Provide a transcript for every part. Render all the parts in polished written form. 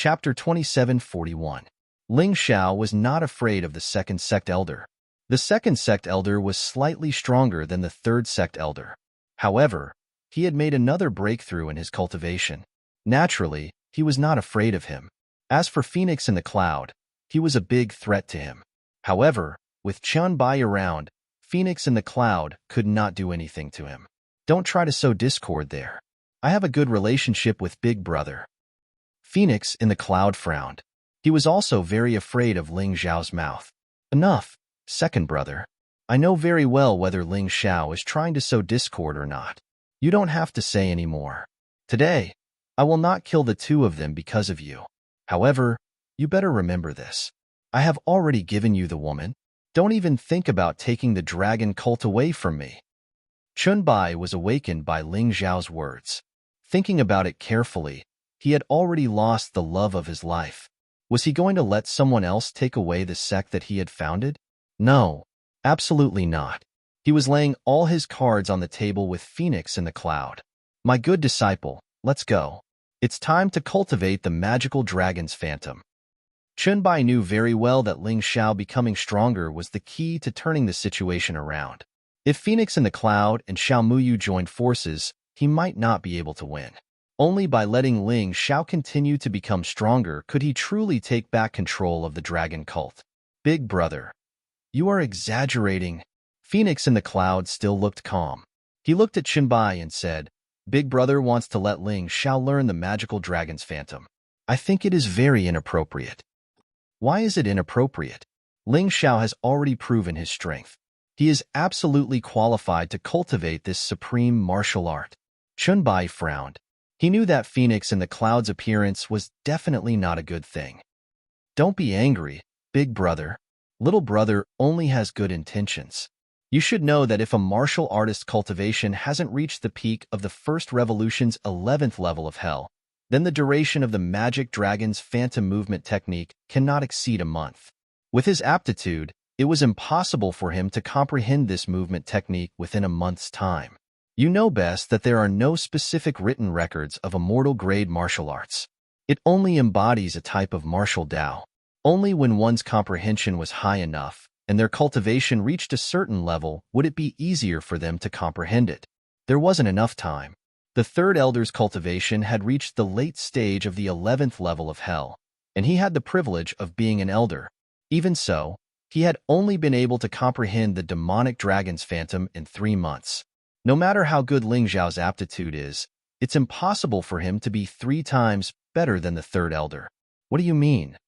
Chapter 2741. Ling Xiao was not afraid of the second sect elder. The second sect elder was slightly stronger than the third sect elder. However, he had made another breakthrough in his cultivation. Naturally, he was not afraid of him. As for Phoenix in the Cloud, he was a big threat to him. However, with Chun Bai around, Phoenix in the Cloud could not do anything to him. Don't try to sow discord there. I have a good relationship with Big Brother. Phoenix in the Cloud frowned. He was also very afraid of Ling Xiao's mouth. Enough, second brother. I know very well whether Ling Xiao is trying to sow discord or not. You don't have to say any more. Today, I will not kill the two of them because of you. However, you better remember this. I have already given you the woman. Don't even think about taking the dragon cult away from me. Chun Bai was awakened by Ling Xiao's words. Thinking about it carefully, he had already lost the love of his life. Was he going to let someone else take away the sect that he had founded? No, absolutely not. He was laying all his cards on the table with Phoenix in the Cloud. My good disciple, let's go. It's time to cultivate the magical dragon's phantom. Chun Bai knew very well that Ling Xiao becoming stronger was the key to turning the situation around. If Phoenix in the Cloud and Xiao Muyu joined forces, he might not be able to win. Only by letting Ling Xiao continue to become stronger could he truly take back control of the dragon cult. Big brother, you are exaggerating. Phoenix in the Cloud still looked calm. He looked at Chun Bai and said, Big brother wants to let Ling Xiao learn the magical dragon's phantom. I think it is very inappropriate. Why is it inappropriate? Ling Xiao has already proven his strength. He is absolutely qualified to cultivate this supreme martial art. Chun Bai frowned. He knew that Phoenix in the Cloud's appearance was definitely not a good thing. Don't be angry, big brother. Little brother only has good intentions. You should know that if a martial artist's cultivation hasn't reached the peak of the first revolution's 11th level of hell, then the duration of the magic dragon's phantom movement technique cannot exceed a month. With his aptitude, it was impossible for him to comprehend this movement technique within a month's time. You know best that there are no specific written records of immortal-grade martial arts. It only embodies a type of martial Tao. Only when one's comprehension was high enough and their cultivation reached a certain level would it be easier for them to comprehend it. There wasn't enough time. The third elder's cultivation had reached the late stage of the 11th level of hell, and he had the privilege of being an elder. Even so, he had only been able to comprehend the demonic dragon's phantom in 3 months. No matter how good Ling Xiao's aptitude is, it's impossible for him to be 3 times better than the third elder. What do you mean?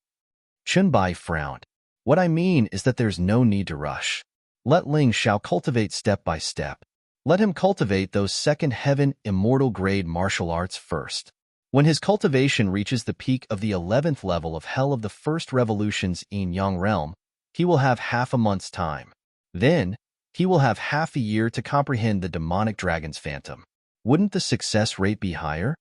Chun Bai frowned. What I mean is that there's no need to rush. Let Ling Xiao cultivate step by step. Let him cultivate those second heaven immortal grade martial arts first. When his cultivation reaches the peak of the 11th level of hell of the first revolution's yin-yang realm, he will have half a month's time. Then, he will have half a year to comprehend the demonic dragon's phantom. Wouldn't the success rate be higher?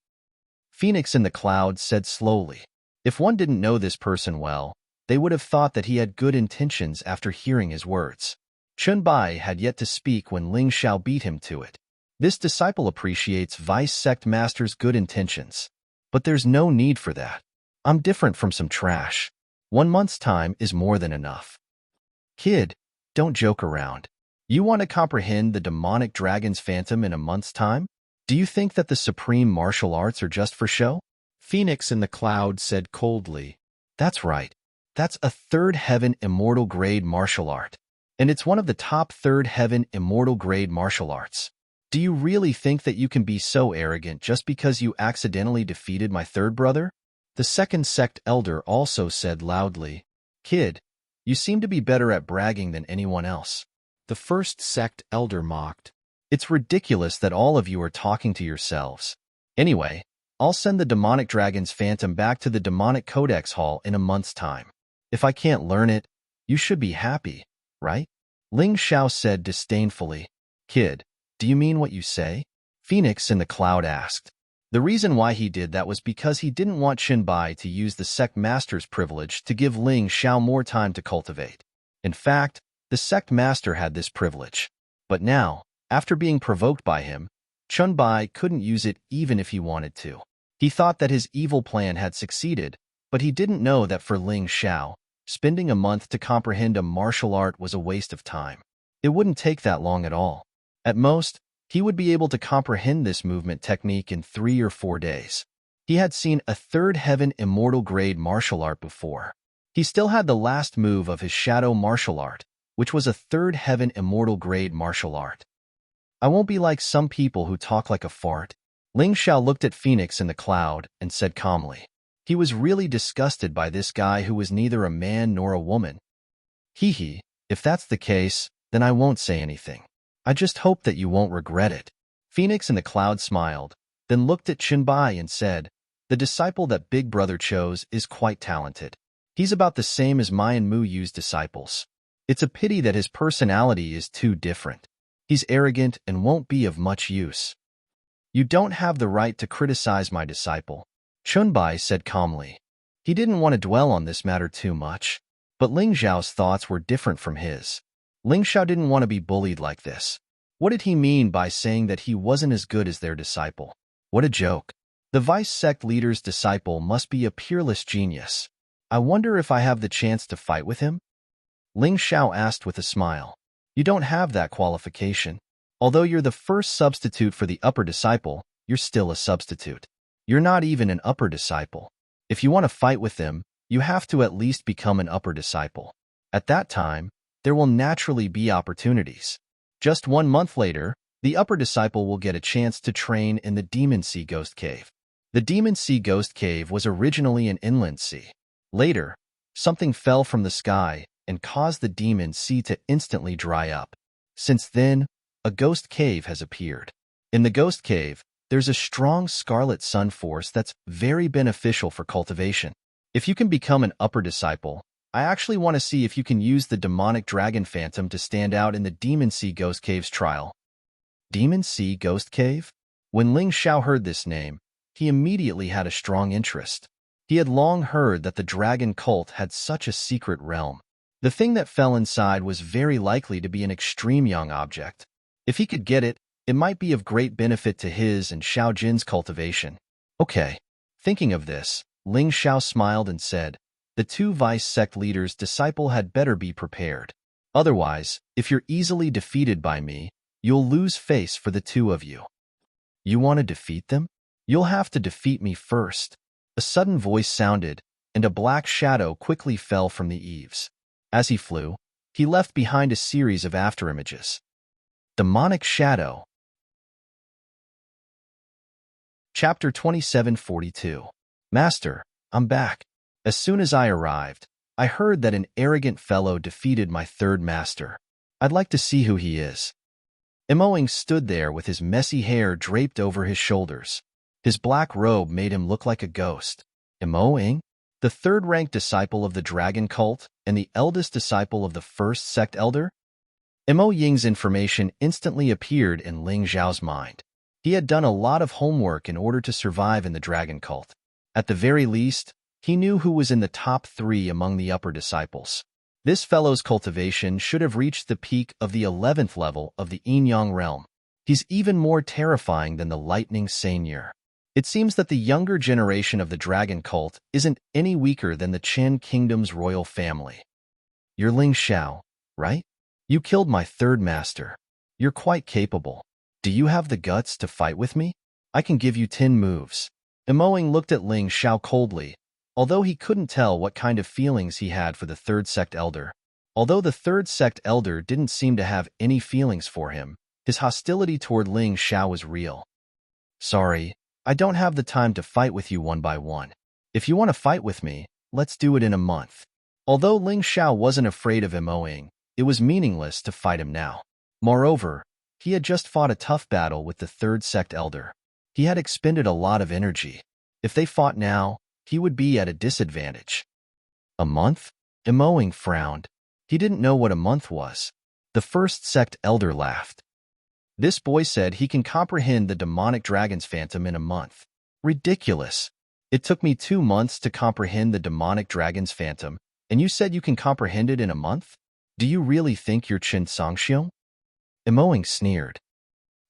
Phoenix in the Cloud said slowly. If one didn't know this person well, they would have thought that he had good intentions after hearing his words. Chun Bai had yet to speak when Ling Xiao beat him to it. This disciple appreciates Vice Sect Master's good intentions. But there's no need for that. I'm different from some trash. 1 month's time is more than enough. Kid, don't joke around. You want to comprehend the demonic dragon's phantom in a month's time? Do you think that the supreme martial arts are just for show? Phoenix in the Cloud said coldly. That's right. That's a third heaven immortal grade martial art. And it's one of the top third heaven immortal grade martial arts. Do you really think that you can be so arrogant just because you accidentally defeated my third brother? The second sect elder also said loudly, Kid, you seem to be better at bragging than anyone else. The first sect elder mocked. It's ridiculous that all of you are talking to yourselves. Anyway, I'll send the demonic dragon's phantom back to the demonic codex hall in a month's time. If I can't learn it, you should be happy, right? Ling Xiao said disdainfully. Kid, do you mean what you say? Phoenix in the Cloud asked. The reason why he did that was because he didn't want Chun Bai to use the sect master's privilege to give Ling Xiao more time to cultivate. In fact, the sect master had this privilege. But now, after being provoked by him, Chun Bai couldn't use it even if he wanted to. He thought that his evil plan had succeeded, But he didn't know that for Ling Xiao, spending a month to comprehend a martial art was a waste of time. It wouldn't take that long at all. At most, he would be able to comprehend this movement technique in 3 or 4 days. He had seen a third heaven immortal grade martial art before. He still had the last move of his shadow martial art, which was a third heaven immortal grade martial art. I won't be like some people who talk like a fart. Ling Xiao looked at Phoenix in the cloud and said calmly. He was really disgusted by this guy who was neither a man nor a woman. Hee, if that's the case, then I won't say anything. I just hope that you won't regret it. Phoenix in the cloud smiled, then looked at Chenbai and said, the disciple that Big Brother chose is quite talented. He's about the same as my and Mu Yu's disciples. It's a pity that his personality is too different. He's arrogant and won't be of much use. You don't have the right to criticize my disciple, Chenbai said calmly. He didn't want to dwell on this matter too much, but Ling Xiao's thoughts were different from his. Ling Xiao didn't want to be bullied like this. What did he mean by saying that he wasn't as good as their disciple? What a joke. The vice sect leader's disciple must be a peerless genius. I wonder if I have the chance to fight with him? Ling Xiao asked with a smile. You don't have that qualification. Although you're the first substitute for the upper disciple, you're still a substitute. You're not even an upper disciple. If you want to fight with them, you have to at least become an upper disciple. At that time, there will naturally be opportunities. Just 1 month later, the upper disciple will get a chance to train in the Demon Sea Ghost Cave. The Demon Sea Ghost Cave was originally an inland sea. Later, something fell from the sky and caused the Demon Sea to instantly dry up. Since then, a ghost cave has appeared. In the ghost cave, there's a strong scarlet sun force that's very beneficial for cultivation. If you can become an upper disciple, I actually want to see if you can use the demonic dragon phantom to stand out in the Demon Sea Ghost Cave's trial. Demon Sea Ghost Cave? When Ling Xiao heard this name, he immediately had a strong interest. He had long heard that the dragon cult had such a secret realm. The thing that fell inside was very likely to be an extreme young object. If he could get it, it might be of great benefit to his and Xiao Jin's cultivation. Okay. Thinking of this, Ling Xiao smiled and said, the 2 vice sect leaders' disciple had better be prepared. Otherwise, if you're easily defeated by me, you'll lose face for the 2 of you. You want to defeat them? You'll have to defeat me first. A sudden voice sounded, and a black shadow quickly fell from the eaves. As he flew, he left behind a series of afterimages. Demonic Shadow. Chapter 2742. Master, I'm back. As soon as I arrived, I heard that an arrogant fellow defeated my 3rd master. I'd like to see who he is. Emoing stood there with his messy hair draped over his shoulders. His black robe made him look like a ghost. Emoing, the 3rd-ranked disciple of the dragon cult and the eldest disciple of the 1st sect elder? Emo Ying's information instantly appeared in Ling Xiao's mind. He had done a lot of homework in order to survive in the dragon cult. At the very least, he knew who was in the top 3 among the upper disciples. This fellow's cultivation should have reached the peak of the 11th level of the Yin-Yang realm. He's even more terrifying than the lightning seigneur. It seems that the younger generation of the dragon cult isn't any weaker than the Qin Kingdom's royal family. You're Ling Xiao, right? You killed my 3rd master. You're quite capable. Do you have the guts to fight with me? I can give you 10 moves. Emoing looked at Ling Xiao coldly, although he couldn't tell what kind of feelings he had for the 3rd sect elder. Although the 3rd sect elder didn't seem to have any feelings for him, his hostility toward Ling Xiao was real. Sorry, I don't have the time to fight with you one by one. If you want to fight with me, let's do it in a month. Although Ling Xiao wasn't afraid of Emoing, it was meaningless to fight him now. Moreover, he had just fought a tough battle with the 3rd sect elder. He had expended a lot of energy. If they fought now, he would be at a disadvantage. A month? Emoing frowned. He didn't know what a month was. The 1st sect elder laughed. This boy said he can comprehend the demonic dragon's phantom in a month. Ridiculous. It took me 2 months to comprehend the demonic dragon's phantom, and you said you can comprehend it in a month? Do you really think you're Chen Songxiong? Emoing sneered.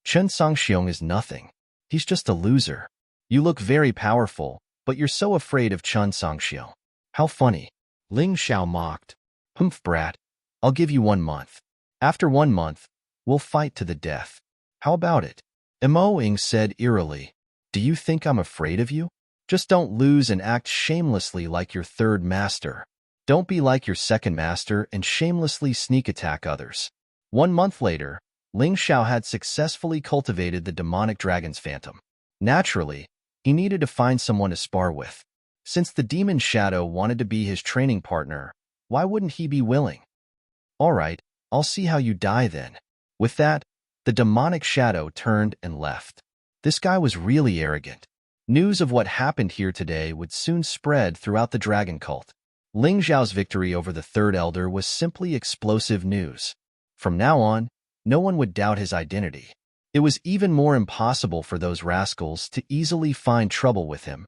Chen Songxiong is nothing. He's just a loser. You look very powerful, But you're so afraid of Chun Songxiu. How funny. Ling Xiao mocked. Humph, brat. I'll give you 1 month. After 1 month, we'll fight to the death. How about it? Mo Ying said eerily. Do you think I'm afraid of you? Just don't lose and act shamelessly like your third master. Don't be like your second master and shamelessly sneak attack others. 1 month later, Ling Xiao had successfully cultivated the demonic dragon's phantom. Naturally, he needed to find someone to spar with. Since the demon shadow wanted to be his training partner, why wouldn't he be willing? All right, I'll see how you die then. With that, the demonic shadow turned and left. This guy was really arrogant. News of what happened here today would soon spread throughout the dragon cult. Ling Xiao's victory over the third elder was simply explosive news. From now on, no one would doubt his identity. It was even more impossible for those rascals to easily find trouble with him.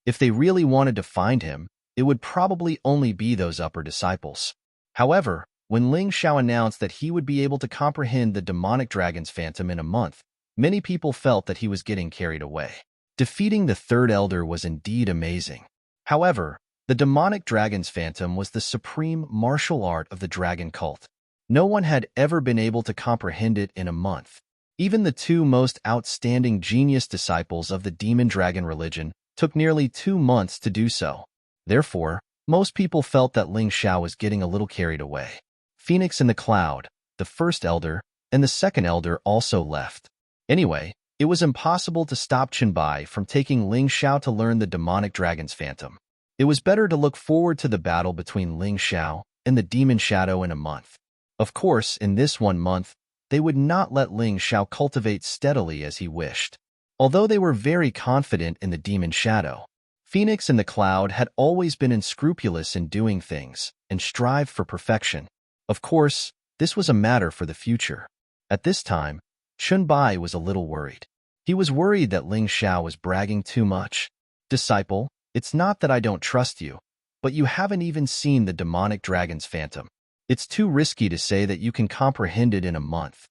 If they really wanted to find him, it would probably only be those upper disciples. However, when Ling Xiao announced that he would be able to comprehend the demonic dragon's phantom in a month, many people felt that he was getting carried away. Defeating the third elder was indeed amazing. However, the demonic dragon's phantom was the supreme martial art of the dragon cult. No one had ever been able to comprehend it in a month. Even the two most outstanding genius disciples of the demon dragon religion took nearly 2 months to do so. Therefore, most people felt that Ling Xiao was getting a little carried away. Phoenix in the cloud, the first elder, and the second elder also left. Anyway, it was impossible to stop Qinbai from taking Ling Xiao to learn the demonic dragon's phantom. It was better to look forward to the battle between Ling Xiao and the demon shadow in a month. Of course, in this 1 month, they would not let Ling Xiao cultivate steadily as he wished. Although they were very confident in the demon shadow, Phoenix in the cloud had always been unscrupulous in doing things and strived for perfection. Of course, this was a matter for the future. At this time, Qinbai was a little worried. He was worried that Ling Xiao was bragging too much. Disciple, it's not that I don't trust you, but you haven't even seen the demonic dragon's phantom. It's too risky to say that you can comprehend it in a month.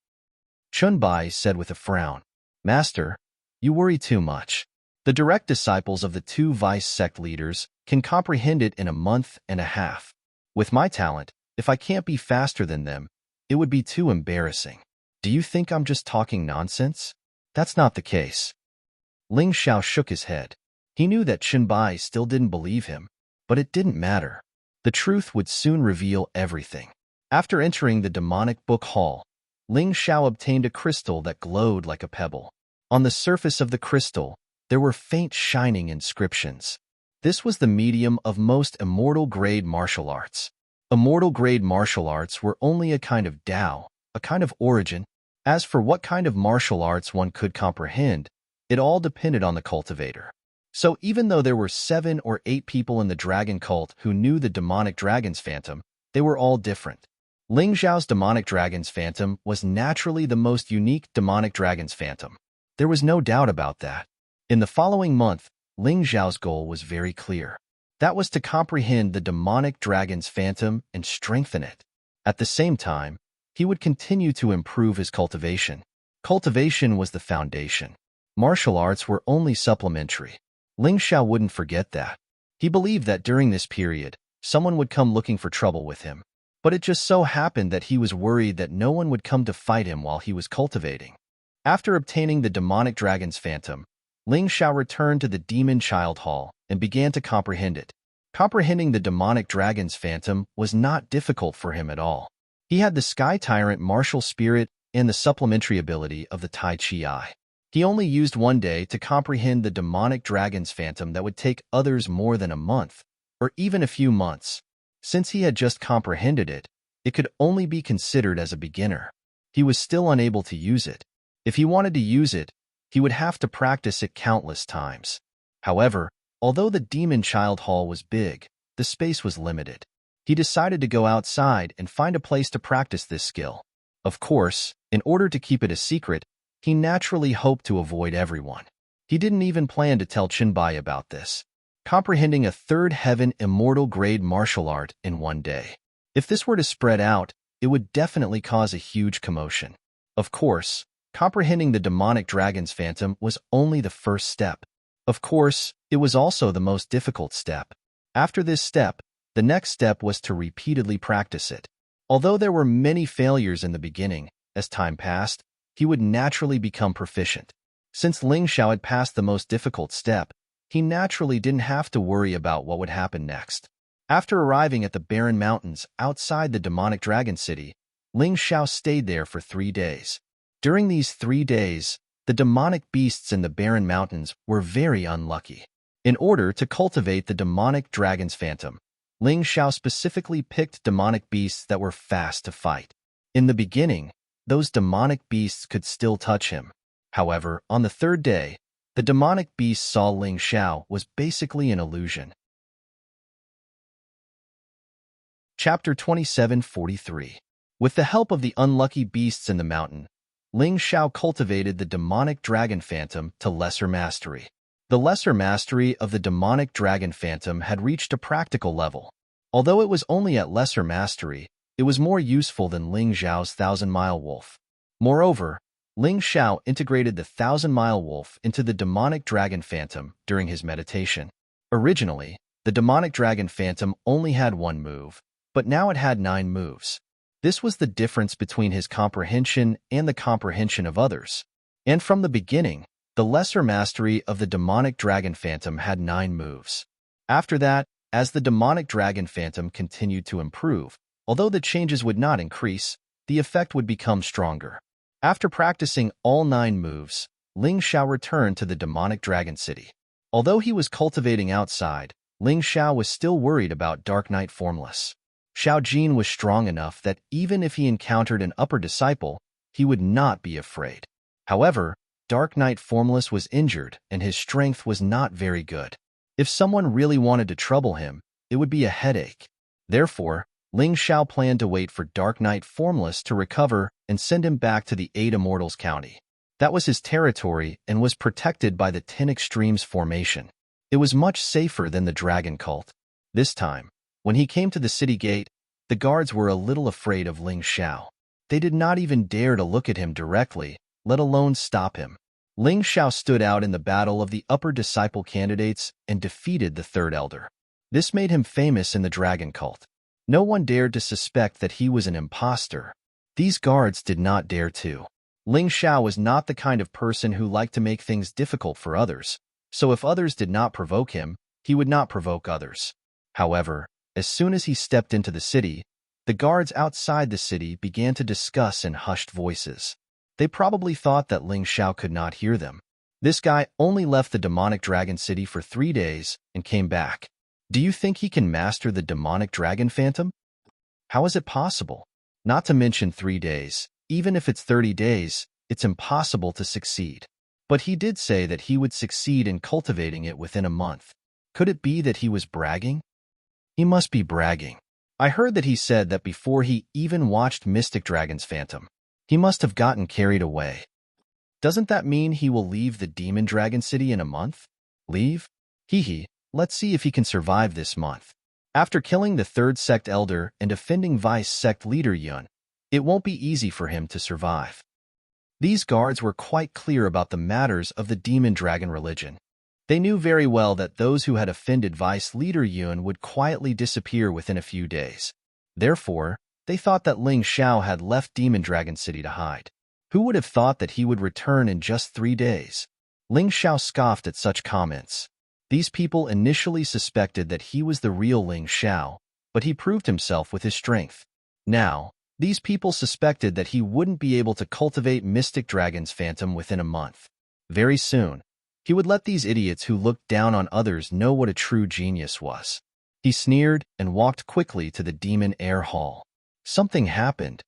Qinbai said with a frown. Master, you worry too much. The direct disciples of the two vice sect leaders can comprehend it in a month and a half. With my talent, if I can't be faster than them, it would be too embarrassing. Do you think I'm just talking nonsense? That's not the case. Ling Xiao shook his head. He knew that Qinbai still didn't believe him, but it didn't matter. The truth would soon reveal everything. After entering the demonic book hall, Ling Xiao obtained a crystal that glowed like a pebble. On the surface of the crystal, there were faint shining inscriptions. This was the medium of most immortal-grade martial arts. Immortal-grade martial arts were only a kind of Tao, a kind of origin. As for what kind of martial arts one could comprehend, it all depended on the cultivator. So even though there were 7 or 8 people in the dragon cult who knew the demonic dragon's phantom, they were all different. Ling Xiao's demonic dragon's phantom was naturally the most unique demonic dragon's phantom. There was no doubt about that. In the following month, Ling Xiao's goal was very clear. That was to comprehend the demonic dragon's phantom and strengthen it. At the same time, he would continue to improve his cultivation. Cultivation was the foundation. Martial arts were only supplementary. Ling Xiao wouldn't forget that. He believed that during this period, someone would come looking for trouble with him. But it just so happened that he was worried that no one would come to fight him while he was cultivating. After obtaining the demonic dragon's phantom, Ling Xiao returned to the demon child hall and began to comprehend it. Comprehending the demonic dragon's phantom was not difficult for him at all. He had the Sky Tyrant martial spirit and the supplementary ability of the Tai Chi Eye. He only used 1 day to comprehend the demonic dragon's phantom that would take others more than a month, or even a few months. Since he had just comprehended it, it could only be considered as a beginner. He was still unable to use it. If he wanted to use it, he would have to practice it countless times. However, although the demon child hall was big, the space was limited. He decided to go outside and find a place to practice this skill. Of course, in order to keep it a secret, he naturally hoped to avoid everyone. He didn't even plan to tell Qinbai about this. Comprehending a third heaven immortal-grade martial art in 1 day. If this were to spread out, it would definitely cause a huge commotion. Of course, comprehending the demonic dragon's phantom was only the first step. Of course, it was also the most difficult step. After this step, the next step was to repeatedly practice it. Although there were many failures in the beginning, as time passed, he would naturally become proficient. Since Ling Xiao had passed the most difficult step, he naturally didn't have to worry about what would happen next. After arriving at the barren mountains outside the demonic dragon city, Ling Xiao stayed there for 3 days. During these 3 days, the demonic beasts in the barren mountains were very unlucky. In order to cultivate the demonic dragon's phantom, Ling Xiao specifically picked demonic beasts that were fast to fight. In the beginning, those demonic beasts could still touch him. However, on the 3rd day, the demonic beast saw Ling Xiao was basically an illusion. Chapter 27:43. With the help of the unlucky beasts in the mountain, Ling Xiao cultivated the demonic dragon phantom to lesser mastery. The lesser mastery of the demonic dragon phantom had reached a practical level. Although it was only at lesser mastery, it was more useful than Ling Xiao's 1,000-mile wolf. Moreover, Ling Xiao integrated the 1,000-mile wolf into the demonic dragon phantom during his meditation. Originally, the demonic dragon phantom only had 1 move, but now it had 9 moves. This was the difference between his comprehension and the comprehension of others. And from the beginning, the lesser mastery of the demonic dragon phantom had 9 moves. After that, as the demonic dragon phantom continued to improve, although the changes would not increase, the effect would become stronger. After practicing all 9 moves, Ling Xiao returned to the demonic dragon city. Although he was cultivating outside, Ling Xiao was still worried about Dark Knight Formless. Xiao Jin was strong enough that even if he encountered an upper disciple, he would not be afraid. However, Dark Knight Formless was injured and his strength was not very good. If someone really wanted to trouble him, it would be a headache. Therefore, Ling Xiao planned to wait for Dark Knight Formless to recover and send him back to the 8 Immortals County. That was his territory and was protected by the 10 Extremes formation. It was much safer than the Dragon Cult. This time, when he came to the city gate, the guards were a little afraid of Ling Xiao. They did not even dare to look at him directly, let alone stop him. Ling Xiao stood out in the battle of the upper disciple candidates and defeated the 3rd elder. This made him famous in the Dragon Cult. No one dared to suspect that he was an imposter. These guards did not dare to. Ling Xiao was not the kind of person who liked to make things difficult for others, so if others did not provoke him, he would not provoke others. However, as soon as he stepped into the city, the guards outside the city began to discuss in hushed voices. They probably thought that Ling Xiao could not hear them. This guy only left the demonic dragon city for 3 days and came back. Do you think he can master the demonic dragon phantom? How is it possible? Not to mention 3 days. Even if it's 30 days, it's impossible to succeed. But he did say that he would succeed in cultivating it within a month. Could it be that he was bragging? He must be bragging. I heard that he said that before he even watched Mystic Dragon's Phantom. He must have gotten carried away. Doesn't that mean he will leave the Demon Dragon City in a month? Leave? Hee. Let's see if he can survive this month. After killing the 3rd sect elder and offending vice sect leader Yun, it won't be easy for him to survive. These guards were quite clear about the matters of the demon dragon religion. They knew very well that those who had offended vice leader Yun would quietly disappear within a few days. Therefore, they thought that Ling Xiao had left Demon Dragon City to hide. Who would have thought that he would return in just 3 days? Ling Xiao scoffed at such comments. These people initially suspected that he was the real Ling Xiao, but he proved himself with his strength. Now, these people suspected that he wouldn't be able to cultivate Mystic Dragon's Phantom within a month. Very soon, he would let these idiots who looked down on others know what a true genius was. He sneered and walked quickly to the Demon Air Hall. Something happened.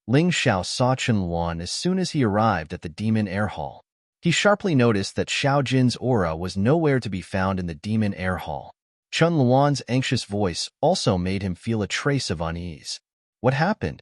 Ling Xiao saw Chen Luan as soon as he arrived at the Demon Air Hall. He sharply noticed that Xiao Jin's aura was nowhere to be found in the Demon Air Hall. Chen Luan's anxious voice also made him feel a trace of unease. What happened?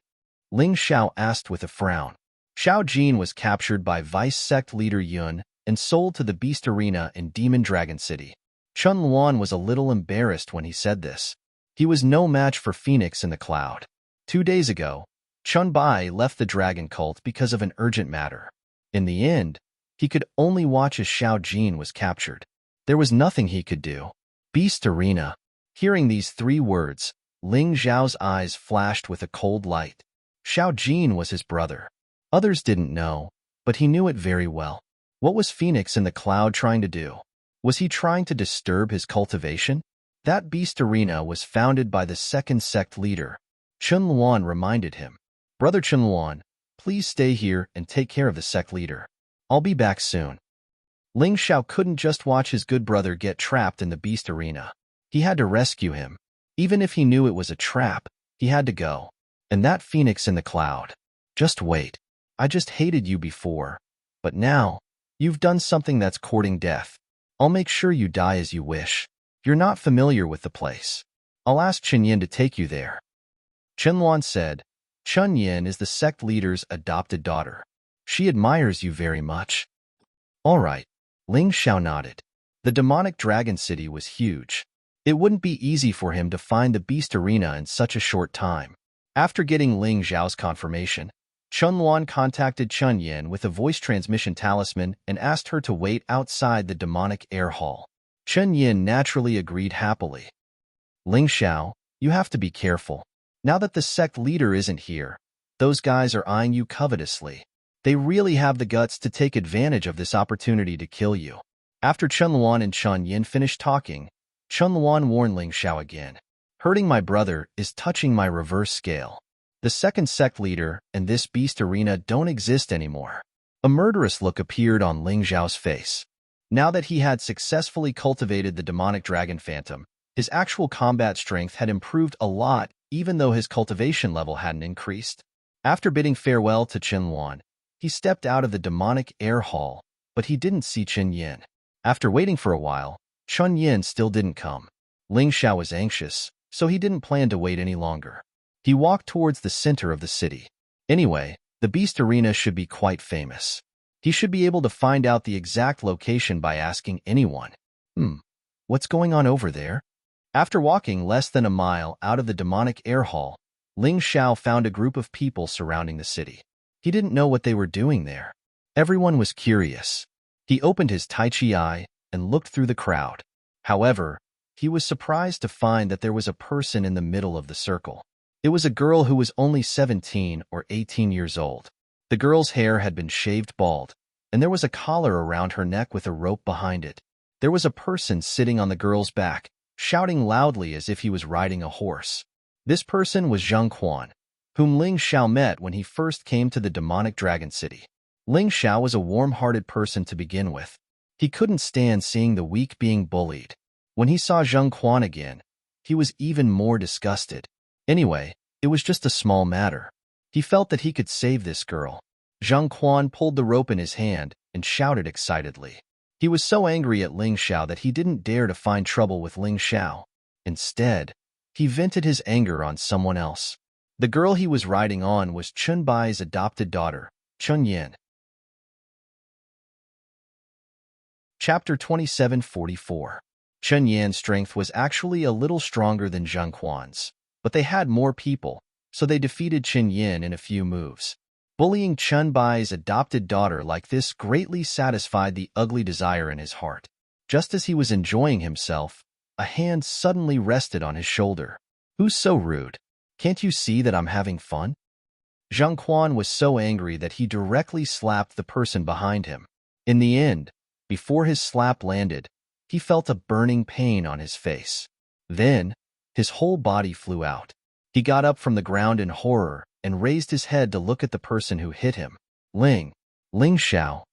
Ling Xiao asked with a frown. Xiao Jin was captured by vice sect leader Yun and sold to the Beast Arena in Demon Dragon City. Chen Luan was a little embarrassed when he said this. He was no match for Phoenix in the Cloud. 2 days ago, Chun Bai left the Dragon Cult because of an urgent matter. In the end, he could only watch as Xiao Jin was captured. There was nothing he could do. Beast Arena. Hearing these 3 words, Ling Xiao's eyes flashed with a cold light. Xiao Jin was his brother. Others didn't know, but he knew it very well. What was Phoenix in the Cloud trying to do? Was he trying to disturb his cultivation? That Beast Arena was founded by the second sect leader. Chun Luan reminded him. Brother Chun Luan, please stay here and take care of the sect leader. I'll be back soon. Ling Xiao couldn't just watch his good brother get trapped in the Beast Arena. He had to rescue him. Even if he knew it was a trap, he had to go. And that Phoenix in the Cloud. Just wait. I just hated you before. But now, you've done something that's courting death. I'll make sure you die as you wish. You're not familiar with the place. I'll ask Chen Yin to take you there. Chen Luan said, Chun Yin is the sect leader's adopted daughter. She admires you very much. All right. Ling Xiao nodded. The demonic dragon city was huge. It wouldn't be easy for him to find the Beast Arena in such a short time. After getting Ling Xiao's confirmation, Chun Luan contacted Chun Yin with a voice transmission talisman and asked her to wait outside the demonic air hall. Chun Yin naturally agreed happily. Ling Xiao, you have to be careful. Now that the sect leader isn't here, those guys are eyeing you covetously. They really have the guts to take advantage of this opportunity to kill you. After Chun Luan and Chun Yin finished talking, Chun Luan warned Ling Xiao again. Hurting my brother is touching my reverse scale. The second sect leader and this Beast Arena don't exist anymore. A murderous look appeared on Ling Xiao's face. Now that he had successfully cultivated the demonic dragon phantom, his actual combat strength had improved a lot even though his cultivation level hadn't increased. After bidding farewell to Chun Luan, he stepped out of the demonic air hall, but he didn't see Chun Yin. After waiting for a while, Chun Yin still didn't come. Ling Xiao was anxious, so he didn't plan to wait any longer. He walked towards the center of the city. Anyway, the Beast Arena should be quite famous. He should be able to find out the exact location by asking anyone. What's going on over there? After walking less than a mile out of the demonic air hall, Ling Xiao found a group of people surrounding the city. He didn't know what they were doing there. Everyone was curious. He opened his Tai Chi eye and looked through the crowd. However, he was surprised to find that there was a person in the middle of the circle. It was a girl who was only 17 or 18 years old. The girl's hair had been shaved bald, and there was a collar around her neck with a rope behind it. There was a person sitting on the girl's back, shouting loudly as if he was riding a horse. This person was Zhang Quan, whom Ling Xiao met when he first came to the demonic dragon city. Ling Xiao was a warm-hearted person to begin with. He couldn't stand seeing the weak being bullied. When he saw Zhang Quan again, he was even more disgusted. Anyway, it was just a small matter. He felt that he could save this girl. Zhang Quan pulled the rope in his hand and shouted excitedly. He was so angry at Ling Xiao that he didn't dare to find trouble with Ling Xiao. Instead, he vented his anger on someone else. The girl he was riding on was Chun Bai's adopted daughter, Chun Yin. Chapter 2744. Chun Yin's strength was actually a little stronger than Zhang Quan's, but they had more people, so they defeated Chun Yin in a few moves. Bullying Chun Bai's adopted daughter like this greatly satisfied the ugly desire in his heart. Just as he was enjoying himself, a hand suddenly rested on his shoulder. Who's so rude? Can't you see that I'm having fun? Zhang Quan was so angry that he directly slapped the person behind him. In the end, before his slap landed, he felt a burning pain on his face. Then, his whole body flew out. He got up from the ground in horror and raised his head to look at the person who hit him. Ling Xiao.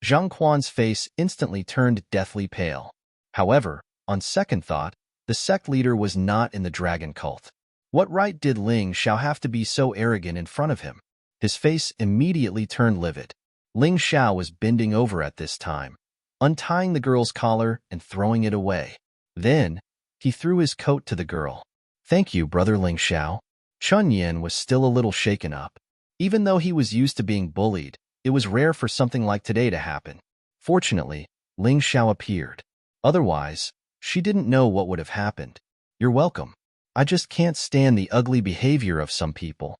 Zhang Quan's face instantly turned deathly pale. However, on second thought, the sect leader was not in the dragon cult. What right did Ling Xiao have to be so arrogant in front of him? His face immediately turned livid. Ling Xiao was bending over at this time, untying the girl's collar and throwing it away. Then, he threw his coat to the girl. Thank you, brother Ling Xiao. Chun Yin was still a little shaken up. Even though he was used to being bullied, it was rare for something like today to happen. Fortunately, Ling Xiao appeared. Otherwise, she didn't know what would have happened. You're welcome. I just can't stand the ugly behavior of some people.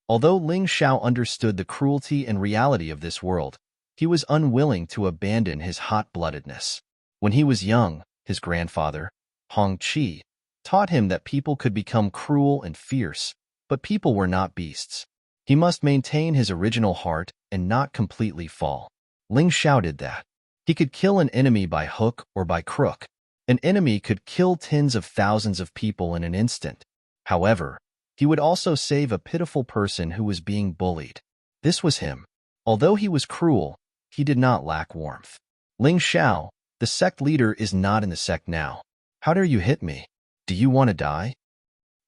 Although Ling Xiao understood the cruelty and reality of this world, he was unwilling to abandon his hot-bloodedness. When he was young, his grandfather, Hong Chi, taught him that people could become cruel and fierce, but people were not beasts. He must maintain his original heart and not completely fall. Ling shouted that he could kill an enemy by hook or by crook. An enemy could kill tens of thousands of people in an instant. However, he would also save a pitiful person who was being bullied. This was him. Although he was cruel, he did not lack warmth. Ling Xiao, the sect leader, is not in the sect now. How dare you hit me? Do you want to die?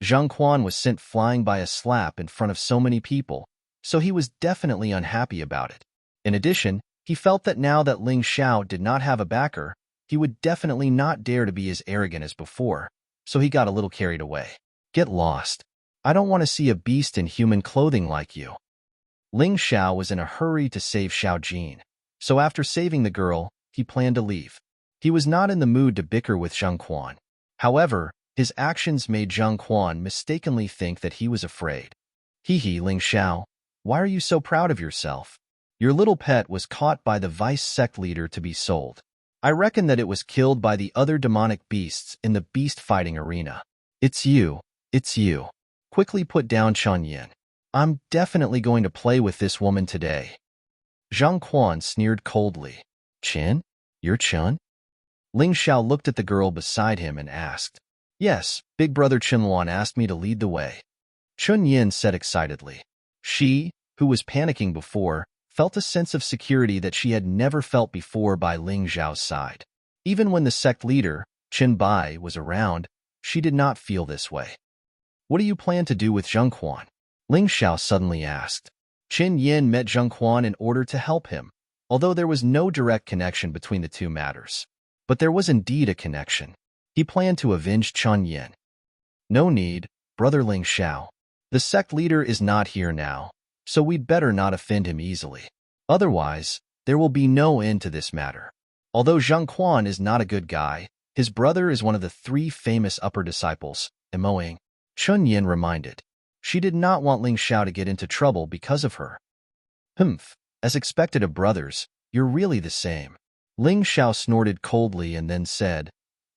Zhang Quan was sent flying by a slap in front of so many people, so he was definitely unhappy about it. In addition, he felt that now that Ling Xiao did not have a backer, he would definitely not dare to be as arrogant as before, so he got a little carried away. Get lost. I don't want to see a beast in human clothing like you. Ling Xiao was in a hurry to save Xiao Jin, so after saving the girl, he planned to leave. He was not in the mood to bicker with Zhang Quan. However, his actions made Zhang Quan mistakenly think that he was afraid. Hee, Ling Xiao, why are you so proud of yourself? Your little pet was caught by the vice sect leader to be sold. I reckon that it was killed by the other demonic beasts in the beast fighting arena. It's you. Quickly put down Chun Yin. I'm definitely going to play with this woman today. Zhang Quan sneered coldly. Chin? You're Chun? Ling Xiao looked at the girl beside him and asked. Yes, Big Brother Chinluan asked me to lead the way. Chun Yin said excitedly. She, who was panicking before, felt a sense of security that she had never felt before by Ling Xiao's side. Even when the sect leader, Qin Bai, was around, she did not feel this way. What do you plan to do with Zhang Quan? Ling Xiao suddenly asked. Qin Yin met Zhang Quan in order to help him, although there was no direct connection between the two matters. But there was indeed a connection. He planned to avenge Chun Yin. No need, Brother Ling Xiao. The sect leader is not here now, so we'd better not offend him easily. Otherwise, there will be no end to this matter. Although Zhang Quan is not a good guy, his brother is one of the 3 famous upper disciples, Emoing. Chun Yin reminded. She did not want Ling Xiao to get into trouble because of her. Humph, as expected of brothers, you're really the same. Ling Xiao snorted coldly and then said,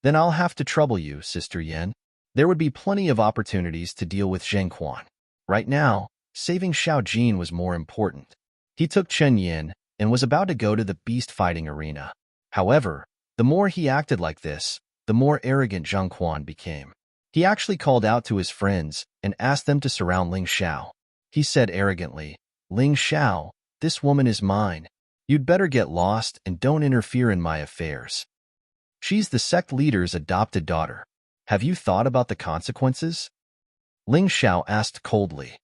Then I'll have to trouble you, Sister Yin. There would be plenty of opportunities to deal with Zhang Quan. Right now, saving Xiao Jin was more important. He took Chen Yin and was about to go to the beast fighting arena. However, the more he acted like this, the more arrogant Zhang Quan became. He actually called out to his friends and asked them to surround Ling Xiao. He said arrogantly, Ling Xiao, this woman is mine. You'd better get lost and don't interfere in my affairs. She's the sect leader's adopted daughter. Have you thought about the consequences? Ling Xiao asked coldly.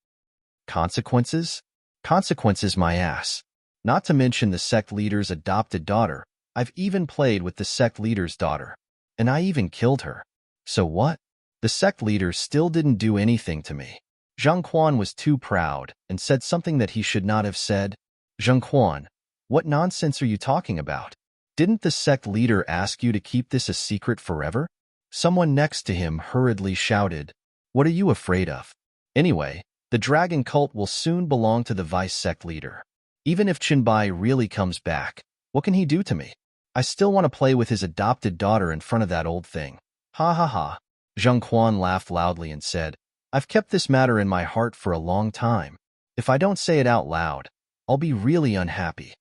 Consequences? Consequences my ass. Not to mention the sect leader's adopted daughter. I've even played with the sect leader's daughter. And I even killed her. So what? The sect leader still didn't do anything to me. Zhang Quan was too proud and said something that he should not have said. Zhang Quan, what nonsense are you talking about? Didn't the sect leader ask you to keep this a secret forever? Someone next to him hurriedly shouted, What are you afraid of? Anyway, the dragon cult will soon belong to the vice sect leader. Even if Qinbai really comes back, what can he do to me? I still want to play with his adopted daughter in front of that old thing. Ha ha ha. Zhang Quan laughed loudly and said, I've kept this matter in my heart for a long time. If I don't say it out loud, I'll be really unhappy.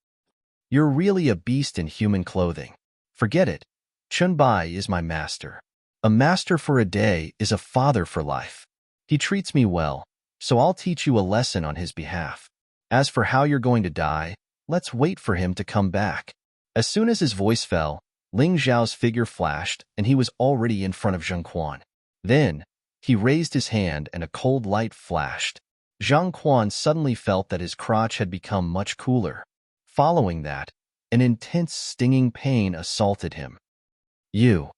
You're really a beast in human clothing. Forget it. Chunbai is my master. A master for a day is a father for life. He treats me well, so I'll teach you a lesson on his behalf. As for how you're going to die, let's wait for him to come back. As soon as his voice fell, Ling Xiao's figure flashed and he was already in front of Zhang Quan. Then, he raised his hand and a cold light flashed. Zhang Quan suddenly felt that his crotch had become much cooler. Following that, an intense stinging pain assaulted him. You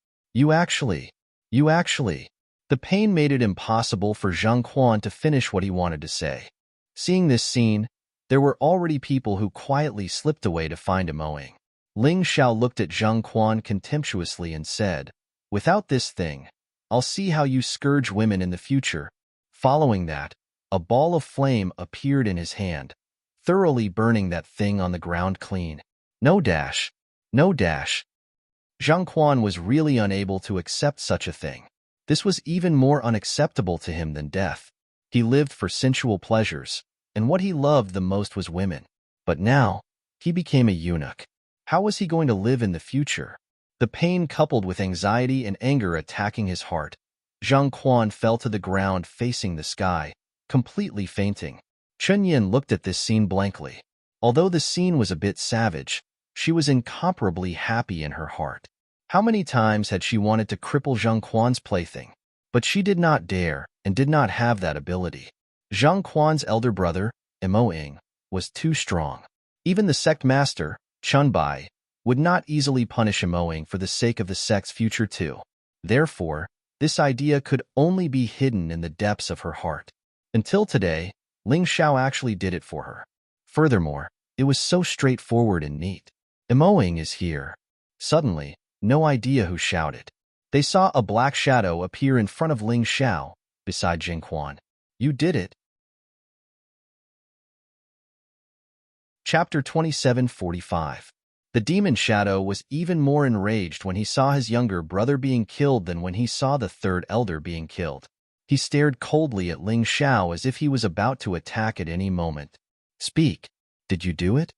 actually. The pain made it impossible for Zhang Quan to finish what he wanted to say. Seeing this scene, there were already people who quietly slipped away to find Emoing. Ling Xiao looked at Zhang Quan contemptuously and said, Without this thing, I'll see how you scourge women in the future. Following that, a ball of flame appeared in his hand, thoroughly burning that thing on the ground clean. No dash. Zhang Quan was really unable to accept such a thing. This was even more unacceptable to him than death. He lived for sensual pleasures, and what he loved the most was women. But now, he became a eunuch. How was he going to live in the future? The pain coupled with anxiety and anger attacking his heart, Zhang Quan fell to the ground facing the sky, completely fainting. Chunyin looked at this scene blankly. Although the scene was a bit savage, she was incomparably happy in her heart. How many times had she wanted to cripple Zhang Quan's plaything? But she did not dare and did not have that ability. Zhang Quan's elder brother, Imoing, was too strong. Even the sect master, Chunbai, would not easily punish Imoing for the sake of the sect's future too. Therefore, this idea could only be hidden in the depths of her heart. Until today, Ling Xiao actually did it for her. Furthermore, it was so straightforward and neat. Imoing is here. Suddenly, no idea who shouted. They saw a black shadow appear in front of Ling Xiao, beside Jing Quan. You did it. Chapter 27:45. The demon shadow was even more enraged when he saw his younger brother being killed than when he saw the third elder being killed. He stared coldly at Ling Xiao as if he was about to attack at any moment. Speak. Did you do it?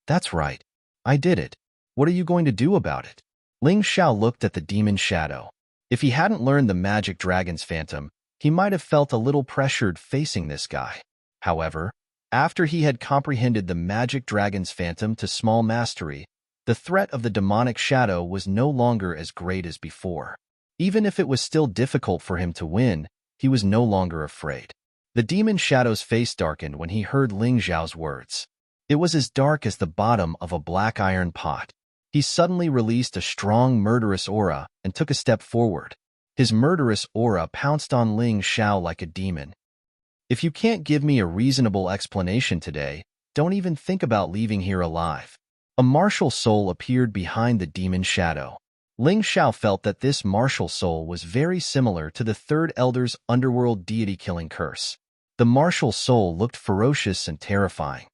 That's right. I did it. What are you going to do about it? Ling Xiao looked at the demon shadow. If he hadn't learned the magic dragon's phantom, he might have felt a little pressured facing this guy. However, after he had comprehended the magic dragon's phantom to small mastery, the threat of the demonic shadow was no longer as great as before. Even if it was still difficult for him to win, he was no longer afraid. The demon shadow's face darkened when he heard Ling Xiao's words. It was as dark as the bottom of a black iron pot. He suddenly released a strong murderous aura and took a step forward. His murderous aura pounced on Ling Xiao like a demon. If you can't give me a reasonable explanation today, don't even think about leaving here alive. A martial soul appeared behind the demon shadow. Ling Xiao felt that this martial soul was very similar to the third elder's underworld deity-killing curse. The martial soul looked ferocious and terrifying.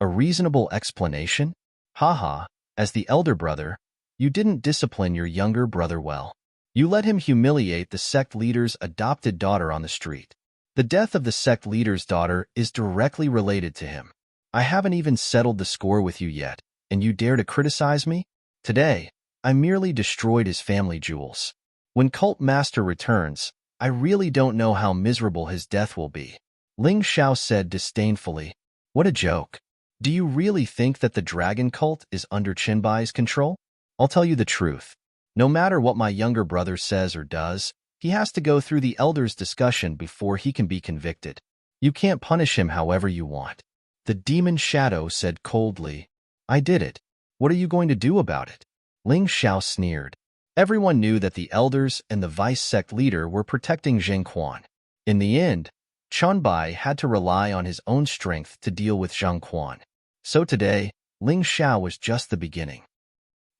A reasonable explanation? Haha, as the elder brother, you didn't discipline your younger brother well. You let him humiliate the sect leader's adopted daughter on the street. The death of the sect leader's daughter is directly related to him. I haven't even settled the score with you yet, and you dare to criticize me? Today, I merely destroyed his family jewels. When Cult Master returns, I really don't know how miserable his death will be. Ling Xiao said disdainfully. What a joke. Do you really think that the dragon cult is under Qinbai's control? I'll tell you the truth. No matter what my younger brother says or does, he has to go through the elders' discussion before he can be convicted. You can't punish him however you want. The demon shadow said coldly. I did it. What are you going to do about it? Ling Xiao sneered. Everyone knew that the elders and the vice sect leader were protecting Jing Quan. In the end, Chunbai had to rely on his own strength to deal with Zhang Quan. So today, Ling Xiao was just the beginning.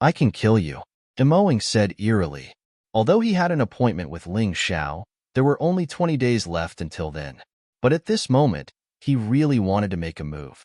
I can kill you, Imoing said eerily. Although he had an appointment with Ling Xiao, there were only 20 days left until then. But at this moment, he really wanted to make a move.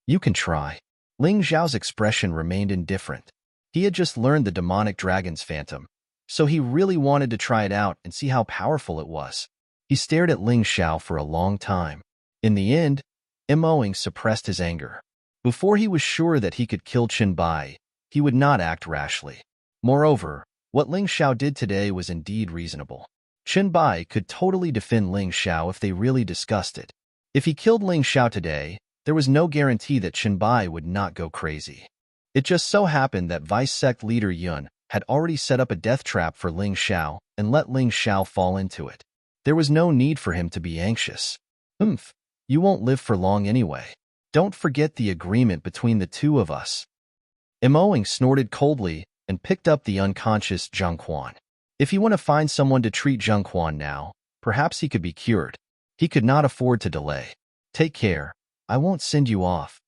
You can try. Ling Xiao's expression remained indifferent. He had just learned the demonic dragon's phantom, so he really wanted to try it out and see how powerful it was. He stared at Ling Xiao for a long time. In the end, Imoing suppressed his anger. Before he was sure that he could kill Qinbai, he would not act rashly. Moreover, what Ling Xiao did today was indeed reasonable. Qinbai could totally defend Ling Xiao if they really discussed it. If he killed Ling Xiao today, there was no guarantee that Qinbai would not go crazy. It just so happened that Vice Sect leader Yun had already set up a death trap for Ling Xiao and let Ling Xiao fall into it. There was no need for him to be anxious. You won't live for long anyway. Don't forget the agreement between the two of us. Imoing snorted coldly and picked up the unconscious Zhang Quan. If he want to find someone to treat Zhang Quan now, perhaps he could be cured. He could not afford to delay. Take care. I won't send you off.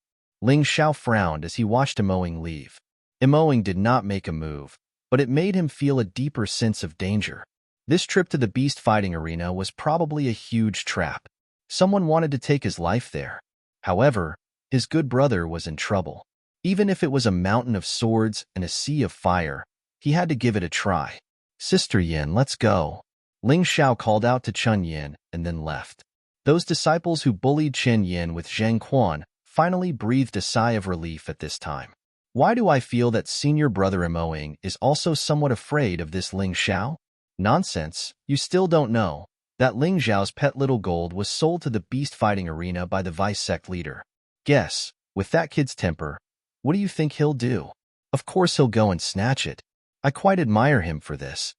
Ling Xiao frowned as he watched Imoing leave. Imoing did not make a move, but it made him feel a deeper sense of danger. This trip to the beast fighting arena was probably a huge trap. Someone wanted to take his life there. However, his good brother was in trouble. Even if it was a mountain of swords and a sea of fire, he had to give it a try. Sister Yin, let's go. Ling Xiao called out to Chen Yin and then left. Those disciples who bullied Chen Yin with Zheng Quan finally breathed a sigh of relief at this time. Why do I feel that senior brother Emoing is also somewhat afraid of this Ling Xiao? Nonsense, you still don't know that Ling Xiao's pet little gold was sold to the beast fighting arena by the vice sect leader. Guess, with that kid's temper, what do you think he'll do? Of course he'll go and snatch it. I quite admire him for this.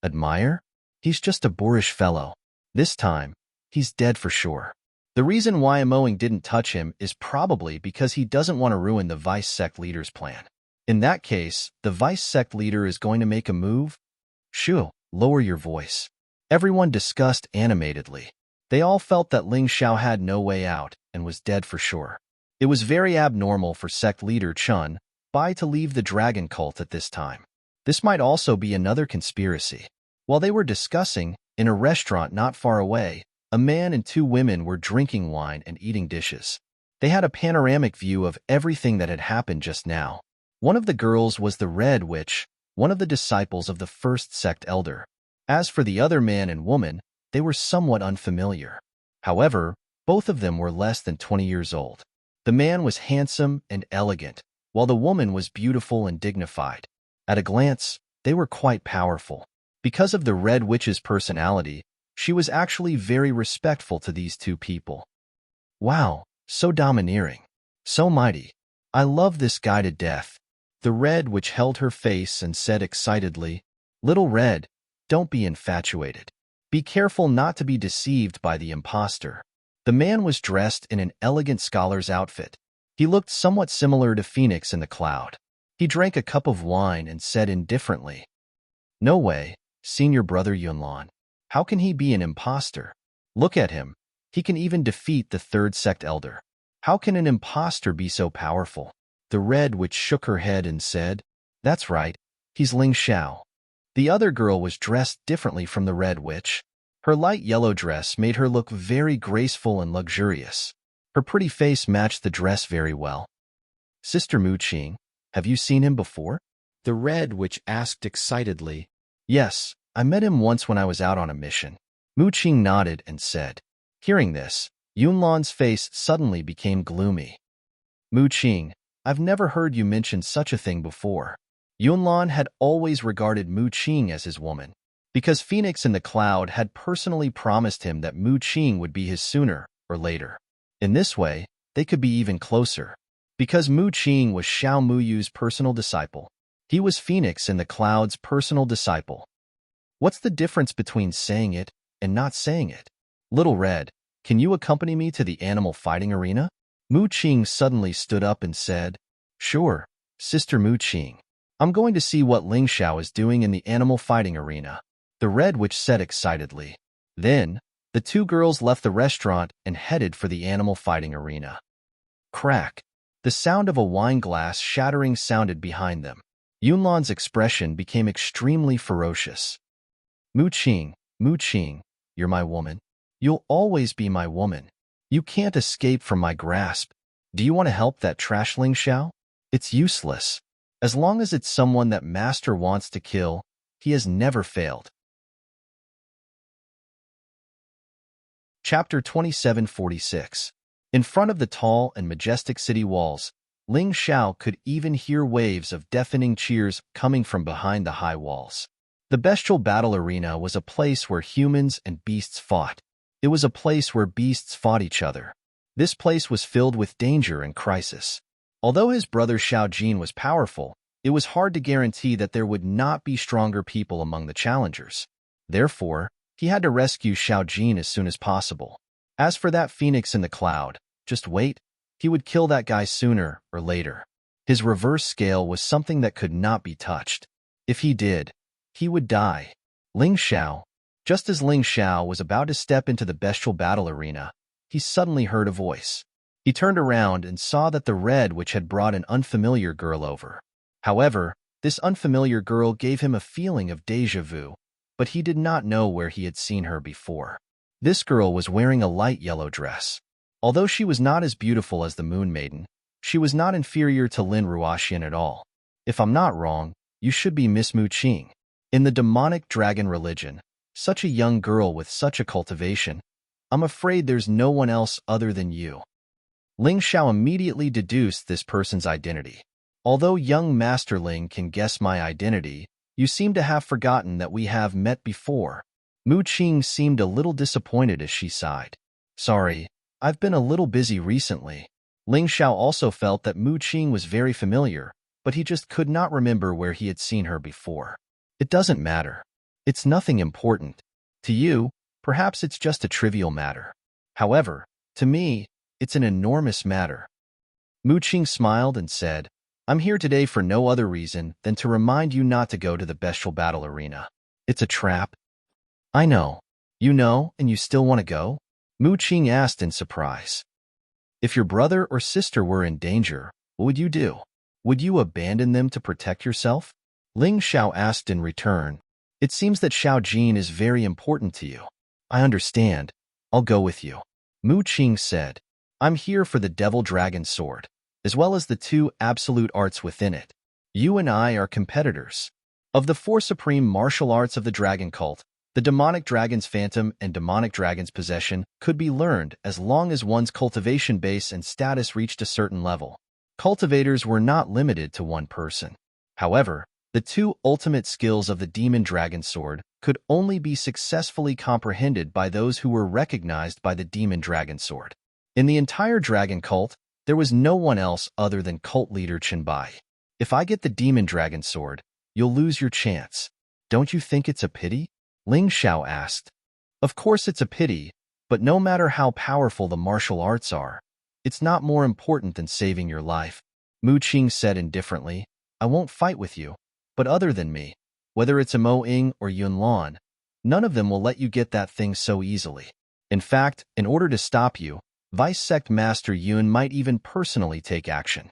Admire? He's just a boorish fellow. This time, he's dead for sure. The reason why Emoing didn't touch him is probably because he doesn't want to ruin the vice sect leader's plan. In that case, the vice sect leader is going to make a move? Shoo, lower your voice. Everyone discussed animatedly. They all felt that Ling Xiao had no way out and was dead for sure. It was very abnormal for sect leader Chun Bai to leave the dragon cult at this time. This might also be another conspiracy. While they were discussing, in a restaurant not far away, a man and two women were drinking wine and eating dishes. They had a panoramic view of everything that had happened just now. One of the girls was the Red Witch, one of the disciples of the first sect elder. As for the other man and woman, they were somewhat unfamiliar. However, both of them were less than 20 years old. The man was handsome and elegant, while the woman was beautiful and dignified. At a glance, they were quite powerful. Because of the Red Witch's personality, she was actually very respectful to these two people. Wow, so domineering, so mighty. I love this guy to death. The Red Witch held her face and said excitedly, Little Red, don't be infatuated. Be careful not to be deceived by the impostor. The man was dressed in an elegant scholar's outfit. He looked somewhat similar to Phoenix in the Cloud. He drank a cup of wine and said indifferently, No way, senior brother Yunlan. How can he be an impostor? Look at him. He can even defeat the third sect elder. How can an impostor be so powerful? The Red Witch shook her head and said, That's right, he's Ling Xiao. The other girl was dressed differently from the Red Witch. Her light yellow dress made her look very graceful and luxurious. Her pretty face matched the dress very well. Sister Mu Qing, have you seen him before? The Red Witch asked excitedly. Yes, I met him once when I was out on a mission. Mu Qing nodded and said. Hearing this, Yunlan's face suddenly became gloomy. Mu Qing, I've never heard you mention such a thing before. Yunlan had always regarded Mu Qing as his woman, because Phoenix in the Cloud had personally promised him that Mu Qing would be his sooner or later. In this way, they could be even closer. Because Mu Qing was Xiao Muyu's personal disciple, he was Phoenix in the Cloud's personal disciple. What's the difference between saying it and not saying it? Little Red, can you accompany me to the animal fighting arena? Mu Qing suddenly stood up and said, Sure, Sister Mu Qing. I'm going to see what Ling Xiao is doing in the animal fighting arena. The Red Witch said excitedly. Then, the two girls left the restaurant and headed for the animal fighting arena. Crack. The sound of a wine glass shattering sounded behind them. Yunlan's expression became extremely ferocious. Mu Qing, you're my woman. You'll always be my woman. You can't escape from my grasp. Do you want to help that trash Ling Xiao? It's useless. As long as it's someone that Master wants to kill, he has never failed. Chapter 2746. In front of the tall and majestic city walls, Ling Xiao could even hear waves of deafening cheers coming from behind the high walls. The bestial battle arena was a place where humans and beasts fought. It was a place where beasts fought each other. This place was filled with danger and crisis. Although his brother Xiao Jin was powerful, it was hard to guarantee that there would not be stronger people among the challengers. Therefore, he had to rescue Xiao Jin as soon as possible. As for that Phoenix in the Cloud, just wait, he would kill that guy sooner or later. His reverse scale was something that could not be touched. If he did, he would die. Ling Xiao. Just as Ling Xiao was about to step into the bestial battle arena, he suddenly heard a voice. He turned around and saw that the Red Witch had brought an unfamiliar girl over. However, this unfamiliar girl gave him a feeling of déjà vu, but he did not know where he had seen her before. This girl was wearing a light yellow dress. Although she was not as beautiful as the Moon Maiden, she was not inferior to Lin Ruoxian at all. If I'm not wrong, You should be Miss Mu Qing. In the demonic dragon religion, such a young girl with such a cultivation, I'm afraid there's no one else other than you. Ling Xiao immediately deduced this person's identity. Although young Master Ling can guess my identity, you seem to have forgotten that we have met before. Mu Qing seemed a little disappointed as she sighed. Sorry, I've been a little busy recently. Ling Xiao also felt that Mu Qing was very familiar, but he just could not remember where he had seen her before. It doesn't matter. It's nothing important. To you, perhaps it's just a trivial matter. However, to me, it's an enormous matter. Mu Qing smiled and said, I'm here today for no other reason than to remind you not to go to the bestial battle arena. It's a trap. I know. You know, and you still want to go? Mu Qing asked in surprise. If your brother or sister were in danger, what would you do? Would you abandon them to protect yourself? Ling Xiao asked in return. It seems that Xiao Jin is very important to you. I understand. I'll go with you. Mu Qing said. I'm here for the Devil Dragon Sword, as well as the 2 absolute arts within it. You and I are competitors. Of the 4 supreme martial arts of the dragon cult, the demonic dragon's phantom and demonic dragon's possession could be learned as long as one's cultivation base and status reached a certain level. Cultivators were not limited to one person. However, the 2 ultimate skills of the demon dragon sword could only be successfully comprehended by those who were recognized by the demon dragon sword. In the entire dragon cult, there was no one else other than cult leader Qinbai. If I get the demon dragon sword, you'll lose your chance. Don't you think it's a pity? Ling Xiao asked. Of course it's a pity, but no matter how powerful the martial arts are, it's not more important than saving your life. Mu Qing said indifferently, I won't fight with you, but other than me, whether it's a Mo Ying or Yun Lan, none of them will let you get that thing so easily. In fact, in order to stop you, Vice Sect Master Yun might even personally take action.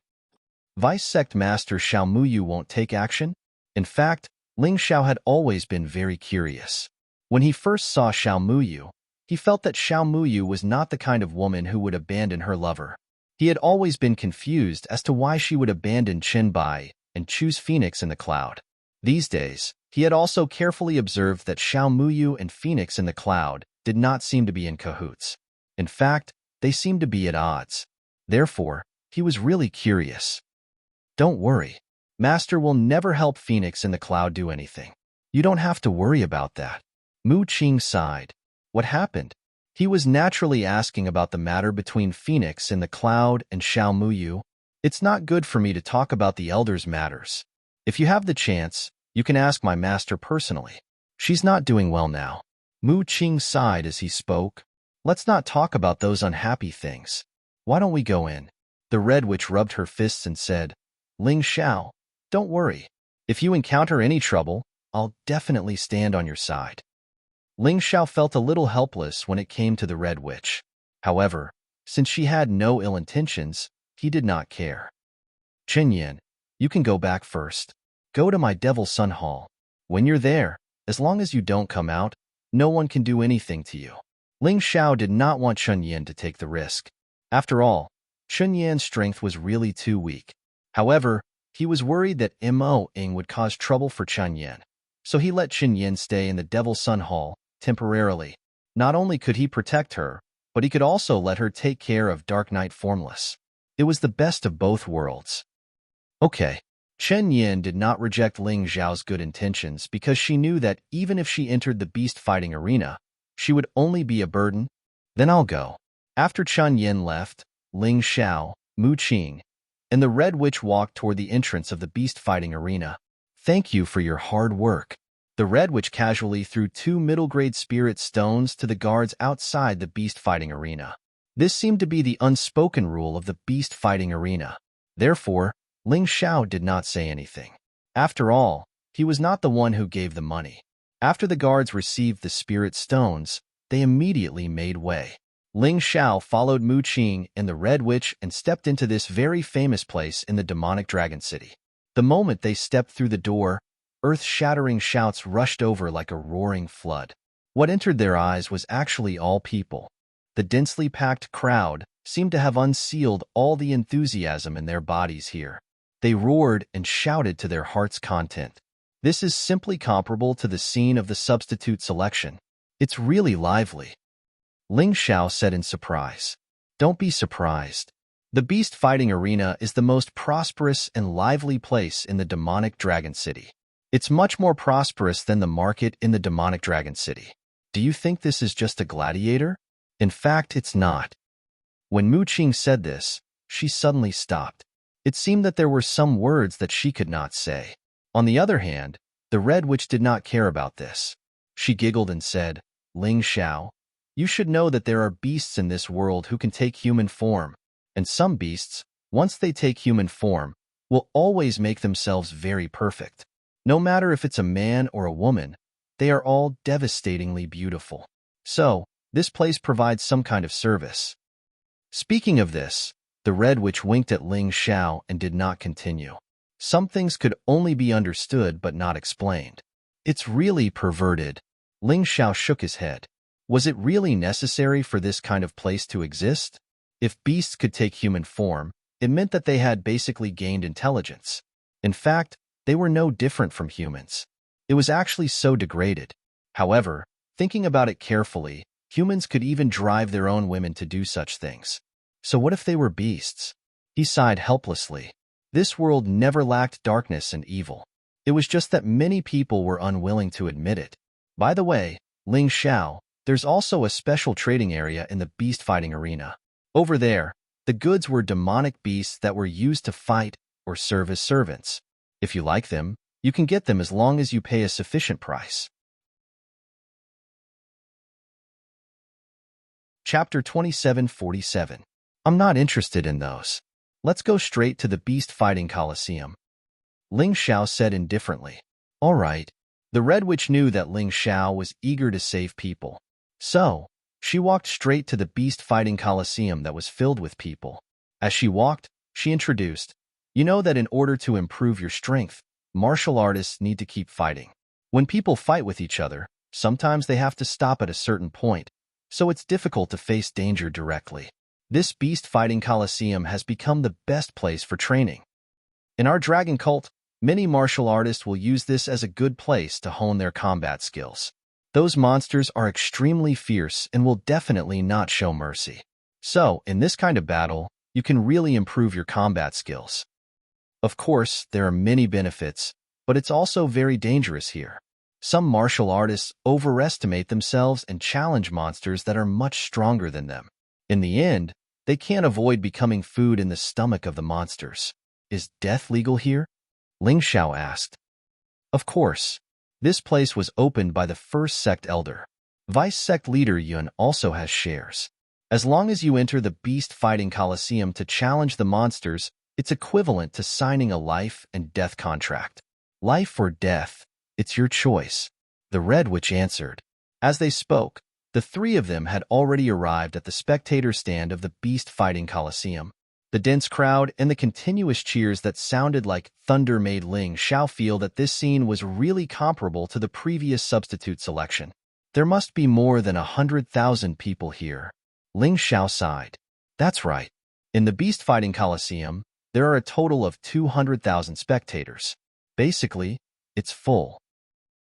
Vice Sect Master Xiao Muyu won't take action? In fact, Ling Xiao had always been very curious. When he first saw Xiao Muyu, he felt that Xiao Muyu was not the kind of woman who would abandon her lover. He had always been confused as to why she would abandon Qinbai and choose Phoenix in the Cloud. These days, he had also carefully observed that Xiao Muyu and Phoenix in the Cloud did not seem to be in cahoots. In fact, they seemed to be at odds. Therefore, he was really curious. Don't worry. Master will never help Phoenix in the Cloud do anything. You don't have to worry about that. Mu Qing sighed. What happened? He was naturally asking about the matter between Phoenix in the Cloud and Xiao Muyu. It's not good for me to talk about the elders' matters. If you have the chance, you can ask my master personally. She's not doing well now. Mu Qing sighed as he spoke. Let's not talk about those unhappy things. Why don't we go in? The Red Witch rubbed her fists and said, Ling Xiao, don't worry. If you encounter any trouble, I'll definitely stand on your side. Ling Xiao felt a little helpless when it came to the Red Witch. However, since she had no ill intentions, he did not care. Chen Yin, you can go back first. Go to my Devil Sun Hall. When you're there, as long as you don't come out, no one can do anything to you. Ling Xiao did not want Chen Yin to take the risk. After all, Chen Yin's strength was really too weak. However, he was worried that Mo Ying would cause trouble for Chen Yin, so he let Chen Yin stay in the Devil Sun Hall temporarily. Not only could he protect her, but he could also let her take care of Dark Knight Formless. It was the best of both worlds. Okay. Chen Yin did not reject Ling Xiao's good intentions because she knew that even if she entered the beast fighting arena, she would only be a burden. Then I'll go. After Chen Yin left, Ling Xiao, Mu Qing, and the Red Witch walked toward the entrance of the beast fighting arena. Thank you for your hard work. The Red Witch casually threw 2 middle-grade spirit stones to the guards outside the beast fighting arena. This seemed to be the unspoken rule of the beast fighting arena. Therefore, Ling Xiao did not say anything. After all, he was not the one who gave the money. After the guards received the spirit stones, they immediately made way. Ling Xiao followed Mu Qing and the Red Witch and stepped into this very famous place in the demonic dragon city. The moment they stepped through the door, earth-shattering shouts rushed over like a roaring flood. What entered their eyes was actually all people. The densely packed crowd seemed to have unsealed all the enthusiasm in their bodies here. They roared and shouted to their heart's content. This is simply comparable to the scene of the substitute selection. It's really lively. Ling Xiao said in surprise. Don't be surprised. The beast fighting arena is the most prosperous and lively place in the demonic dragon city. It's much more prosperous than the market in the demonic dragon city. Do you think this is just a gladiator? In fact, it's not. When Mu Qing said this, she suddenly stopped. It seemed that there were some words that she could not say. On the other hand, the Red Witch did not care about this. She giggled and said, Ling Xiao, you should know that there are beasts in this world who can take human form, and some beasts, once they take human form, will always make themselves very perfect. No matter if it's a man or a woman, they are all devastatingly beautiful. So, this place provides some kind of service. Speaking of this, the Red Witch winked at Ling Xiao and did not continue. Some things could only be understood but not explained. It's really perverted. Ling Xiao shook his head. Was it really necessary for this kind of place to exist? If beasts could take human form, it meant that they had basically gained intelligence. In fact, they were no different from humans. It was actually so degraded. However, thinking about it carefully, humans could even drive their own women to do such things. So what if they were beasts? He sighed helplessly. This world never lacked darkness and evil. It was just that many people were unwilling to admit it. By the way, Ling Xiao, there's also a special trading area in the beast fighting arena. Over there, the goods were demonic beasts that were used to fight or serve as servants. If you like them, you can get them as long as you pay a sufficient price. Chapter 2747. I'm not interested in those. Let's go straight to the beast fighting coliseum. Ling Xiao said indifferently. All right. The Red Witch knew that Ling Xiao was eager to save people. So, she walked straight to the beast fighting coliseum that was filled with people. As she walked, she introduced, you know that in order to improve your strength, martial artists need to keep fighting. When people fight with each other, sometimes they have to stop at a certain point, so it's difficult to face danger directly. This beast fighting coliseum has become the best place for training. In our dragon cult, many martial artists will use this as a good place to hone their combat skills. Those monsters are extremely fierce and will definitely not show mercy. So, in this kind of battle, you can really improve your combat skills. Of course, there are many benefits, but it's also very dangerous here. Some martial artists overestimate themselves and challenge monsters that are much stronger than them. In the end, they can't avoid becoming food in the stomach of the monsters. Is death legal here? Ling Xiao asked. Of course. This place was opened by the first sect elder. Vice sect leader Yun also has shares. As long as you enter the beast fighting coliseum to challenge the monsters, it's equivalent to signing a life and death contract. Life or death, it's your choice. The Red Witch answered. As they spoke, the three of them had already arrived at the spectator stand of the beast fighting coliseum. The dense crowd and the continuous cheers that sounded like thunder made Ling Xiao feel that this scene was really comparable to the previous substitute selection. There must be more than 100,000 people here. Ling Xiao sighed. That's right. In the beast fighting coliseum, there are a total of 200,000 spectators. Basically, it's full.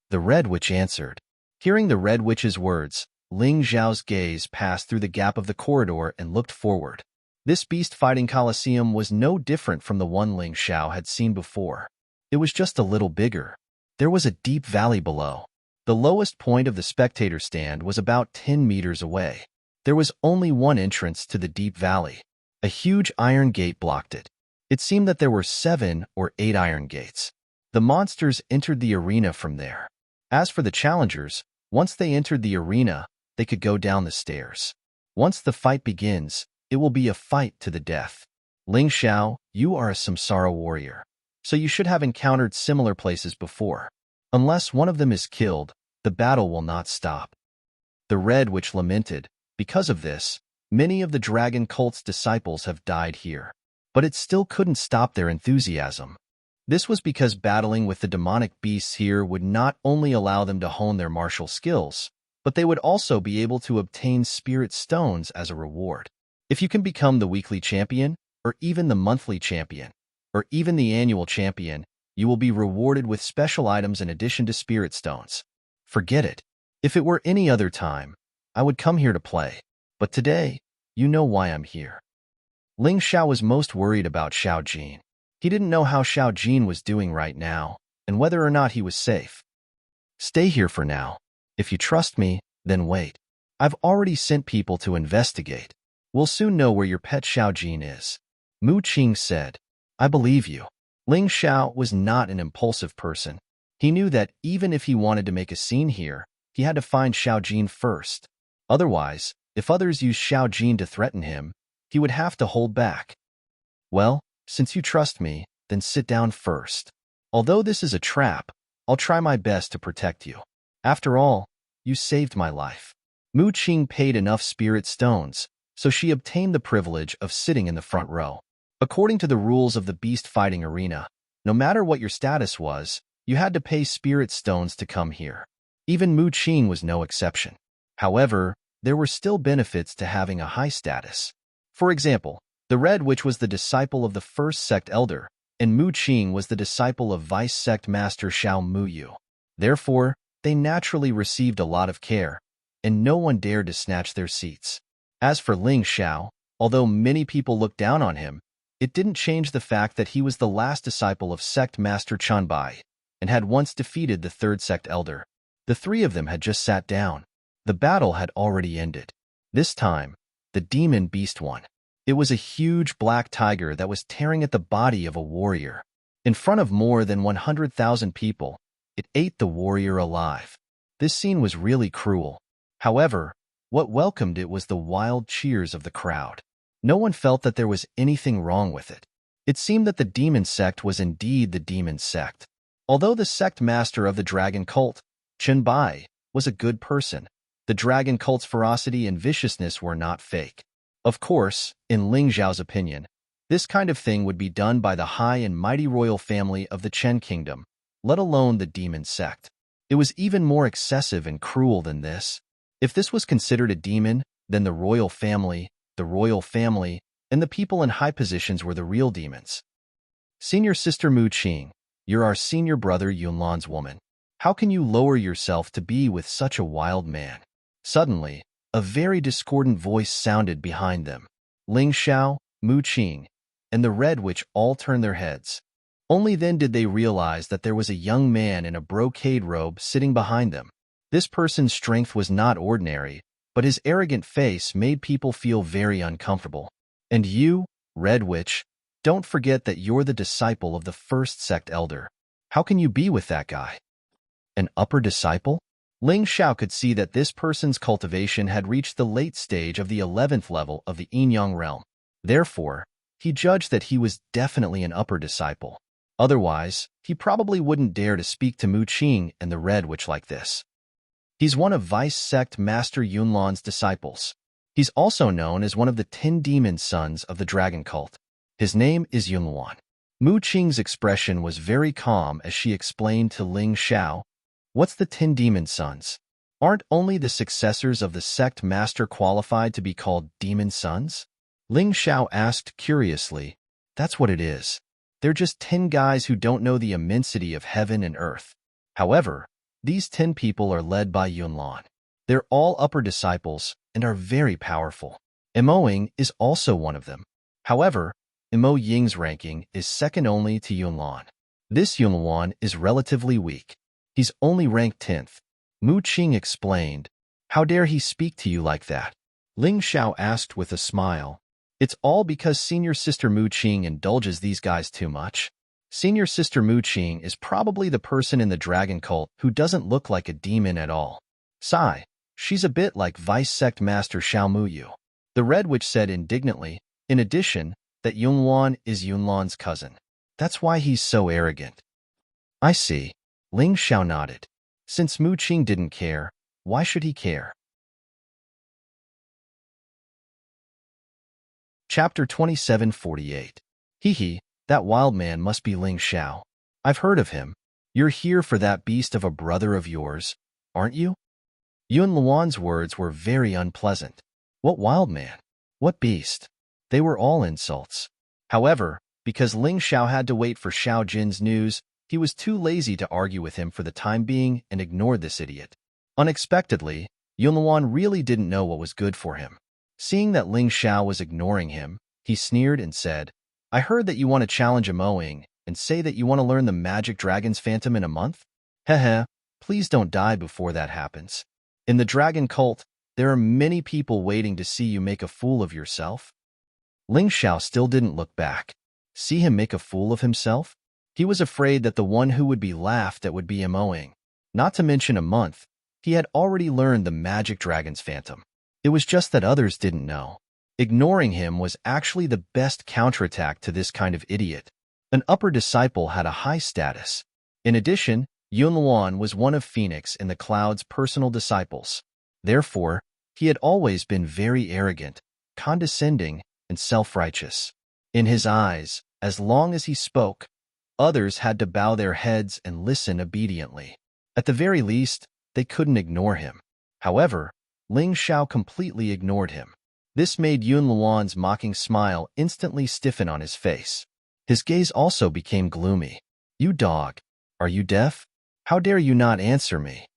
The Red Witch answered. Hearing the Red Witch's words, Ling Xiao's gaze passed through the gap of the corridor and looked forward. This beast fighting coliseum was no different from the one Ling Xiao had seen before. It was just a little bigger. There was a deep valley below. The lowest point of the spectator stand was about 10 meters away. There was only one entrance to the deep valley. A huge iron gate blocked it. It seemed that there were 7 or 8 iron gates. The monsters entered the arena from there. As for the challengers, once they entered the arena, they could go down the stairs. Once the fight begins, it will be a fight to the death. Ling Xiao, you are a Samsara warrior, so you should have encountered similar places before. Unless one of them is killed, the battle will not stop. The Red Witch lamented. Because of this, many of the dragon cult's disciples have died here. But it still couldn't stop their enthusiasm. This was because battling with the demonic beasts here would not only allow them to hone their martial skills, but they would also be able to obtain spirit stones as a reward. If you can become the weekly champion, or even the monthly champion, or even the annual champion, you will be rewarded with special items in addition to spirit stones. Forget it. If it were any other time, I would come here to play. But today, you know why I'm here. Ling Xiao was most worried about Xiao Jin. He didn't know how Xiao Jin was doing right now, and whether or not he was safe. Stay here for now. If you trust me, then wait. I've already sent people to investigate. We'll soon know where your pet Xiao Jin is. Mu Qing said. I believe you. Ling Xiao was not an impulsive person. He knew that even if he wanted to make a scene here, he had to find Xiao Jin first. Otherwise, if others used Xiao Jin to threaten him, he would have to hold back. Well, since you trust me, then sit down first. Although this is a trap, I'll try my best to protect you. After all, you saved my life. Mu Qing paid enough spirit stones, so she obtained the privilege of sitting in the front row. According to the rules of the beast fighting arena, no matter what your status was, you had to pay spirit stones to come here. Even Mu Qing was no exception. However, there were still benefits to having a high status. For example, the Red Witch was the disciple of the first sect elder, and Mu Qing was the disciple of vice sect master Xiao Muyu. Therefore, they naturally received a lot of care, and no one dared to snatch their seats. As for Ling Xiao, although many people looked down on him, it didn't change the fact that he was the last disciple of sect master Chanbai, and had once defeated the third sect elder. The three of them had just sat down. The battle had already ended. This time, the demon beast won. It was a huge black tiger that was tearing at the body of a warrior. In front of more than 100,000 people, it ate the warrior alive. This scene was really cruel. However, what welcomed it was the wild cheers of the crowd. No one felt that there was anything wrong with it. It seemed that the demon sect was indeed the demon sect. Although the sect master of the dragon cult, Chen Bai, was a good person, the dragon cult's ferocity and viciousness were not fake. Of course, in Ling Xiao's opinion, this kind of thing would be done by the high and mighty royal family of the Chen kingdom, let alone the demon sect. It was even more excessive and cruel than this. If this was considered a demon, then the royal family, and the people in high positions were the real demons. Senior Sister Mu Qing, you're our senior brother Yunlan's woman. How can you lower yourself to be with such a wild man? Suddenly, a very discordant voice sounded behind them. Ling Xiao, Mu Qing, and the Red Witch all turned their heads. Only then did they realize that there was a young man in a brocade robe sitting behind them. This person's strength was not ordinary, but his arrogant face made people feel very uncomfortable. And you, Red Witch, don't forget that you're the disciple of the first sect elder. How can you be with that guy? An upper disciple? Ling Xiao could see that this person's cultivation had reached the late stage of the 11th level of the Yin-Yang realm. Therefore, he judged that he was definitely an upper disciple. Otherwise, he probably wouldn't dare to speak to Mu Qing and the Red Witch like this. He's one of Vice Sect Master Yunlan's disciples. He's also known as one of the 10 demon sons of the dragon cult. His name is Yunlan. Mu Qing's expression was very calm as she explained to Ling Xiao, "What's the 10 demon sons? Aren't only the successors of the sect master qualified to be called demon sons?" Ling Xiao asked curiously. "That's what it is. They're just 10 guys who don't know the immensity of heaven and earth. However, these 10 people are led by Yunlan. They're all upper disciples and are very powerful. Mo Ying is also one of them. However, Mo Ying's ranking is second only to Yunlan. This Yunlan is relatively weak. He's only ranked 10th. Mu Qing explained. "How dare he speak to you like that?" Ling Xiao asked with a smile. "It's all because Senior Sister Mu Qing indulges these guys too much. Senior Sister Mu Qing is probably the person in the dragon cult who doesn't look like a demon at all. Sigh, she's a bit like Vice Sect Master Xiao Muyu." The Red Witch said indignantly, in addition, that Yunlan is Yunlan's cousin. That's why he's so arrogant. I see. Ling Xiao nodded. Since Mu Qing didn't care, why should he care? Chapter 2748. Hee, that wild man must be Ling Xiao. I've heard of him. You're here for that beast of a brother of yours, aren't you? Yun Luan's words were very unpleasant. What wild man? What beast? They were all insults. However, Because Ling Xiao had to wait for Xiao Jin's news, he was too lazy to argue with him for the time being and ignored this idiot. Unexpectedly, Yunluan really didn't know what was good for him. Seeing that Ling Xiao was ignoring him, he sneered and said, I heard that you want to challenge a mowing and say that you want to learn the magic dragon's phantom in a month? Heh, please don't die before that happens. In the dragon cult, there are many people waiting to see you make a fool of yourself. Ling Xiao still didn't look back. See him make a fool of himself? He was afraid that the one who would be laughed at would be mowing. Not to mention a month, he had already learned the magic dragon's phantom. It was just that others didn't know. Ignoring him was actually the best counterattack to this kind of idiot. An upper disciple had a high status. In addition, Yunluan was one of Phoenix in the Cloud's personal disciples. Therefore, he had always been very arrogant, condescending, and self-righteous. In his eyes, as long as he spoke, others had to bow their heads and listen obediently. At the very least, they couldn't ignore him. However, Ling Xiao completely ignored him. This made Yunluan's mocking smile instantly stiffen on his face. His gaze also became gloomy. You dog, are you deaf? How dare you not answer me?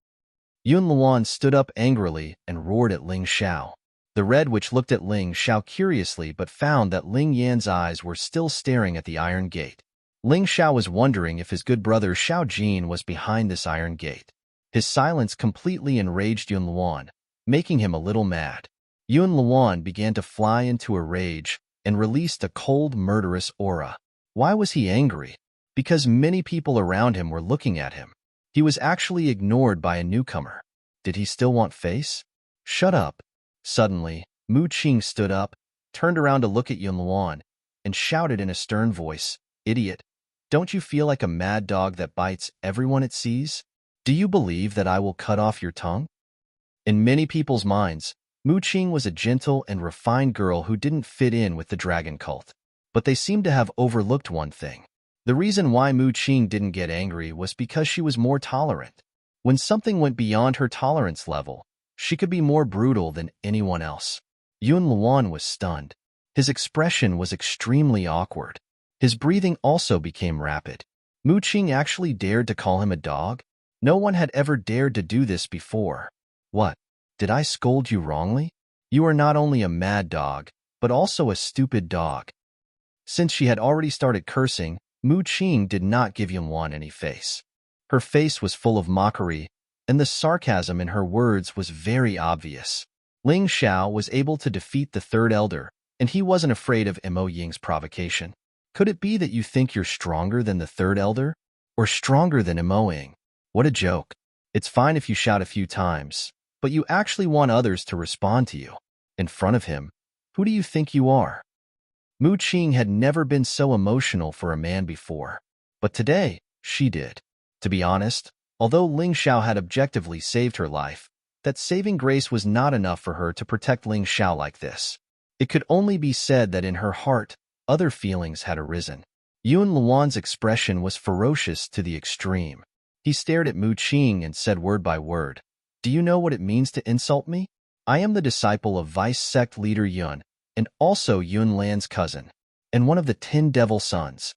Yunluan stood up angrily and roared at Ling Xiao. The Red Witch looked at Ling Xiao curiously but found that Ling Yan's eyes were still staring at the iron gate. Ling Xiao was wondering if his good brother Xiao Jin was behind this iron gate. His silence completely enraged Yunluan, making him a little mad. Yunluan began to fly into a rage and released a cold, murderous aura. Why was he angry? Because many people around him were looking at him. He was actually ignored by a newcomer. Did he still want face? Shut up. Suddenly, Mu Qing stood up, turned around to look at Yunluan, and shouted in a stern voice, Idiot, don't you feel like a mad dog that bites everyone it sees? Do you believe that I will cut off your tongue? In many people's minds, Mu Qing was a gentle and refined girl who didn't fit in with the dragon cult. But they seemed to have overlooked one thing. The reason why Mu Qing didn't get angry was because she was more tolerant. When something went beyond her tolerance level, she could be more brutal than anyone else. Yunluan was stunned. His expression was extremely awkward. His breathing also became rapid. Mu Qing actually dared to call him a dog? No one had ever dared to do this before. What? Did I scold you wrongly? You are not only a mad dog, but also a stupid dog. Since she had already started cursing, Mu Qing did not give Yunluan any face. Her face was full of mockery, and the sarcasm in her words was very obvious. Ling Xiao was able to defeat the third elder, and he wasn't afraid of Mo Ying's provocation. Could it be that you think you're stronger than the third elder? Or stronger than Mo Ying? What a joke. It's fine if you shout a few times, but you actually want others to respond to you. In front of him, who do you think you are? Mu Qing had never been so emotional for a man before, but today, she did. To be honest, although Ling Xiao had objectively saved her life, that saving grace was not enough for her to protect Ling Xiao like this. It could only be said that in her heart, other feelings had arisen. Yunluan's expression was ferocious to the extreme. He stared at Mu Qing and said word by word, Do you know what it means to insult me? I am the disciple of Vice Sect Leader Yun, and also Yun Lan's cousin, and one of the 10 devil sons.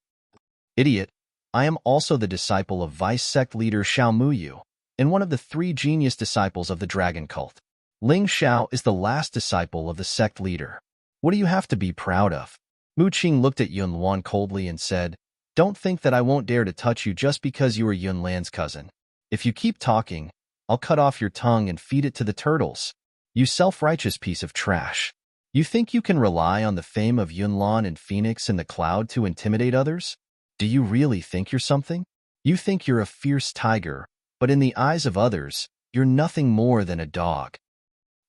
Idiot, I am also the disciple of Vice Sect Leader Xiao Muyu, and one of the 3 genius disciples of the dragon cult. Ling Xiao is the last disciple of the sect leader. What do you have to be proud of? Mu Qing looked at Yunluan coldly and said, Don't think that I won't dare to touch you just because you are Yun Lan's cousin. If you keep talking, I'll cut off your tongue and feed it to the turtles. You self-righteous piece of trash. You think you can rely on the fame of Yunlan and Phoenix in the Cloud to intimidate others? Do you really think you're something? You think you're a fierce tiger, but in the eyes of others, you're nothing more than a dog.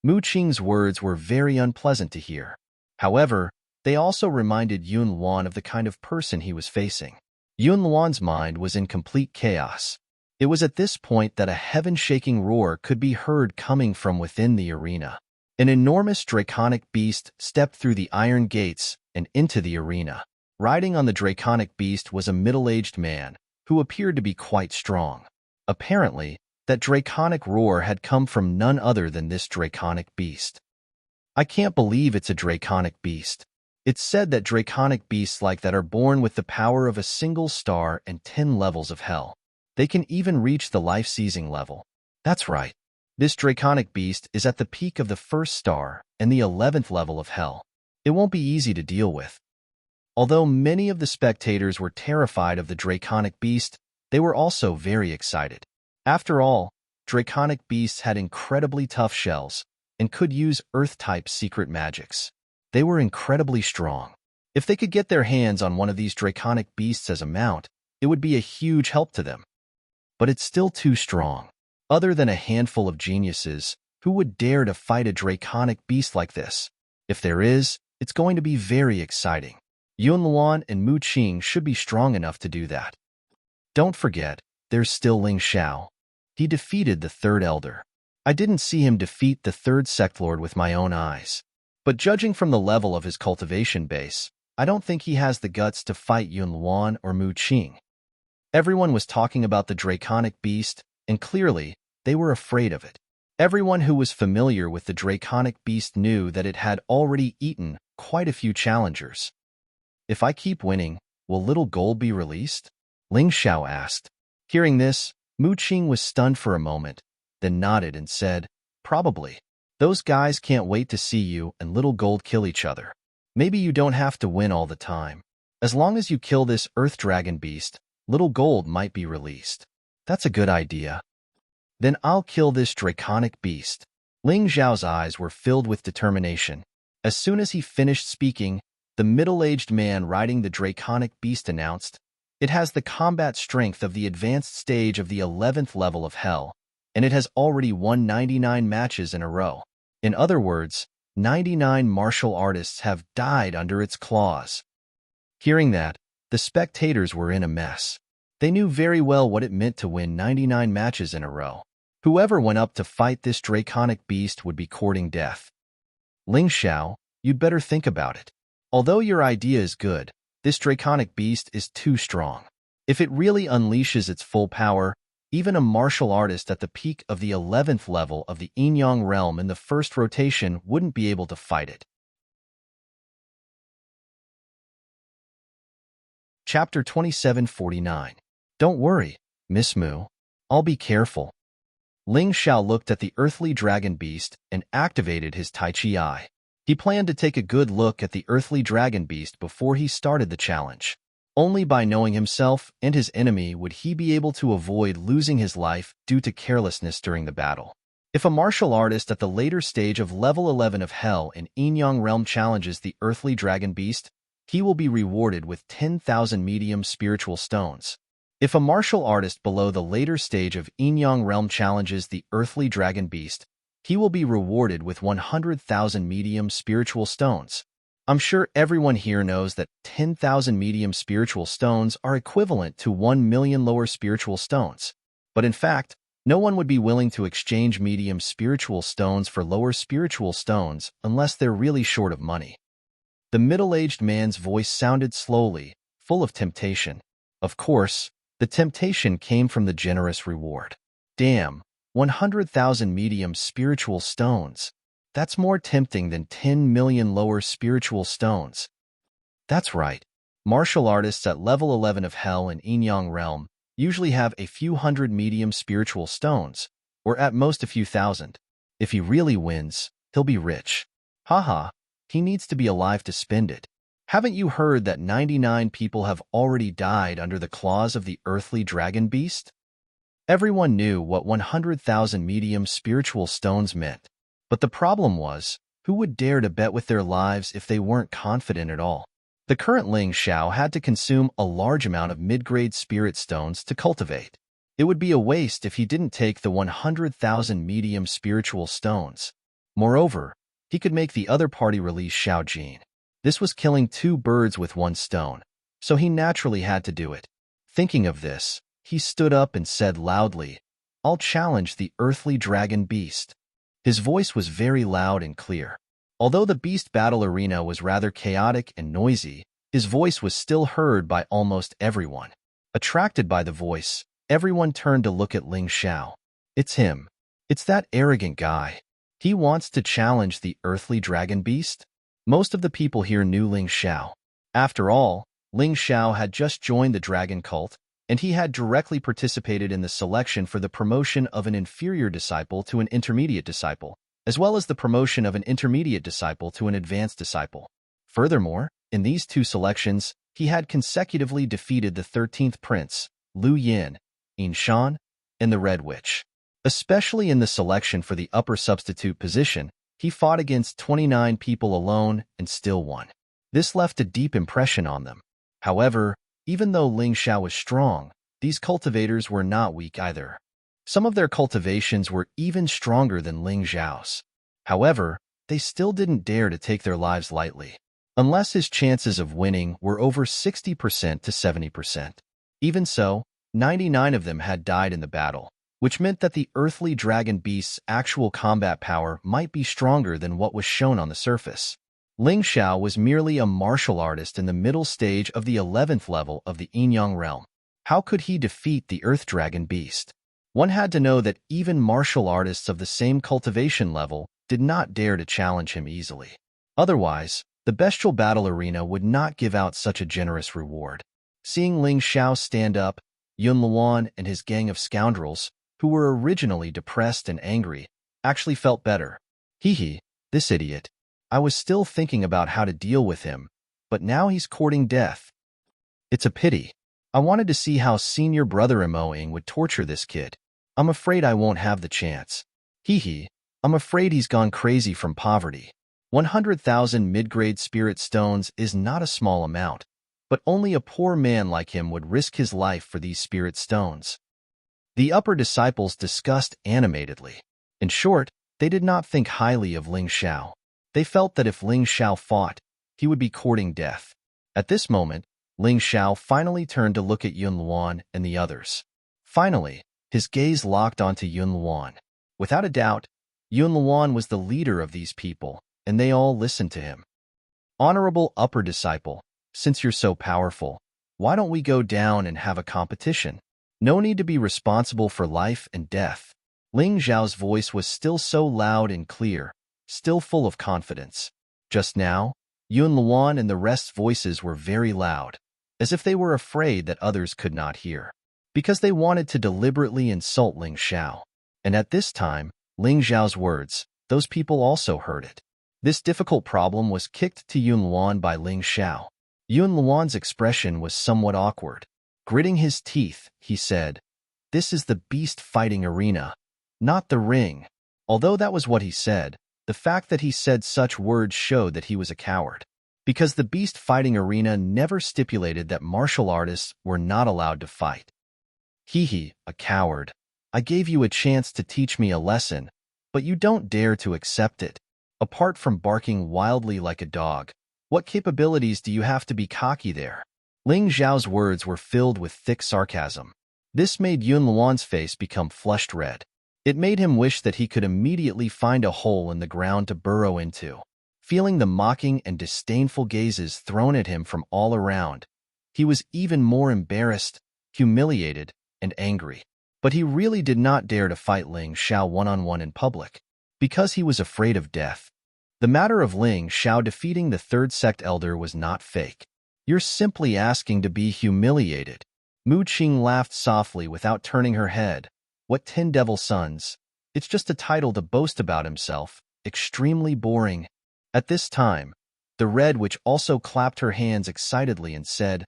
Mu Qing's words were very unpleasant to hear. However, they also reminded Yunluan of the kind of person he was facing. Yunluan's mind was in complete chaos. It was at this point that a heaven-shaking roar could be heard coming from within the arena. An enormous draconic beast stepped through the iron gates and into the arena. Riding on the draconic beast was a middle-aged man who appeared to be quite strong. Apparently, that draconic roar had come from none other than this draconic beast. I can't believe it's a draconic beast. It's said that draconic beasts like that are born with the power of a single star and 10 levels of hell. They can even reach the life-seizing level. That's right. This draconic beast is at the peak of the first star and the 11th level of hell. It won't be easy to deal with. Although many of the spectators were terrified of the draconic beast, they were also very excited. After all, draconic beasts had incredibly tough shells and could use Earth-type secret magics. They were incredibly strong. If they could get their hands on one of these draconic beasts as a mount, it would be a huge help to them. But it's still too strong. Other than a handful of geniuses, who would dare to fight a draconic beast like this? If there is, it's going to be very exciting. Yunluan and Mu Qing should be strong enough to do that. Don't forget, there's still Ling Xiao. He defeated the third elder. I didn't see him defeat the third sect lord with my own eyes. But judging from the level of his cultivation base, I don't think he has the guts to fight Yunluan or Mu Qing. Everyone was talking about the draconic beast, and clearly, they were afraid of it. Everyone who was familiar with the draconic beast knew that it had already eaten quite a few challengers. If I keep winning, will little gold be released? Ling Xiao asked. Hearing this, Mu Qing was stunned for a moment, then nodded and said, Probably. Those guys can't wait to see you and little gold kill each other. Maybe you don't have to win all the time. As long as you kill this earth dragon beast, little gold might be released. That's a good idea. Then I'll kill this draconic beast. Ling Xiao's eyes were filled with determination. As soon as he finished speaking, the middle-aged man riding the draconic beast announced, It has the combat strength of the advanced stage of the 11th level of hell, and it has already won 99 matches in a row. In other words, 99 martial artists have died under its claws. Hearing that, the spectators were in a mess. They knew very well what it meant to win 99 matches in a row. Whoever went up to fight this draconic beast would be courting death. Ling Xiao, you'd better think about it. Although your idea is good, this draconic beast is too strong. If it really unleashes its full power, even a martial artist at the peak of the 11th level of the Yin-Yang realm in the first rotation wouldn't be able to fight it. Chapter 2749. Don't worry, Miss Mu. I'll be careful. Ling Xiao looked at the earthly dragon beast and activated his Tai Chi Eye. He planned to take a good look at the earthly dragon beast before he started the challenge. Only by knowing himself and his enemy would he be able to avoid losing his life due to carelessness during the battle. If a martial artist at the later stage of level 11 of Hell in Yin-Yang realm challenges the earthly dragon beast, he will be rewarded with 10,000 medium spiritual stones. If a martial artist below the later stage of Yin-Yang realm challenges the earthly dragon beast, he will be rewarded with 100,000 medium spiritual stones. I'm sure everyone here knows that 10,000 medium spiritual stones are equivalent to 1 million lower spiritual stones. But in fact, no one would be willing to exchange medium spiritual stones for lower spiritual stones unless they're really short of money. The middle-aged man's voice sounded slowly, full of temptation. Of course, the temptation came from the generous reward. Damn, 100,000 medium spiritual stones. That's more tempting than 10 million lower spiritual stones. That's right. Martial artists at level 11 of Hell and Yin-Yang realm usually have a few hundred medium spiritual stones, or at most a few thousand. If he really wins, he'll be rich. Haha, he needs to be alive to spend it. Haven't you heard that 99 people have already died under the claws of the earthly dragon beast? Everyone knew what 100,000 medium spiritual stones meant. But the problem was, who would dare to bet with their lives if they weren't confident at all? The current Ling Xiao had to consume a large amount of mid-grade spirit stones to cultivate. It would be a waste if he didn't take the 100,000 medium spiritual stones. Moreover, he could make the other party release Xiao Jin. This was killing two birds with one stone, so he naturally had to do it. Thinking of this, he stood up and said loudly, I'll challenge the earthly dragon beast. His voice was very loud and clear. Although the beast battle arena was rather chaotic and noisy, his voice was still heard by almost everyone. Attracted by the voice, everyone turned to look at Ling Xiao. It's him. It's that arrogant guy. He wants to challenge the earthly dragon beast? Most of the people here knew Ling Xiao. After all, Ling Xiao had just joined the dragon cult, and he had directly participated in the selection for the promotion of an inferior disciple to an intermediate disciple, as well as the promotion of an intermediate disciple to an advanced disciple. Furthermore, in these two selections, he had consecutively defeated the 13th prince, Lu Yin, Yin Shan, and the Red Witch. Especially in the selection for the upper substitute position, he fought against 29 people alone and still won. This left a deep impression on them. However, even though Ling Xiao was strong, these cultivators were not weak either. Some of their cultivations were even stronger than Ling Xiao's. However, they still didn't dare to take their lives lightly, unless his chances of winning were over 60% to 70%. Even so, 99 of them had died in the battle, which meant that the earthly dragon beast's actual combat power might be stronger than what was shown on the surface. Ling Xiao was merely a martial artist in the middle stage of the 11th level of the Yin-Yang realm. How could he defeat the earth dragon beast? One had to know that even martial artists of the same cultivation level did not dare to challenge him easily. Otherwise, the bestial battle arena would not give out such a generous reward. Seeing Ling Xiao stand up, Yun Luan and his gang of scoundrels, who were originally depressed and angry, actually felt better. Hee, this idiot. I was still thinking about how to deal with him, but now he's courting death. It's a pity. I wanted to see how senior brother Imoing would torture this kid. I'm afraid I won't have the chance. I'm afraid he's gone crazy from poverty. 100,000 mid-grade spirit stones is not a small amount, but only a poor man like him would risk his life for these spirit stones. The upper disciples discussed animatedly. In short, they did not think highly of Ling Xiao. They felt that if Ling Xiao fought, he would be courting death. At this moment, Ling Xiao finally turned to look at Yun Luan and the others. Finally, his gaze locked onto Yun Luan. Without a doubt, Yun Luan was the leader of these people, and they all listened to him. Honorable upper disciple, since you're so powerful, why don't we go down and have a competition? No need to be responsible for life and death. Ling Xiao's voice was still so loud and clear, still full of confidence. Just now, Yun Luan and the rest's voices were very loud, as if they were afraid that others could not hear, because they wanted to deliberately insult Ling Xiao. And at this time, Ling Xiao's words, those people also heard it. This difficult problem was kicked to Yun Luan by Ling Xiao. Yun Luan's expression was somewhat awkward. Gritting his teeth, he said, "This is the beast fighting arena, not the ring." Although that was what he said, the fact that he said such words showed that he was a coward, because the beast fighting arena never stipulated that martial artists were not allowed to fight. A coward. I gave you a chance to teach me a lesson, but you don't dare to accept it. Apart from barking wildly like a dog, what capabilities do you have to be cocky there? Ling Xiao's words were filled with thick sarcasm. This made Yun Luan's face become flushed red. It made him wish that he could immediately find a hole in the ground to burrow into. Feeling the mocking and disdainful gazes thrown at him from all around, he was even more embarrassed, humiliated, and angry. But he really did not dare to fight Ling Xiao one-on-one in public, because he was afraid of death. The matter of Ling Xiao defeating the third sect elder was not fake. You're simply asking to be humiliated. Mu Qing laughed softly without turning her head. What 10 devil sons? It's just a title to boast about himself. Extremely boring. At this time, the Red Witch also clapped her hands excitedly and said,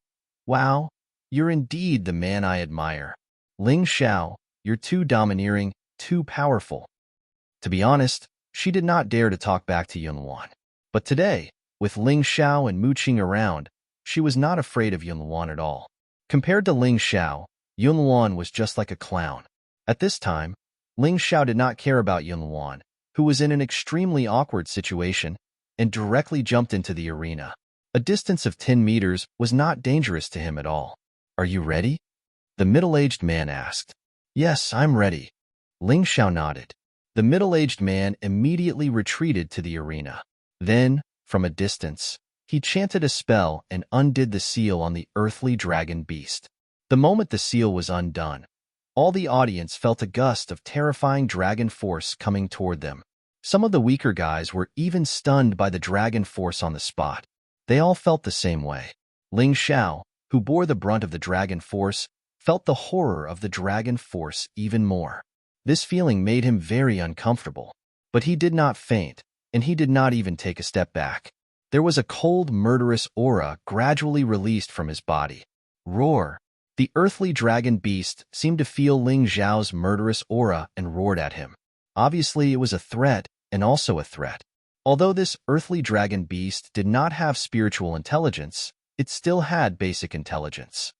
"Wow, you're indeed the man I admire. Ling Xiao, you're too domineering, too powerful." To be honest, she did not dare to talk back to Yun Luan. But today, with Ling Xiao and Mu Qing around, she was not afraid of Yun Luan at all. Compared to Ling Xiao, Yun Luan was just like a clown. At this time, Ling Xiao did not care about Yun Luan, who was in an extremely awkward situation, and directly jumped into the arena. A distance of 10 meters was not dangerous to him at all. "Are you ready?" the middle-aged man asked. "Yes, I'm ready." Ling Xiao nodded. The middle-aged man immediately retreated to the arena. Then, from a distance, he chanted a spell and undid the seal on the earthly dragon beast. The moment the seal was undone, all the audience felt a gust of terrifying dragon force coming toward them. Some of the weaker guys were even stunned by the dragon force on the spot. They all felt the same way. Ling Xiao, who bore the brunt of the dragon force, felt the horror of the dragon force even more. This feeling made him very uncomfortable. But he did not faint, and he did not even take a step back. There was a cold, murderous aura gradually released from his body. Roar! The earthly dragon beast seemed to feel Ling Xiao's murderous aura and roared at him. Obviously, it was a threat, and also a threat. Although this earthly dragon beast did not have spiritual intelligence, it still had basic intelligence.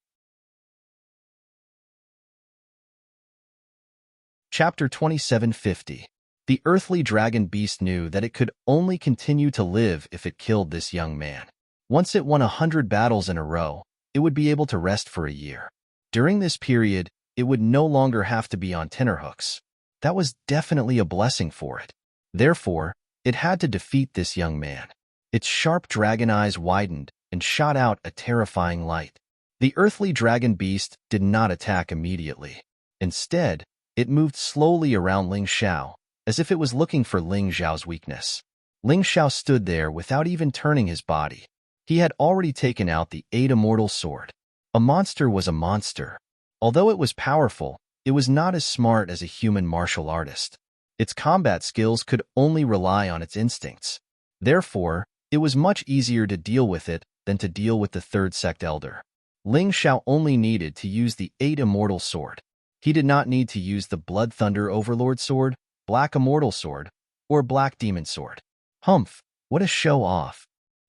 Chapter 2750. The earthly dragon beast knew that it could only continue to live if it killed this young man. Once it won 100 battles in a row, it would be able to rest for a year. During this period, it would no longer have to be on tenterhooks. That was definitely a blessing for it. Therefore, it had to defeat this young man. Its sharp dragon eyes widened and shot out a terrifying light. The earthly dragon beast did not attack immediately. Instead, it moved slowly around Ling Xiao, as if it was looking for Ling Xiao's weakness. Ling Xiao stood there without even turning his body. He had already taken out the 8 immortal sword. A monster was a monster. Although it was powerful, it was not as smart as a human martial artist. Its combat skills could only rely on its instincts. Therefore, it was much easier to deal with it than to deal with the third sect elder. Ling Xiao only needed to use the 8 immortal sword. He did not need to use the Blood Thunder Overlord sword, Black Immortal sword, or Black Demon sword. Humph, what a show-off.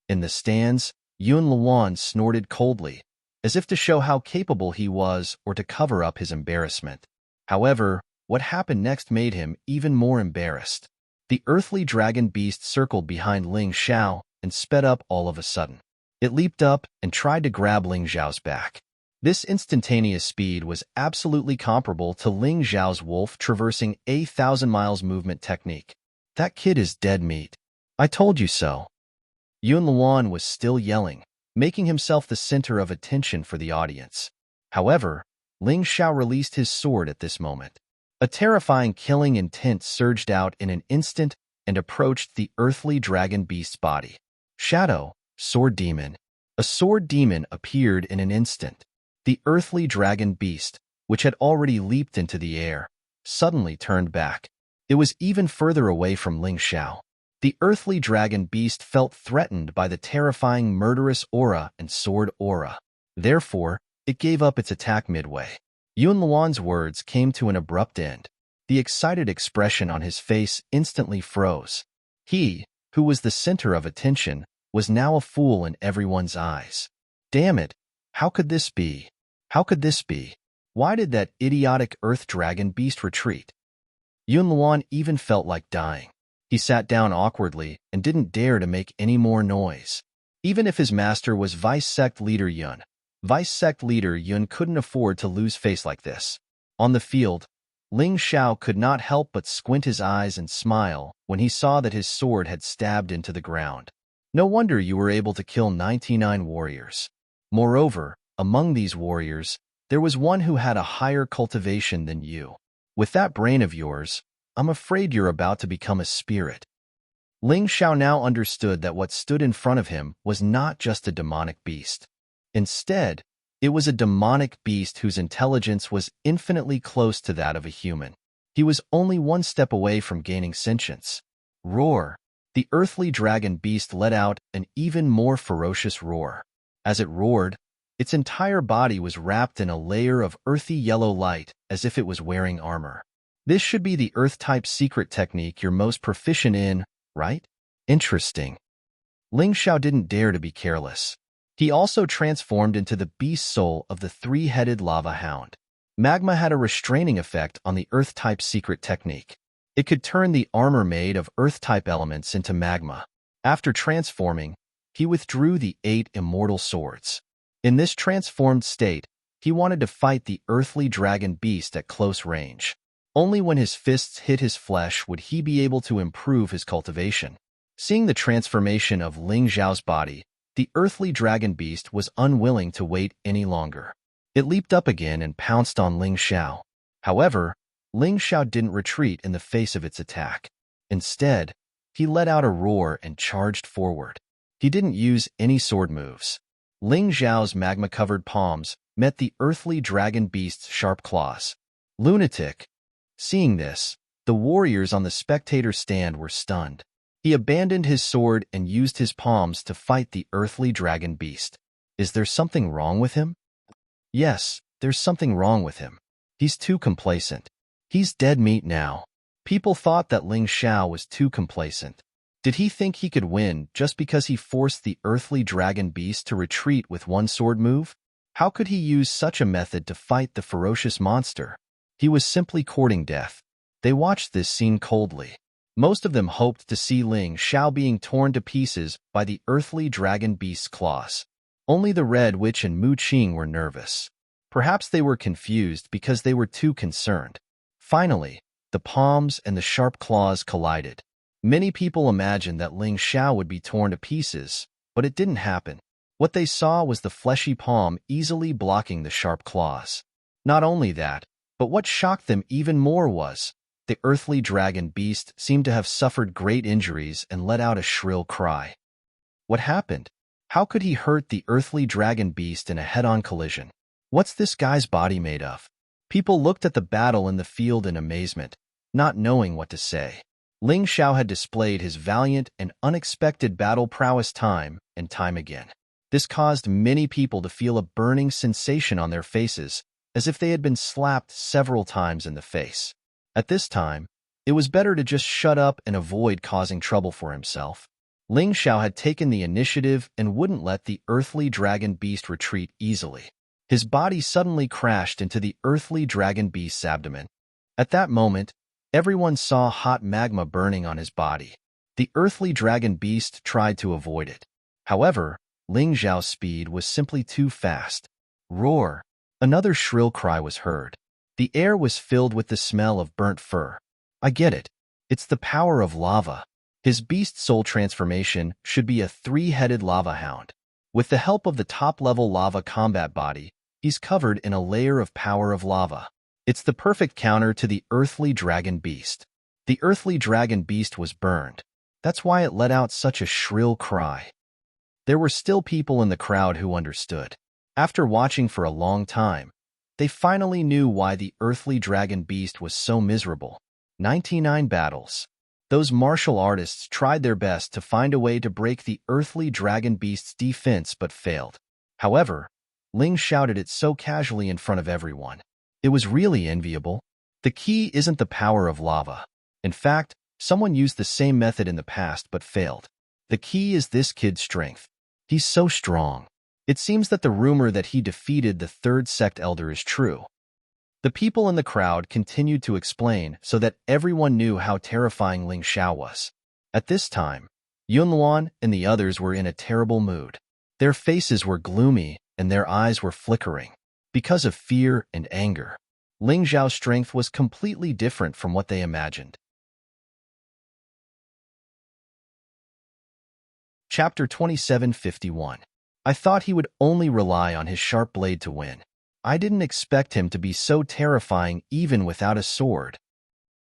In the stands, Yun Luan snorted coldly, as if to show how capable he was or to cover up his embarrassment. However, what happened next made him even more embarrassed. The earthly dragon beast circled behind Ling Xiao and sped up all of a sudden. It leaped up and tried to grab Ling Xiao's back. This instantaneous speed was absolutely comparable to Ling Xiao's wolf traversing 1,000 miles movement technique. That kid is dead meat. I told you so. Yun Luan was still yelling, making himself the center of attention for the audience. However, Ling Xiao released his sword at this moment. A terrifying killing intent surged out in an instant and approached the earthly dragon beast's body. Shadow, sword demon. A sword demon appeared in an instant. The earthly dragon beast, which had already leaped into the air, suddenly turned back. It was even further away from Ling Xiao. The earthly dragon beast felt threatened by the terrifying murderous aura and sword aura. Therefore, it gave up its attack midway. Yun Luan's words came to an abrupt end. The excited expression on his face instantly froze. He, who was the center of attention, was now a fool in everyone's eyes. Damn it! How could this be? How could this be? Why did that idiotic earth dragon beast retreat? Yun Luan even felt like dying. He sat down awkwardly and didn't dare to make any more noise. Even if his master was Vice Sect Leader Yun, Vice Sect Leader Yun couldn't afford to lose face like this. On the field, Ling Xiao could not help but squint his eyes and smile when he saw that his sword had stabbed into the ground. No wonder you were able to kill 99 warriors. Moreover, among these warriors, there was one who had a higher cultivation than you. With that brain of yours, I'm afraid you're about to become a spirit. Ling Xiao now understood that what stood in front of him was not just a demonic beast. Instead, it was a demonic beast whose intelligence was infinitely close to that of a human. He was only one step away from gaining sentience. Roar! The earthly dragon beast let out an even more ferocious roar. As it roared, its entire body was wrapped in a layer of earthy yellow light as if it was wearing armor. This should be the Earth-type secret technique you're most proficient in, right? Interesting. Ling Xiao didn't dare to be careless. He also transformed into the beast soul of the 3-headed lava hound. Magma had a restraining effect on the Earth-type secret technique. It could turn the armor made of Earth-type elements into magma. After transforming, he withdrew the 8 immortal swords. In this transformed state, he wanted to fight the earthly dragon beast at close range. Only when his fists hit his flesh would he be able to improve his cultivation. Seeing the transformation of Ling Xiao's body, the earthly dragon beast was unwilling to wait any longer. It leaped up again and pounced on Ling Xiao. However, Ling Xiao didn't retreat in the face of its attack. Instead, he let out a roar and charged forward. He didn't use any sword moves. Ling Xiao's magma-covered palms met the earthly dragon beast's sharp claws. Lunatic. Seeing this, the warriors on the spectator stand were stunned. He abandoned his sword and used his palms to fight the earthly dragon beast. Is there something wrong with him? Yes, there's something wrong with him. He's too complacent. He's dead meat now. People thought that Ling Xiao was too complacent. Did he think he could win just because he forced the earthly dragon beast to retreat with one sword move? How could he use such a method to fight the ferocious monster? He was simply courting death. They watched this scene coldly. Most of them hoped to see Ling Xiao being torn to pieces by the earthly dragon beast's claws. Only the Red Witch and Mu Qing were nervous. Perhaps they were confused because they were too concerned. Finally, the palms and the sharp claws collided. Many people imagined that Ling Xiao would be torn to pieces, but it didn't happen. What they saw was the fleshy palm easily blocking the sharp claws. Not only that, but what shocked them even more was, the earthly dragon beast seemed to have suffered great injuries and let out a shrill cry. What happened? How could he hurt the earthly dragon beast in a head-on collision? What's this guy's body made of? People looked at the battle in the field in amazement, not knowing what to say. Ling Xiao had displayed his valiant and unexpected battle prowess time and time again. This caused many people to feel a burning sensation on their faces, as if they had been slapped several times in the face. At this time, it was better to just shut up and avoid causing trouble for himself. Ling Xiao had taken the initiative and wouldn't let the earthly dragon beast retreat easily. His body suddenly crashed into the earthly dragon beast's abdomen. At that moment, everyone saw hot magma burning on his body. The earthly dragon beast tried to avoid it. However, Ling Xiao's speed was simply too fast. Roar! Another shrill cry was heard. The air was filled with the smell of burnt fur. I get it. It's the power of lava. His beast soul transformation should be a three-headed lava hound. With the help of the top-level lava combat body, he's covered in a layer of power of lava. It's the perfect counter to the earthly dragon beast. The earthly dragon beast was burned. That's why it let out such a shrill cry. There were still people in the crowd who understood. After watching for a long time, they finally knew why the earthly dragon beast was so miserable. 99 battles. Those martial artists tried their best to find a way to break the earthly dragon beast's defense but failed. However, Ling shouted it so casually in front of everyone. It was really enviable. The key isn't the power of lava. In fact, someone used the same method in the past but failed. The key is this kid's strength. He's so strong. It seems that the rumor that he defeated the third sect elder is true. The people in the crowd continued to explain so that everyone knew how terrifying Ling Xiao was. At this time, Yunluan and the others were in a terrible mood. Their faces were gloomy and their eyes were flickering. Because of fear and anger, Ling Xiao's strength was completely different from what they imagined. Chapter 2751. I thought he would only rely on his sharp blade to win. I didn't expect him to be so terrifying even without a sword.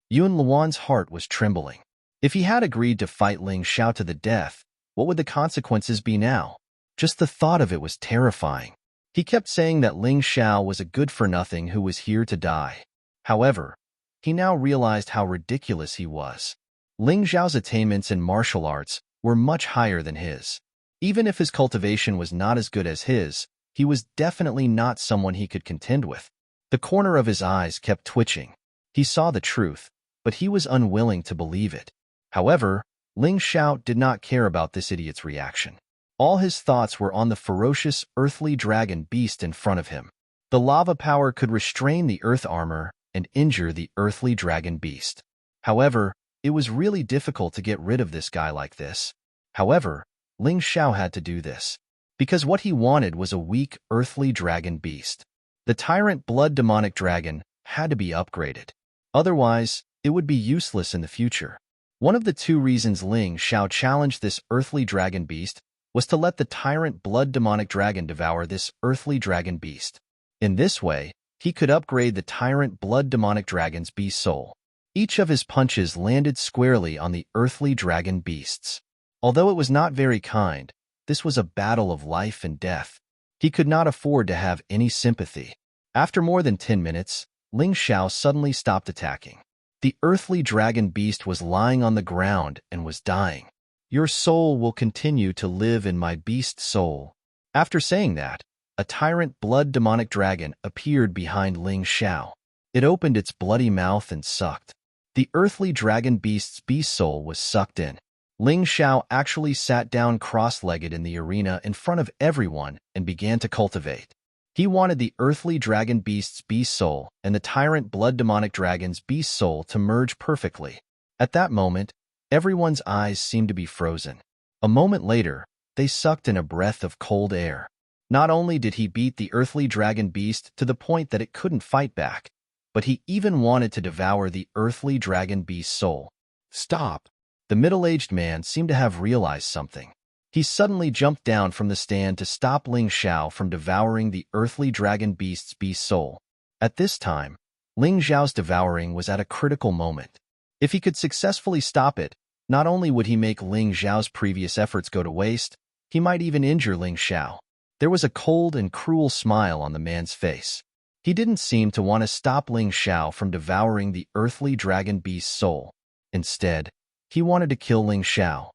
Yun Luan's heart was trembling. If he had agreed to fight Ling Xiao to the death, what would the consequences be now? Just the thought of it was terrifying. He kept saying that Ling Xiao was a good-for-nothing who was here to die. However, he now realized how ridiculous he was. Ling Xiao's attainments in martial arts were much higher than his. Even if his cultivation was not as good as his, he was definitely not someone he could contend with. The corner of his eyes kept twitching. He saw the truth, but he was unwilling to believe it. However, Ling Xiao did not care about this idiot's reaction. All his thoughts were on the ferocious earthly dragon beast in front of him. The lava power could restrain the earth armor and injure the earthly dragon beast. However, it was really difficult to get rid of this guy like this. However, Ling Xiao had to do this, because what he wanted was a weak earthly dragon beast. The Tyrant blood demonic dragon had to be upgraded. Otherwise, it would be useless in the future. One of the two reasons Ling Xiao challenged this earthly dragon beast was to let the Tyrant blood demonic dragon devour this earthly dragon beast. In this way, he could upgrade the Tyrant blood demonic dragon's beast soul. Each of his punches landed squarely on the earthly dragon beasts. Although it was not very kind, this was a battle of life and death. He could not afford to have any sympathy. After more than 10 minutes, Ling Xiao suddenly stopped attacking. The earthly dragon beast was lying on the ground and was dying. Your soul will continue to live in my beast soul. After saying that, a tyrant blood demonic dragon appeared behind Ling Xiao. It opened its bloody mouth and sucked. The earthly dragon beast's beast soul was sucked in. Ling Xiao actually sat down cross-legged in the arena in front of everyone and began to cultivate. He wanted the earthly dragon beast's beast soul and the tyrant blood demonic dragon's beast soul to merge perfectly. At that moment, everyone's eyes seemed to be frozen. A moment later, they sucked in a breath of cold air. Not only did he beat the earthly dragon beast to the point that it couldn't fight back, but he even wanted to devour the earthly dragon beast's soul. Stop! The middle-aged man seemed to have realized something. He suddenly jumped down from the stand to stop Ling Xiao from devouring the earthly dragon beast's beast soul. At this time, Ling Xiao's devouring was at a critical moment. If he could successfully stop it, not only would he make Ling Xiao's previous efforts go to waste, he might even injure Ling Xiao. There was a cold and cruel smile on the man's face. He didn't seem to want to stop Ling Xiao from devouring the earthly dragon beast's soul. Instead, he wanted to kill Ling Xiao.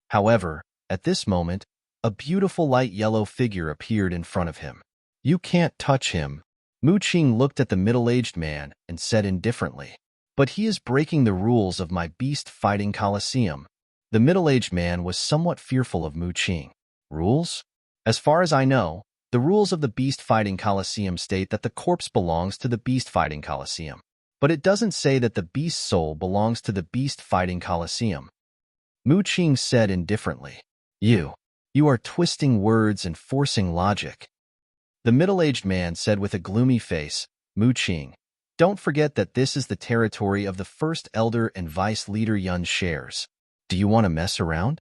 However, at this moment, a beautiful light yellow figure appeared in front of him. You can't touch him. Mu Qing looked at the middle-aged man and said indifferently, but he is breaking the rules of my beast fighting coliseum. The middle-aged man was somewhat fearful of Mu Qing. Rules? As far as I know, the rules of the beast fighting coliseum state that the corpse belongs to the beast fighting coliseum. But it doesn't say that the beast's soul belongs to the beast fighting coliseum. Mu Qing said indifferently. You are twisting words and forcing logic. The middle-aged man said with a gloomy face, Mu Qing, don't forget that this is the territory of the first elder and vice leader Yun shares. Do you want to mess around?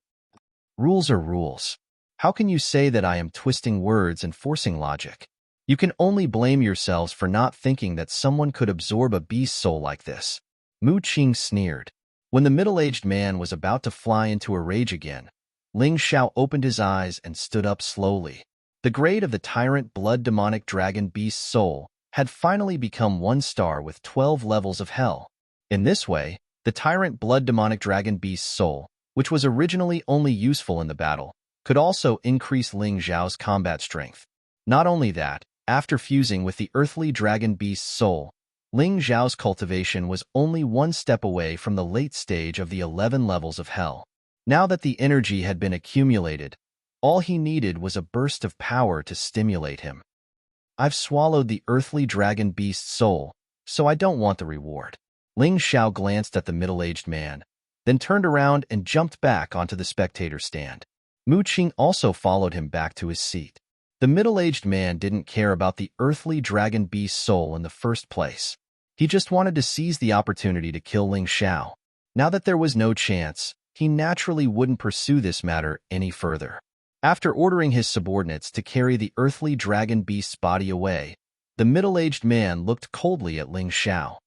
Rules are rules. How can you say that I am twisting words and forcing logic? You can only blame yourselves for not thinking that someone could absorb a beast soul like this. Mu Qing sneered. When the middle-aged man was about to fly into a rage again, Ling Xiao opened his eyes and stood up slowly. The grade of the tyrant blood demonic dragon beast's soul had finally become 1 star with 12 levels of hell. In this way, the tyrant blood demonic dragon beast's soul, which was originally only useful in the battle, could also increase Ling Xiao's combat strength. Not only that, after fusing with the earthly dragon beast's soul, Ling Xiao's cultivation was only 1 step away from the late stage of the 11 levels of hell. Now that the energy had been accumulated, all he needed was a burst of power to stimulate him. I've swallowed the earthly dragon beast's soul, so I don't want the reward. Ling Xiao glanced at the middle-aged man, then turned around and jumped back onto the spectator stand. Mu Qing also followed him back to his seat. The middle-aged man didn't care about the earthly dragon beast's soul in the first place. He just wanted to seize the opportunity to kill Ling Xiao. Now that there was no chance, he naturally wouldn't pursue this matter any further. After ordering his subordinates to carry the earthly dragon beast's body away, the middle-aged man looked coldly at Ling Xiao.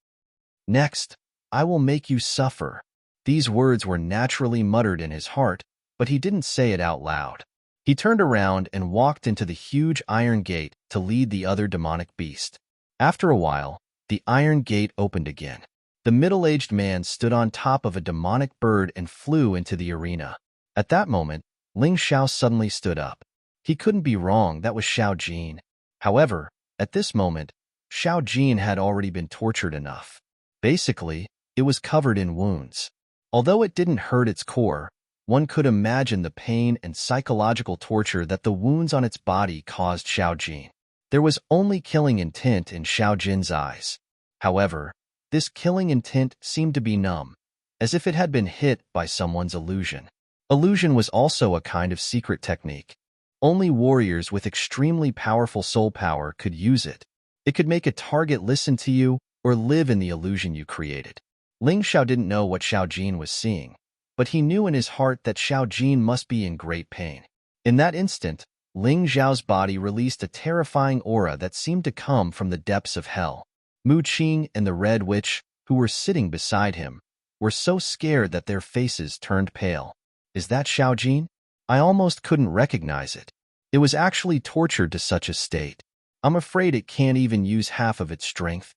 Next, I will make you suffer. These words were naturally muttered in his heart, but he didn't say it out loud. He turned around and walked into the huge iron gate to lead the other demonic beast. After a while, the iron gate opened again. The middle-aged man stood on top of a demonic bird and flew into the arena. At that moment, Ling Xiao suddenly stood up. He couldn't be wrong, that was Xiao Jin. However, at this moment, Xiao Jin had already been tortured enough. Basically, it was covered in wounds. Although it didn't hurt its core, one could imagine the pain and psychological torture that the wounds on its body caused Xiao Jin. There was only killing intent in Xiao Jin's eyes. However, this killing intent seemed to be numb, as if it had been hit by someone's illusion. Illusion was also a kind of secret technique. Only warriors with extremely powerful soul power could use it. It could make a target listen to you or live in the illusion you created. Ling Xiao didn't know what Xiao Jin was seeing, but he knew in his heart that Xiao Jin must be in great pain. In that instant, Ling Xiao's body released a terrifying aura that seemed to come from the depths of hell. Mu Qing and the Red Witch, who were sitting beside him, were so scared that their faces turned pale. Is that Xiao Jin? I almost couldn't recognize it. It was actually tortured to such a state. I'm afraid it can't even use half of its strength.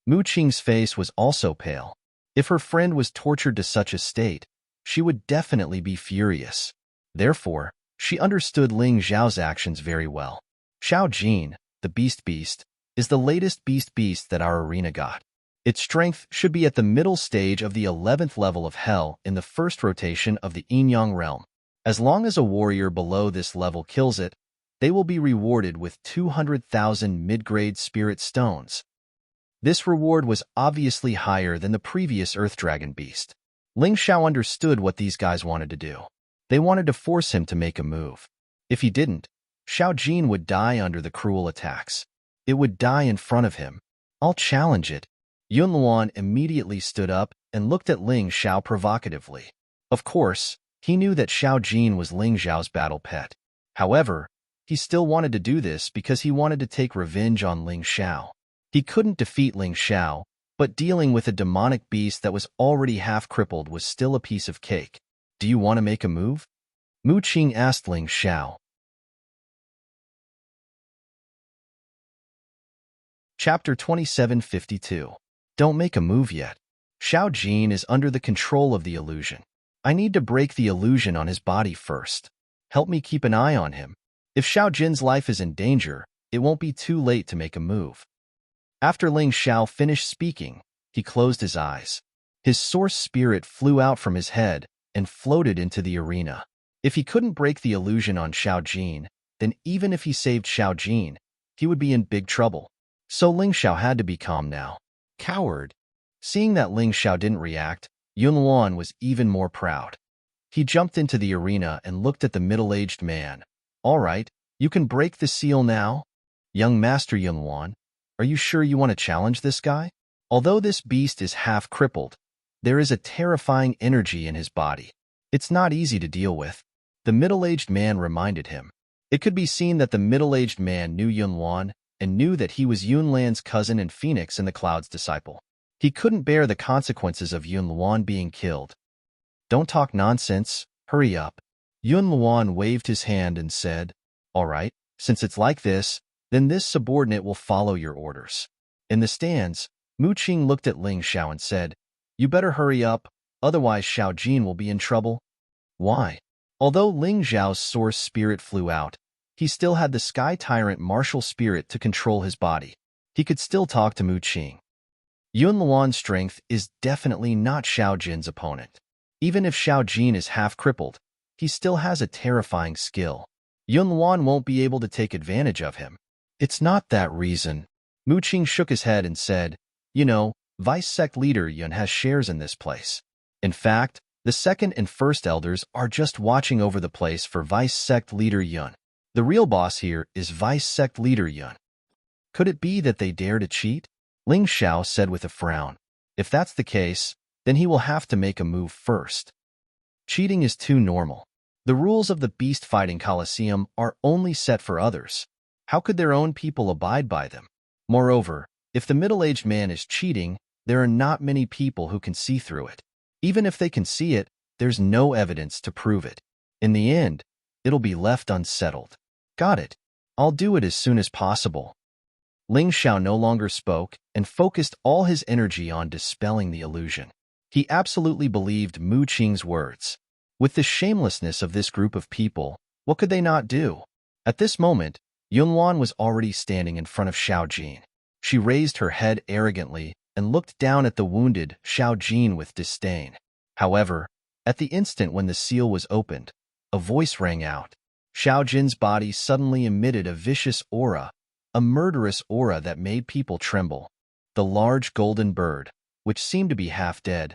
Mu Qing's face was also pale. If her friend was tortured to such a state, she would definitely be furious. Therefore, she understood Ling Xiao's actions very well. Xiao Jin, the Beast, is the latest Beast that our arena got. Its strength should be at the middle stage of the 11th level of Hell in the first rotation of the Yin-Yang realm. As long as a warrior below this level kills it, they will be rewarded with 200,000 mid-grade spirit stones. This reward was obviously higher than the previous Earth Dragon Beast. Ling Xiao understood what these guys wanted to do. They wanted to force him to make a move. If he didn't, Xiao Jin would die under the cruel attacks. It would die in front of him. I'll challenge it. Yun Luan immediately stood up and looked at Ling Xiao provocatively. Of course, he knew that Xiao Jin was Ling Xiao's battle pet. However, he still wanted to do this because he wanted to take revenge on Ling Xiao. He couldn't defeat Ling Xiao, but dealing with a demonic beast that was already half-crippled was still a piece of cake. Do you want to make a move? Mu Qing asked Ling Xiao. Chapter 2752. Don't make a move yet. Xiao Jin is under the control of the illusion. I need to break the illusion on his body first. Help me keep an eye on him. If Xiao Jin's life is in danger, it won't be too late to make a move. After Ling Xiao finished speaking, he closed his eyes. His source spirit flew out from his head and floated into the arena. If he couldn't break the illusion on Xiao Jin, then even if he saved Xiao Jin, he would be in big trouble. So Ling Xiao had to be calm now. Coward. Seeing that Ling Xiao didn't react, Yun Luan was even more proud. He jumped into the arena and looked at the middle-aged man. All right, you can break the seal now? Young Master Yun Luan, are you sure you want to challenge this guy? Although this beast is half-crippled, there is a terrifying energy in his body. It's not easy to deal with. The middle-aged man reminded him. It could be seen that the middle-aged man knew Yun Luan and knew that he was Yun Lan's cousin and Phoenix and the Cloud's disciple. He couldn't bear the consequences of Yun Luan being killed. Don't talk nonsense, hurry up. Yun Luan waved his hand and said, all right, since it's like this, then this subordinate will follow your orders. In the stands, Mu Qing looked at Ling Xiao and said, you better hurry up, otherwise Xiao Jin will be in trouble. Why? Although Ling Xiao's source spirit flew out, he still had the Sky Tyrant martial spirit to control his body. He could still talk to Mu Qing. Yun Luan's strength is definitely not Xiao Jin's opponent. Even if Xiao Jin is half-crippled, he still has a terrifying skill. Yun Luan won't be able to take advantage of him. It's not that reason. Mu Qing shook his head and said, you know, Vice Sect Leader Yun has shares in this place. In fact, the second and first elders are just watching over the place for Vice Sect Leader Yun. The real boss here is Vice Sect Leader Yun. Could it be that they dare to cheat? Ling Xiao said with a frown. If that's the case, then he will have to make a move first. Cheating is too normal. The rules of the Beast Fighting Coliseum are only set for others. How could their own people abide by them? Moreover, if the middle-aged man is cheating, there are not many people who can see through it. Even if they can see it, there's no evidence to prove it. In the end, it'll be left unsettled. Got it. I'll do it as soon as possible. Ling Xiao no longer spoke and focused all his energy on dispelling the illusion. He absolutely believed Mu Qing's words. With the shamelessness of this group of people, what could they not do? At this moment, Yun Luan was already standing in front of Xiao Jin. She raised her head arrogantly and looked down at the wounded Xiao Jin with disdain. However, at the instant when the seal was opened, a voice rang out. Xiao Jin's body suddenly emitted a vicious aura, a murderous aura that made people tremble. The large golden bird, which seemed to be half dead,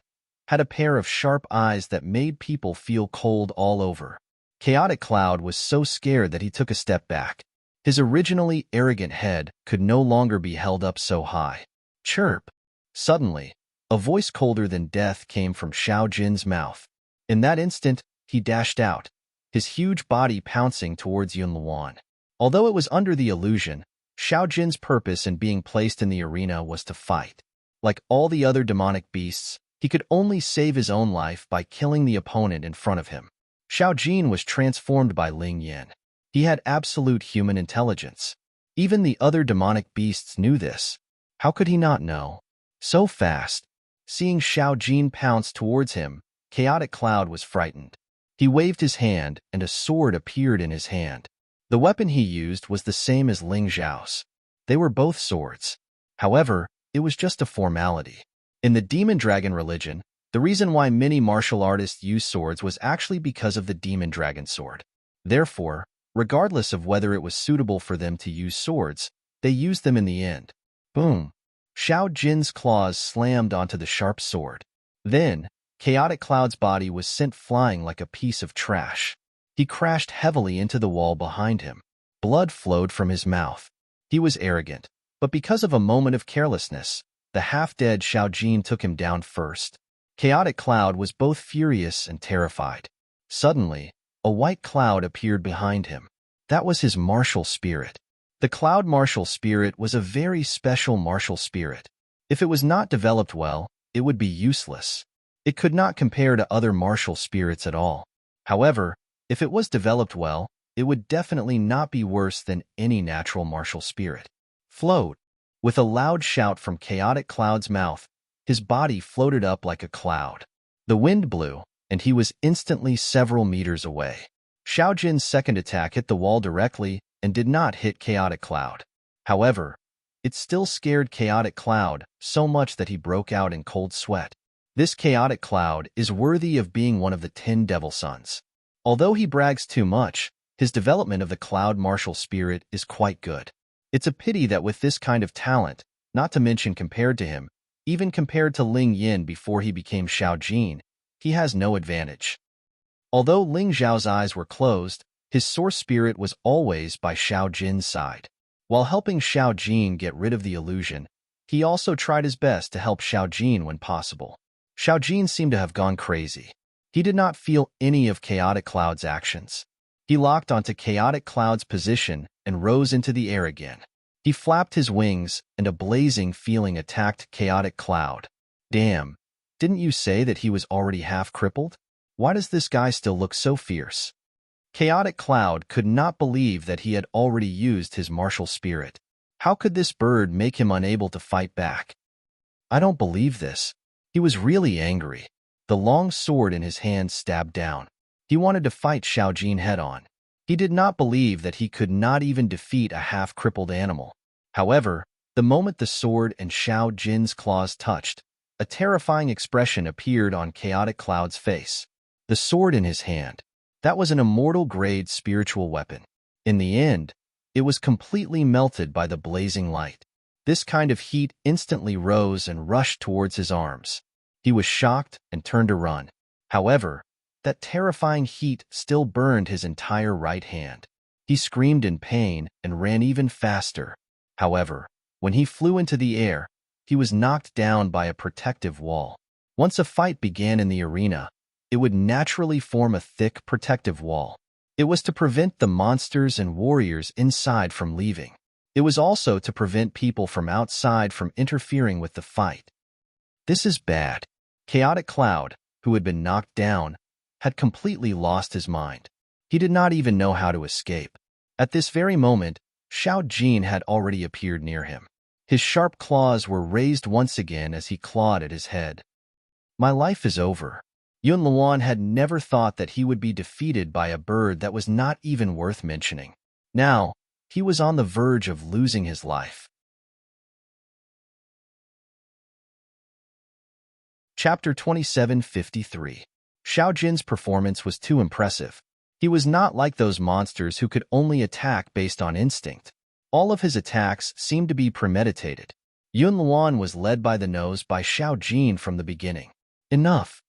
had a pair of sharp eyes that made people feel cold all over. Chaotic Cloud was so scared that he took a step back. His originally arrogant head could no longer be held up so high. Chirp! Suddenly, a voice colder than death came from Xiao Jin's mouth. In that instant, he dashed out, his huge body pouncing towards Yun Luan. Although it was under the illusion, Xiao Jin's purpose in being placed in the arena was to fight. Like all the other demonic beasts, he could only save his own life by killing the opponent in front of him. Xiao Jin was transformed by Ling Yan. He had absolute human intelligence. Even the other demonic beasts knew this. How could he not know? So fast. Seeing Xiao Jin pounce towards him, Chaotic Cloud was frightened. He waved his hand, and a sword appeared in his hand. The weapon he used was the same as Ling Zhao's. They were both swords. However, it was just a formality. In the Demon Dragon religion, the reason why many martial artists use swords was actually because of the Demon Dragon sword. Therefore, regardless of whether it was suitable for them to use swords, they used them in the end. Boom! Xiao Jin's claws slammed onto the sharp sword. Then, Chaotic Cloud's body was sent flying like a piece of trash. He crashed heavily into the wall behind him. Blood flowed from his mouth. He was arrogant, but because of a moment of carelessness, the half-dead Xiao Jin took him down first. Chaotic Cloud was both furious and terrified. Suddenly, a white cloud appeared behind him. That was his martial spirit. The cloud martial spirit was a very special martial spirit. If it was not developed well, it would be useless. It could not compare to other martial spirits at all. However, if it was developed well, it would definitely not be worse than any natural martial spirit. Float. With a loud shout from Chaotic Cloud's mouth, his body floated up like a cloud. The wind blew, and he was instantly several meters away. Xiao Jin's second attack hit the wall directly and did not hit Chaotic Cloud. However, it still scared Chaotic Cloud so much that he broke out in cold sweat. This Chaotic Cloud is worthy of being one of the 10 Devil Sons. Although he brags too much, his development of the cloud martial spirit is quite good. It's a pity that with this kind of talent, not to mention compared to him, even compared to Ling Yin before he became Xiao Jin, he has no advantage. Although Ling Zhao's eyes were closed, his source spirit was always by Xiao Jin's side. While helping Xiao Jin get rid of the illusion, he also tried his best to help Xiao Jin when possible. Xiao Jin seemed to have gone crazy. He did not feel any of Chaotic Cloud's actions. He locked onto Chaotic Cloud's position and rose into the air again. He flapped his wings, and a blazing feeling attacked Chaotic Cloud. Damn, didn't you say that he was already half crippled? Why does this guy still look so fierce? Chaotic Cloud could not believe that he had already used his martial spirit. How could this bird make him unable to fight back? I don't believe this. He was really angry. The long sword in his hand stabbed down. He wanted to fight Xiao Jin head-on. He did not believe that he could not even defeat a half-crippled animal. However, the moment the sword and Xiao Jin's claws touched, a terrifying expression appeared on Chaotic Cloud's face. The sword in his hand. That was an immortal-grade spiritual weapon. In the end, it was completely melted by the blazing light. This kind of heat instantly rose and rushed towards his arms. He was shocked and turned to run. However, that terrifying heat still burned his entire right hand. He screamed in pain and ran even faster. However, when he flew into the air, he was knocked down by a protective wall. Once a fight began in the arena, it would naturally form a thick protective wall. It was to prevent the monsters and warriors inside from leaving. It was also to prevent people from outside from interfering with the fight. This is bad. Chaotic Cloud, who had been knocked down, had completely lost his mind. He did not even know how to escape. At this very moment, Xiao Jin had already appeared near him. His sharp claws were raised once again as he clawed at his head. My life is over. Yun Luan had never thought that he would be defeated by a bird that was not even worth mentioning. Now, he was on the verge of losing his life. Chapter 2753. Xiao Jin's performance was too impressive. He was not like those monsters who could only attack based on instinct. All of his attacks seemed to be premeditated. Yun Luan was led by the nose by Xiao Jin from the beginning. Enough!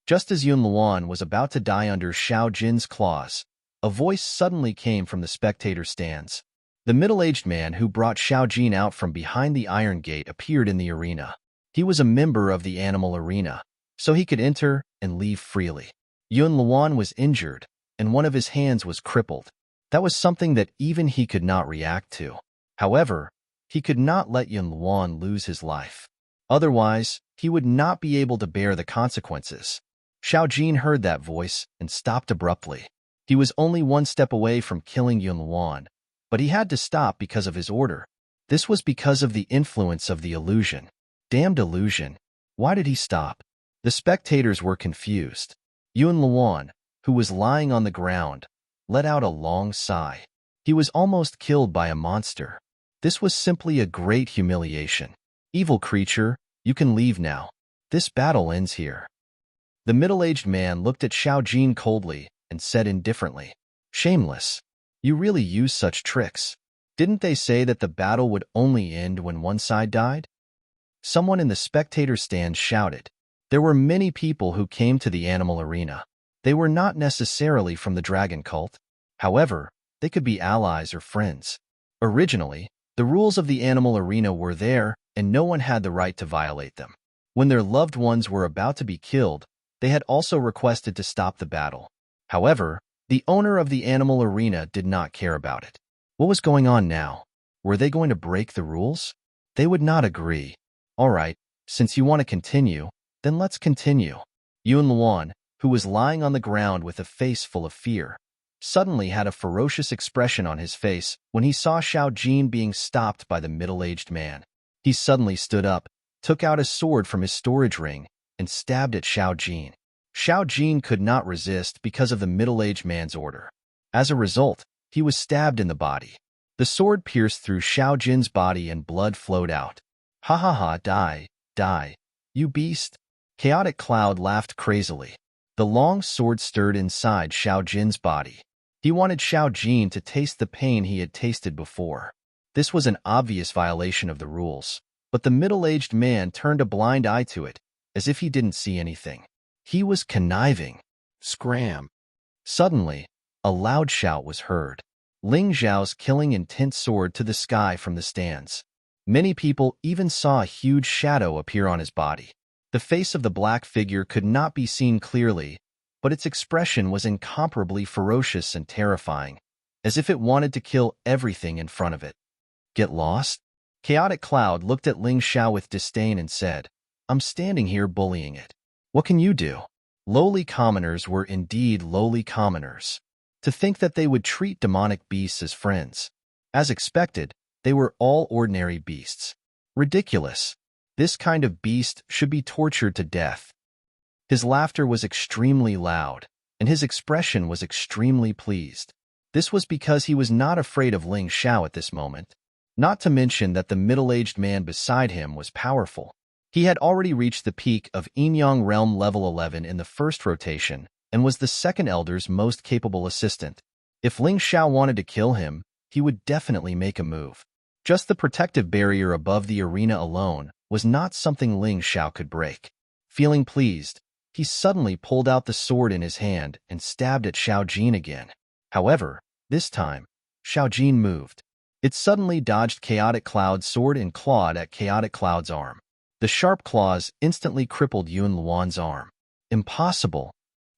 Just as Yun Luan was about to die under Xiao Jin's claws, a voice suddenly came from the spectator stands. The middle-aged man who brought Xiao Jin out from behind the iron gate appeared in the arena. He was a member of the animal arena, so he could enter and leave freely. Yun Luan was injured, and one of his hands was crippled. That was something that even he could not react to. However, he could not let Yun Luan lose his life. Otherwise, he would not be able to bear the consequences. Xiao Jin heard that voice and stopped abruptly. He was only one step away from killing Yunluan, but he had to stop because of his order. This was because of the influence of the illusion. Damned illusion. Why did he stop? The spectators were confused. Yunluan, who was lying on the ground, let out a long sigh. He was almost killed by a monster. This was simply a great humiliation. Evil creature, you can leave now. This battle ends here. The middle-aged man looked at Xiao Jin coldly and said indifferently, "Shameless. You really use such tricks. Didn't they say that the battle would only end when one side died?" Someone in the spectator stand shouted. There were many people who came to the animal arena. They were not necessarily from the dragon cult. However, they could be allies or friends. Originally, the rules of the animal arena were there, and no one had the right to violate them. When their loved ones were about to be killed, they had also requested to stop the battle. However, the owner of the animal arena did not care about it. What was going on now? Were they going to break the rules? They would not agree. All right, since you want to continue, then let's continue. Yunluan, who was lying on the ground with a face full of fear, suddenly had a ferocious expression on his face when he saw Xiao Jin being stopped by the middle-aged man. He suddenly stood up, took out a sword from his storage ring, and stabbed at Xiao Jin. Xiao Jin could not resist because of the middle-aged man's order. As a result, he was stabbed in the body. The sword pierced through Xiao Jin's body and blood flowed out. "Ha ha ha, die, die, you beast." Chaotic Cloud laughed crazily. The long sword stirred inside Xiao Jin's body. He wanted Xiao Jin to taste the pain he had tasted before. This was an obvious violation of the rules, but the middle-aged man turned a blind eye to it, as if he didn't see anything. He was conniving. Scram! Suddenly, a loud shout was heard. Ling Zhao's killing intent soared to the sky from the stands. Many people even saw a huge shadow appear on his body. The face of the black figure could not be seen clearly, but its expression was incomparably ferocious and terrifying, as if it wanted to kill everything in front of it. Get lost? Chaotic Cloud looked at Ling Xiao with disdain and said, "I'm standing here bullying it. What can you do?" Lowly commoners were indeed lowly commoners. To think that they would treat demonic beasts as friends. As expected, they were all ordinary beasts. Ridiculous. This kind of beast should be tortured to death. His laughter was extremely loud, and his expression was extremely pleased. This was because he was not afraid of Ling Xiao at this moment, not to mention that the middle-aged man beside him was powerful. He had already reached the peak of Yin-Yang Realm level 11 in the first rotation, and was the second elder's most capable assistant. If Ling Xiao wanted to kill him, he would definitely make a move. Just the protective barrier above the arena alone was not something Ling Xiao could break. Feeling pleased, he suddenly pulled out the sword in his hand and stabbed at Xiao Jin again. However, this time, Xiao Jin moved. It suddenly dodged Chaotic Cloud's sword and clawed at Chaotic Cloud's arm. The sharp claws instantly crippled Yunluan's arm. Impossible.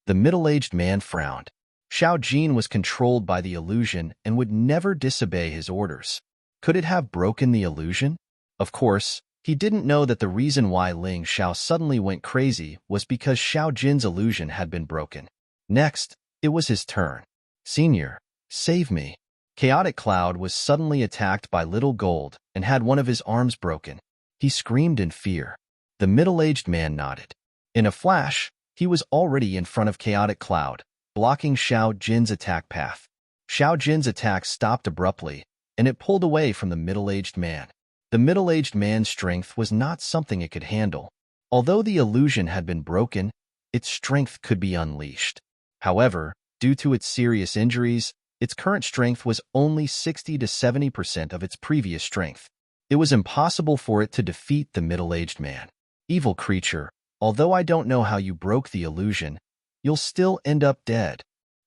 The middle-aged man frowned. Xiao Jin was controlled by the illusion and would never disobey his orders. Could it have broken the illusion? Of course, he didn't know that the reason why Ling Xiao suddenly went crazy was because Xiao Jin's illusion had been broken. Next, it was his turn. "Senior, save me." Chaotic Cloud was suddenly attacked by Little Gold and had one of his arms broken. He screamed in fear. The middle-aged man nodded. In a flash, he was already in front of Chaotic Cloud, blocking Xiao Jin's attack path. Xiao Jin's attack stopped abruptly, and it pulled away from the middle-aged man. The middle-aged man's strength was not something it could handle. Although the illusion had been broken, its strength could be unleashed. However, due to its serious injuries, its current strength was only 60 to 70% of its previous strength. It was impossible for it to defeat the middle-aged man. "Evil creature, although I don't know how you broke the illusion, you'll still end up dead."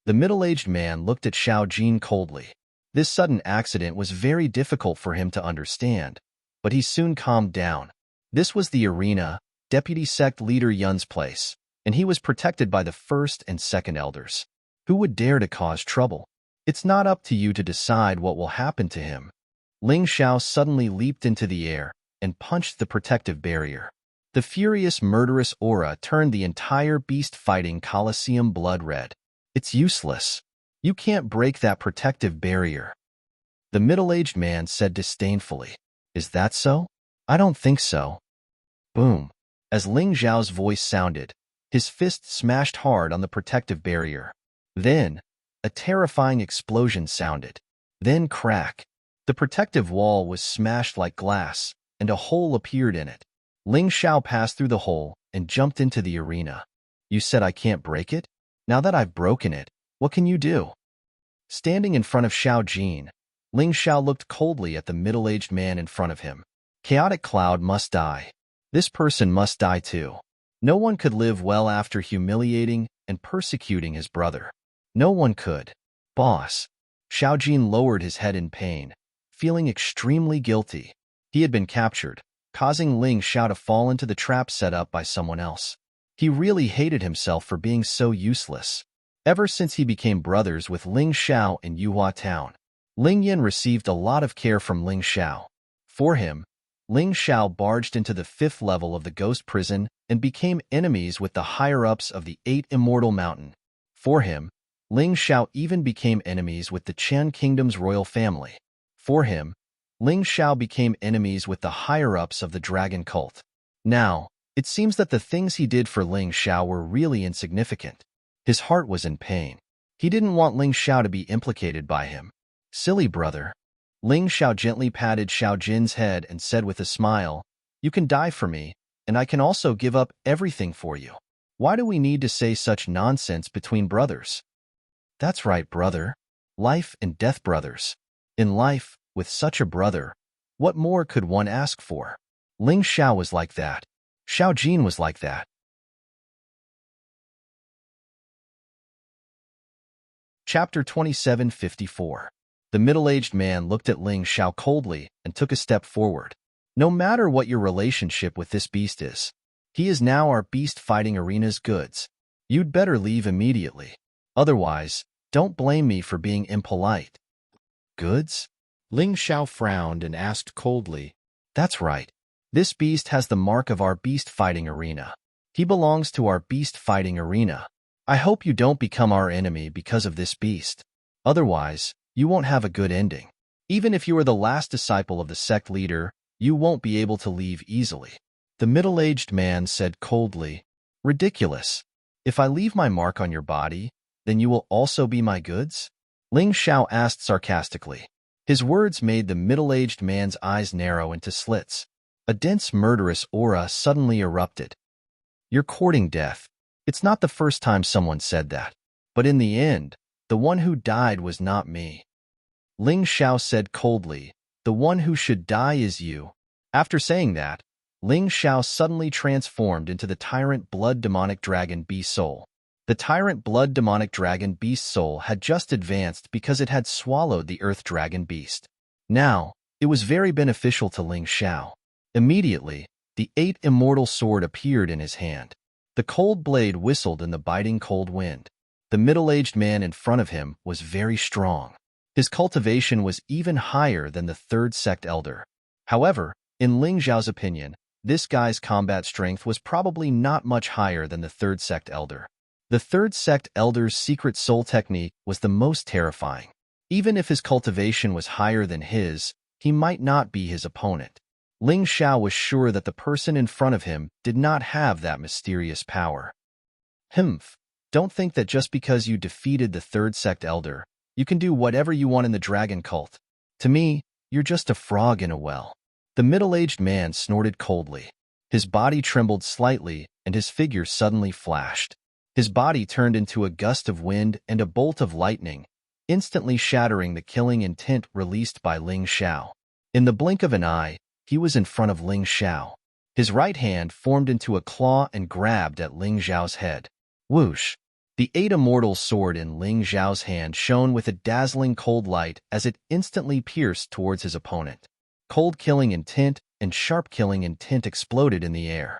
The middle-aged man looked at Xiao Jin coldly. This sudden accident was very difficult for him to understand, but he soon calmed down. This was the arena, Deputy Sect Leader Yun's place, and he was protected by the first and second elders. Who would dare to cause trouble? It's not up to you to decide what will happen to him. Ling Xiao suddenly leaped into the air and punched the protective barrier. The furious, murderous aura turned the entire beast-fighting coliseum blood red. It's useless. You can't break that protective barrier. The middle-aged man said disdainfully. Is that so? I don't think so. Boom. As Ling Zhao's voice sounded, his fist smashed hard on the protective barrier. Then, a terrifying explosion sounded. Then crack. The protective wall was smashed like glass, and a hole appeared in it. Ling Zhao passed through the hole and jumped into the arena. You said I can't break it? Now that I've broken it, what can you do? Standing in front of Xiao Jin, Ling Zhao looked coldly at the middle-aged man in front of him. Chaotic Cloud must die. This person must die too. No one could live well after humiliating and persecuting his brother. No one could. Boss. Xiao Jin lowered his head in pain, feeling extremely guilty. He had been captured, causing Ling Zhao to fall into the trap set up by someone else. He really hated himself for being so useless. Ever since he became brothers with Ling Zhao in Yuhua Town, Ling Yin received a lot of care from Ling Zhao. For him, Ling Zhao barged into the 5th level of the ghost prison and became enemies with the higher-ups of the 8 Immortal Mountain. For him, Ling Zhao even became enemies with the Chen Kingdom's royal family. For him, Ling Zhao became enemies with the higher-ups of the dragon cult. Now, it seems that the things he did for Ling Zhao were really insignificant. His heart was in pain. He didn't want Ling Zhao to be implicated by him. Silly brother. Ling Zhao gently patted Xiao Jin's head and said with a smile, You can die for me, and I can also give up everything for you. Why do we need to say such nonsense between brothers? That's right, brother. Life and death brothers. In life, with such a brother, what more could one ask for? Ling Zhao was like that. Xiao Jin was like that. Chapter 2754. The middle-aged man looked at Ling Zhao coldly and took a step forward. No matter what your relationship with this beast is, he is now our beast-fighting arena's goods. You'd better leave immediately. Otherwise, don't blame me for being impolite. Goods? Ling Zhao frowned and asked coldly. That's right. This beast has the mark of our beast-fighting arena. He belongs to our beast-fighting arena. I hope you don't become our enemy because of this beast. Otherwise, you won't have a good ending. Even if you are the last disciple of the sect leader, you won't be able to leave easily. The middle-aged man said coldly, Ridiculous. If I leave my mark on your body, then you will also be my goods? Ling Zhao asked sarcastically. His words made the middle-aged man's eyes narrow into slits. A dense, murderous aura suddenly erupted. You're courting death. It's not the first time someone said that. But in the end, the one who died was not me. Ling Zhao said coldly, The one who should die is you. After saying that, Ling Zhao suddenly transformed into the Tyrant Blood Demonic Dragon Beast Soul. The Tyrant Blood Demonic Dragon Beast Soul had just advanced because it had swallowed the Earth Dragon Beast. Now, it was very beneficial to Ling Zhao. Immediately, the 8 immortal sword appeared in his hand. The cold blade whistled in the biting cold wind. The middle-aged man in front of him was very strong. His cultivation was even higher than the 3rd sect elder. However, in Ling Zhao's opinion, this guy's combat strength was probably not much higher than the 3rd sect elder. The 3rd sect elder's secret soul technique was the most terrifying. Even if his cultivation was higher than his, he might not be his opponent. Ling Zhao was sure that the person in front of him did not have that mysterious power. Don't think that just because you defeated the 3rd sect elder, you can do whatever you want in the dragon cult. To me, you're just a frog in a well. The middle-aged man snorted coldly. His body trembled slightly, and his figure suddenly flashed. His body turned into a gust of wind and a bolt of lightning, instantly shattering the killing intent released by Ling Zhao. In the blink of an eye, he was in front of Ling Zhao. His right hand formed into a claw and grabbed at Ling Zhao's head. Whoosh! The 8 immortal sword in Ling Zhao's hand shone with a dazzling cold light as it instantly pierced towards his opponent. Cold killing intent and sharp killing intent exploded in the air.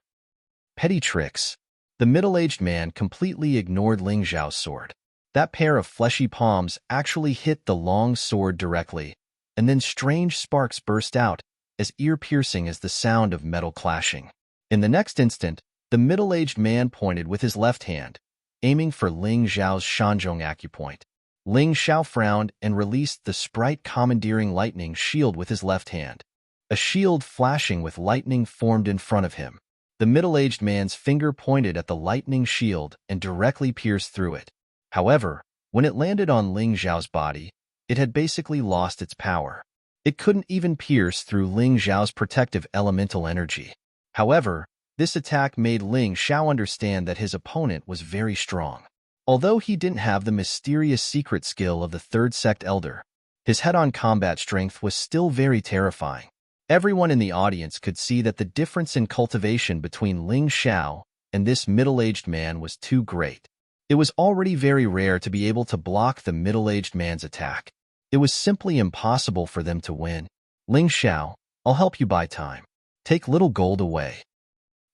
Petty tricks. The middle-aged man completely ignored Ling Zhao's sword. That pair of fleshy palms actually hit the long sword directly, and then strange sparks burst out, as ear-piercing as the sound of metal clashing. In the next instant, the middle-aged man pointed with his left hand, aiming for Ling Xiao's Shanzhong acupoint. Ling Xiao frowned and released the sprite commandeering lightning shield with his left hand. A shield flashing with lightning formed in front of him. The middle-aged man's finger pointed at the lightning shield and directly pierced through it. However, when it landed on Ling Xiao's body, it had basically lost its power. It couldn't even pierce through Ling Xiao's protective elemental energy. However, this attack made Ling Xiao understand that his opponent was very strong. Although he didn't have the mysterious secret skill of the third sect elder, his head-on combat strength was still very terrifying. Everyone in the audience could see that the difference in cultivation between Ling Xiao and this middle-aged man was too great. It was already very rare to be able to block the middle-aged man's attack. It was simply impossible for them to win. Ling Xiao, I'll help you buy time. Take little gold away.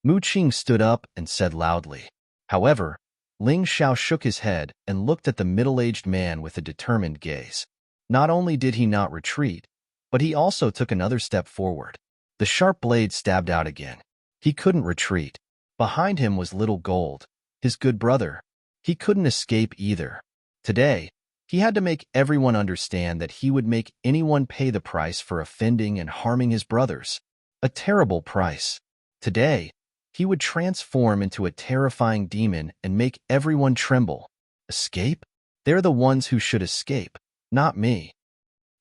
Mu Qing stood up and said loudly. However, Ling Xiao shook his head and looked at the middle-aged man with a determined gaze. Not only did he not retreat, but he also took another step forward. The sharp blade stabbed out again. He couldn't retreat. Behind him was Little Gold, his good brother. He couldn't escape either. Today, he had to make everyone understand that he would make anyone pay the price for offending and harming his brothers. A terrible price. Today, he would transform into a terrifying demon and make everyone tremble. Escape? They're the ones who should escape, not me.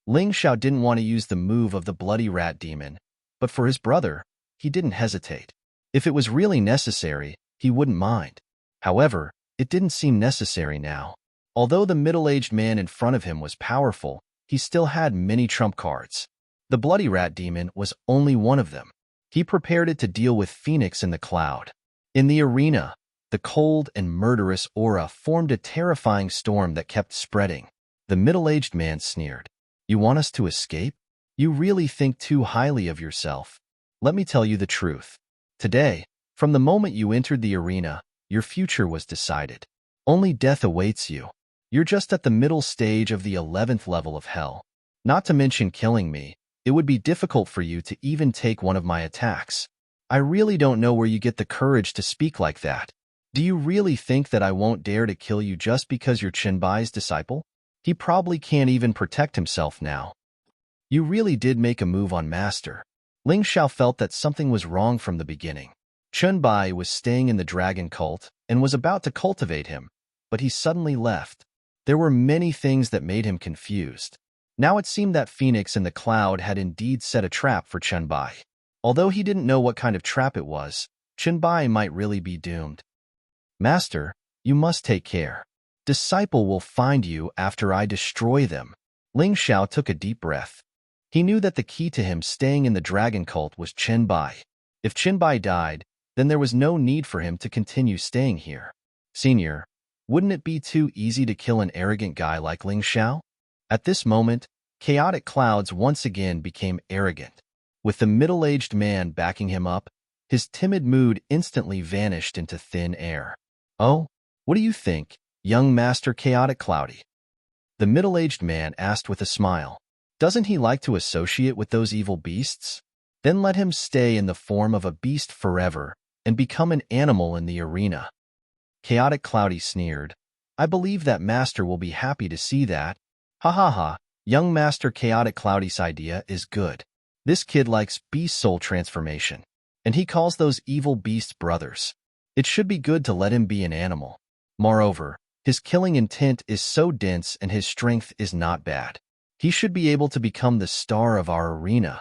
Ling Xiao didn't want to use the move of the bloody rat demon, but for his brother, he didn't hesitate. If it was really necessary, he wouldn't mind. However, it didn't seem necessary now. Although the middle-aged man in front of him was powerful, he still had many trump cards. The bloody rat demon was only one of them. He prepared it to deal with Phoenix in the cloud. In the arena, the cold and murderous aura formed a terrifying storm that kept spreading. The middle-aged man sneered. You want us to escape? You really think too highly of yourself. Let me tell you the truth. Today, from the moment you entered the arena, your future was decided. Only death awaits you. You're just at the middle stage of the 11th level of hell. Not to mention killing me, it would be difficult for you to even take one of my attacks. I really don't know where you get the courage to speak like that. Do you really think that I won't dare to kill you just because you're Qinbai's disciple? He probably can't even protect himself now. You really did make a move on Master. Ling Xiao felt that something was wrong from the beginning. Qinbai was staying in the dragon cult and was about to cultivate him, but he suddenly left. There were many things that made him confused. Now it seemed that Phoenix in the cloud had indeed set a trap for Qinbai. Although he didn't know what kind of trap it was, Qinbai might really be doomed. Master, you must take care. Disciple will find you after I destroy them. Ling Xiao took a deep breath. He knew that the key to him staying in the dragon cult was Qinbai. If Qinbai died, then there was no need for him to continue staying here. Senior, wouldn't it be too easy to kill an arrogant guy like Ling Xiao? At this moment, chaotic clouds once again became arrogant. With the middle-aged man backing him up, his timid mood instantly vanished into thin air. Oh, what do you think, young Master Chaotic Cloudy? The middle-aged man asked with a smile. Doesn't he like to associate with those evil beasts? Then let him stay in the form of a beast forever and become an animal in the arena. Chaotic Cloudy sneered. I believe that Master will be happy to see that. Ha ha ha, young Master Chaotic Cloudy's idea is good. This kid likes beast soul transformation, and he calls those evil beasts brothers. It should be good to let him be an animal. Moreover, his killing intent is so dense and his strength is not bad. He should be able to become the star of our arena.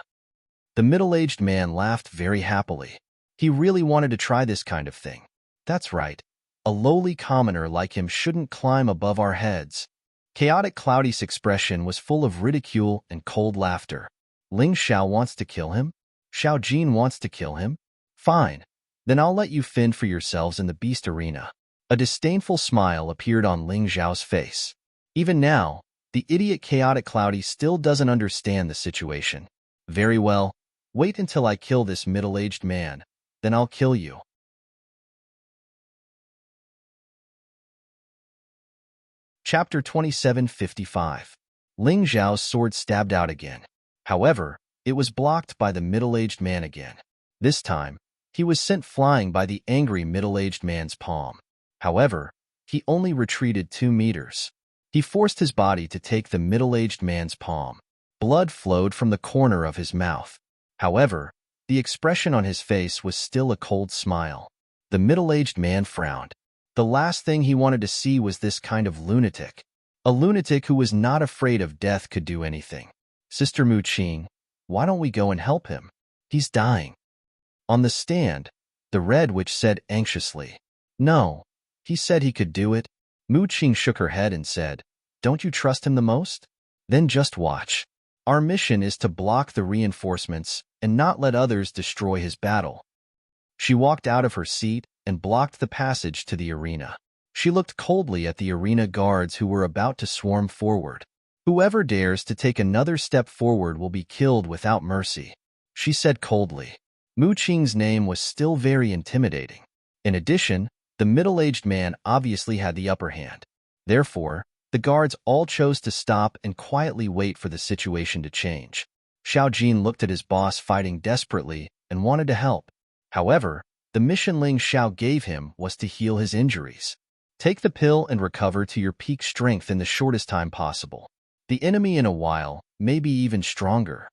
The middle-aged man laughed very happily. He really wanted to try this kind of thing. That's right. A lowly commoner like him shouldn't climb above our heads. Chaotic Cloudy's expression was full of ridicule and cold laughter. Ling Xiao wants to kill him? Xiao Jin wants to kill him? Fine. Then I'll let you fend for yourselves in the beast arena. A disdainful smile appeared on Ling Xiao's face. Even now, the idiot Chaotic Cloudy still doesn't understand the situation. Very well. Wait until I kill this middle-aged man. Then I'll kill you. Chapter 2755. Ling Xiao's sword stabbed out again. However, it was blocked by the middle-aged man again. This time, He was sent flying by the angry middle-aged man's palm. However, he only retreated 2 meters. He forced his body to take the middle-aged man's palm. Blood flowed from the corner of his mouth. However, the expression on his face was still a cold smile. The middle-aged man frowned. The last thing he wanted to see was this kind of lunatic. A lunatic who was not afraid of death could do anything. Sister Mu Qing, why don't we go and help him? He's dying. On the stand, the Red Witch said anxiously. No, he said he could do it. Mu Qing shook her head and said, don't you trust him the most? Then just watch. Our mission is to block the reinforcements and not let others destroy his battle. She walked out of her seat and blocked the passage to the arena. She looked coldly at the arena guards who were about to swarm forward. Whoever dares to take another step forward will be killed without mercy, she said coldly. Mu Qing's name was still very intimidating. In addition, the middle-aged man obviously had the upper hand. Therefore, the guards all chose to stop and quietly wait for the situation to change. Xiao Jin looked at his boss fighting desperately and wanted to help. However, the mission Ling Xiao gave him was to heal his injuries. Take the pill and recover to your peak strength in the shortest time possible. The enemy in a while may be even stronger.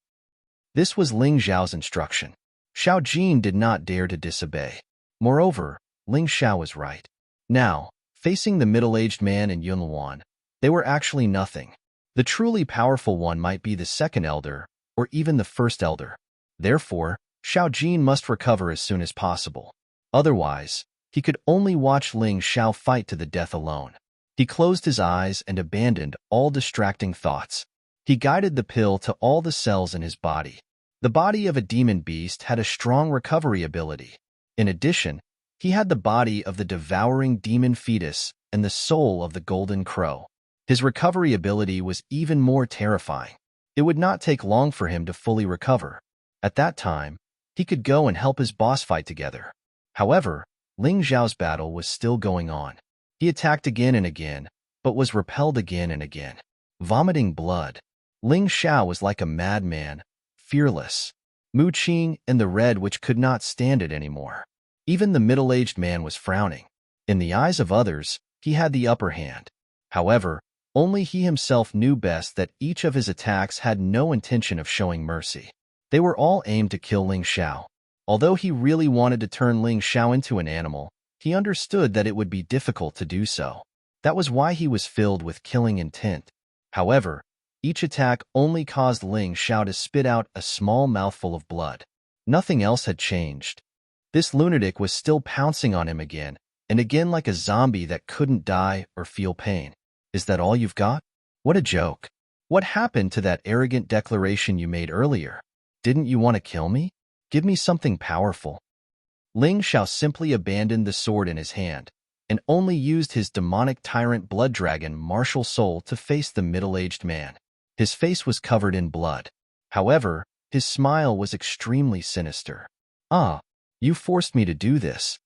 This was Ling Xiao's instruction. Xiao Jin did not dare to disobey. Moreover, Ling Xiao was right. Now, facing the middle-aged man and Yunluan, they were actually nothing. The truly powerful one might be the second elder, or even the first elder. Therefore, Xiao Jin must recover as soon as possible. Otherwise, he could only watch Ling Xiao fight to the death alone. He closed his eyes and abandoned all distracting thoughts. He guided the pill to all the cells in his body. The body of a demon beast had a strong recovery ability. In addition, he had the body of the devouring demon fetus and the soul of the golden crow. His recovery ability was even more terrifying. It would not take long for him to fully recover. At that time, he could go and help his boss fight together. However, Ling Xiao's battle was still going on. He attacked again and again, but was repelled again and again. Vomiting blood, Ling Xiao was like a madman, fearless. Mu Qing and the Red Witch could not stand it anymore. Even the middle-aged man was frowning. In the eyes of others, he had the upper hand. However, only he himself knew best that each of his attacks had no intention of showing mercy. They were all aimed to kill Ling Xiao. Although he really wanted to turn Ling Xiao into an animal, he understood that it would be difficult to do so. That was why he was filled with killing intent. However, each attack only caused Ling Xiao to spit out a small mouthful of blood. Nothing else had changed. This lunatic was still pouncing on him again and again like a zombie that couldn't die or feel pain. Is that all you've got? What a joke. What happened to that arrogant declaration you made earlier? Didn't you want to kill me? Give me something powerful. Ling Xiao simply abandoned the sword in his hand and only used his demonic tyrant blood dragon martial soul to face the middle-aged man. His face was covered in blood. However, his smile was extremely sinister. Ah, you forced me to do this.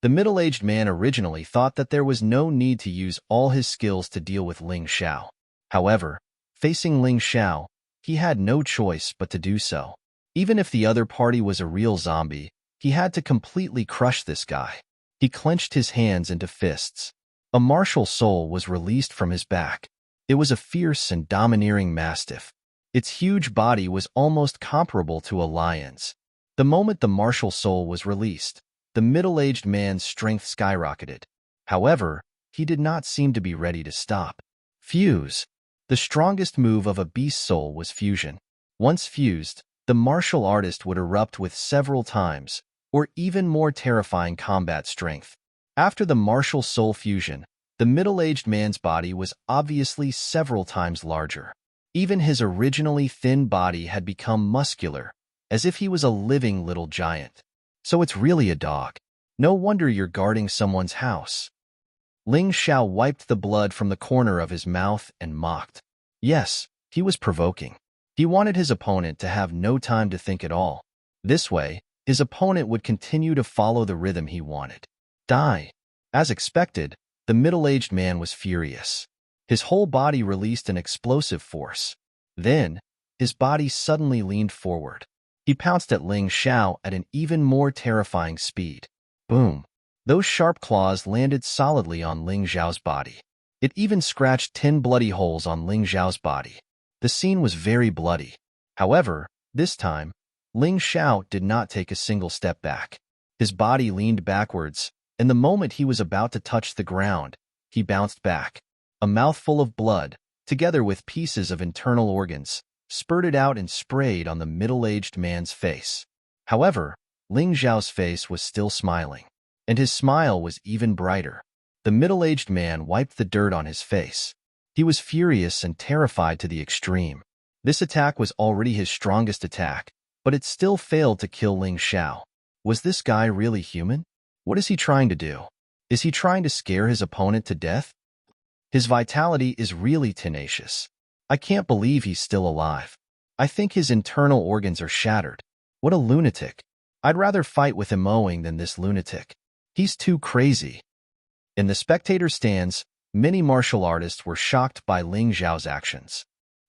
The middle-aged man originally thought that there was no need to use all his skills to deal with Ling Xiao. However, facing Ling Xiao, he had no choice but to do so. Even if the other party was a real zombie, he had to completely crush this guy. He clenched his hands into fists. A martial soul was released from his back. It was a fierce and domineering mastiff. Its huge body was almost comparable to a lion's. The moment the martial soul was released, the middle-aged man's strength skyrocketed. However, he did not seem to be ready to stop. Fuse. The strongest move of a beast soul was fusion. Once fused, the martial artist would erupt with several times, or even more terrifying combat strength. After the martial soul fusion, the middle-aged man's body was obviously several times larger. Even his originally thin body had become muscular, as if he was a living little giant. So it's really a dog. No wonder you're guarding someone's house. Ling Xiao wiped the blood from the corner of his mouth and mocked. Yes, he was provoking. He wanted his opponent to have no time to think at all. This way, his opponent would continue to follow the rhythm he wanted. Die. As expected, the middle-aged man was furious. His whole body released an explosive force. Then, his body suddenly leaned forward. He pounced at Ling Xiao at an even more terrifying speed. Boom! Those sharp claws landed solidly on Ling Xiao's body. It even scratched 10 bloody holes on Ling Xiao's body. The scene was very bloody. However, this time, Ling Xiao did not take a single step back. His body leaned backwards, and the moment he was about to touch the ground, he bounced back. A mouthful of blood, together with pieces of internal organs, spurted out and sprayed on the middle-aged man's face. However, Ling Xiao's face was still smiling, and his smile was even brighter. The middle-aged man wiped the dirt on his face. He was furious and terrified to the extreme. This attack was already his strongest attack, but it still failed to kill Ling Xiao. Was this guy really human? What is he trying to do? Is he trying to scare his opponent to death? His vitality is really tenacious. I can't believe he's still alive. I think his internal organs are shattered. What a lunatic. I'd rather fight with him owing than this lunatic. He's too crazy. In the spectator stands, many martial artists were shocked by Ling Xiao's actions.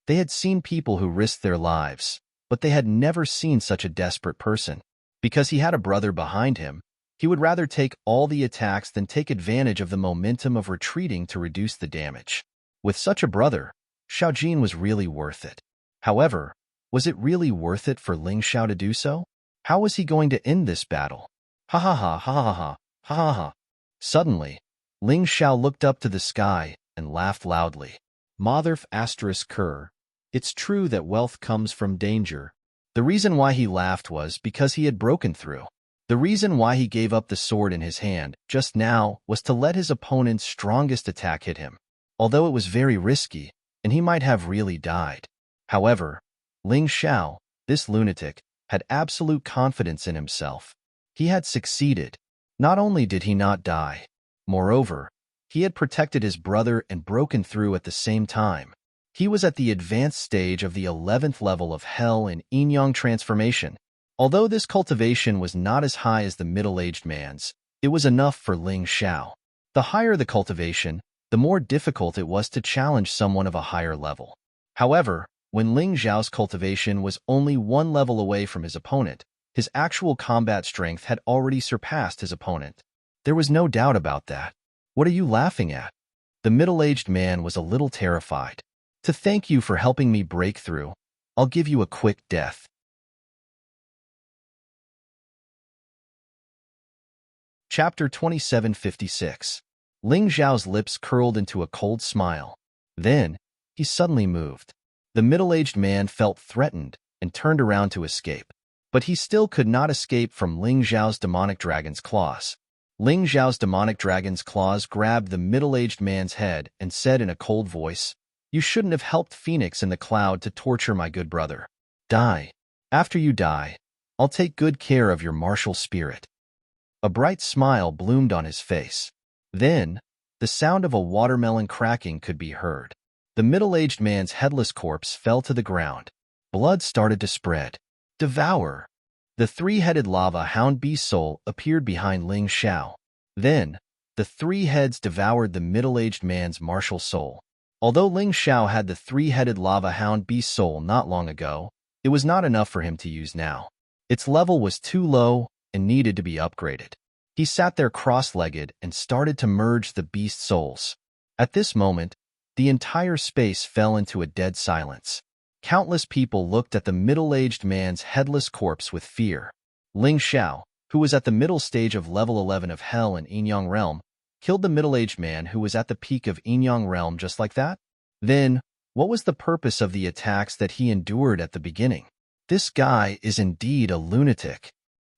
They had seen people who risked their lives, but they had never seen such a desperate person. Because he had a brother behind him, he would rather take all the attacks than take advantage of the momentum of retreating to reduce the damage. With such a brother, Xiaojin was really worth it. However, was it really worth it for Ling Xiao to do so? How was he going to end this battle? Ha ha ha ha ha ha ha ha ha. Suddenly, Ling Xiao looked up to the sky and laughed loudly. Motherf asterisk cur. It's true that wealth comes from danger. The reason why he laughed was because he had broken through. The reason why he gave up the sword in his hand just now was to let his opponent's strongest attack hit him. Although it was very risky, and he might have really died. However, Ling Xiao, this lunatic, had absolute confidence in himself. He had succeeded. Not only did he not die, moreover, he had protected his brother and broken through at the same time. He was at the advanced stage of the 11th level of Hell and Yin-Yang transformation. Although this cultivation was not as high as the middle-aged man's, it was enough for Ling Xiao. The higher the cultivation, the more difficult it was to challenge someone of a higher level. However, when Ling Xiao's cultivation was only one level away from his opponent, his actual combat strength had already surpassed his opponent. There was no doubt about that. What are you laughing at? The middle-aged man was a little terrified. To thank you for helping me break through, I'll give you a quick death. Chapter 2756. Ling Xiao's lips curled into a cold smile. Then, he suddenly moved. The middle-aged man felt threatened and turned around to escape. But he still could not escape from Ling Xiao's demonic dragon's claws. Ling Xiao's demonic dragon's claws grabbed the middle-aged man's head and said in a cold voice, "You shouldn't have helped Phoenix in the cloud to torture my good brother. Die. After you die, I'll take good care of your martial spirit." A bright smile bloomed on his face. Then, the sound of a watermelon cracking could be heard. The middle-aged man's headless corpse fell to the ground. Blood started to spread. Devour! The three-headed lava hound beast soul appeared behind Ling Xiao. Then, the three heads devoured the middle-aged man's martial soul. Although Ling Xiao had the three-headed lava hound beast soul not long ago, it was not enough for him to use now. Its level was too low and needed to be upgraded. He sat there cross-legged and started to merge the beast souls. At this moment, the entire space fell into a dead silence. Countless people looked at the middle-aged man's headless corpse with fear. Ling Xiao, who was at the middle stage of level 11 of Hell and Yin-Yang realm, killed the middle-aged man who was at the peak of Yin-Yang realm just like that? Then, what was the purpose of the attacks that he endured at the beginning? This guy is indeed a lunatic.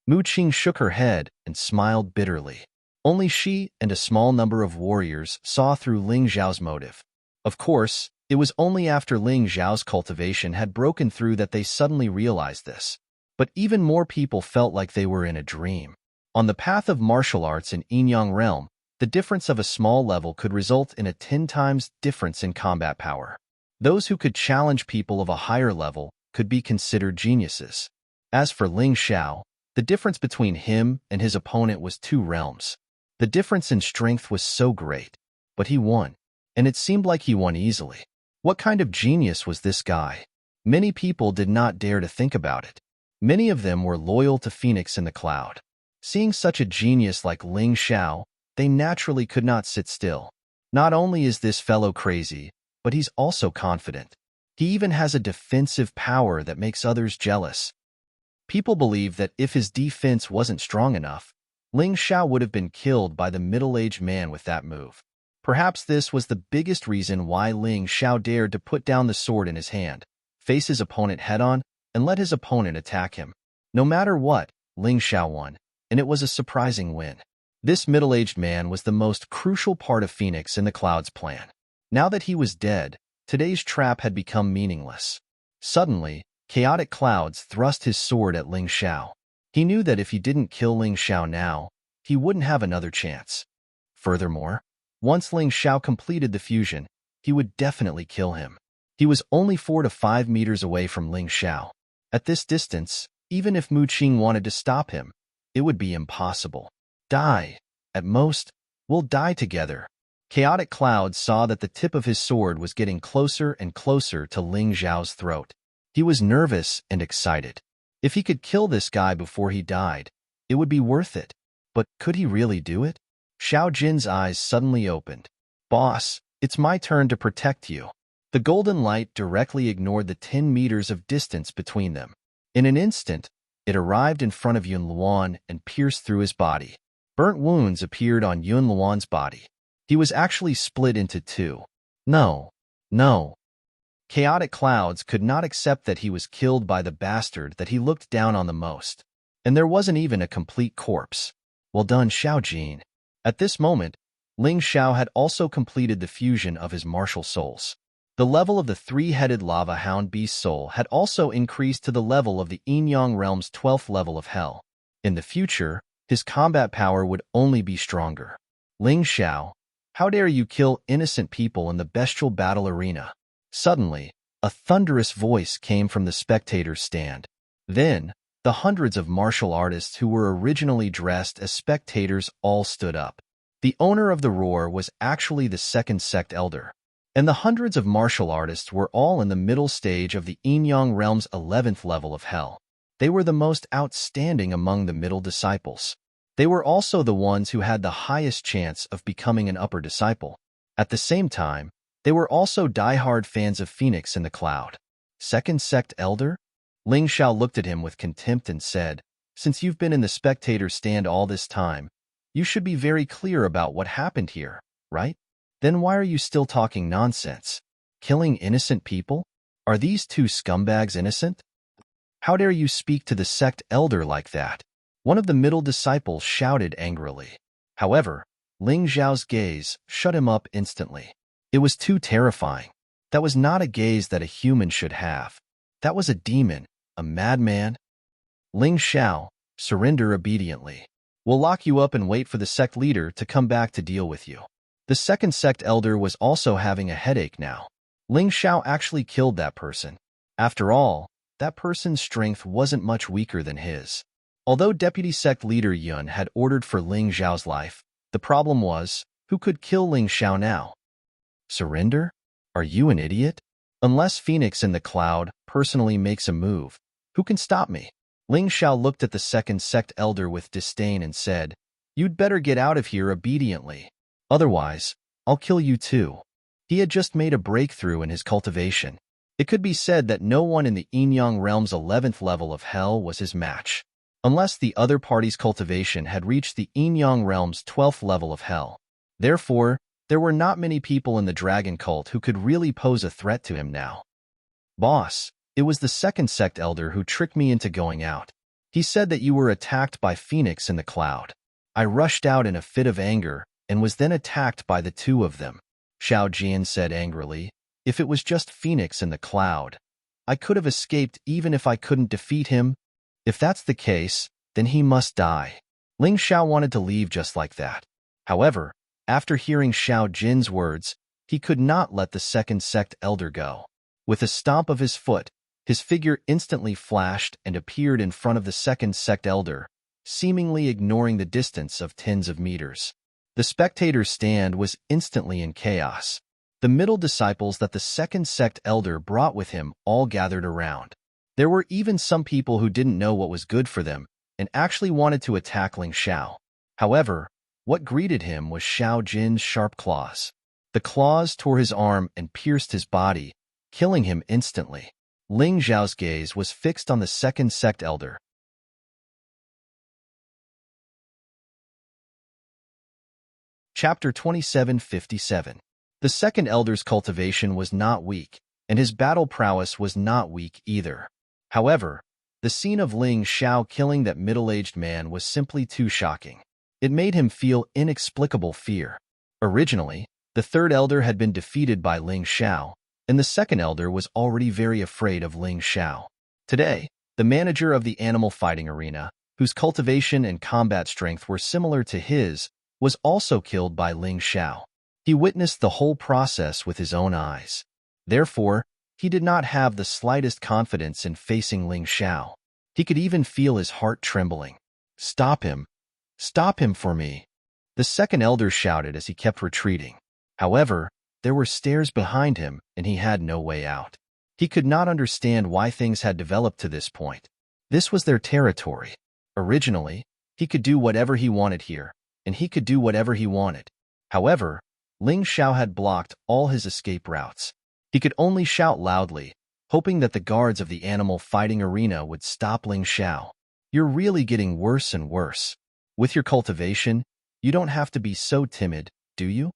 Mu Qing shook her head and smiled bitterly. Only she and a small number of warriors saw through Ling Xiao's motive. Of course, it was only after Ling Xiao's cultivation had broken through that they suddenly realized this. But even more people felt like they were in a dream. On the path of martial arts in Yin-Yang realm, the difference of a small level could result in a 10 times difference in combat power. Those who could challenge people of a higher level could be considered geniuses. As for Ling Xiao, the difference between him and his opponent was 2 realms. The difference in strength was so great, but he won, and it seemed like he won easily. What kind of genius was this guy? Many people did not dare to think about it. Many of them were loyal to Phoenix in the Cloud. Seeing such a genius like Ling Xiao, they naturally could not sit still. Not only is this fellow crazy, but he's also confident. He even has a defensive power that makes others jealous. People believe that if his defense wasn't strong enough, Ling Xiao would have been killed by the middle-aged man with that move. Perhaps this was the biggest reason why Ling Xiao dared to put down the sword in his hand, face his opponent head-on, and let his opponent attack him. No matter what, Ling Xiao won, and it was a surprising win. This middle-aged man was the most crucial part of Phoenix in the Cloud's plan. Now that he was dead, today's trap had become meaningless. Suddenly, Chaotic Clouds thrust his sword at Ling Xiao. He knew that if he didn't kill Ling Xiao now, he wouldn't have another chance. Furthermore, once Ling Xiao completed the fusion, he would definitely kill him. He was only 4 to 5 meters away from Ling Xiao. At this distance, even if Mu Qing wanted to stop him, it would be impossible. Die. At most, we'll die together. Chaotic Cloud saw that the tip of his sword was getting closer and closer to Ling Xiao's throat. He was nervous and excited. If he could kill this guy before he died, it would be worth it. But could he really do it? Xiao Jin's eyes suddenly opened. Boss, it's my turn to protect you. The golden light directly ignored the 10 meters of distance between them. In an instant, it arrived in front of Yun Luan and pierced through his body. Burnt wounds appeared on Yun Luan's body. He was actually split into 2. No. Chaotic Clouds could not accept that he was killed by the bastard that he looked down on the most. And there wasn't even a complete corpse. Well done, Xiao Jin. At this moment, Ling Xiao had also completed the fusion of his martial souls. The level of the 3-headed lava hound beast soul had also increased to the level of the Yin-Yang realm's 12th level of hell. In the future, his combat power would only be stronger. Ling Xiao, how dare you kill innocent people in the bestial battle arena? Suddenly, a thunderous voice came from the spectator's stand. Then, the hundreds of martial artists who were originally dressed as spectators all stood up. The owner of the roar was actually the second sect elder. And the hundreds of martial artists were all in the middle stage of the Yin-Yang realm's 11th level of hell. They were the most outstanding among the middle disciples. They were also the ones who had the highest chance of becoming an upper disciple. At the same time, they were also die-hard fans of Phoenix in the Cloud. Second sect elder? Ling Xiao looked at him with contempt and said, since you've been in the spectator stand all this time, you should be very clear about what happened here, right? Then why are you still talking nonsense? Killing innocent people? Are these 2 scumbags innocent? How dare you speak to the sect elder like that? One of the middle disciples shouted angrily. However, Ling Xiao's gaze shut him up instantly. It was too terrifying. That was not a gaze that a human should have. That was a demon, a madman. Ling Xiao, surrender obediently. We'll lock you up and wait for the sect leader to come back to deal with you. The second sect elder was also having a headache now. Ling Xiao actually killed that person. After all, that person's strength wasn't much weaker than his. Although Deputy Sect Leader Yun had ordered for Ling Xiao's life, the problem was, who could kill Ling Xiao now? Surrender? Are you an idiot? Unless Phoenix in the Cloud personally makes a move, who can stop me? Ling Xiao looked at the second sect elder with disdain and said, you'd better get out of here obediently. Otherwise, I'll kill you too. He had just made a breakthrough in his cultivation. It could be said that no one in the Yin-Yang realm's 11th level of hell was his match, unless the other party's cultivation had reached the Yin-Yang realm's 12th level of hell. Therefore, there were not many people in the dragon cult who could really pose a threat to him now. Boss, it was the second sect elder who tricked me into going out. He said that you were attacked by Phoenix in the Cloud. I rushed out in a fit of anger and was then attacked by the 2 of them. Xiao Jian said angrily, if it was just Phoenix in the Cloud, I could have escaped even if I couldn't defeat him. If that's the case, then he must die. Ling Xiao wanted to leave just like that. However, after hearing Xiao Jin's words, he could not let the second sect elder go. With a stomp of his foot, his figure instantly flashed and appeared in front of the second sect elder, seemingly ignoring the distance of tens of meters. The spectator's stand was instantly in chaos. The middle disciples that the second sect elder brought with him all gathered around. There were even some people who didn't know what was good for them and actually wanted to attack Ling Xiao. However, what greeted him was Xiao Jin's sharp claws. The claws tore his arm and pierced his body, killing him instantly. Ling Xiao's gaze was fixed on the second sect elder. Chapter 2757. The second elder's cultivation was not weak, and his battle prowess was not weak either. However, the scene of Ling Xiao killing that middle-aged man was simply too shocking. It made him feel inexplicable fear. Originally, the third elder had been defeated by Ling Xiao, and the second elder was already very afraid of Ling Xiao. Today, the manager of the animal fighting arena, whose cultivation and combat strength were similar to his, was also killed by Ling Xiao. He witnessed the whole process with his own eyes. Therefore, he did not have the slightest confidence in facing Ling Xiao. He could even feel his heart trembling. "Stop him! Stop him for me!" The second elder shouted as he kept retreating. However, there were stairs behind him, and he had no way out. He could not understand why things had developed to this point. This was their territory. Originally, he could do whatever he wanted here, and he could do whatever he wanted. However, Ling Xiao had blocked all his escape routes. He could only shout loudly, hoping that the guards of the animal fighting arena would stop Ling Xiao. "You're really getting worse and worse. With your cultivation, you don't have to be so timid, do you?"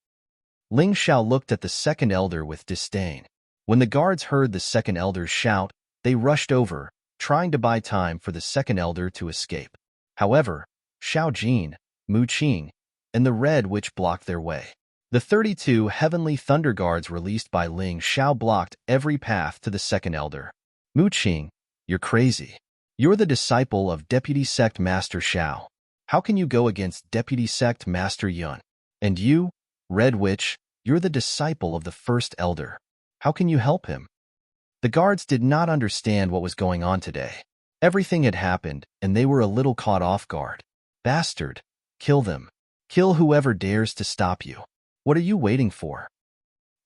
Ling Xiao looked at the second elder with disdain. When the guards heard the second elder's shout, they rushed over, trying to buy time for the second elder to escape. However, Xiao Jin, Mu Qing, and the Red Witch blocked their way. The 32 heavenly thunder guards released by Ling Xiao blocked every path to the second elder. "Mu Qing, you're crazy. You're the disciple of Deputy Sect Master Xiao. How can you go against Deputy Sect Master Yun? And you, Red Witch, you're the disciple of the first elder. How can you help him?" The guards did not understand what was going on today. Everything had happened, and they were a little caught off guard. "Bastard! Kill them. Kill whoever dares to stop you. What are you waiting for?"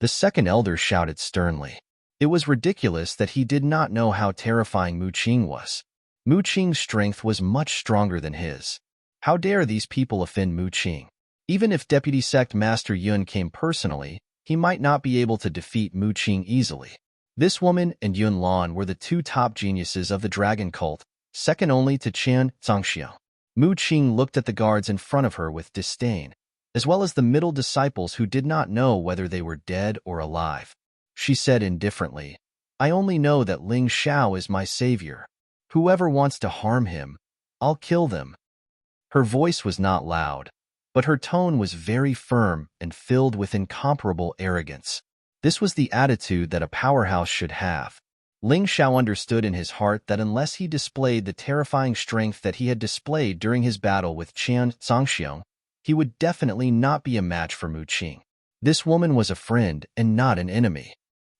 The second elder shouted sternly. It was ridiculous that he did not know how terrifying Mu Qing was. Mu Qing's strength was much stronger than his. How dare these people offend Mu Qing? Even if Deputy Sect Master Yun came personally, he might not be able to defeat Mu Qing easily. This woman and Yun Lan were the two top geniuses of the dragon cult, second only to Qian Zongxiao. Mu Qing looked at the guards in front of her with disdain, as well as the middle disciples who did not know whether they were dead or alive. She said indifferently, "I only know that Ling Xiao is my savior. Whoever wants to harm him, I'll kill them." Her voice was not loud, but her tone was very firm and filled with incomparable arrogance. This was the attitude that a powerhouse should have. Ling Xiao understood in his heart that unless he displayed the terrifying strength that he had displayed during his battle with Qian Zongxiang, he would definitely not be a match for Mu Qing. This woman was a friend and not an enemy.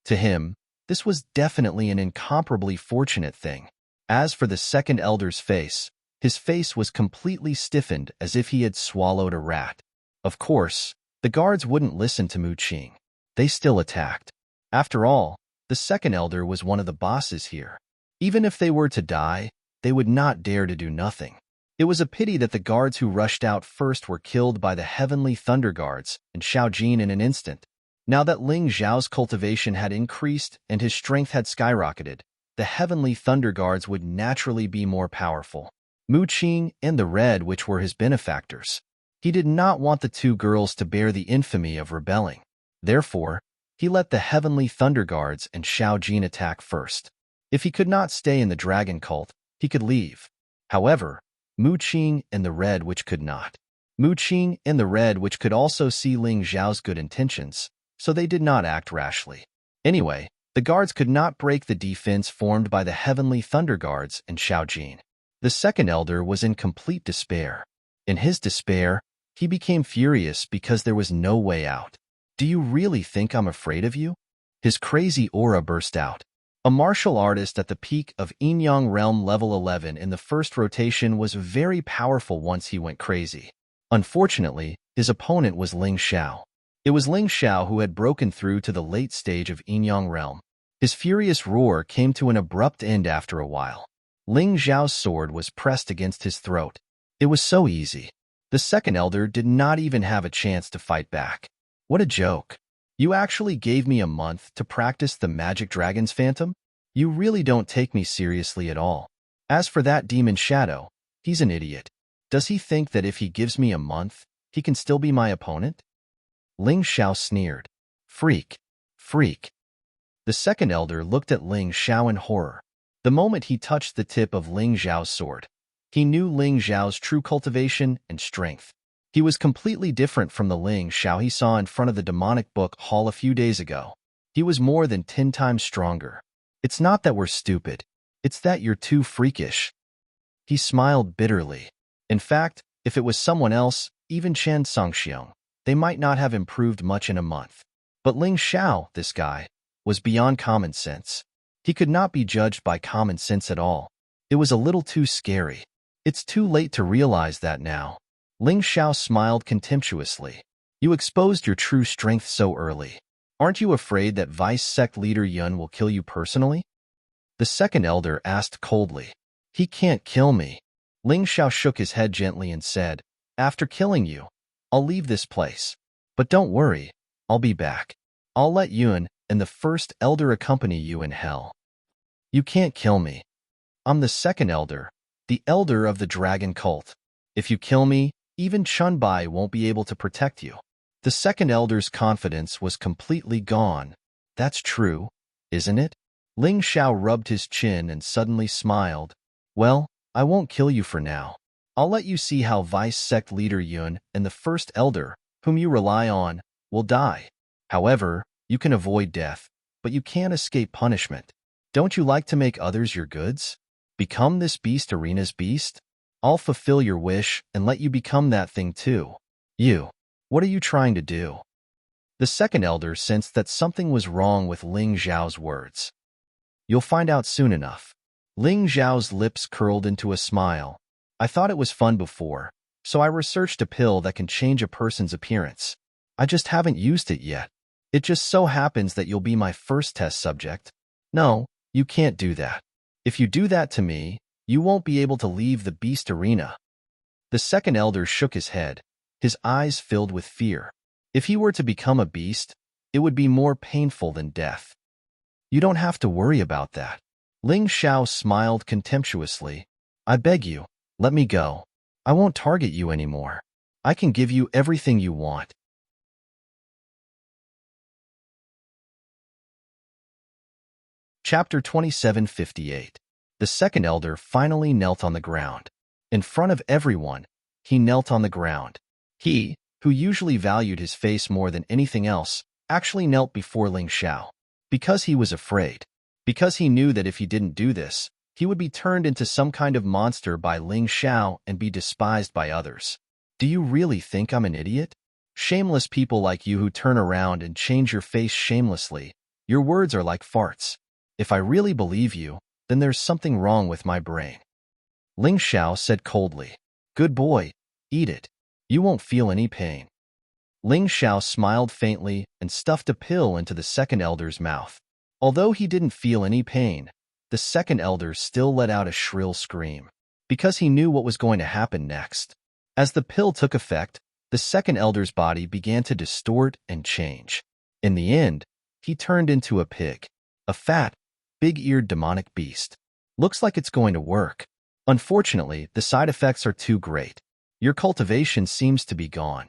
To him, this was definitely an incomparably fortunate thing. As for the second elder's face, his face was completely stiffened as if he had swallowed a rat. Of course, the guards wouldn't listen to Mu Qing. They still attacked. After all, the second elder was one of the bosses here. Even if they were to die, they would not dare to do nothing. It was a pity that the guards who rushed out first were killed by the heavenly thunder guards and Xiao Jin in an instant. Now that Ling Xiao's cultivation had increased and his strength had skyrocketed, the heavenly thunder guards would naturally be more powerful. Mu Qing and the Red Witch were his benefactors. He did not want the two girls to bear the infamy of rebelling. Therefore, he let the heavenly thunder guards and Xiao Jin attack first. If he could not stay in the dragon cult, he could leave. However, Mu Qing and the Red Witch could not. Mu Qing and the Red Witch could also see Ling Xiao's good intentions, so they did not act rashly. Anyway, the guards could not break the defense formed by the heavenly thunder guards and Xiao Jin. The second elder was in complete despair. In his despair, he became furious because there was no way out. "Do you really think I'm afraid of you?" His crazy aura burst out. A martial artist at the peak of Yin-Yang Realm level 11 in the first rotation was very powerful once he went crazy. Unfortunately, his opponent was Ling Xiao. It was Ling Xiao who had broken through to the late stage of Yin-Yang Realm. His furious roar came to an abrupt end after a while. Ling Xiao's sword was pressed against his throat. It was so easy. The second elder did not even have a chance to fight back. What a joke. You actually gave me a month to practice the magic dragon's phantom? You really don't take me seriously at all. As for that demon shadow, he's an idiot. Does he think that if he gives me a month, he can still be my opponent? Ling Xiao sneered. Freak. Freak. The second elder looked at Ling Xiao in horror. The moment he touched the tip of Ling Xiao's sword, he knew Ling Xiao's true cultivation and strength. He was completely different from the Ling Xiao he saw in front of the demonic book hall a few days ago. He was more than 10 times stronger. It's not that we're stupid. It's that you're too freakish. He smiled bitterly. In fact, if it was someone else, even Chen Songxiong, they might not have improved much in a month. But Ling Xiao, this guy, was beyond common sense. He could not be judged by common sense at all. It was a little too scary. It's too late to realize that now. Ling Xiao smiled contemptuously. You exposed your true strength so early. Aren't you afraid that Vice Sect Leader Yun will kill you personally? The second elder asked coldly. He can't kill me. Ling Xiao shook his head gently and said, after killing you, I'll leave this place. But don't worry, I'll be back. I'll let Yun and the first elder accompany you in hell. You can't kill me. I'm the second elder, the elder of the dragon cult. If you kill me, even Chunbai won't be able to protect you. The second elder's confidence was completely gone. That's true, isn't it? Ling Xiao rubbed his chin and suddenly smiled. Well, I won't kill you for now. I'll let you see how Vice Sect Leader Yun and the first elder, whom you rely on, will die. However, you can avoid death, but you can't escape punishment. Don't you like to make others your goods? Become this beast arena's beast? I'll fulfill your wish and let you become that thing too. You. What are you trying to do? The second elder sensed that something was wrong with Ling Xiao's words. You'll find out soon enough. Ling Xiao's lips curled into a smile. I thought it was fun before, so I researched a pill that can change a person's appearance. I just haven't used it yet. It just so happens that you'll be my first test subject. No, you can't do that. If you do that to me, you won't be able to leave the beast arena. The second elder shook his head, his eyes filled with fear. If he were to become a beast, it would be more painful than death. You don't have to worry about that. Ling Xiao smiled contemptuously. I beg you, let me go. I won't target you anymore. I can give you everything you want. Chapter 2758. The second elder finally knelt on the ground. In front of everyone, he knelt on the ground. He, who usually valued his face more than anything else, actually knelt before Ling Xiao. Because he was afraid. Because he knew that if he didn't do this, he would be turned into some kind of monster by Ling Xiao and be despised by others. Do you really think I'm an idiot? Shameless people like you who turn around and change your face shamelessly, your words are like farts. If I really believe you, then there's something wrong with my brain. Ling Xiao said coldly. Good boy, eat it. You won't feel any pain. Ling Xiao smiled faintly and stuffed a pill into the second elder's mouth. Although he didn't feel any pain, the second elder still let out a shrill scream, because he knew what was going to happen next. As the pill took effect, the second elder's body began to distort and change. In the end, he turned into a pig, a fat, big-eared demonic beast. Looks like it's going to work. Unfortunately, the side effects are too great. Your cultivation seems to be gone.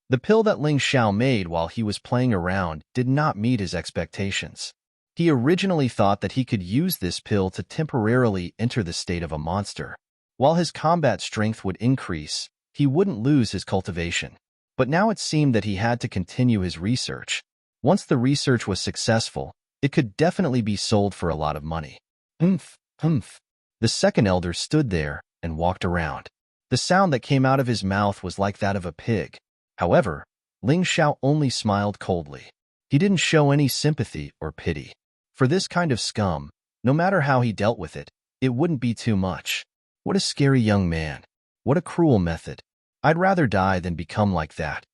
The pill that Ling Xiao made while he was playing around did not meet his expectations. He originally thought that he could use this pill to temporarily enter the state of a monster. While his combat strength would increase, he wouldn't lose his cultivation. But now it seemed that he had to continue his research. Once the research was successful, it could definitely be sold for a lot of money. Humph, humph. The second elder stood there and walked around. The sound that came out of his mouth was like that of a pig. However, Ling Xiao only smiled coldly. He didn't show any sympathy or pity. For this kind of scum, no matter how he dealt with it, it wouldn't be too much. What a scary young man. What a cruel method. I'd rather die than become like that.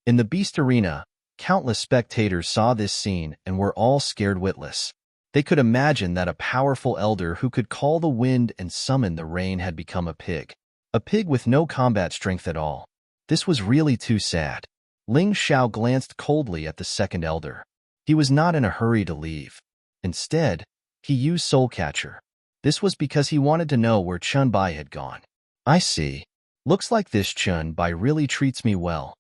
In the beast arena, Countless spectators saw this scene and were all scared witless. They could imagine that a powerful elder who could call the wind and summon the rain had become a pig. A pig with no combat strength at all. This was really too sad. Ling Xiao glanced coldly at the second elder. He was not in a hurry to leave. Instead, he used Soul Catcher. This was because he wanted to know where Chun Bai had gone. I see. Looks like this Chun Bai really treats me well.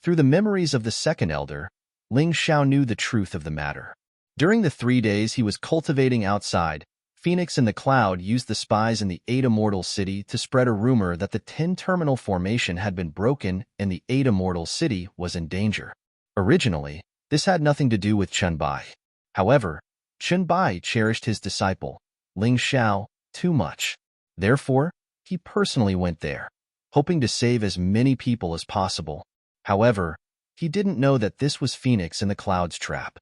Through the memories of the second elder, Ling Xiao knew the truth of the matter. During the 3 days he was cultivating outside, Phoenix in the Cloud used the spies in the 8 Immortal City to spread a rumor that the 10-terminal formation had been broken and the 8 Immortal City was in danger. Originally, this had nothing to do with Chun Bai. However, Chun Bai cherished his disciple, Ling Xiao, too much. Therefore, he personally went there, hoping to save as many people as possible. However, he didn't know that this was Phoenix in the Cloud's trap.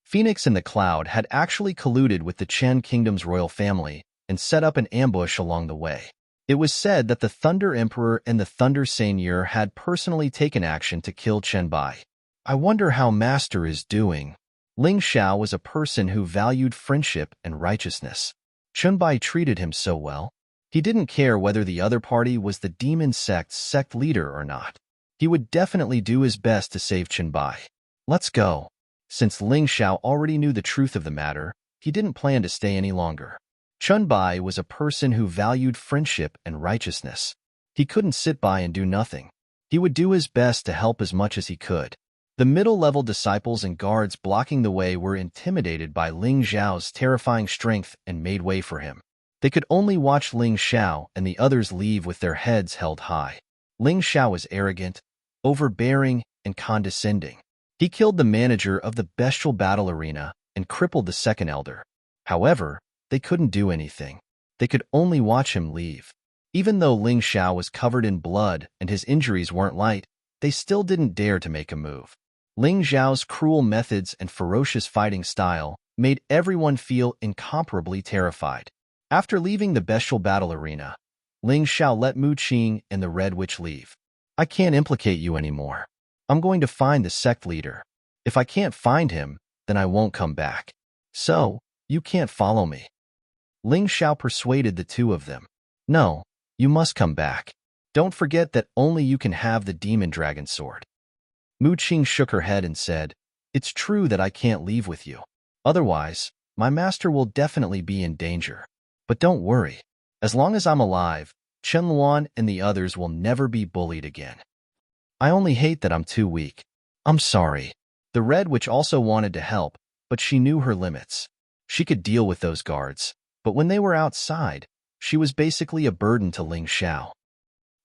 Phoenix in the Cloud had actually colluded with the Chen Kingdom's royal family and set up an ambush along the way. It was said that the Thunder Emperor and the Thunder Seigneur had personally taken action to kill Chen Bai. I wonder how Master is doing. Ling Xiao was a person who valued friendship and righteousness. Chun Bai treated him so well. He didn't care whether the other party was the demon sect's sect leader or not. He would definitely do his best to save Chun Bai. Let's go. Since Ling Xiao already knew the truth of the matter, he didn't plan to stay any longer. Chun Bai was a person who valued friendship and righteousness. He couldn't sit by and do nothing. He would do his best to help as much as he could. The middle-level disciples and guards blocking the way were intimidated by Ling Xiao's terrifying strength and made way for him. They could only watch Ling Xiao and the others leave with their heads held high. Ling Xiao was arrogant, overbearing, and condescending. He killed the manager of the bestial battle arena and crippled the second elder. However, they couldn't do anything. They could only watch him leave. Even though Ling Xiao was covered in blood and his injuries weren't light, they still didn't dare to make a move. Ling Xiao's cruel methods and ferocious fighting style made everyone feel incomparably terrified. After leaving the bestial battle arena, Ling Xiao let Mu Qing and the Red Witch leave. I can't implicate you anymore. I'm going to find the sect leader. If I can't find him, then I won't come back. So, you can't follow me. Ling Xiao persuaded the two of them. No, you must come back. Don't forget that only you can have the demon dragon sword. Mu Qing shook her head and said, It's true that I can't leave with you. Otherwise, my master will definitely be in danger. But don't worry. As long as I'm alive, Chen Luan and the others will never be bullied again. I only hate that I'm too weak. I'm sorry. The Red Witch also wanted to help, but she knew her limits. She could deal with those guards, but when they were outside, she was basically a burden to Ling Xiao.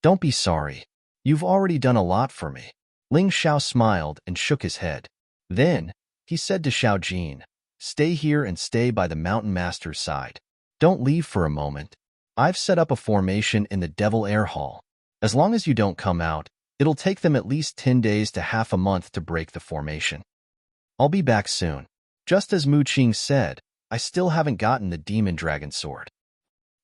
Don't be sorry. You've already done a lot for me. Ling Xiao smiled and shook his head. Then, he said to Xiao Jin, Stay here and stay by the Mountain Master's side. Don't leave for a moment. I've set up a formation in the Devil Air Hall. As long as you don't come out, it'll take them at least 10 days to half a month to break the formation. I'll be back soon. Just as Mu Qing said, I still haven't gotten the demon dragon sword.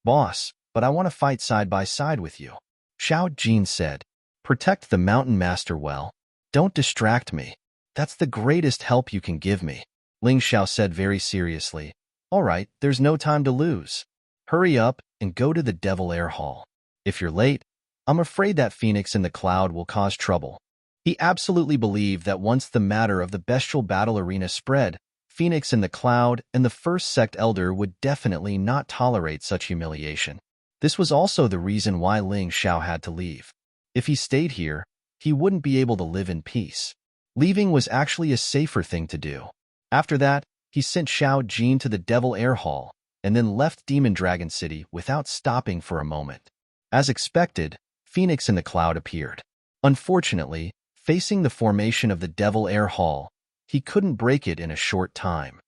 Boss, but I want to fight side by side with you. Xiao Jin said, Protect the Mountain Master well. Don't distract me. That's the greatest help you can give me. Ling Xiao said very seriously. All right, there's no time to lose. Hurry up and go to the Devil Air Hall. If you're late, I'm afraid that Phoenix in the Cloud will cause trouble. He absolutely believed that once the matter of the bestial battle arena spread, Phoenix in the Cloud and the first sect elder would definitely not tolerate such humiliation. This was also the reason why Ling Xiao had to leave. If he stayed here, he wouldn't be able to live in peace. Leaving was actually a safer thing to do. After that, he sent Xiao Jin to the Devil Air Hall and then left Demon Dragon City without stopping for a moment. As expected, Phoenix in the Cloud appeared. Unfortunately, facing the formation of the Devil Air Hall, he couldn't break it in a short time.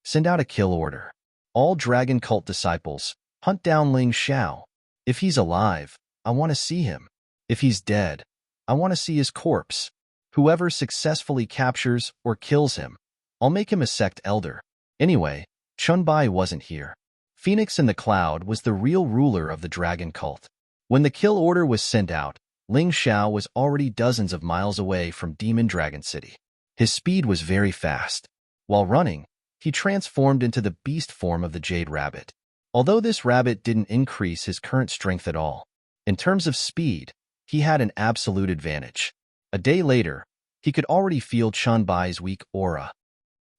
Send out a kill order. All Dragon Cult disciples, hunt down Ling Xiao. If he's alive, I want to see him. If he's dead, I want to see his corpse. Whoever successfully captures or kills him, I'll make him a sect elder. Anyway, Chun Bai wasn't here. Phoenix in the Cloud was the real ruler of the Dragon Cult. When the kill order was sent out, Ling Xiao was already dozens of miles away from Demon Dragon City. His speed was very fast. While running, he transformed into the beast form of the jade rabbit. Although this rabbit didn't increase his current strength at all, in terms of speed, he had an absolute advantage. A day later, he could already feel Chunbai's weak aura.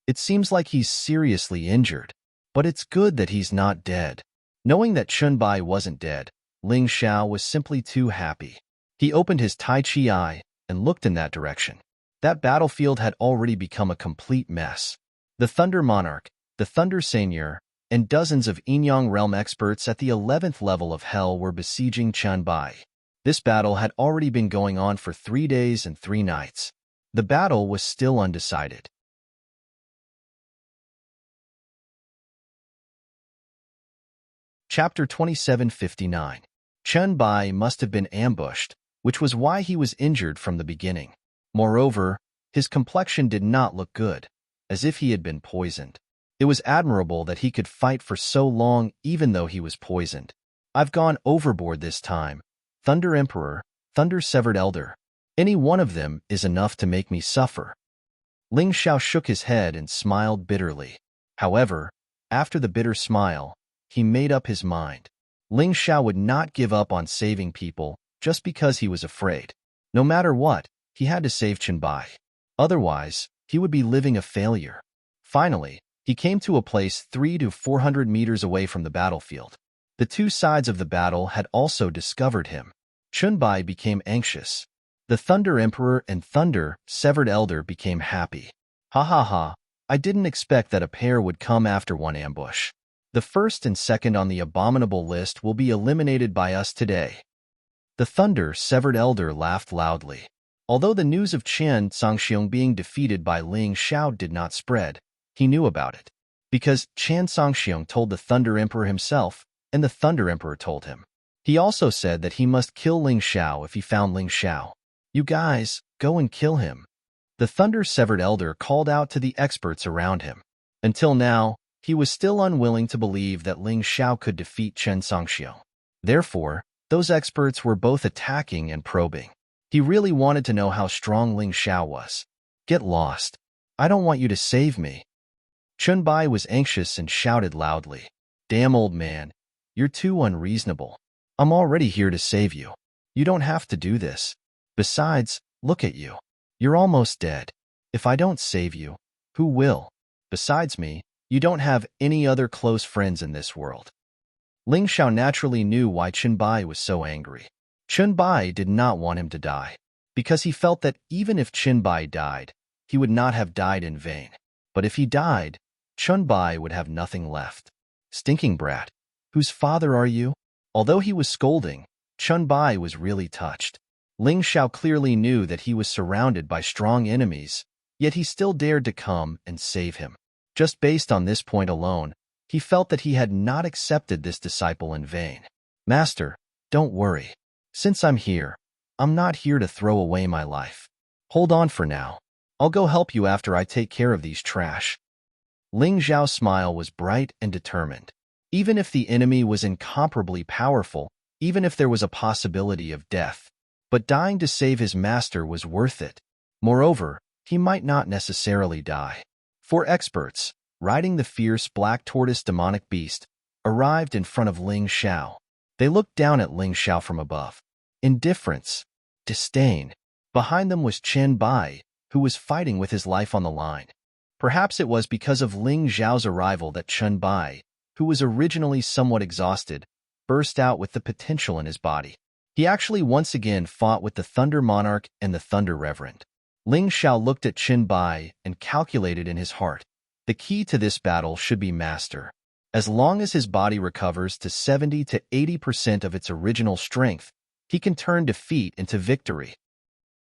It seems like he's seriously injured, but it's good that he's not dead. Knowing that Chunbai wasn't dead, Ling Xiao was simply too happy. He opened his Tai Chi eye and looked in that direction. That battlefield had already become a complete mess. The Thunder Monarch, the Thunder Seigneur, and dozens of Yin-Yang realm experts at the 11th level of Hell were besieging Chunbai. This battle had already been going on for 3 days and 3 nights. The battle was still undecided. Chapter 2759. Chunbai must have been ambushed, which was why he was injured from the beginning. Moreover, his complexion did not look good, as if he had been poisoned. It was admirable that he could fight for so long even though he was poisoned. I've gone overboard this time. Thunder Emperor, Thunder Severed Elder. Any one of them is enough to make me suffer. Ling Xiao shook his head and smiled bitterly. However, after the bitter smile, he made up his mind. Ling Xiao would not give up on saving people just because he was afraid. No matter what, he had to save Chunbai. Otherwise, he would be living a failure. Finally, he came to a place 300 to 400 meters away from the battlefield. The two sides of the battle had also discovered him. Chunbai became anxious. The Thunder Emperor and Thunder Severed Elder became happy. Ha ha ha, I didn't expect that a pair would come after one ambush. The first and second on the abominable list will be eliminated by us today. The Thunder Severed Elder laughed loudly. Although the news of Chen Songxiong being defeated by Ling Xiao did not spread, he knew about it. Because Chen Songxiong told the Thunder Emperor himself, and the Thunder Emperor told him. He also said that he must kill Ling Xiao if he found Ling Xiao. You guys, go and kill him. The Thunder Severed Elder called out to the experts around him. Until now, he was still unwilling to believe that Ling Xiao could defeat Chen Songxiong. Therefore, those experts were both attacking and probing. He really wanted to know how strong Ling Xiao was. Get lost. I don't want you to save me. Chunbai was anxious and shouted loudly. Damn old man, you're too unreasonable. I'm already here to save you. You don't have to do this. Besides, look at you. You're almost dead. If I don't save you, who will? Besides me, you don't have any other close friends in this world. Ling Xiao naturally knew why Chunbai was so angry. Chunbai did not want him to die, because he felt that even if Chunbai died, he would not have died in vain. But if he died, Chunbai would have nothing left. Stinking brat, whose father are you? Although he was scolding, Chunbai was really touched. Ling Xiao clearly knew that he was surrounded by strong enemies, yet he still dared to come and save him. Just based on this point alone, he felt that he had not accepted this disciple in vain. Master, don't worry. Since I'm here, I'm not here to throw away my life. Hold on for now. I'll go help you after I take care of these trash. Ling Xiao's smile was bright and determined. Even if the enemy was incomparably powerful, even if there was a possibility of death, but dying to save his master was worth it. Moreover, he might not necessarily die. 4 experts, riding the fierce black tortoise demonic beast, arrived in front of Ling Xiao. They looked down at Ling Xiao from above. Indifference, disdain. Behind them was Chen Bai, who was fighting with his life on the line. Perhaps it was because of Ling Xiao's arrival that Chen Bai, who was originally somewhat exhausted, burst out with the potential in his body. He actually once again fought with the Thunder Monarch and the Thunder Reverend. Ling Xiao looked at Chen Bai and calculated in his heart. The key to this battle should be master. As long as his body recovers to 70 to 80% of its original strength, he can turn defeat into victory.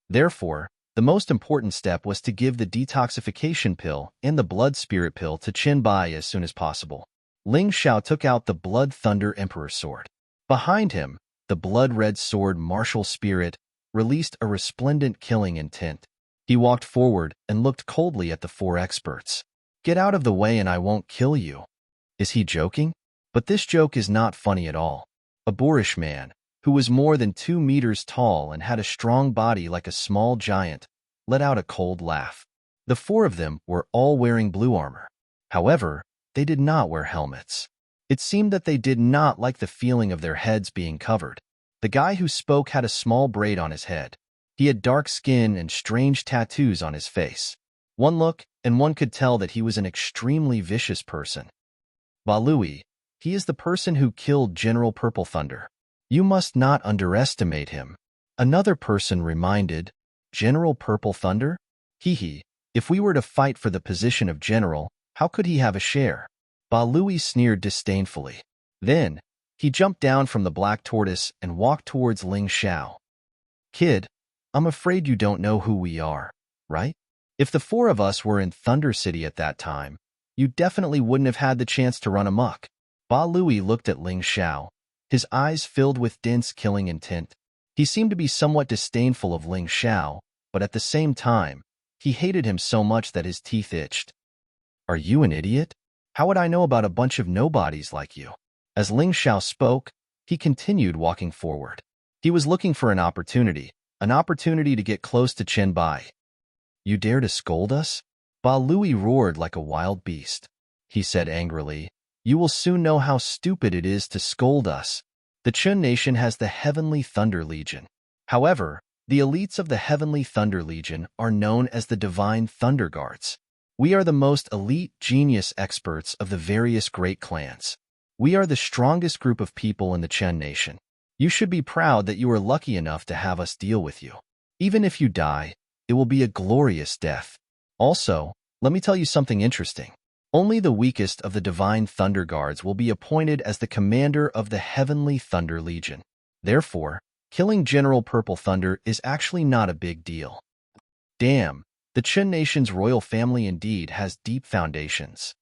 Therefore, the most important step was to give the detoxification pill and the blood spirit pill to Chen Bai as soon as possible. Ling Xiao took out the Blood Thunder Emperor sword. Behind him, the blood-red sword Martial Spirit released a resplendent killing intent. He walked forward and looked coldly at the 4 experts. Get out of the way and I won't kill you. Is he joking? But this joke is not funny at all. A boorish man, who was more than 2 meters tall and had a strong body like a small giant, let out a cold laugh. The four of them were all wearing blue armor. However, they did not wear helmets. It seemed that they did not like the feeling of their heads being covered. The guy who spoke had a small braid on his head. He had dark skin and strange tattoos on his face. One look, and one could tell that he was an extremely vicious person. Balui, he is the person who killed General Purple Thunder. You must not underestimate him. Another person reminded, General Purple Thunder? Hee. If we were to fight for the position of general, how could he have a share? Balui sneered disdainfully. Then, he jumped down from the black tortoise and walked towards Ling Xiao. Kid, I'm afraid you don't know who we are, right? If the four of us were in Thunder City at that time, you definitely wouldn't have had the chance to run amok. Balui looked at Ling Xiao, his eyes filled with dense killing intent. He seemed to be somewhat disdainful of Ling Xiao, but at the same time, he hated him so much that his teeth itched. Are you an idiot? How would I know about a bunch of nobodies like you? As Ling Xiao spoke, he continued walking forward. He was looking for an opportunity to get close to Chen Bai. You dare to scold us? Balui roared like a wild beast. He said angrily, you will soon know how stupid it is to scold us. The Chun nation has the Heavenly Thunder Legion. However, the elites of the Heavenly Thunder Legion are known as the Divine Thunder Guards. We are the most elite genius experts of the various great clans. We are the strongest group of people in the Chen nation. You should be proud that you are lucky enough to have us deal with you. Even if you die, it will be a glorious death. Also, let me tell you something interesting. Only the weakest of the Divine Thunder Guards will be appointed as the commander of the Heavenly Thunder Legion. Therefore, killing General Purple Thunder is actually not a big deal. Damn, the Chen nation's royal family indeed has deep foundations.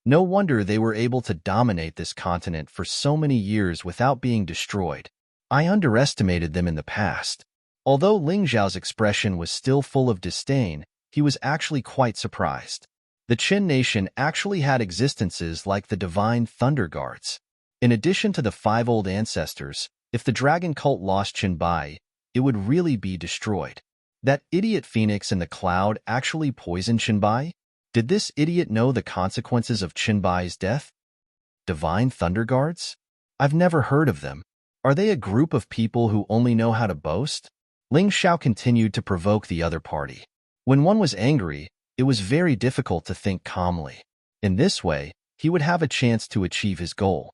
No wonder they were able to dominate this continent for so many years without being destroyed. I underestimated them in the past. Although Ling Xiao's expression was still full of disdain, he was actually quite surprised. The Qin nation actually had existences like the Divine Thunder Guards. In addition to the 5 old ancestors, if the dragon cult lost Qin Bai, it would really be destroyed. That idiot phoenix in the cloud actually poisoned Qin Bai? Did this idiot know the consequences of Qin Bai's death? Divine Thunder Guards? I've never heard of them. Are they a group of people who only know how to boast? Ling Xiao continued to provoke the other party. When one was angry, it was very difficult to think calmly. In this way, he would have a chance to achieve his goal.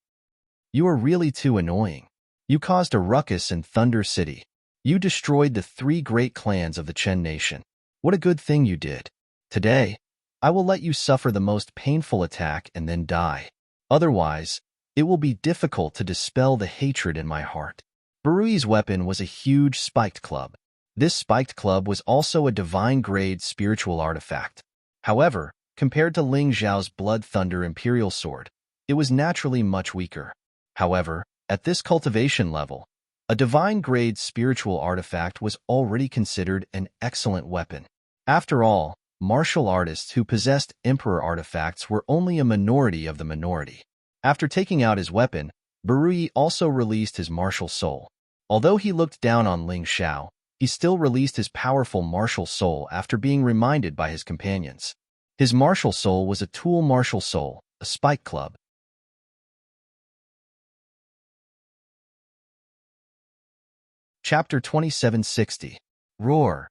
You are really too annoying. You caused a ruckus in Thunder City. You destroyed the 3 great clans of the Chen nation. What a good thing you did. Today, I will let you suffer the most painful attack and then die. Otherwise, it will be difficult to dispel the hatred in my heart. Barui's weapon was a huge spiked club. This spiked club was also a divine-grade spiritual artifact. However, compared to Ling Xiao's Blood Thunder Imperial Sword, it was naturally much weaker. However, at this cultivation level, a divine-grade spiritual artifact was already considered an excellent weapon. After all, martial artists who possessed Emperor artifacts were only a minority of the minority. After taking out his weapon, Barui also released his martial soul. Although he looked down on Ling Xiao, he still released his powerful martial soul after being reminded by his companions. His martial soul was a tool martial soul, a spike club. Chapter 2760. Roar.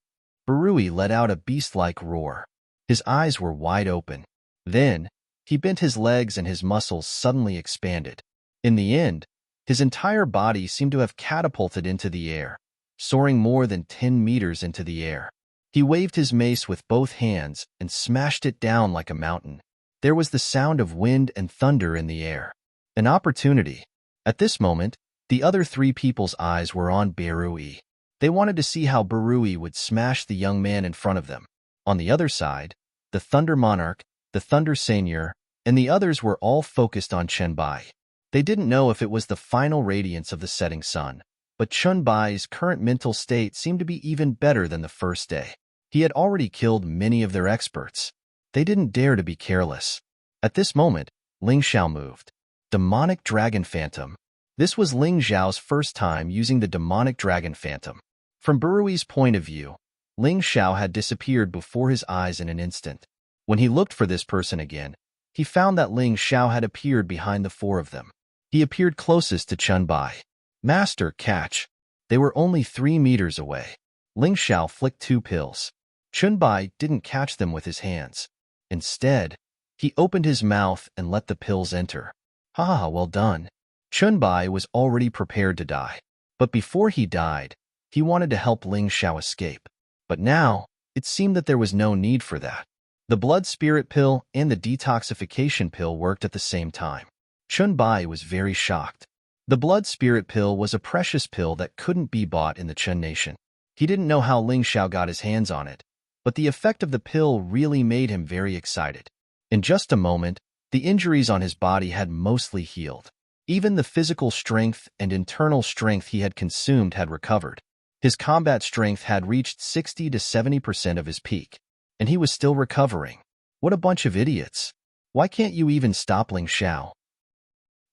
Barui let out a beast-like roar. His eyes were wide open. Then, he bent his legs and his muscles suddenly expanded. In the end, his entire body seemed to have catapulted into the air, soaring more than 10 meters into the air. He waved his mace with both hands and smashed it down like a mountain. There was the sound of wind and thunder in the air. An opportunity. At this moment, the other 3 people's eyes were on Barui. They wanted to see how Barui would smash the young man in front of them. On the other side, the Thunder Monarch, the Thunder Seigneur, and the others were all focused on Chen Bai. They didn't know if it was the final radiance of the setting sun, but Chen Bai's current mental state seemed to be even better than the first day. He had already killed many of their experts. They didn't dare to be careless. At this moment, Ling Xiao moved. Demonic Dragon Phantom. This was Ling Xiao's first time using the Demonic Dragon Phantom. From Barui's point of view, Ling Xiao had disappeared before his eyes in an instant. When he looked for this person again, he found that Ling Xiao had appeared behind the four of them. He appeared closest to Chun Bai. Master, catch. They were only 3 meters away. Ling Xiao flicked 2 pills. Chun Bai didn't catch them with his hands. Instead, he opened his mouth and let the pills enter. Ha, well done. Chun Bai was already prepared to die. But before he died, he wanted to help Ling Xiao escape. But now, it seemed that there was no need for that. The blood spirit pill and the detoxification pill worked at the same time. Chun Bai was very shocked. The blood spirit pill was a precious pill that couldn't be bought in the Chun nation. He didn't know how Ling Xiao got his hands on it, but the effect of the pill really made him very excited. In just a moment, the injuries on his body had mostly healed. Even the physical strength and internal strength he had consumed had recovered. His combat strength had reached 60 to 70% of his peak, and he was still recovering. What a bunch of idiots. Why can't you even stop Ling Xiao?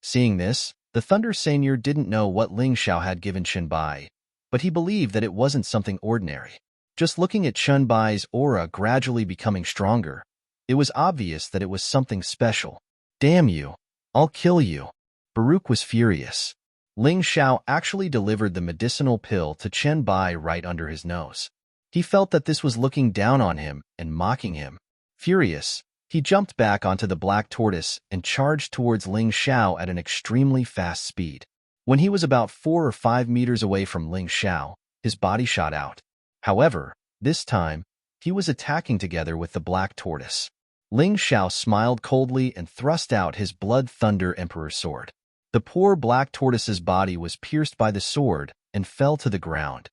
Seeing this, the Thunder Seigneur didn't know what Ling Xiao had given Chun Bai, but he believed that it wasn't something ordinary. Just looking at Chun Bai's aura gradually becoming stronger, it was obvious that it was something special. Damn you! I'll kill you! Baruch was furious. Ling Xiao actually delivered the medicinal pill to Chun Bai right under his nose. He felt that this was looking down on him and mocking him. Furious, he jumped back onto the black tortoise and charged towards Ling Xiao at an extremely fast speed. When he was about 4 or 5 meters away from Ling Xiao, his body shot out. However, this time, he was attacking together with the black tortoise. Ling Xiao smiled coldly and thrust out his Blood Thunder Emperor sword. The poor black tortoise's body was pierced by the sword and fell to the ground.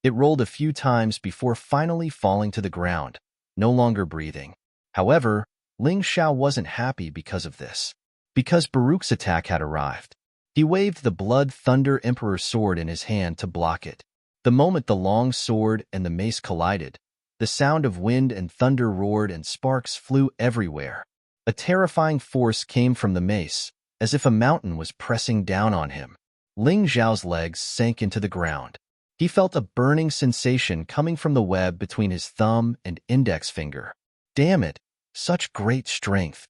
It rolled a few times before finally falling to the ground, no longer breathing. However, Ling Xiao wasn't happy because of this. Because Baruch's attack had arrived. He waved the Blood Thunder Emperor sword in his hand to block it. The moment the long sword and the mace collided, the sound of wind and thunder roared and sparks flew everywhere. A terrifying force came from the mace, as if a mountain was pressing down on him. Ling Xiao's legs sank into the ground. He felt a burning sensation coming from the web between his thumb and index finger. Damn it! Such great strength!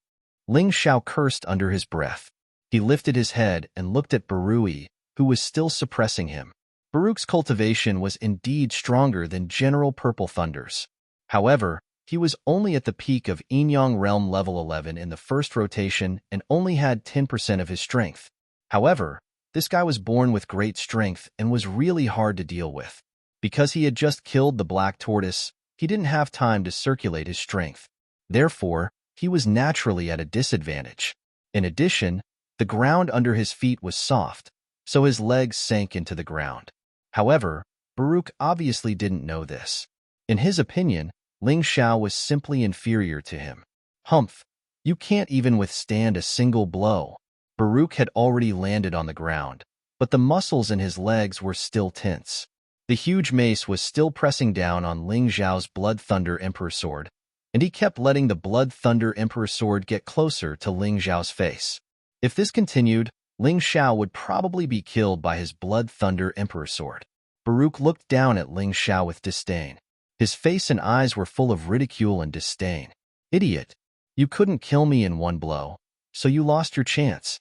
Ling Xiao cursed under his breath. He lifted his head and looked at Baruch, who was still suppressing him. Baruch's cultivation was indeed stronger than General Purple Thunder's. However, he was only at the peak of Yin-Yang Realm level 11 in the first rotation and only had 10% of his strength. However, this guy was born with great strength and was really hard to deal with. Because he had just killed the black tortoise, he didn't have time to circulate his strength. Therefore, he was naturally at a disadvantage. In addition, the ground under his feet was soft, so his legs sank into the ground. However, Baruch obviously didn't know this. In his opinion, Ling Xiao was simply inferior to him. Humph! You can't even withstand a single blow. Baruch had already landed on the ground, but the muscles in his legs were still tense. The huge mace was still pressing down on Ling Xiao's Blood Thunder Emperor sword, and he kept letting the Blood Thunder Emperor sword get closer to Ling Xiao's face. If this continued, Ling Xiao would probably be killed by his Blood Thunder Emperor sword. Baruch looked down at Ling Xiao with disdain. His face and eyes were full of ridicule and disdain. Idiot! You couldn't kill me in one blow, so you lost your chance.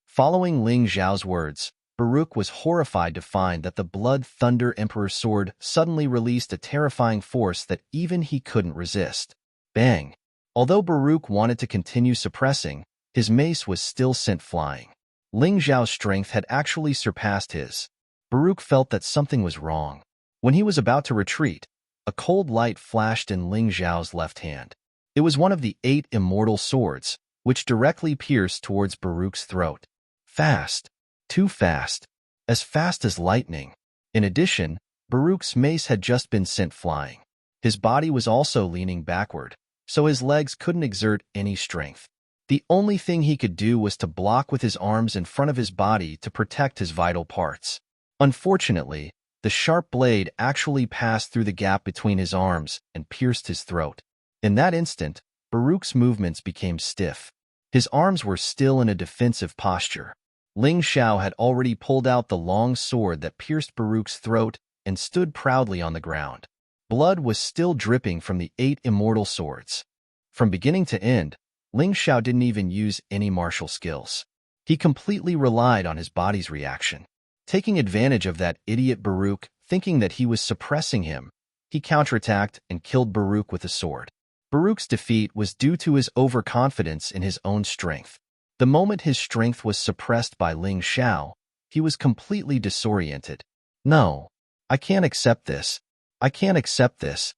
Following Ling Xiao's words, Baruch was horrified to find that the Blood Thunder Emperor sword suddenly released a terrifying force that even he couldn't resist. Bang! Although Baruch wanted to continue suppressing, his mace was still sent flying. Ling Xiao's strength had actually surpassed his. Baruch felt that something was wrong. When he was about to retreat, a cold light flashed in Ling Xiao's left hand. It was one of the 8 immortal swords, which directly pierced towards Baruch's throat. Fast. Too fast. As fast as lightning. In addition, Baruch's mace had just been sent flying. His body was also leaning backward, so his legs couldn't exert any strength. The only thing he could do was to block with his arms in front of his body to protect his vital parts. Unfortunately, the sharp blade actually passed through the gap between his arms and pierced his throat. In that instant, Baruch's movements became stiff. His arms were still in a defensive posture. Ling Xiao had already pulled out the long sword that pierced Baruch's throat and stood proudly on the ground. Blood was still dripping from the 8 immortal swords. From beginning to end, Ling Xiao didn't even use any martial skills. He completely relied on his body's reaction. Taking advantage of that idiot Baruch, thinking that he was suppressing him, he counterattacked and killed Baruch with a sword. Baruch's defeat was due to his overconfidence in his own strength. The moment his strength was suppressed by Ling Xiao, he was completely disoriented. No, I can't accept this. I can't accept this.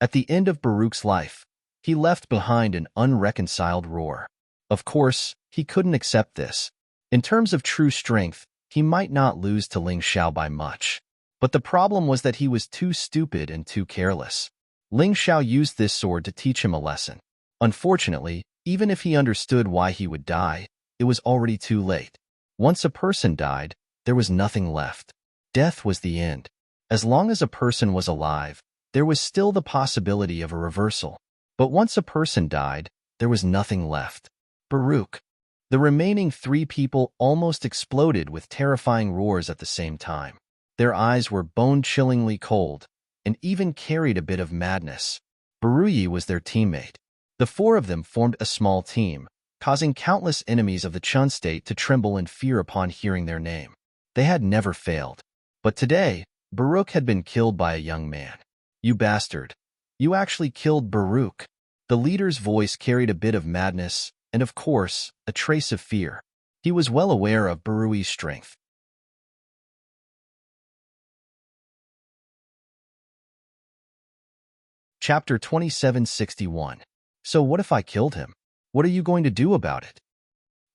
At the end of Baruch's life, he left behind an unreconciled roar. Of course, he couldn't accept this. In terms of true strength, he might not lose to Ling Xiao by much. But the problem was that he was too stupid and too careless. Ling Xiao used this sword to teach him a lesson. Unfortunately, even if he understood why he would die, it was already too late. Once a person died, there was nothing left. Death was the end. As long as a person was alive, there was still the possibility of a reversal. But once a person died, there was nothing left. Baruch. The remaining 3 people almost exploded with terrifying roars at the same time. Their eyes were bone-chillingly cold and even carried a bit of madness. Baruyi was their teammate. The 4 of them formed a small team, causing countless enemies of the Chun state to tremble in fear upon hearing their name. They had never failed. But today, Baruch had been killed by a young man. You bastard. You actually killed Baruch. The leader's voice carried a bit of madness and, of course, a trace of fear. He was well aware of Barui's strength. Chapter 2761. So what if I killed him? What are you going to do about it?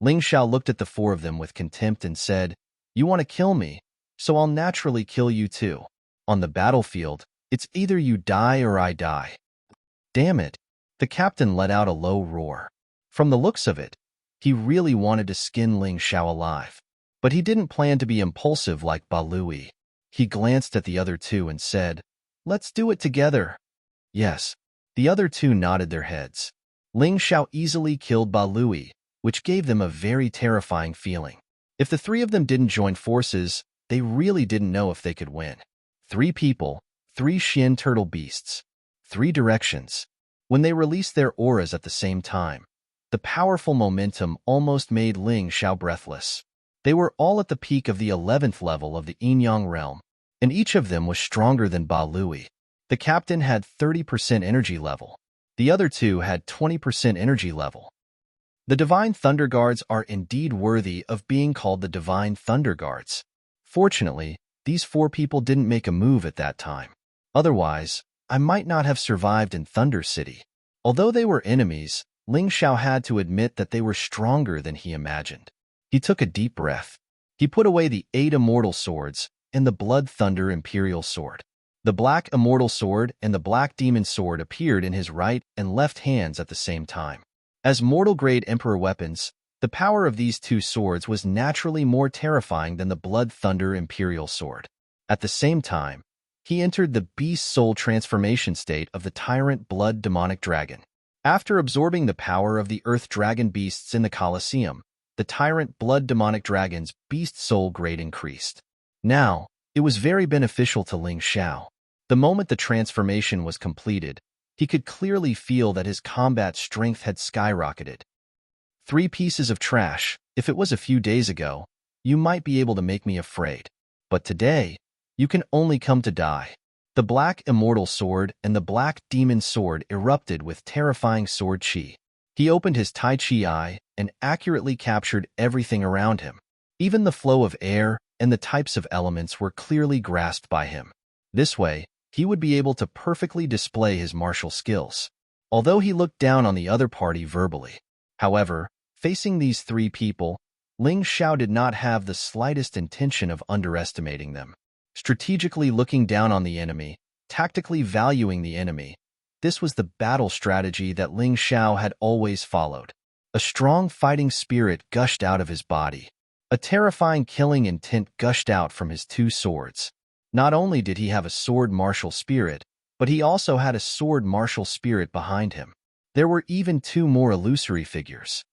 Ling Xiao looked at the 4 of them with contempt and said, You want to kill me, so I'll naturally kill you too. On the battlefield, it's either you die or I die. Damn it. The captain let out a low roar. From the looks of it, he really wanted to skin Ling Xiao alive. But he didn't plan to be impulsive like Ba Lui. He glanced at the other 2 and said, Let's do it together. Yes. The other 2 nodded their heads. Ling Xiao easily killed Ba Lui, which gave them a very terrifying feeling. If the 3 of them didn't join forces, they really didn't know if they could win. 3 people, 3 Xian turtle beasts, 3 directions. When they released their auras at the same time, the powerful momentum almost made Ling Xiao breathless. They were all at the peak of the 11th level of the Yin-Yang realm, and each of them was stronger than Ba Lui. The captain had 30% energy level. The other 2 had 20% energy level. The Divine Thunder Guards are indeed worthy of being called the Divine Thunder Guards. Fortunately, these 4 people didn't make a move at that time. Otherwise, I might not have survived in Thunder City. Although they were enemies, Ling Xiao had to admit that they were stronger than he imagined. He took a deep breath. He put away the 8 immortal swords and the Blood Thunder Imperial Sword. The Black Immortal Sword and the Black Demon Sword appeared in his right and left hands at the same time. As mortal-grade Emperor weapons, the power of these 2 swords was naturally more terrifying than the Blood Thunder Imperial Sword. At the same time, he entered the Beast Soul transformation state of the Tyrant Blood Demonic Dragon. After absorbing the power of the Earth Dragon beasts in the Colosseum, the Tyrant Blood Demonic Dragon's Beast Soul grade increased. Now, it was very beneficial to Ling Xiao. The moment the transformation was completed, he could clearly feel that his combat strength had skyrocketed. 3 pieces of trash. If it was a few days ago, you might be able to make me afraid. But today, you can only come to die. The Black Immortal Sword and the Black Demon Sword erupted with terrifying sword chi. He opened his Tai Chi eye and accurately captured everything around him. Even the flow of air and the types of elements were clearly grasped by him. This way, he would be able to perfectly display his martial skills. Although he looked down on the other party verbally. However, facing these 3 people, Ling Xiao did not have the slightest intention of underestimating them. Strategically looking down on the enemy, tactically valuing the enemy, this was the battle strategy that Ling Xiao had always followed. A strong fighting spirit gushed out of his body. A terrifying killing intent gushed out from his 2 swords. Not only did he have a sword martial spirit, but he also had a sword martial spirit behind him. There were even 2 more illusory figures.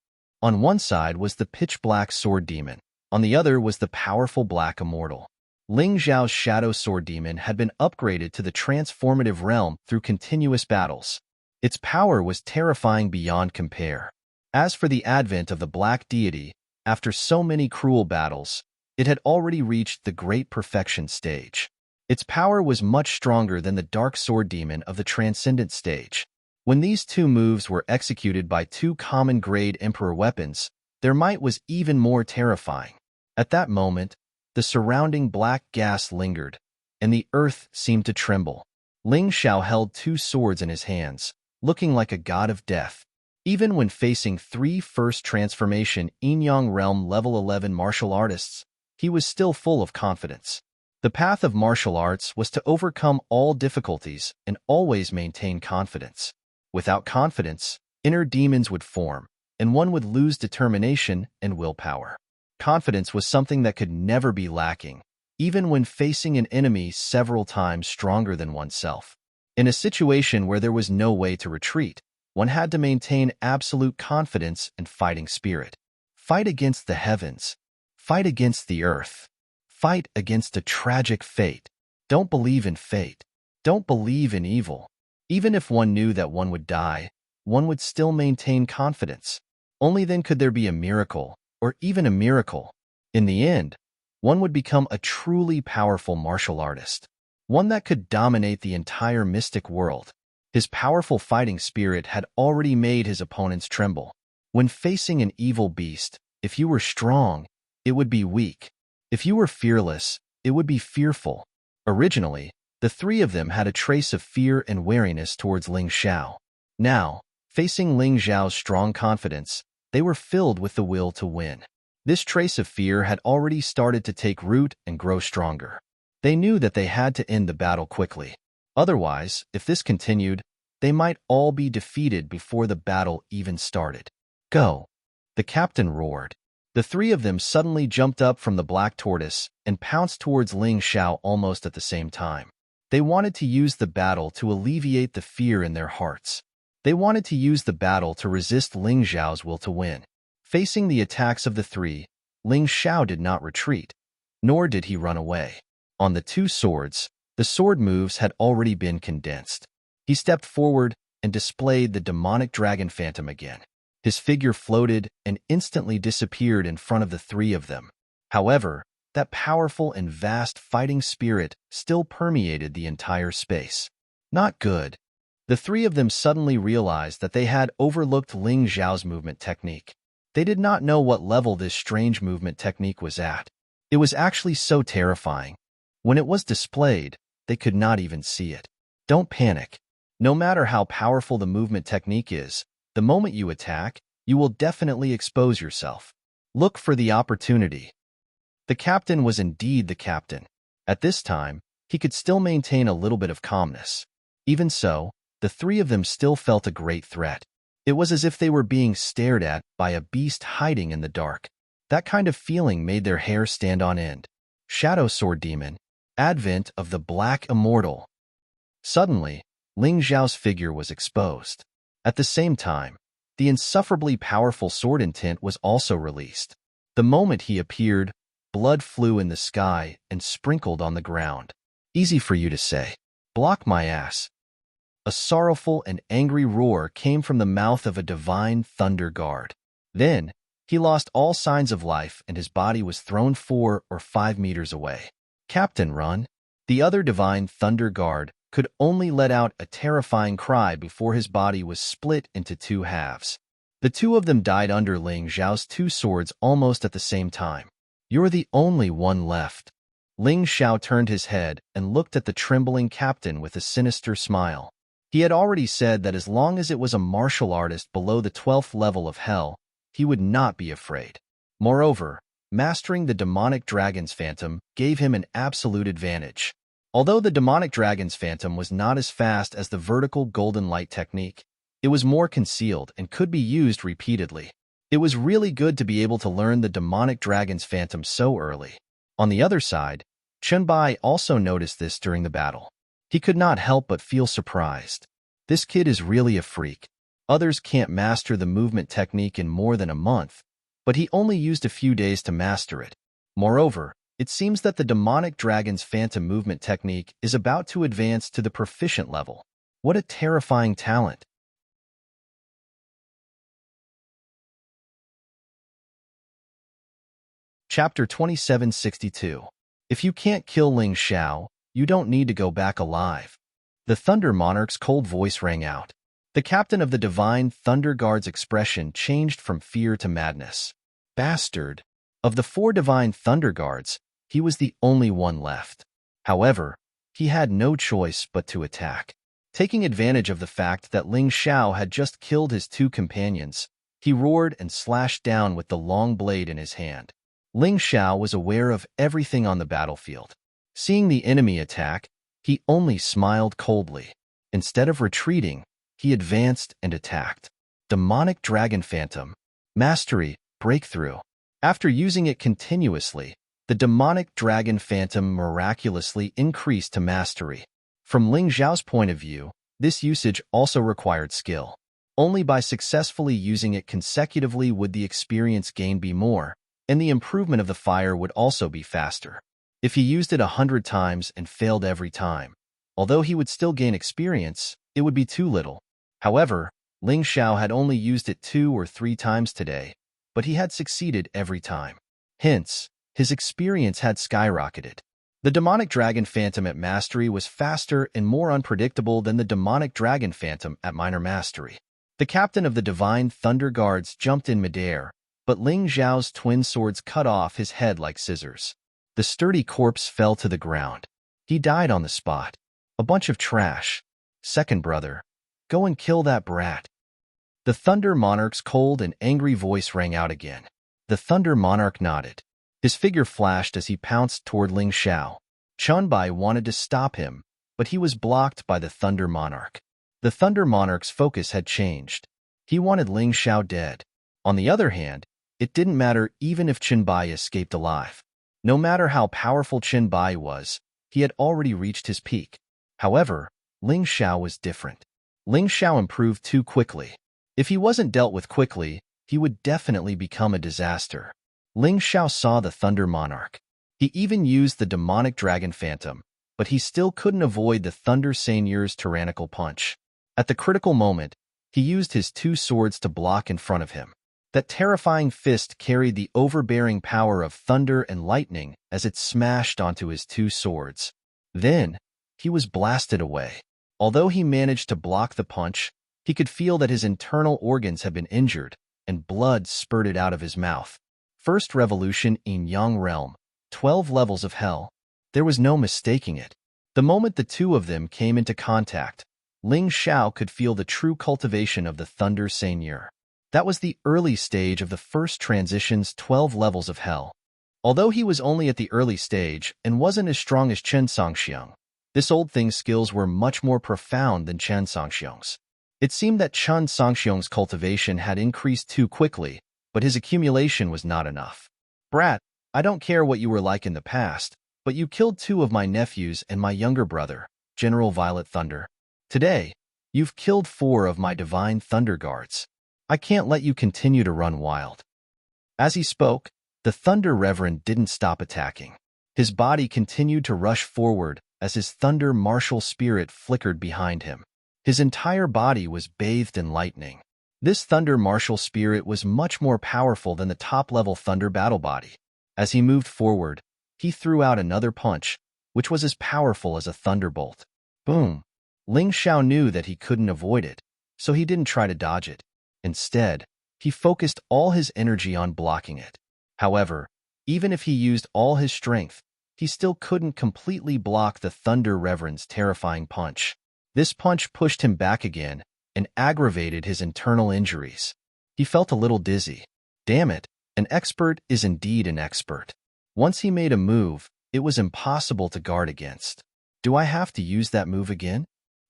On one side was the pitch-black sword demon. On the other was the powerful Black Immortal. Ling Zhao's Shadow Sword Demon had been upgraded to the transformative realm through continuous battles. Its power was terrifying beyond compare. As for the advent of the Black Deity, after so many cruel battles, it had already reached the Great Perfection stage. Its power was much stronger than the Dark Sword Demon of the Transcendent stage. When these two moves were executed by two common-grade Emperor weapons, their might was even more terrifying. At that moment, the surrounding black gas lingered, and the earth seemed to tremble. Ling Xiao held two swords in his hands, looking like a god of death. Even when facing three first transformation Yin-Yang Realm level 11 martial artists, he was still full of confidence. The path of martial arts was to overcome all difficulties and always maintain confidence. Without confidence, inner demons would form, and one would lose determination and willpower. Confidence was something that could never be lacking, even when facing an enemy several times stronger than oneself. In a situation where there was no way to retreat, one had to maintain absolute confidence and fighting spirit. Fight against the heavens. Fight against the earth. Fight against a tragic fate. Don't believe in fate. Don't believe in evil. Even if one knew that one would die, one would still maintain confidence. Only then could there be a miracle, or even a miracle. In the end, one would become a truly powerful martial artist, one that could dominate the entire mystic world. His powerful fighting spirit had already made his opponents tremble. When facing an evil beast, if you were strong, it would be weak. If you were fearless, it would be fearful. Originally, the three of them had a trace of fear and wariness towards Ling Xiao. Now, facing Ling Xiao's strong confidence, they were filled with the will to win. This trace of fear had already started to take root and grow stronger. They knew that they had to end the battle quickly. Otherwise, if this continued, they might all be defeated before the battle even started. Go! The captain roared. The three of them suddenly jumped up from the black tortoise and pounced towards Ling Xiao almost at the same time. They wanted to use the battle to alleviate the fear in their hearts. They wanted to use the battle to resist Ling Xiao's will to win. Facing the attacks of the three, Ling Xiao did not retreat, nor did he run away. On the two swords, the sword moves had already been condensed. He stepped forward and displayed the demonic dragon phantom again. His figure floated and instantly disappeared in front of the three of them. However, that powerful and vast fighting spirit still permeated the entire space. Not good. The three of them suddenly realized that they had overlooked Ling Xiao's movement technique. They did not know what level this strange movement technique was at. It was actually so terrifying. When it was displayed, they could not even see it. Don't panic. No matter how powerful the movement technique is, the moment you attack, you will definitely expose yourself. Look for the opportunity. The captain was indeed the captain. At this time, he could still maintain a little bit of calmness. Even so, the three of them still felt a great threat. It was as if they were being stared at by a beast hiding in the dark. That kind of feeling made their hair stand on end. Shadow Sword Demon, advent of the Black Immortal. Suddenly, Ling Xiao's figure was exposed. At the same time, the insufferably powerful sword intent was also released. The moment he appeared, blood flew in the sky and sprinkled on the ground. Easy for you to say. Block my ass. A sorrowful and angry roar came from the mouth of a divine thunder guard. Then, he lost all signs of life and his body was thrown 4 or 5 meters away. Captain, run! The other divine thunder guard could only let out a terrifying cry before his body was split into 2 halves. The two of them died under Ling Xiao's 2 swords almost at the same time. You're the only one left. Ling Xiao turned his head and looked at the trembling captain with a sinister smile. He had already said that as long as it was a martial artist below the 12th level of hell, he would not be afraid. Moreover, mastering the demonic dragon's phantom gave him an absolute advantage. Although the demonic dragon's phantom was not as fast as the vertical golden light technique, it was more concealed and could be used repeatedly. It was really good to be able to learn the demonic dragon's phantom so early. On the other side, Chunbai also noticed this during the battle. He could not help but feel surprised. This kid is really a freak. Others can't master the movement technique in more than a month, but he only used a few days to master it. Moreover, It seems that the demonic dragon's phantom movement technique is about to advance to the proficient level. What a terrifying talent! Chapter 2762. If you can't kill Ling Xiao, you don't need to go back alive. The Thunder Monarch's cold voice rang out. The captain of the Divine Thunder Guard's expression changed from fear to madness. Bastard! Of the 4 Divine Thunder Guards, he was the only one left. However, he had no choice but to attack. Taking advantage of the fact that Ling Xiao had just killed his 2 companions, he roared and slashed down with the long blade in his hand. Ling Xiao was aware of everything on the battlefield. Seeing the enemy attack, he only smiled coldly. Instead of retreating, he advanced and attacked. Demonic Dragon Phantom. Mastery, Breakthrough. After using it continuously, the Demonic Dragon Phantom miraculously increased to mastery. From Ling Xiao's point of view, this usage also required skill. Only by successfully using it consecutively would the experience gain be more, and the improvement of the fire would also be faster. If he used it 100 times and failed every time, although he would still gain experience, it would be too little. However, Ling Xiao had only used it 2 or 3 times today, but he had succeeded every time. Hence, his experience had skyrocketed. The Demonic Dragon Phantom at Mastery was faster and more unpredictable than the Demonic Dragon Phantom at Minor Mastery. The captain of the Divine Thunder Guards jumped in midair, but Ling Xiao's twin swords cut off his head like scissors. The sturdy corpse fell to the ground. He died on the spot. A bunch of trash. Second brother, go and kill that brat. The Thunder Monarch's cold and angry voice rang out again. The Thunder Monarch nodded. His figure flashed as he pounced toward Ling Xiao. Chunbai wanted to stop him, but he was blocked by the Thunder Monarch. The Thunder Monarch's focus had changed. He wanted Ling Xiao dead. On the other hand, it didn't matter even if Chunbai escaped alive. No matter how powerful Chunbai was, he had already reached his peak. However, Ling Xiao was different. Ling Xiao improved too quickly. If he wasn't dealt with quickly, he would definitely become a disaster. Ling Xiao saw the Thunder Monarch. He even used the Demonic Dragon Phantom, but he still couldn't avoid the Thunder Seigneur's tyrannical punch. At the critical moment, he used his 2 swords to block in front of him. That terrifying fist carried the overbearing power of thunder and lightning as it smashed onto his 2 swords. Then, he was blasted away. Although he managed to block the punch, he could feel that his internal organs had been injured, and blood spurted out of his mouth. First revolution in Yang Realm, 12 levels of hell. There was no mistaking it. The moment the 2 of them came into contact, Ling Xiao could feel the true cultivation of the Thunder Seigneur. That was the early stage of the first transition's 12 levels of hell. Although he was only at the early stage and wasn't as strong as Chen Songxiang, this old thing's skills were much more profound than Chen Songxiang's. It seemed that Chen Songxiang's cultivation had increased too quickly, but his accumulation was not enough. Brat, I don't care what you were like in the past, but you killed 2 of my nephews and my younger brother, General Violet Thunder. Today, you've killed 4 of my Divine Thunder Guards. I can't let you continue to run wild. As he spoke, the Thunder Reverend didn't stop attacking. His body continued to rush forward as his Thunder martial spirit flickered behind him. His entire body was bathed in lightning. This Thunder martial spirit was much more powerful than the top-level Thunder battle body. As he moved forward, he threw out another punch, which was as powerful as a thunderbolt. Boom! Ling Xiao knew that he couldn't avoid it, so he didn't try to dodge it. Instead, he focused all his energy on blocking it. However, even if he used all his strength, he still couldn't completely block the Thunder Reverend's terrifying punch. This punch pushed him back again and aggravated his internal injuries. He felt a little dizzy. Damn it, an expert is indeed an expert. Once he made a move, it was impossible to guard against. Do I have to use that move again?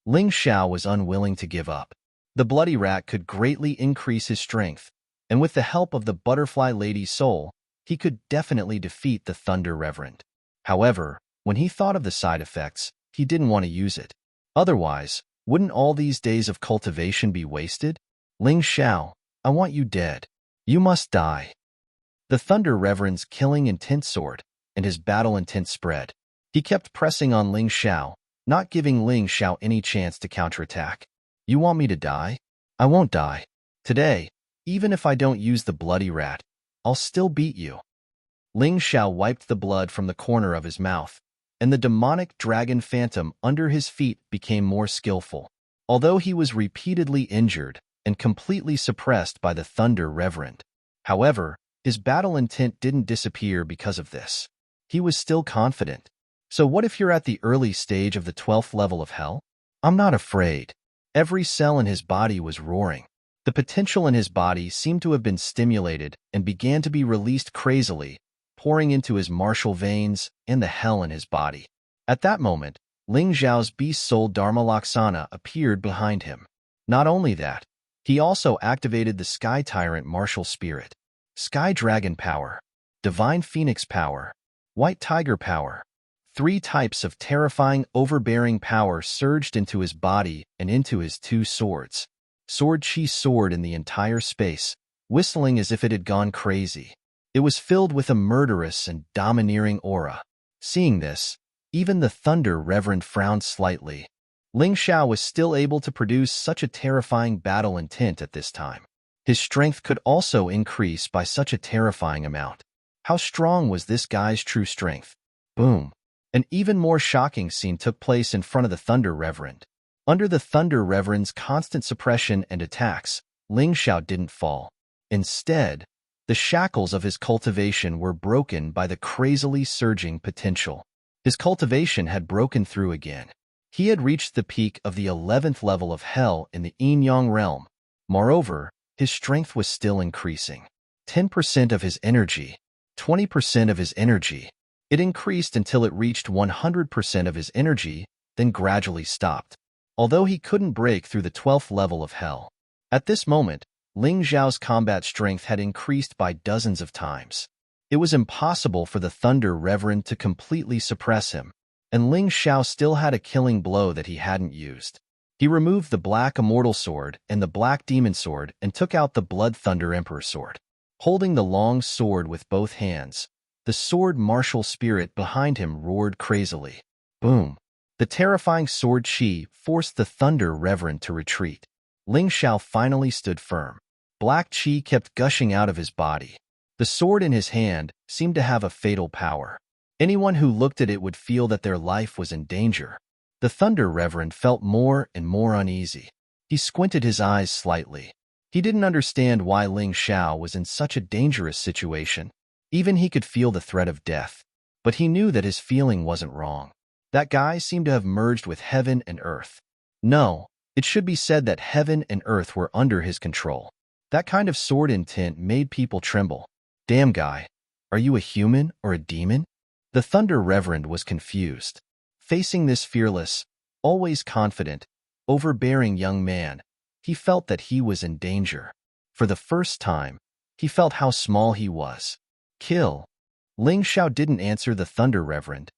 Ling Xiao was unwilling to give up. The Bloody Rat could greatly increase his strength, and with the help of the Butterfly Lady's soul, he could definitely defeat the Thunder Reverend. However, when he thought of the side effects, he didn't want to use it. Otherwise, wouldn't all these days of cultivation be wasted? Ling Xiao, I want you dead. You must die. The Thunder Reverend's killing intent soared, and his battle intent spread. He kept pressing on Ling Xiao, not giving Ling Xiao any chance to counterattack. You want me to die? I won't die. Today, even if I don't use the bloody rat, I'll still beat you. Ling Xiao wiped the blood from the corner of his mouth, and the demonic dragon phantom under his feet became more skillful. Although he was repeatedly injured and completely suppressed by the Thunder Reverend. However, his battle intent didn't disappear because of this. He was still confident. So what if you're at the early stage of the 12th level of hell? I'm not afraid. Every cell in his body was roaring. The potential in his body seemed to have been stimulated and began to be released crazily, pouring into his martial veins and the hell in his body. At that moment, Ling Xiao's beast soul Dharma Laksana appeared behind him. Not only that, he also activated the Sky Tyrant martial spirit, Sky Dragon power, Divine Phoenix power, White Tiger power. 3 types of terrifying, overbearing power surged into his body and into his 2 swords. Sword Chi soared in the entire space, whistling as if it had gone crazy. It was filled with a murderous and domineering aura. Seeing this, even the Thunder Reverend frowned slightly. Ling Xiao was still able to produce such a terrifying battle intent at this time. His strength could also increase by such a terrifying amount. How strong was this guy's true strength? Boom. An even more shocking scene took place in front of the Thunder Reverend. Under the Thunder Reverend's constant suppression and attacks, Ling Xiao didn't fall. Instead, the shackles of his cultivation were broken by the crazily surging potential. His cultivation had broken through again. He had reached the peak of the 11th level of hell in the Yin-Yang realm. Moreover, his strength was still increasing. 10% of his energy, 20% of his energy. It increased until it reached 100% of his energy, then gradually stopped. Although he couldn't break through the 12th level of hell. At this moment, Ling Xiao's combat strength had increased by dozens of times. It was impossible for the Thunder Reverend to completely suppress him, and Ling Xiao still had a killing blow that he hadn't used. He removed the Black Immortal Sword and the Black Demon Sword and took out the Blood Thunder Emperor Sword. Holding the long sword with both hands, the sword martial spirit behind him roared crazily. Boom! The terrifying sword chi forced the Thunder Reverend to retreat. Ling Xiao finally stood firm. Black chi kept gushing out of his body. The sword in his hand seemed to have a fatal power. Anyone who looked at it would feel that their life was in danger. The Thunder Reverend felt more and more uneasy. He squinted his eyes slightly. He didn't understand why Ling Xiao was in such a dangerous situation. Even he could feel the threat of death. But he knew that his feeling wasn't wrong. That guy seemed to have merged with heaven and earth. No, it should be said that heaven and earth were under his control. That kind of sword intent made people tremble. Damn guy, are you a human or a demon? The Thunder Reverend was confused. Facing this fearless, always confident, overbearing young man, he felt that he was in danger. For the first time, he felt how small he was. Kill. Ling Xiao didn't answer the Thunder Reverend.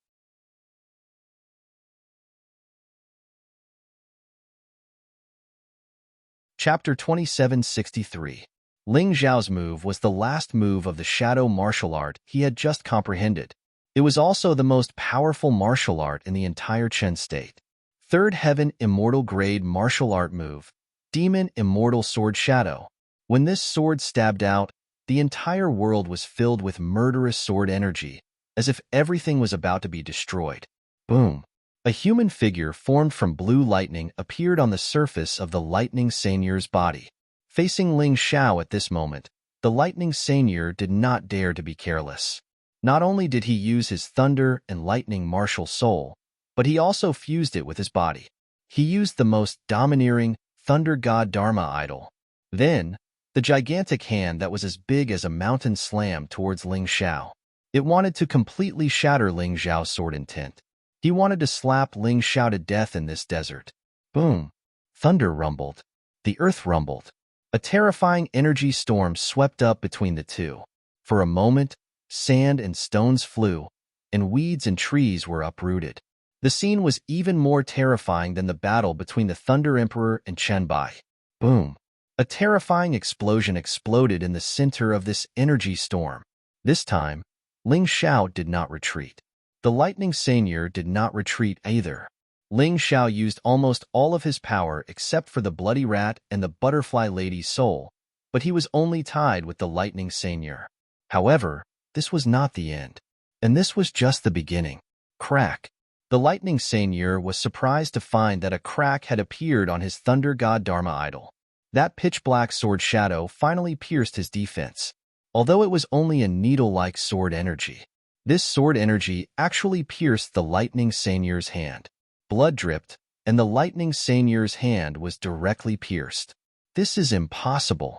Chapter 2763. Ling Xiao's move was the last move of the shadow martial art he had just comprehended. It was also the most powerful martial art in the entire Chen state. Third Heaven Immortal Grade martial art move, Demon Immortal Sword Shadow. When this sword stabbed out, the entire world was filled with murderous sword energy, as if everything was about to be destroyed. Boom! A human figure formed from blue lightning appeared on the surface of the Lightning Seigneur's body. Facing Ling Xiao at this moment, the Lightning Seigneur did not dare to be careless. Not only did he use his thunder and lightning martial soul, but he also fused it with his body. He used the most domineering thunder god Dharma idol. Then, the gigantic hand that was as big as a mountain slammed towards Ling Xiao. It wanted to completely shatter Ling Xiao's sword intent. He wanted to slap Ling Xiao to death in this desert. Boom! Thunder rumbled. The earth rumbled. A terrifying energy storm swept up between the two. For a moment, sand and stones flew, and weeds and trees were uprooted. The scene was even more terrifying than the battle between the Thunder Emperor and Chen Bai. Boom! A terrifying explosion exploded in the center of this energy storm. This time, Ling Xiao did not retreat. The lightning seigneur did not retreat either. Ling Xiao used almost all of his power except for the bloody rat and the butterfly lady's soul, but he was only tied with the lightning seigneur. However, this was not the end. And this was just the beginning. Crack. The lightning seigneur was surprised to find that a crack had appeared on his thunder god Dharma idol. That pitch-black sword shadow finally pierced his defense. Although it was only a needle-like sword energy, this sword energy actually pierced the lightning seigneur's hand. Blood dripped, and the lightning seigneur's hand was directly pierced. This is impossible.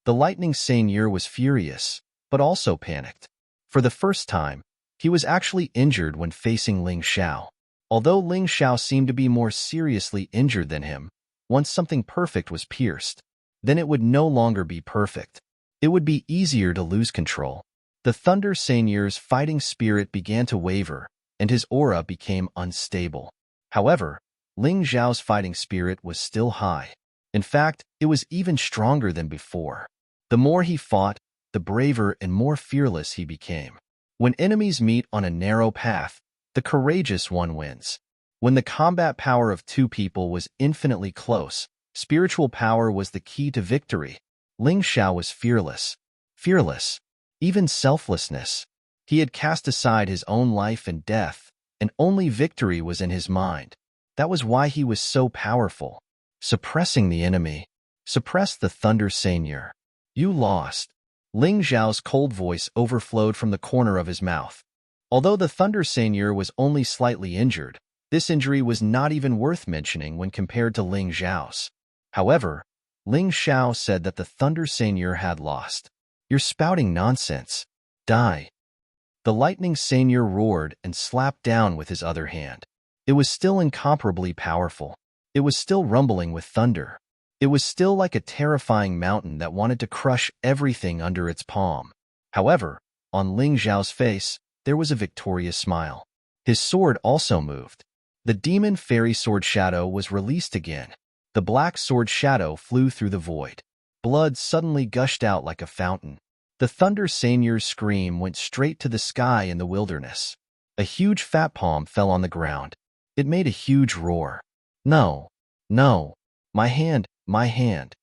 The lightning seigneur was furious, but also panicked. For the first time, he was actually injured when facing Ling Xiao. Although Ling Xiao seemed to be more seriously injured than him, once something perfect was pierced, then it would no longer be perfect. It would be easier to lose control. The Thunder Seigneur's fighting spirit began to waver, and his aura became unstable. However, Ling Xiao's fighting spirit was still high. In fact, it was even stronger than before. The more he fought, the braver and more fearless he became. When enemies meet on a narrow path, the courageous one wins. When the combat power of two people was infinitely close, spiritual power was the key to victory. Ling Xiao was fearless. Fearless. Even selflessness. He had cast aside his own life and death, and only victory was in his mind. That was why he was so powerful. Suppressing the enemy. Suppress the Thunder Seigneur. You lost. Ling Xiao's cold voice overflowed from the corner of his mouth. Although the Thunder Seigneur was only slightly injured, this injury was not even worth mentioning when compared to Ling Xiao's. However, Ling Xiao said that the Thunder Seigneur had lost. You're spouting nonsense. Die. The Lightning Seigneur roared and slapped down with his other hand. It was still incomparably powerful. It was still rumbling with thunder. It was still like a terrifying mountain that wanted to crush everything under its palm. However, on Ling Xiao's face, there was a victorious smile. His sword also moved. The demon fairy sword shadow was released again. The black sword shadow flew through the void. Blood suddenly gushed out like a fountain. The Thunder Seigneur's scream went straight to the sky in the wilderness. A huge fat palm fell on the ground. It made a huge roar. No, no, my hand, my hand.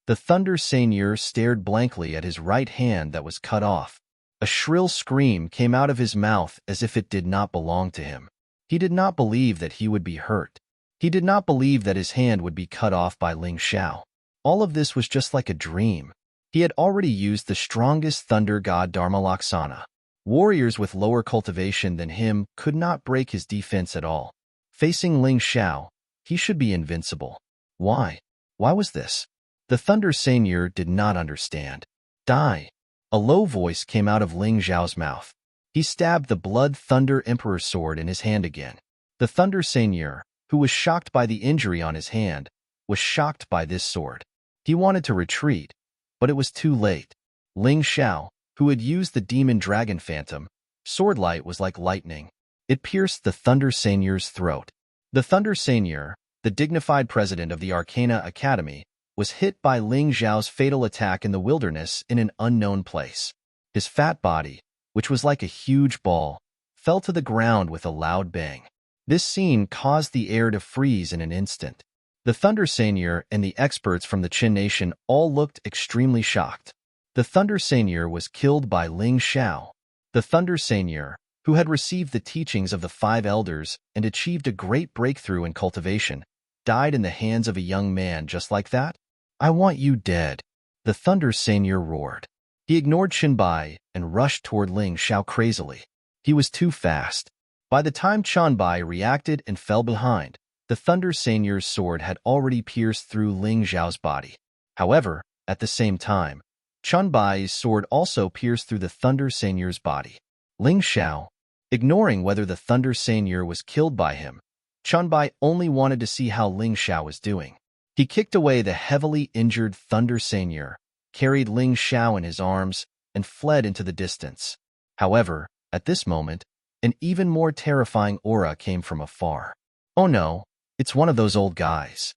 The Thunder Seigneur stared blankly at his right hand that was cut off. A shrill scream came out of his mouth as if it did not belong to him. He did not believe that he would be hurt. He did not believe that his hand would be cut off by Ling Xiao. All of this was just like a dream. He had already used the strongest thunder god Dharma Laksana. Warriors with lower cultivation than him could not break his defense at all. Facing Ling Xiao, he should be invincible. Why? Why was this? The Thunder Seigneur did not understand. Die. A low voice came out of Ling Xiao's mouth. He stabbed the Blood Thunder Emperor sword in his hand again. The Thunder Seigneur, who was shocked by the injury on his hand, was shocked by this sword. He wanted to retreat, but it was too late. Ling Xiao, who had used the demon dragon phantom, sword light was like lightning. It pierced the Thunder Seigneur's throat. The Thunder Seigneur, the dignified president of the Arcana Academy, was hit by Ling Xiao's fatal attack in the wilderness in an unknown place. His fat body, which was like a huge ball, fell to the ground with a loud bang. This scene caused the air to freeze in an instant. The Thunder Seigneur and the experts from the Qin Nation all looked extremely shocked. The Thunder Seigneur was killed by Ling Xiao. The Thunder Seigneur, who had received the teachings of the five elders and achieved a great breakthrough in cultivation, died in the hands of a young man just like that? I want you dead. The Thunder Seigneur roared. He ignored Qianbai and rushed toward Ling Xiao crazily. He was too fast. By the time Qianbai reacted and fell behind, the Thunder Seigneur's sword had already pierced through Ling Xiao's body. However, at the same time, Qianbai's sword also pierced through the Thunder Seigneur's body. Ling Xiao, ignoring whether the Thunder Seigneur was killed by him, Qianbai only wanted to see how Ling Xiao was doing. He kicked away the heavily injured Thunder Seigneur, carried Ling Xiao in his arms, and fled into the distance. However, at this moment, an even more terrifying aura came from afar. Oh no, it's one of those old guys.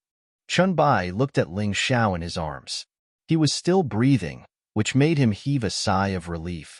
Qianbai looked at Ling Xiao in his arms. He was still breathing, which made him heave a sigh of relief.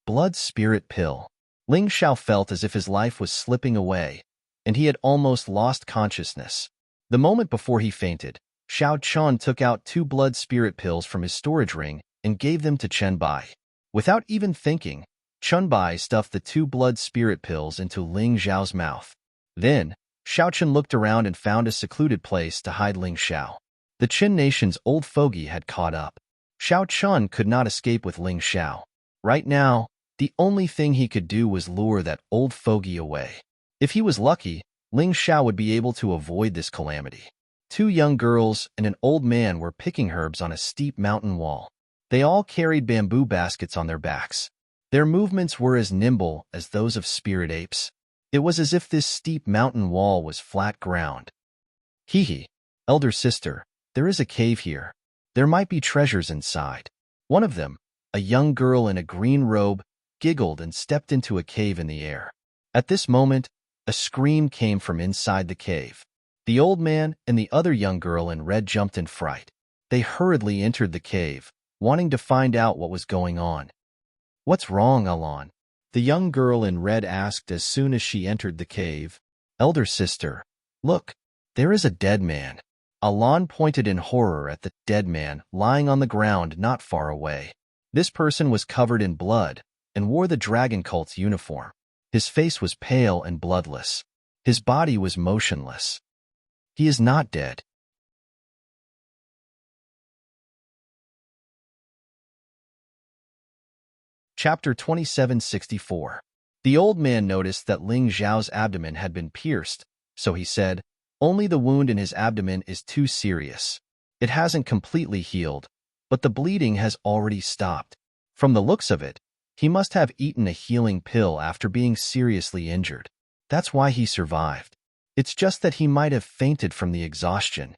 Blood spirit pill. Ling Xiao felt as if his life was slipping away, and he had almost lost consciousness. The moment before he fainted, Xiao Chun took out 2 blood spirit pills from his storage ring and gave them to Chen Bai. Without even thinking, Chen Bai stuffed the 2 blood spirit pills into Ling Xiao's mouth. Then, Xiao Chun looked around and found a secluded place to hide Ling Xiao. The Qin nation's old fogey had caught up. Xiao Chun could not escape with Ling Xiao. Right now, the only thing he could do was lure that old fogey away. If he was lucky, Ling Xiao would be able to avoid this calamity. 2 young girls and an old man were picking herbs on a steep mountain wall. They all carried bamboo baskets on their backs. Their movements were as nimble as those of spirit apes. It was as if this steep mountain wall was flat ground. Hee, elder sister, there is a cave here. There might be treasures inside. One of them, a young girl in a green robe, giggled and stepped into a cave in the air. At this moment, a scream came from inside the cave. The old man and the other young girl in red jumped in fright. They hurriedly entered the cave, wanting to find out what was going on. "What's wrong, Alan?" the young girl in red asked as soon as she entered the cave. "Elder sister, look, there is a dead man." Alan pointed in horror at the dead man lying on the ground not far away. This person was covered in blood and wore the dragon cult's uniform. His face was pale and bloodless. His body was motionless. He is not dead. Chapter 2764. The old man noticed that Ling Xiao's abdomen had been pierced, so he said, "Only the wound in his abdomen is too serious. It hasn't completely healed, but the bleeding has already stopped. From the looks of it, he must have eaten a healing pill after being seriously injured. That's why he survived. It's just that he might have fainted from the exhaustion."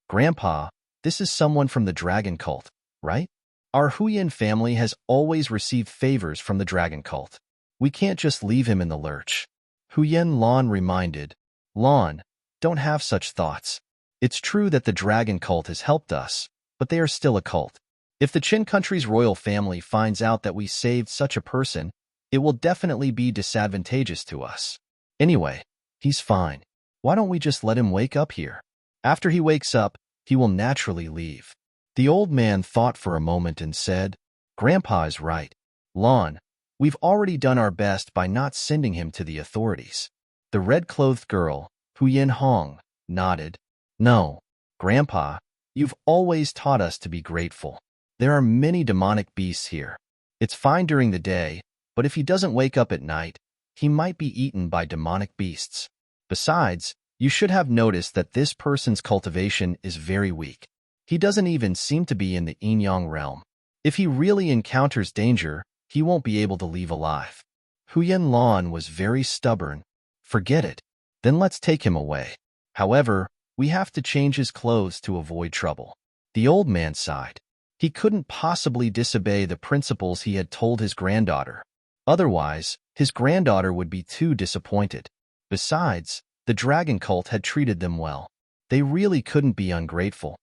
"Grandpa, this is someone from the dragon cult, right? Our Huyan family has always received favors from the dragon cult. We can't just leave him in the lurch." Huyan Lan reminded. "Lan, don't have such thoughts. It's true that the dragon cult has helped us, but they are still a cult. If the Qin country's royal family finds out that we saved such a person, it will definitely be disadvantageous to us. Anyway, he's fine. Why don't we just let him wake up here? After he wakes up, he will naturally leave." The old man thought for a moment and said, "Grandpa is right. Lan, we've already done our best by not sending him to the authorities." The red-clothed girl, Huyan Hong, nodded. "No, Grandpa, you've always taught us to be grateful. There are many demonic beasts here. It's fine during the day, but if he doesn't wake up at night, he might be eaten by demonic beasts. Besides, you should have noticed that this person's cultivation is very weak. He doesn't even seem to be in the yin-yang realm. If he really encounters danger, he won't be able to leave alive." Huyan Lan was very stubborn. "Forget it. Then let's take him away. However, we have to change his clothes to avoid trouble." The old man sighed. He couldn't possibly disobey the principles he had told his granddaughter. Otherwise, his granddaughter would be too disappointed. Besides, the dragon cult had treated them well. They really couldn't be ungrateful.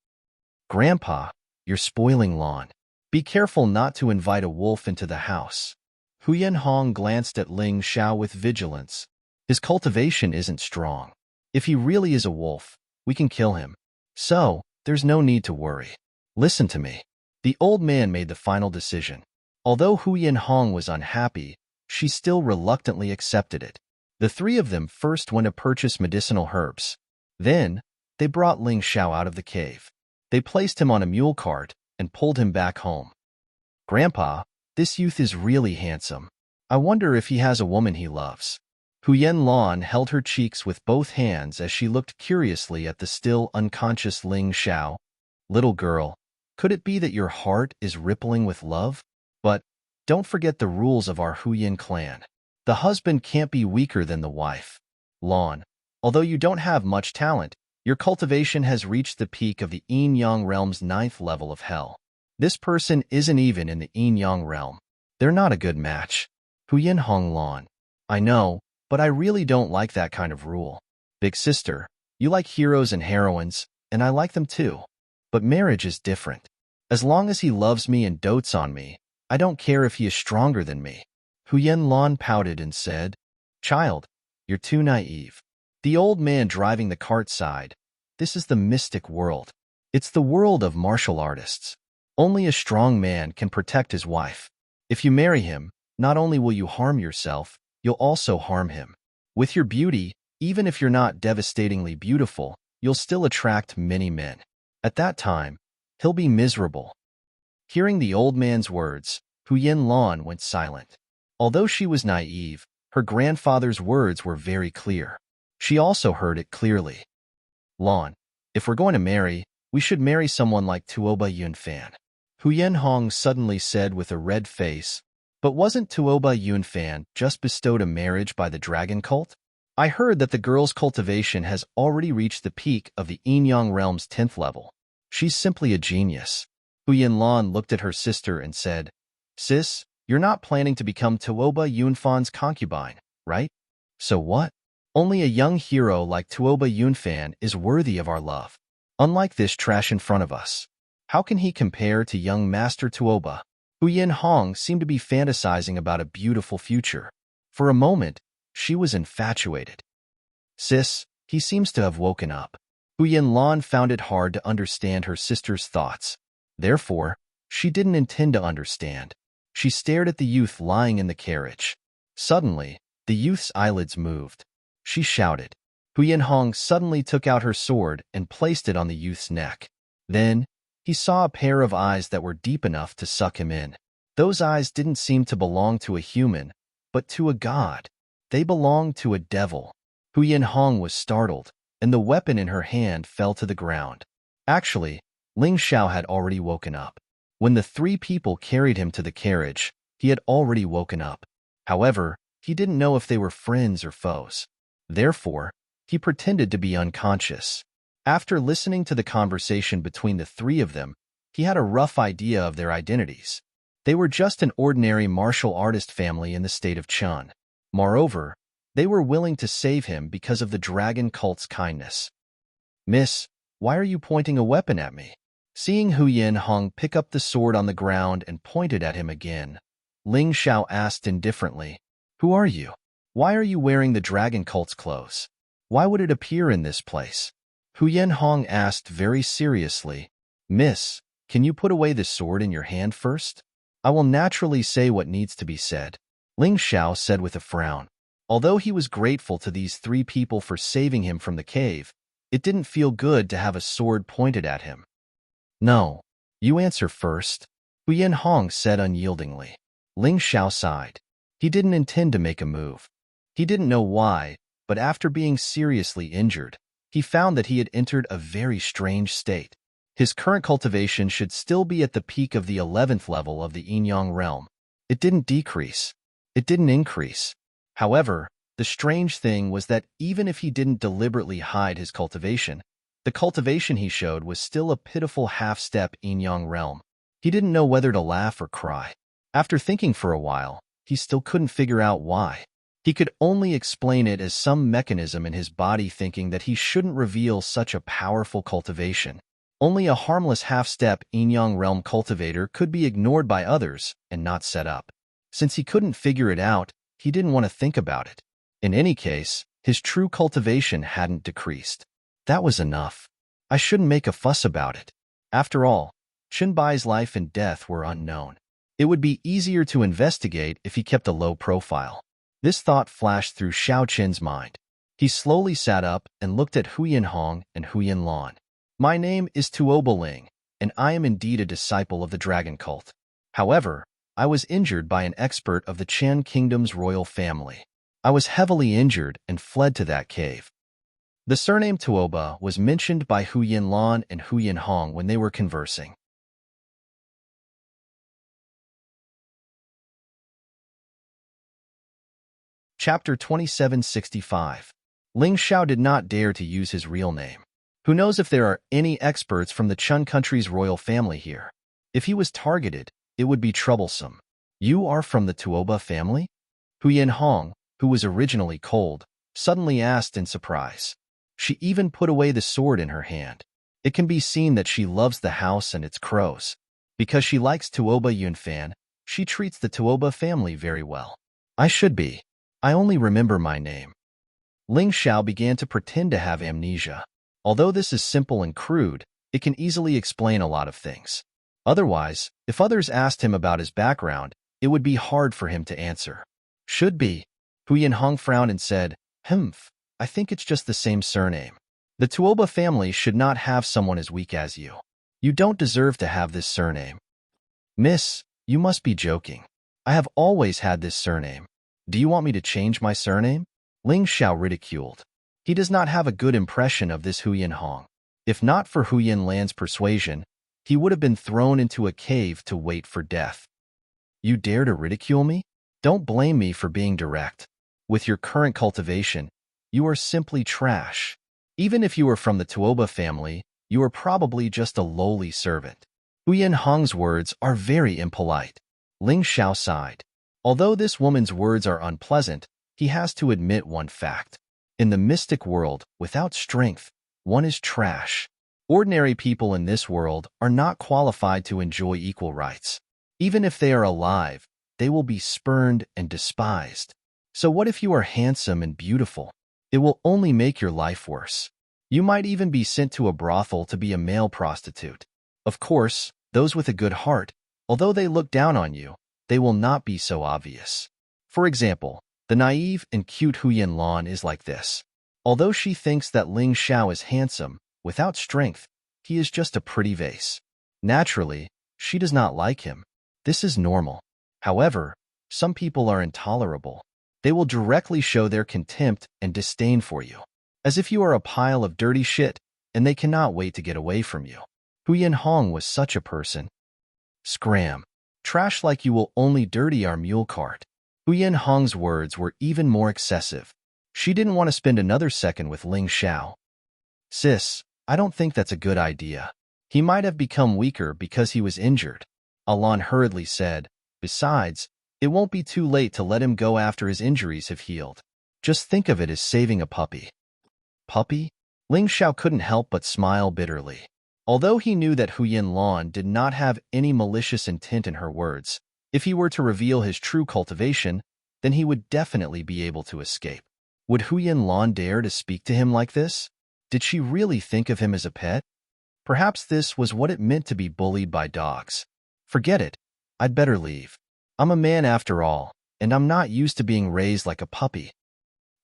"Grandpa, you're spoiling Lan. Be careful not to invite a wolf into the house." Huyan Hong glanced at Ling Xiao with vigilance. "His cultivation isn't strong. If he really is a wolf, we can kill him. So, there's no need to worry. Listen to me." The old man made the final decision. Although Huyan Hong was unhappy, she still reluctantly accepted it. The 3 of them first went to purchase medicinal herbs. Then, they brought Ling Xiao out of the cave. They placed him on a mule cart and pulled him back home. "Grandpa, this youth is really handsome. I wonder if he has a woman he loves." Huyan Lan held her cheeks with both hands as she looked curiously at the still unconscious Ling Xiao. "Little girl, could it be that your heart is rippling with love? But don't forget the rules of our Huyan clan. The husband can't be weaker than the wife. Lan, although you don't have much talent, your cultivation has reached the peak of the yin-yang realm's 9th level of hell. This person isn't even in the yin-yang realm. They're not a good match." Huyan Hong Lan. "I know, but I really don't like that kind of rule. Big sister, you like heroes and heroines, and I like them too. But marriage is different. As long as he loves me and dotes on me, I don't care if he is stronger than me. Huyen Lan pouted and said, Child, you're too naive. The old man driving the cart sighed. This is the mystic world. It's the world of martial artists. Only a strong man can protect his wife. If you marry him, not only will you harm yourself, you'll also harm him. With your beauty, even if you're not devastatingly beautiful, you'll still attract many men. At that time, he'll be miserable. Hearing the old man's words, Huyen Lan went silent. Although she was naive, her grandfather's words were very clear. She also heard it clearly. Lan, if we're going to marry, we should marry someone like Tuoba Yunfan. Huyen Hong suddenly said with a red face, but wasn't Tuoba Yunfan just bestowed a marriage by the dragon cult? I heard that the girl's cultivation has already reached the peak of the Yin-Yang realm's 10th level. She's simply a genius. Huyen Lan looked at her sister and said, Sis, you're not planning to become Tuoba Yunfan's concubine, right? So what? Only a young hero like Tuoba Yunfan is worthy of our love. Unlike this trash in front of us. How can he compare to young Master Tuoba? Huyen Hong seemed to be fantasizing about a beautiful future. For a moment, she was infatuated. Sis, he seems to have woken up. Huyen Lan found it hard to understand her sister's thoughts. Therefore, she didn't intend to understand. She stared at the youth lying in the carriage. Suddenly, the youth's eyelids moved. She shouted. Huyen Hong suddenly took out her sword and placed it on the youth's neck. Then, he saw a pair of eyes that were deep enough to suck him in. Those eyes didn't seem to belong to a human, but to a god. They belonged to a devil. Huyen Hong was startled, and the weapon in her hand fell to the ground. Actually, Ling Xiao had already woken up. When the three people carried him to the carriage, he had already woken up. However, he didn't know if they were friends or foes. Therefore, he pretended to be unconscious. After listening to the conversation between the three of them, he had a rough idea of their identities. They were just an ordinary martial artist family in the state of Chun. Moreover, they were willing to save him because of the dragon cult's kindness. Miss, why are you pointing a weapon at me? Seeing Huyen Hong pick up the sword on the ground and pointed at him again, Ling Xiao asked indifferently, Who are you? Why are you wearing the dragon cult's clothes? Why would it appear in this place? Huyen Hong asked very seriously, Miss, can you put away the sword in your hand first? I will naturally say what needs to be said. Ling Xiao said with a frown. Although he was grateful to these three people for saving him from the cave, it didn't feel good to have a sword pointed at him. No, you answer first, Huyen Hong said unyieldingly. Ling Xiao sighed. He didn't intend to make a move. He didn't know why, but after being seriously injured, he found that he had entered a very strange state. His current cultivation should still be at the peak of the 11th level of the Yin-Yang realm. It didn't decrease. It didn't increase. However, the strange thing was that even if he didn't deliberately hide his cultivation, the cultivation he showed was still a pitiful half-step Yin-Yang realm. He didn't know whether to laugh or cry. After thinking for a while, he still couldn't figure out why. He could only explain it as some mechanism in his body thinking that he shouldn't reveal such a powerful cultivation. Only a harmless half-step Yin-Yang realm cultivator could be ignored by others and not set up. Since he couldn't figure it out, he didn't want to think about it. In any case, his true cultivation hadn't decreased. That was enough. I shouldn't make a fuss about it. After all, Qinbai's life and death were unknown. It would be easier to investigate if he kept a low profile. This thought flashed through Xiao Qin's mind. He slowly sat up and looked at Huyen Hong and Huyen Lan. My name is Tuoba Ling, and I am indeed a disciple of the dragon cult. However, I was injured by an expert of the Chen Kingdom's royal family. I was heavily injured and fled to that cave. The surname Tuoba was mentioned by Huyen Lan and Huyen Hong when they were conversing. Chapter 2765. Ling Xiao did not dare to use his real name. Who knows if there are any experts from the Chun country's royal family here? If he was targeted, it would be troublesome. You are from the Tuoba family? Huyen Hong, who was originally cold, suddenly asked in surprise. She even put away the sword in her hand. It can be seen that she loves the house and its crows. Because she likes Tuoba Yunfan, She treats the Tuoba family very well. I should be. I only remember my name. Ling Xiao began to pretend to have amnesia. Although this is simple and crude, it can easily explain a lot of things. Otherwise, if others asked him about his background, it would be hard for him to answer. Should be. Hu Yanhong frowned and said, Humph, I think it's just the same surname. The Tuoba family should not have someone as weak as you. You don't deserve to have this surname. Miss, you must be joking. I have always had this surname. Do you want me to change my surname? Ling Xiao ridiculed. He does not have a good impression of this Hu Yanhong. If not for Hu Yanlan's persuasion, he would have been thrown into a cave to wait for death. You dare to ridicule me? Don't blame me for being direct. With your current cultivation, you are simply trash. Even if you were from the Tuoba family, you are probably just a lowly servant. Hu Yanhong's words are very impolite. Ling Xiao sighed. Although this woman's words are unpleasant, he has to admit one fact. In the mystic world, without strength, one is trash. Ordinary people in this world are not qualified to enjoy equal rights. Even if they are alive, they will be spurned and despised. So what if you are handsome and beautiful? It will only make your life worse. You might even be sent to a brothel to be a male prostitute. Of course, those with a good heart, although they look down on you, they will not be so obvious. For example, the naive and cute Hu Yanlan is like this. Although she thinks that Ling Xiao is handsome, without strength, he is just a pretty vase. Naturally, she does not like him. This is normal. However, some people are intolerable. They will directly show their contempt and disdain for you, as if you are a pile of dirty shit, and they cannot wait to get away from you. Hu Yanhong was such a person. Scram. Trash like you will only dirty our mule cart. Hu Yanhong's words were even more excessive. She didn't want to spend another second with Ling Xiao. Sis, I don't think that's a good idea. He might have become weaker because he was injured. Alon hurriedly said. Besides, it won't be too late to let him go after his injuries have healed. Just think of it as saving a puppy. Puppy? Ling Xiao couldn't help but smile bitterly. Although he knew that Hu Yanlan did not have any malicious intent in her words, if he were to reveal his true cultivation, then he would definitely be able to escape. Would Hu Yanlan dare to speak to him like this? Did she really think of him as a pet? Perhaps this was what it meant to be bullied by dogs. Forget it. I'd better leave. I'm a man after all, and I'm not used to being raised like a puppy.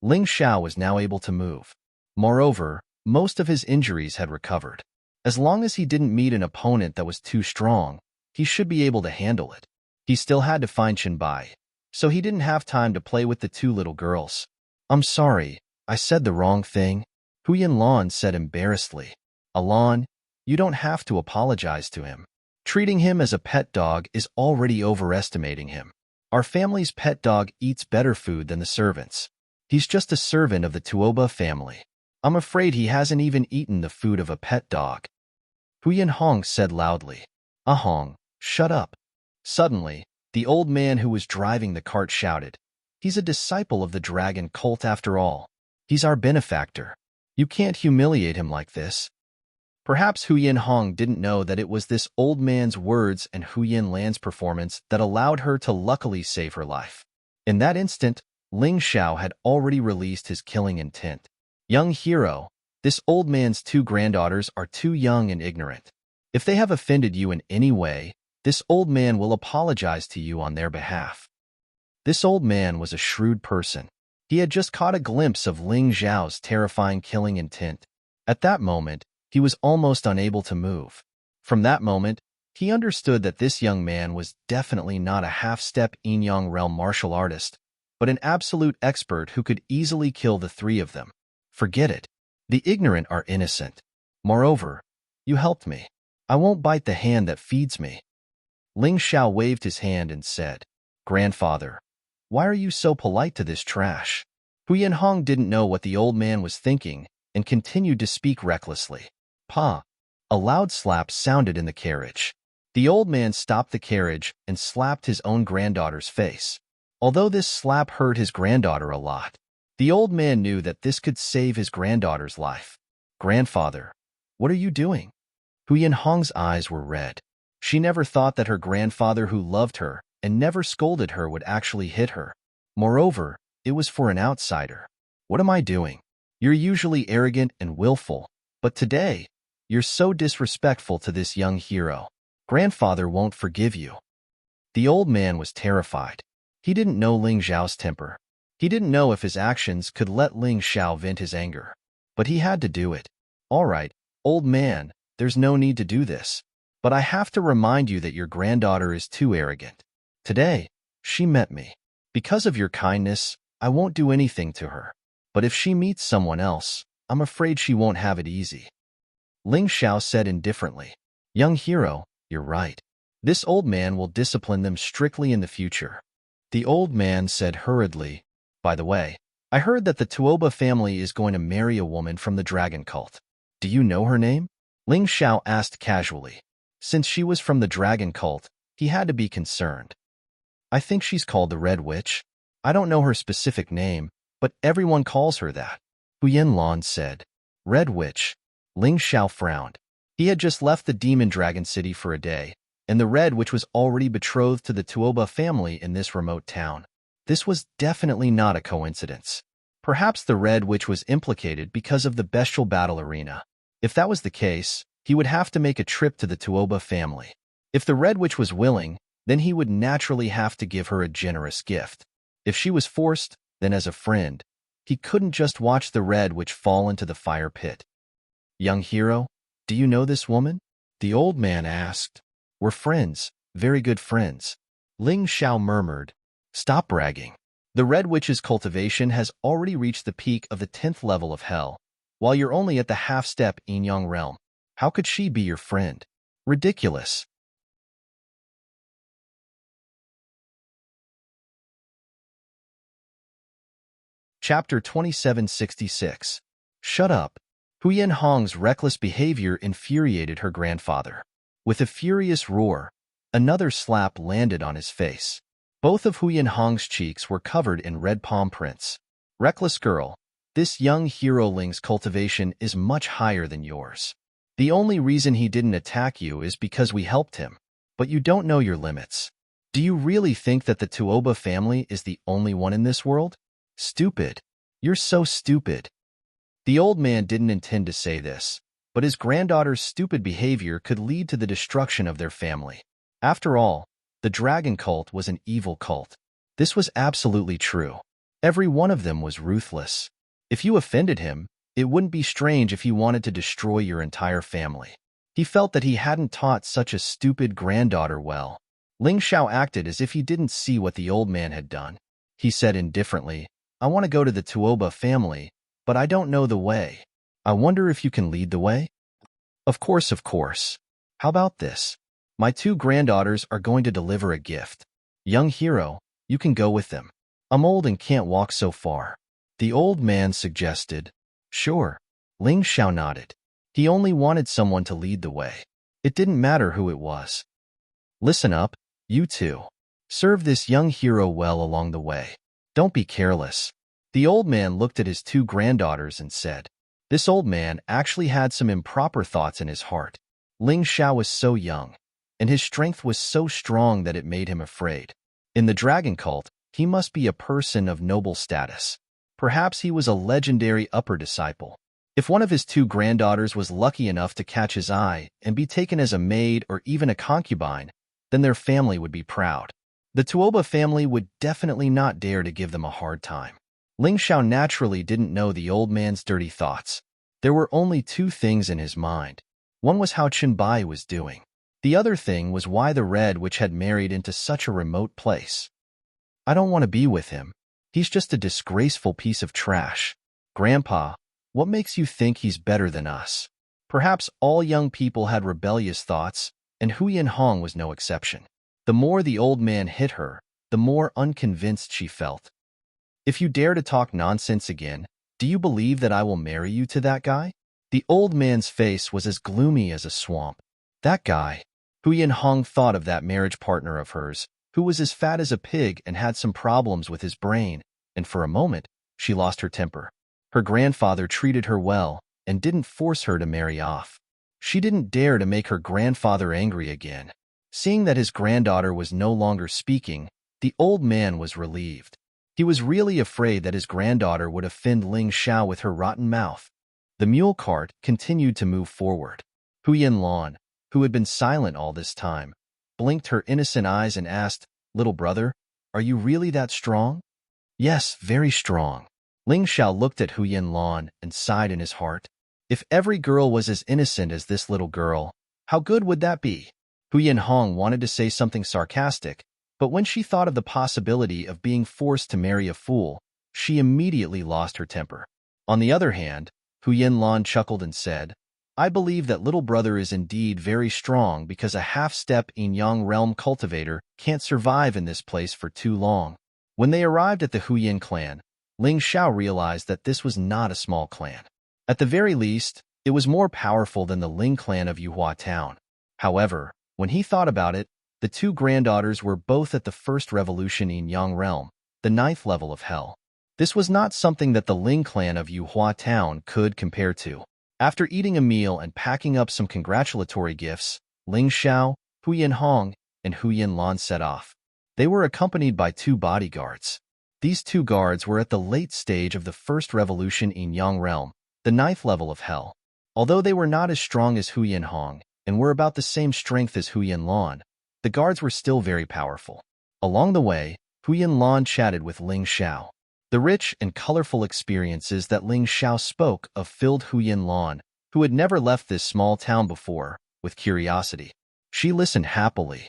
Ling Xiao was now able to move. Moreover, most of his injuries had recovered. As long as he didn't meet an opponent that was too strong, he should be able to handle it. He still had to find Chenbai, so he didn't have time to play with the two little girls. I'm sorry, I said the wrong thing, Hu Yanlan said embarrassedly. Alon, you don't have to apologize to him. Treating him as a pet dog is already overestimating him. Our family's pet dog eats better food than the servants. He's just a servant of the Tuoba family. I'm afraid he hasn't even eaten the food of a pet dog. Hu Yanhong said loudly. Ahong, shut up. Suddenly, the old man who was driving the cart shouted, He's a disciple of the dragon cult after all. He's our benefactor. You can't humiliate him like this. Perhaps Hu Yanhong didn't know that it was this old man's words and Hu Yanlan's performance that allowed her to luckily save her life. In that instant, Ling Xiao had already released his killing intent. Young hero, this old man's two granddaughters are too young and ignorant. If they have offended you in any way, this old man will apologize to you on their behalf. This old man was a shrewd person. He had just caught a glimpse of Ling Xiao's terrifying killing intent. At that moment, he was almost unable to move. From that moment, he understood that this young man was definitely not a half-step Enyang realm martial artist, but an absolute expert who could easily kill the three of them. Forget it. The ignorant are innocent. Moreover, you helped me. I won't bite the hand that feeds me. Ling Xiao waved his hand and said, Grandfather, why are you so polite to this trash? Hu Yanhong didn't know what the old man was thinking and continued to speak recklessly. Pa! A loud slap sounded in the carriage. The old man stopped the carriage and slapped his own granddaughter's face. Although this slap hurt his granddaughter a lot, the old man knew that this could save his granddaughter's life. Grandfather, what are you doing? Hu Yanhong's eyes were red. She never thought that her grandfather who loved her and never scolded her would actually hit her. Moreover, it was for an outsider. What am I doing? You're usually arrogant and willful, but today, you're so disrespectful to this young hero. Grandfather won't forgive you. The old man was terrified. He didn't know Ling Xiao's temper. He didn't know if his actions could let Ling Xiao vent his anger. But he had to do it. All right, old man, there's no need to do this. But I have to remind you that your granddaughter is too arrogant. Today, she met me. Because of your kindness, I won't do anything to her. But if she meets someone else, I'm afraid she won't have it easy. Ling Xiao said indifferently. Young hero, you're right. This old man will discipline them strictly in the future. The old man said hurriedly, by the way, I heard that the Tuoba family is going to marry a woman from the dragon cult. Do you know her name? Ling Xiao asked casually. Since she was from the dragon cult, he had to be concerned. I think she's called the Red Witch. I don't know her specific name, but everyone calls her that. Huyen Lan said. Red Witch. Ling Xiao frowned. He had just left the Demon Dragon City for a day, and the Red Witch was already betrothed to the Tuoba family in this remote town. This was definitely not a coincidence. Perhaps the Red Witch was implicated because of the bestial battle arena. If that was the case, he would have to make a trip to the Tuoba family. If the Red Witch was willing, then he would naturally have to give her a generous gift. If she was forced, then as a friend, he couldn't just watch the Red Witch fall into the fire pit. Young hero, do you know this woman? The old man asked. We're friends, very good friends. Ling Xiao murmured. Stop bragging. The Red Witch's cultivation has already reached the peak of the 10th level of hell, while you're only at the half-step Yin-Yang realm. How could she be your friend? Ridiculous. Chapter 2766. Shut up. Huyen Hong's reckless behavior infuriated her grandfather. With a furious roar, another slap landed on his face. Both of Huyen Hong's cheeks were covered in red palm prints. Reckless girl, this young hero Ling's cultivation is much higher than yours. The only reason he didn't attack you is because we helped him. But you don't know your limits. Do you really think that the Tuoba family is the only one in this world? Stupid. You're so stupid. The old man didn't intend to say this, but his granddaughter's stupid behavior could lead to the destruction of their family. After all, the dragon cult was an evil cult. This was absolutely true. Every one of them was ruthless. If you offended him, it wouldn't be strange if he wanted to destroy your entire family. He felt that he hadn't taught such a stupid granddaughter well. Ling Xiao acted as if he didn't see what the old man had done. He said indifferently, I want to go to the Tuoba family, but I don't know the way. I wonder if you can lead the way? Of course, of course. How about this? My 2 granddaughters are going to deliver a gift. Young hero, you can go with them. I'm old and can't walk so far. The old man suggested. Sure. Ling Xiao nodded. He only wanted someone to lead the way. It didn't matter who it was. Listen up, you two. Serve this young hero well along the way. Don't be careless. The old man looked at his 2 granddaughters and said. This old man actually had some improper thoughts in his heart. Ling Xiao was so young, and his strength was so strong that it made him afraid. In the dragon cult, he must be a person of noble status. Perhaps he was a legendary upper disciple. If one of his 2 granddaughters was lucky enough to catch his eye and be taken as a maid or even a concubine, then their family would be proud. The Tuoba family would definitely not dare to give them a hard time. Ling Xiao naturally didn't know the old man's dirty thoughts. There were only 2 things in his mind. One was how Qinbai was doing. The other thing was why the Red Witch had married into such a remote place. I don't want to be with him. He's just a disgraceful piece of trash. Grandpa, what makes you think he's better than us? Perhaps all young people had rebellious thoughts, and Huyen Hong was no exception. The more the old man hit her, the more unconvinced she felt. If you dare to talk nonsense again, do you believe that I will marry you to that guy? The old man's face was as gloomy as a swamp. That guy. Huyen Hong thought of that marriage partner of hers, who was as fat as a pig and had some problems with his brain, and for a moment, she lost her temper. Her grandfather treated her well and didn't force her to marry off. She didn't dare to make her grandfather angry again. Seeing that his granddaughter was no longer speaking, the old man was relieved. He was really afraid that his granddaughter would offend Ling Xiao with her rotten mouth. The mule cart continued to move forward. Hu Yanlan, who had been silent all this time, blinked her innocent eyes and asked, "Little brother, are you really that strong?" "Yes, very strong." Ling Xiao looked at Hu Yanlan and sighed in his heart. If every girl was as innocent as this little girl, how good would that be? Hu Yanhong wanted to say something sarcastic, but when she thought of the possibility of being forced to marry a fool, she immediately lost her temper. On the other hand, Hu Yanlan chuckled and said, "I believe that little brother is indeed very strong because a half-step Yin-Yang realm cultivator can't survive in this place for too long." When they arrived at the Huyin clan, Ling Xiao realized that this was not a small clan. At the very least, it was more powerful than the Ling clan of Yuhua town. However, when he thought about it, the two granddaughters were both at the first revolution in Yang realm, the 9th level of hell. This was not something that the Ling clan of Yuhua town could compare to. After eating a meal and packing up some congratulatory gifts, Ling Xiao, Hu Yanhong, and Hu Yanlan set off. They were accompanied by 2 bodyguards. These 2 guards were at the late stage of the first revolution in Yang realm, the 9th level of hell. Although they were not as strong as Hu Yanhong and were about the same strength as Hu Yanlan, the guards were still very powerful. Along the way, Hu Yanlan chatted with Ling Xiao. The rich and colorful experiences that Ling Xiao spoke of filled Hu Yanlan, who had never left this small town before, with curiosity. She listened happily.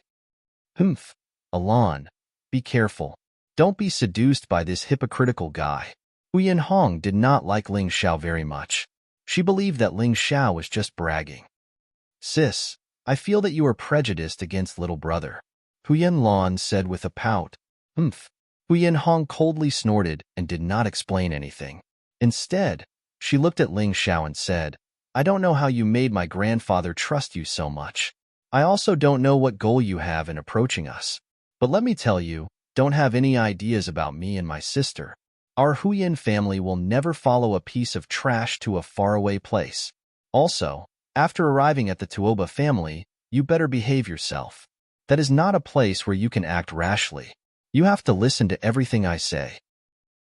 "Humph, Alan, be careful. Don't be seduced by this hypocritical guy." Hu Yanhong did not like Ling Xiao very much. She believed that Ling Xiao was just bragging. "Sis, I feel that you are prejudiced against little brother," Hu Yanlan said with a pout. "Humph." Hu Yanhong coldly snorted and did not explain anything. Instead, she looked at Ling Xiao and said, "I don't know how you made my grandfather trust you so much. I also don't know what goal you have in approaching us. But let me tell you, don't have any ideas about me and my sister. Our Huyan family will never follow a piece of trash to a faraway place. Also, after arriving at the Tuoba family, you better behave yourself. That is not a place where you can act rashly. You have to listen to everything I say."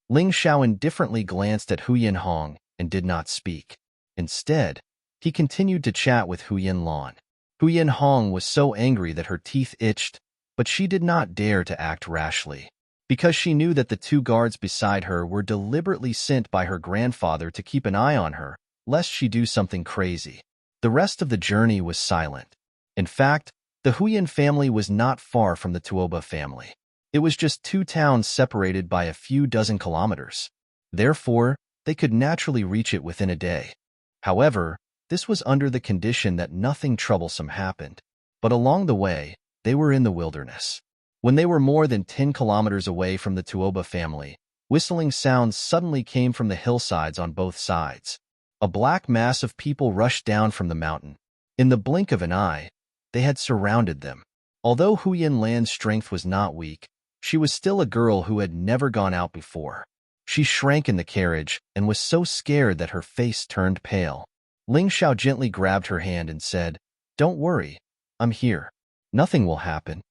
Ling Xiao indifferently glanced at Hu Yanhong and did not speak. Instead, he continued to chat with Hu Yanlan. Hu Yanhong was so angry that her teeth itched, but she did not dare to act rashly, because she knew that the 2 guards beside her were deliberately sent by her grandfather to keep an eye on her, lest she do something crazy. The rest of the journey was silent. In fact, the Huyan family was not far from the Tuoba family. It was just 2 towns separated by a few dozen kilometers. Therefore, they could naturally reach it within a day. However, this was under the condition that nothing troublesome happened. But along the way, they were in the wilderness. When they were more than 10 kilometers away from the Tuoba family, whistling sounds suddenly came from the hillsides on both sides. A black mass of people rushed down from the mountain. In the blink of an eye, they had surrounded them. Although Hu Yanlan's strength was not weak, she was still a girl who had never gone out before. She shrank in the carriage and was so scared that her face turned pale. Ling Xiao gently grabbed her hand and said, "Don't worry, I'm here. Nothing will happen."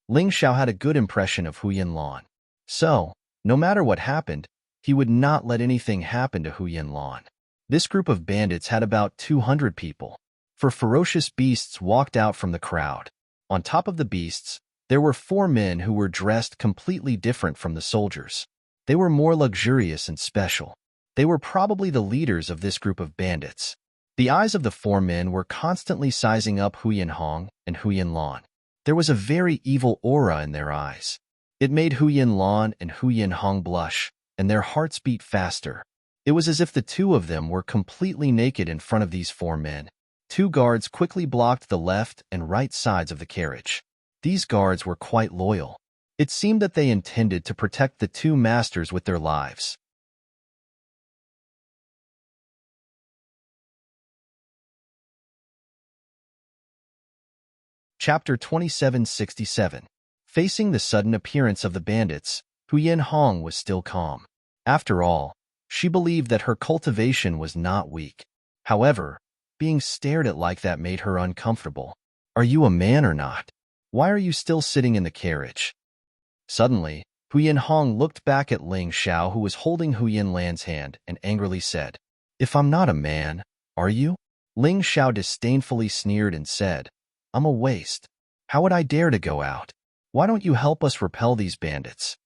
Ling Xiao had a good impression of Hu Yanlan. So, no matter what happened, he would not let anything happen to Hu Yanlan. This group of bandits had about 200 people. 4 ferocious beasts walked out from the crowd. On top of the beasts, there were 4 men who were dressed completely different from the soldiers. They were more luxurious and special. They were probably the leaders of this group of bandits. The eyes of the 4 men were constantly sizing up Hu Yanhong and Hu Yanlan. There was a very evil aura in their eyes. It made Hu Yanlan and Hu Yanhong blush, and their hearts beat faster. It was as if the 2 of them were completely naked in front of these 4 men. 2 guards quickly blocked the left and right sides of the carriage. These guards were quite loyal. It seemed that they intended to protect the 2 masters with their lives. Chapter 2767. Facing the sudden appearance of the bandits, Hu Yanhong was still calm. After all, she believed that her cultivation was not weak. However, being stared at like that made her uncomfortable. "Are you a man or not?" Why are you still sitting in the carriage? Suddenly, Huyan Hong looked back at Ling Xiao, who was holding Huyan Lan's hand, and angrily said, "If I'm not a man, are you?" Ling Xiao disdainfully sneered and said, "I'm a waste. How would I dare to go out? Why don't you help us repel these bandits?"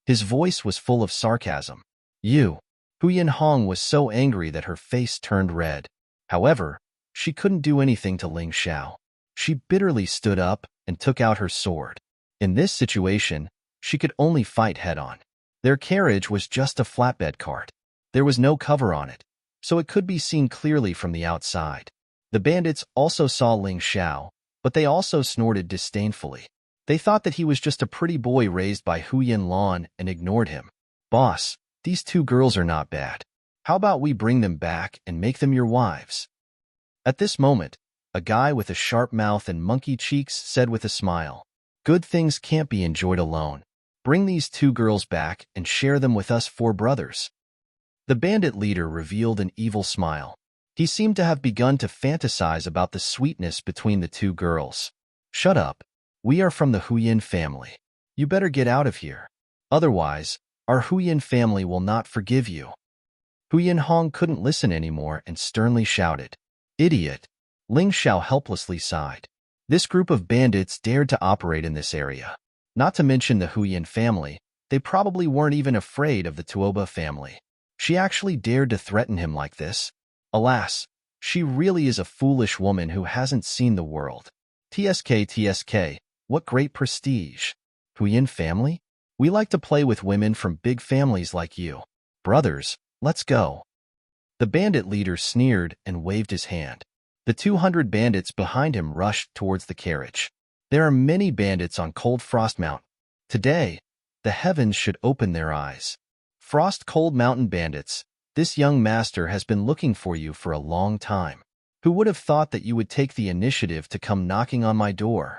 His voice was full of sarcasm. You. Huyan Hong was so angry that her face turned red. However, she couldn't do anything to Ling Xiao. She bitterly stood up and took out her sword. In this situation, she could only fight head-on. Their carriage was just a flatbed cart. There was no cover on it, so it could be seen clearly from the outside. The bandits also saw Ling Xiao, but they also snorted disdainfully. They thought that he was just a pretty boy raised by Huyan Lan and ignored him. "Boss, these two girls are not bad. How about we bring them back and make them your wives?" At this moment, a guy with a sharp mouth and monkey cheeks said with a smile, "Good things can't be enjoyed alone. Bring these two girls back and share them with us four brothers." The bandit leader revealed an evil smile. He seemed to have begun to fantasize about the sweetness between the two girls. "Shut up. We are from the Huyan family. You better get out of here. Otherwise, our Huyan family will not forgive you." Huyan Hong couldn't listen anymore and sternly shouted, "Idiot!" Ling Xiao helplessly sighed. This group of bandits dared to operate in this area. Not to mention the Huyan family, they probably weren't even afraid of the Tuoba family. She actually dared to threaten him like this. Alas, she really is a foolish woman who hasn't seen the world. TSK, what great prestige. Huyan family? We like to play with women from big families like you. Brothers, let's go. The bandit leader sneered and waved his hand. The 200 bandits behind him rushed towards the carriage. There are many bandits on Cold Frost Mountain. Today, the heavens should open their eyes. Frost Cold Mountain bandits, this young master has been looking for you for a long time. Who would have thought that you would take the initiative to come knocking on my door?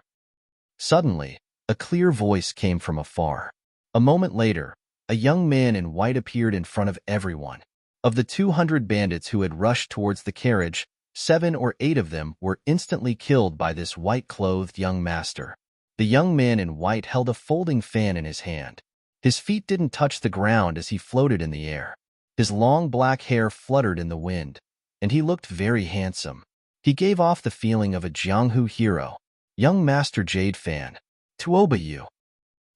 Suddenly, a clear voice came from afar. A moment later, a young man in white appeared in front of everyone. Of the 200 bandits who had rushed towards the carriage, 7 or 8 of them were instantly killed by this white-clothed young master. The young man in white held a folding fan in his hand. His feet didn't touch the ground as he floated in the air. His long black hair fluttered in the wind, and he looked very handsome. He gave off the feeling of a Jianghu hero. Young Master Jade Fan. Tuoba Yu.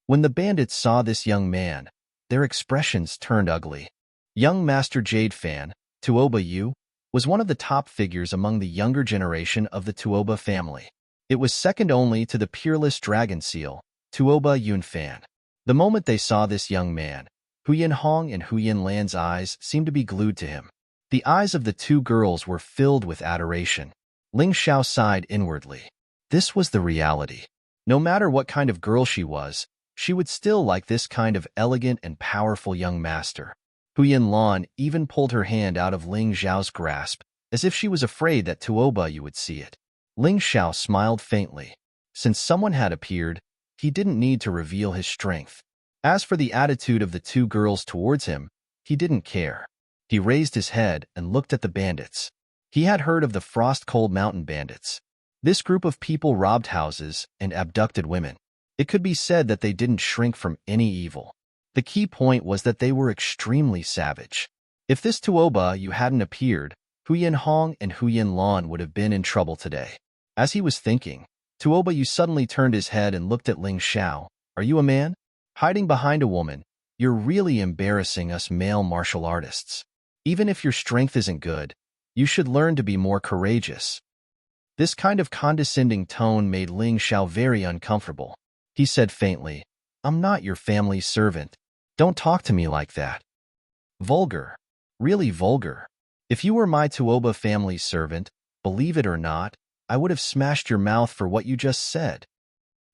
When the bandits saw this young man, their expressions turned ugly. Young Master Jade Fan, Tuoba Yu, was one of the top figures among the younger generation of the Tuoba family. It was second only to the peerless dragon seal, Tuoba Yunfan. The moment they saw this young man, Huyan Hong and Huyan Lan's eyes seemed to be glued to him. The eyes of the two girls were filled with adoration. Ling Xiao sighed inwardly. This was the reality. No matter what kind of girl she was, she would still like this kind of elegant and powerful young master. Huyan Lan even pulled her hand out of Ling Xiao's grasp, as if she was afraid that Tuoba Yu would see it. Ling Xiao smiled faintly. Since someone had appeared, he didn't need to reveal his strength. As for the attitude of the two girls towards him, he didn't care. He raised his head and looked at the bandits. He had heard of the Frost Cold Mountain bandits. This group of people robbed houses and abducted women. It could be said that they didn't shrink from any evil. The key point was that they were extremely savage. If this Tuoba Yu hadn't appeared, Huyan Hong and Huyan Lan would have been in trouble today. As he was thinking, Tuoba Yu suddenly turned his head and looked at Ling Xiao. "Are you a man? Hiding behind a woman, you're really embarrassing us male martial artists. Even if your strength isn't good, you should learn to be more courageous." This kind of condescending tone made Ling Xiao very uncomfortable. He said faintly, "I'm not your family's servant. Don't talk to me like that." Vulgar. Really vulgar. If you were my Tuoba family's servant, believe it or not, I would have smashed your mouth for what you just said.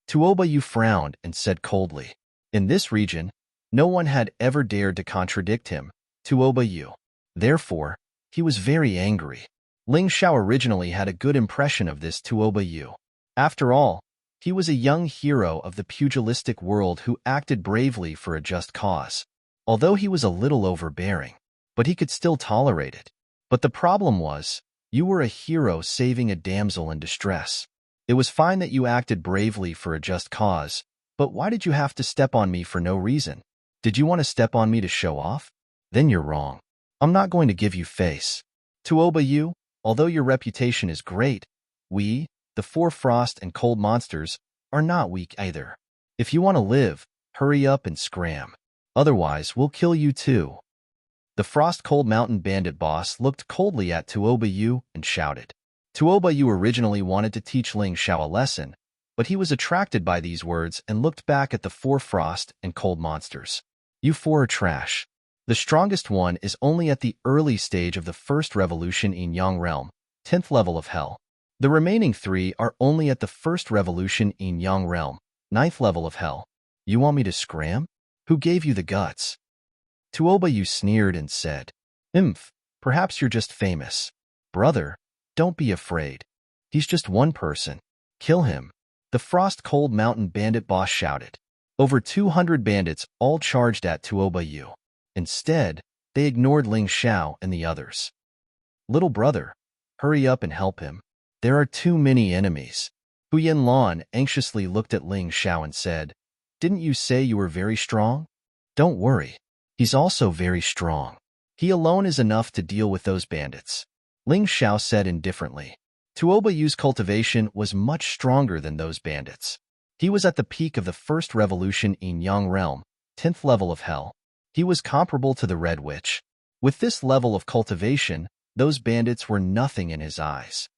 Tuoba Yu frowned and said coldly. In this region, no one had ever dared to contradict him, Tuoba Yu. Therefore, he was very angry. Ling Xiao originally had a good impression of this Tuoba Yu. After all, he was a young hero of the pugilistic world who acted bravely for a just cause. Although he was a little overbearing, but he could still tolerate it. But the problem was, you were a hero saving a damsel in distress. It was fine that you acted bravely for a just cause, but why did you have to step on me for no reason? Did you want to step on me to show off? Then you're wrong. I'm not going to give you face. Tuoba you, although your reputation is great, we, the four frost and cold monsters, are not weak either. If you want to live, hurry up and scram. Otherwise, we'll kill you too. The frost-cold mountain bandit boss looked coldly at Tuoba Yu and shouted. Tuoba Yu originally wanted to teach Ling Xiao a lesson, but he was attracted by these words and looked back at the four frost and cold monsters. You four are trash. The strongest one is only at the early stage of the first revolution in Yang Realm, 10th level of Hell. The remaining three are only at the first revolution in Yang Realm, 9th level of Hell. You want me to scram? Who gave you the guts? Tuoba Yu sneered and said, Perhaps you're just famous. Brother, don't be afraid. He's just one person. Kill him. The frost-cold mountain bandit boss shouted. Over 200 bandits all charged at Tuoba Yu. Instead, they ignored Ling Xiao and the others. Little brother, hurry up and help him. There are too many enemies. Huyan Lan anxiously looked at Ling Xiao and said, Didn't you say you were very strong? Don't worry. He's also very strong. He alone is enough to deal with those bandits. Ling Xiao said indifferently. Tuoba Yu's cultivation was much stronger than those bandits. He was at the peak of the first revolution in Yang Realm, 10th level of Hell. He was comparable to the Red Witch. With this level of cultivation, those bandits were nothing in his eyes.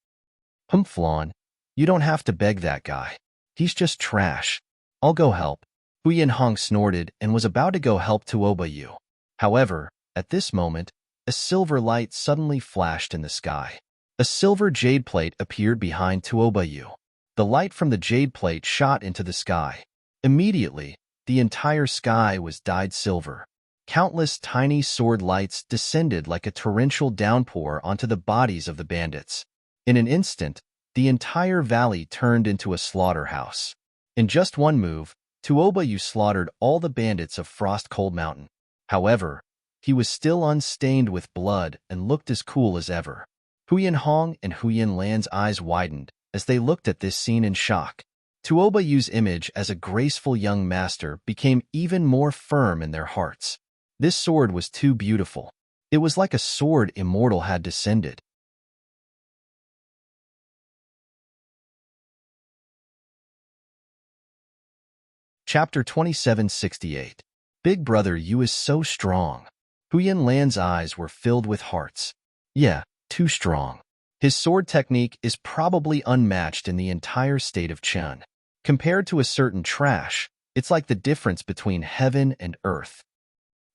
Flan, you don't have to beg that guy. He's just trash. I'll go help. Huyan Hong snorted and was about to go help Tuoba Yu. However, at this moment, a silver light suddenly flashed in the sky. A silver jade plate appeared behind Tuoba Yu. The light from the jade plate shot into the sky. Immediately, the entire sky was dyed silver. Countless tiny sword lights descended like a torrential downpour onto the bodies of the bandits. In an instant, the entire valley turned into a slaughterhouse. In just one move, Tuoba Yu slaughtered all the bandits of Frost Cold Mountain. However, he was still unstained with blood and looked as cool as ever. Huyan Hong and Huyan Lan's eyes widened as they looked at this scene in shock. Tuoba Yu's image as a graceful young master became even more firm in their hearts. This sword was too beautiful. It was like a sword immortal had descended. Chapter 2768. Big Brother Yu is so strong. Huyan Lan's eyes were filled with hearts. Yeah, too strong. His sword technique is probably unmatched in the entire state of Chen. Compared to a certain trash, it's like the difference between heaven and earth.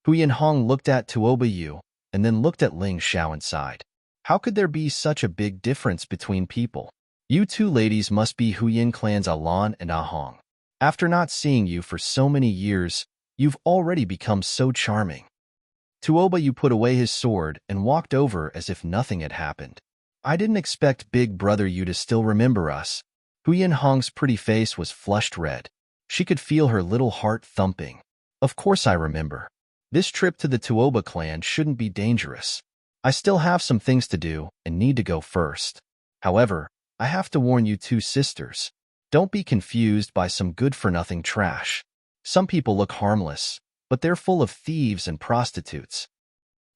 Huyan Hong looked at Tuoba Yu and then looked at Ling Xiao and sighed. How could there be such a big difference between people? You two ladies must be Huyan clans Alan and Ahong. After not seeing you for so many years, you've already become so charming. Tuoba Yu put away his sword and walked over as if nothing had happened. I didn't expect Big Brother Yu to still remember us. Huyan Hong's pretty face was flushed red. She could feel her little heart thumping. Of course I remember. This trip to the Tuoba clan shouldn't be dangerous. I still have some things to do and need to go first. However, I have to warn you two sisters. Don't be confused by some good-for-nothing trash. Some people look harmless, but they're full of thieves and prostitutes.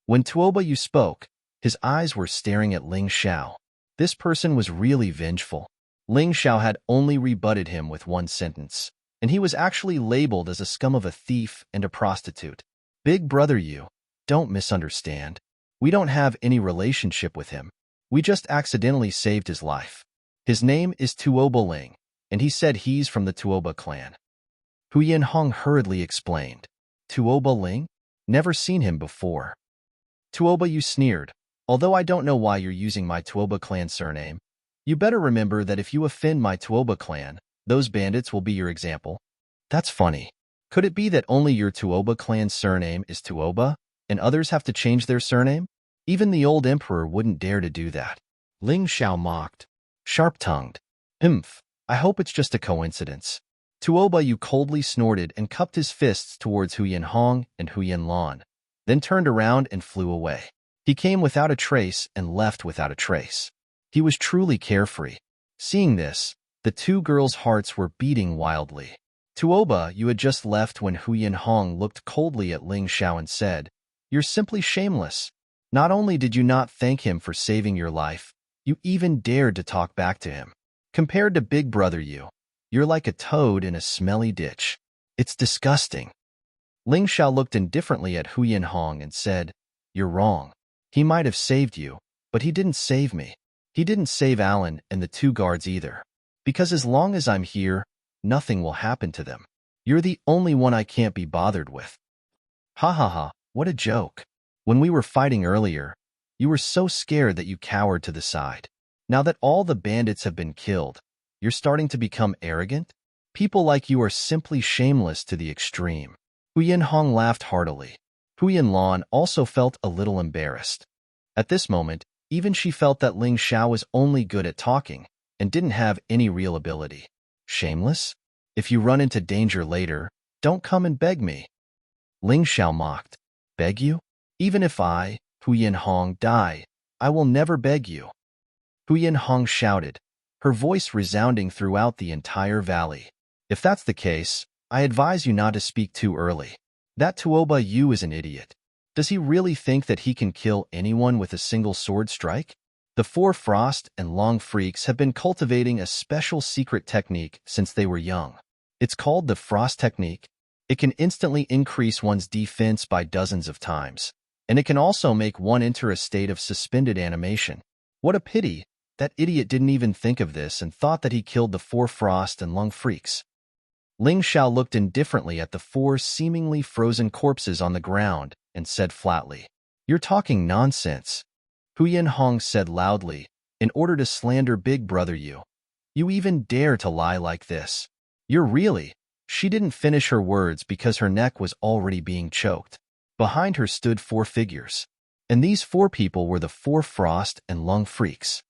When Tuoba Yu spoke, his eyes were staring at Ling Xiao. This person was really vengeful. Ling Xiao had only rebutted him with one sentence, and he was actually labeled as a scum of a thief and a prostitute. Big Brother Yu, don't misunderstand. We don't have any relationship with him. We just accidentally saved his life. His name is Tuoba Ling, and he said he's from the Tuoba clan. Huyan Hong hurriedly explained. Tuoba Ling? Never seen him before. Tuoba Yu sneered. Although I don't know why you're using my Tuoba clan surname, you better remember that if you offend my Tuoba clan, those bandits will be your example. That's funny. Could it be that only your Tuoba clan surname is Tuoba, and others have to change their surname? Even the old emperor wouldn't dare to do that. Ling Xiao mocked. Sharp-tongued. I hope it's just a coincidence. Tuoba Yu coldly snorted and cupped his fists towards Huyan Hong and Huyan Lan, then turned around and flew away. He came without a trace and left without a trace. He was truly carefree. Seeing this, The two girls' hearts were beating wildly. Tuoba, you had just left when Huyan Hong looked coldly at Ling Xiao and said, "You're simply shameless. Not only did you not thank him for saving your life, you even dared to talk back to him. Compared to Big Brother you're like a toad in a smelly ditch. It's disgusting." Ling Xiao looked indifferently at Huyan Hong and said, "You're wrong. He might have saved you, but he didn't save me. He didn't save Alan and the two guards either. Because as long as I'm here, nothing will happen to them. You're the only one I can't be bothered with." Ha ha ha, what a joke. When we were fighting earlier, you were so scared that you cowered to the side. Now that all the bandits have been killed, you're starting to become arrogant? People like you are simply shameless to the extreme. Huyan Hong laughed heartily. Huyan Lan also felt a little embarrassed. At this moment, even she felt that Ling Xiao was only good at talking and didn't have any real ability. Shameless? If you run into danger later, don't come and beg me. Ling Xiao mocked. Beg you? Even if I, Huyan Hong, die, I will never beg you. Huyan Hong shouted, her voice resounding throughout the entire valley. If that's the case, I advise you not to speak too early. That Tuoba Yu is an idiot. Does he really think that he can kill anyone with a single sword strike? The four Frost and Long Freaks have been cultivating a special secret technique since they were young. It's called the Frost Technique. It can instantly increase one's defense by dozens of times, and it can also make one enter a state of suspended animation. What a pity, that idiot didn't even think of this and thought that he killed the four Frost and Long Freaks. Ling Xiao looked indifferently at the four seemingly frozen corpses on the ground and said flatly, "You're talking nonsense." Huyan Hong said loudly, "In order to slander Big Brother you even dare to lie like this. You're really—" She didn't finish her words because her neck was already being choked. Behind her stood four figures, and these four people were the four Frost and Lung Freaks.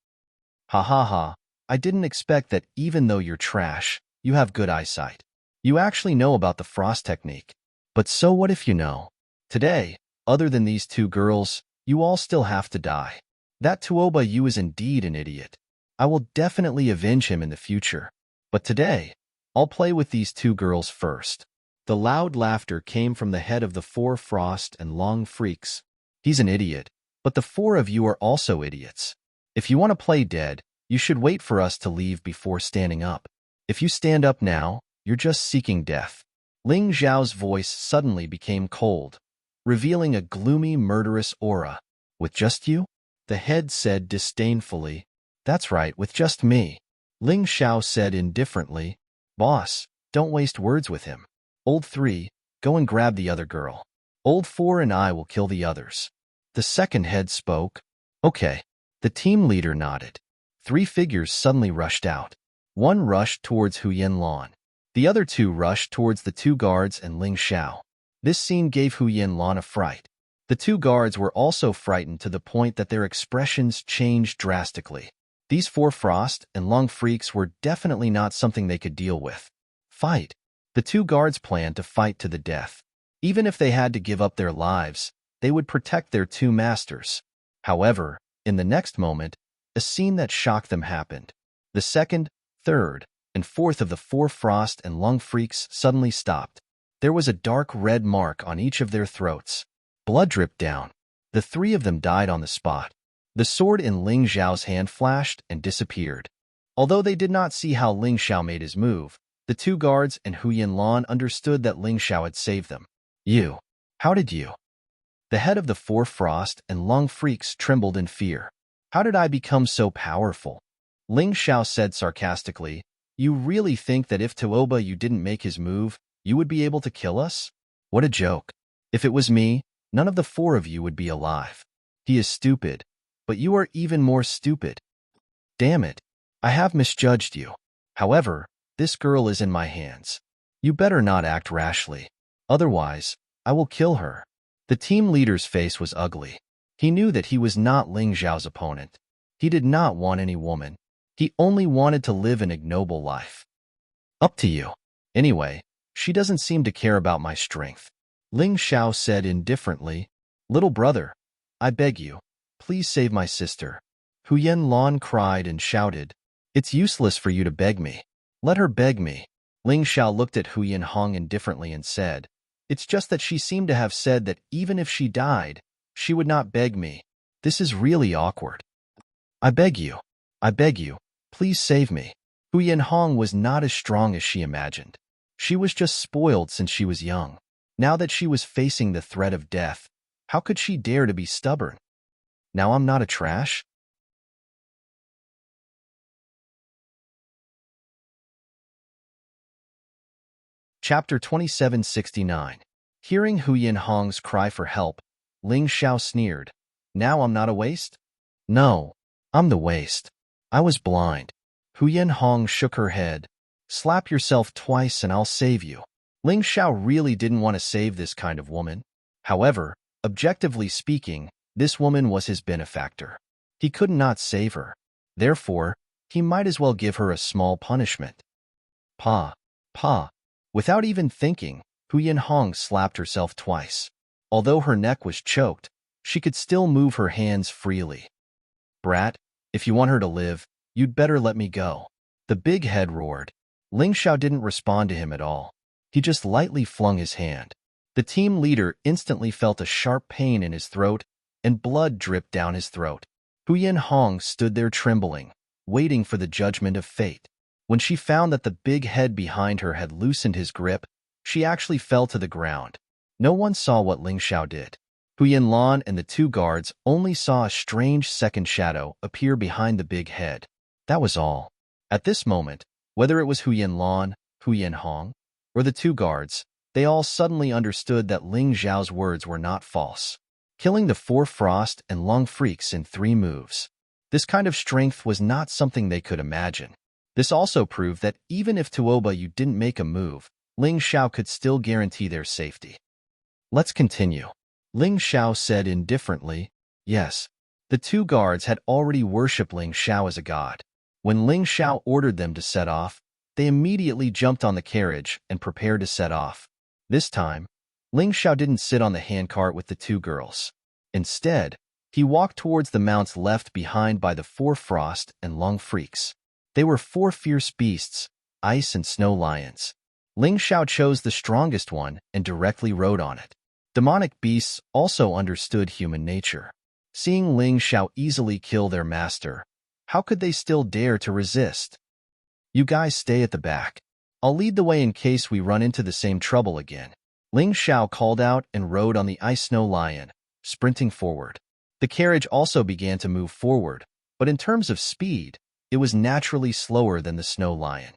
Ha ha ha, I didn't expect that even though you're trash, you have good eyesight. You actually know about the Frost Technique. But so what if you know? Today, other than these two girls, you all still have to die. That Tuoba Yu is indeed an idiot. I will definitely avenge him in the future. But today, I'll play with these two girls first. The loud laughter came from the head of the four Frost and Long Freaks. He's an idiot, but the four of you are also idiots. If you want to play dead, you should wait for us to leave before standing up. If you stand up now, you're just seeking death. Ling Xiao's voice suddenly became cold, revealing a gloomy, murderous aura. With just you? The head said disdainfully. That's right, with just me. Ling Xiao said indifferently, Boss, don't waste words with him. Old 3, go and grab the other girl. Old 4 and I will kill the others. The second head spoke. Okay. The team leader nodded. 3 figures suddenly rushed out. One rushed towards Huyan Lan. The other 2 rushed towards the 2 guards and Ling Xiao. This scene gave Huyan Lan a fright. The 2 guards were also frightened to the point that their expressions changed drastically. These 4 Frost and Long Freaks were definitely not something they could deal with. Fight. The 2 guards planned to fight to the death. Even if they had to give up their lives, they would protect their 2 masters. However, in the next moment, a scene that shocked them happened. The second, third, and fourth of the 4 Frost and Long Freaks suddenly stopped. There was a dark red mark on each of their throats. Blood dripped down. The 3 of them died on the spot. The sword in Ling Xiao's hand flashed and disappeared. Although they did not see how Ling Xiao made his move, the 2 guards and Huyan Lan understood that Ling Xiao had saved them. You. How did you? The head of the 4 Frost and Long Freaks trembled in fear. How did I become so powerful? Ling Xiao said sarcastically, You really think that if Tuoba you didn't make his move, you would be able to kill us? What a joke. If it was me, none of the 4 of you would be alive. He is stupid, but you are even more stupid. Damn it. I have misjudged you. However, this girl is in my hands. You better not act rashly. Otherwise, I will kill her. The team leader's face was ugly. He knew that he was not Ling Xiao's opponent. He did not want any woman. He only wanted to live an ignoble life. Up to you. Anyway, she doesn't seem to care about my strength. Ling Xiao said indifferently, Little brother, I beg you, please save my sister. Huyan Lan cried and shouted, It's useless for you to beg me. Let her beg me. Ling Xiao looked at Hu Yinhong indifferently and said, it's just that she seemed to have said that even if she died, she would not beg me. This is really awkward. I beg you. I beg you. Please save me. Hu Yinhong was not as strong as she imagined. She was just spoiled since she was young. Now that she was facing the threat of death, how could she dare to be stubborn? Now I'm not a trash? Chapter 2769. Hearing Hu Yinhong's cry for help, Ling Xiao sneered. Now I'm not a waste? No, I'm the waste. I was blind. Hu Yinhong shook her head. Slap yourself twice and I'll save you. Ling Xiao really didn't want to save this kind of woman. However, objectively speaking, this woman was his benefactor. He could not save her. Therefore, he might as well give her a small punishment. Pa. Pa. Without even thinking, Hu Yinhong slapped herself twice. Although her neck was choked, she could still move her hands freely. Brat, if you want her to live, you'd better let me go. The big head roared. Ling Xiao didn't respond to him at all. He just lightly flung his hand. The team leader instantly felt a sharp pain in his throat, and blood dripped down his throat. Hu Yinhong stood there trembling, waiting for the judgment of fate. When she found that the big head behind her had loosened his grip, she actually fell to the ground. No one saw what Ling Xiao did. Hu Yinlan and the two guards only saw a strange second shadow appear behind the big head. That was all. At this moment, whether it was Hu Yinlan, Hu Yinhong, or the two guards, they all suddenly understood that Ling Xiao's words were not false. Killing the 4 frost and lung freaks in 3 moves. This kind of strength was not something they could imagine. This also proved that even if Tuoba you didn't make a move, Ling Xiao could still guarantee their safety. Let's continue. Ling Xiao said indifferently, yes. The two guards had already worshipped Ling Xiao as a god. When Ling Xiao ordered them to set off, they immediately jumped on the carriage and prepared to set off. This time, Ling Xiao didn't sit on the handcart with the two girls. Instead, he walked towards the mounts left behind by the 4 frost and lung freaks. They were 4 fierce beasts, ice and snow lions. Ling Xiao chose the strongest one and directly rode on it. Demonic beasts also understood human nature. Seeing Ling Xiao easily kill their master, how could they still dare to resist? You guys stay at the back. I'll lead the way in case we run into the same trouble again. Ling Xiao called out and rode on the ice snow lion, sprinting forward. The carriage also began to move forward, but in terms of speed, it was naturally slower than the snow lion.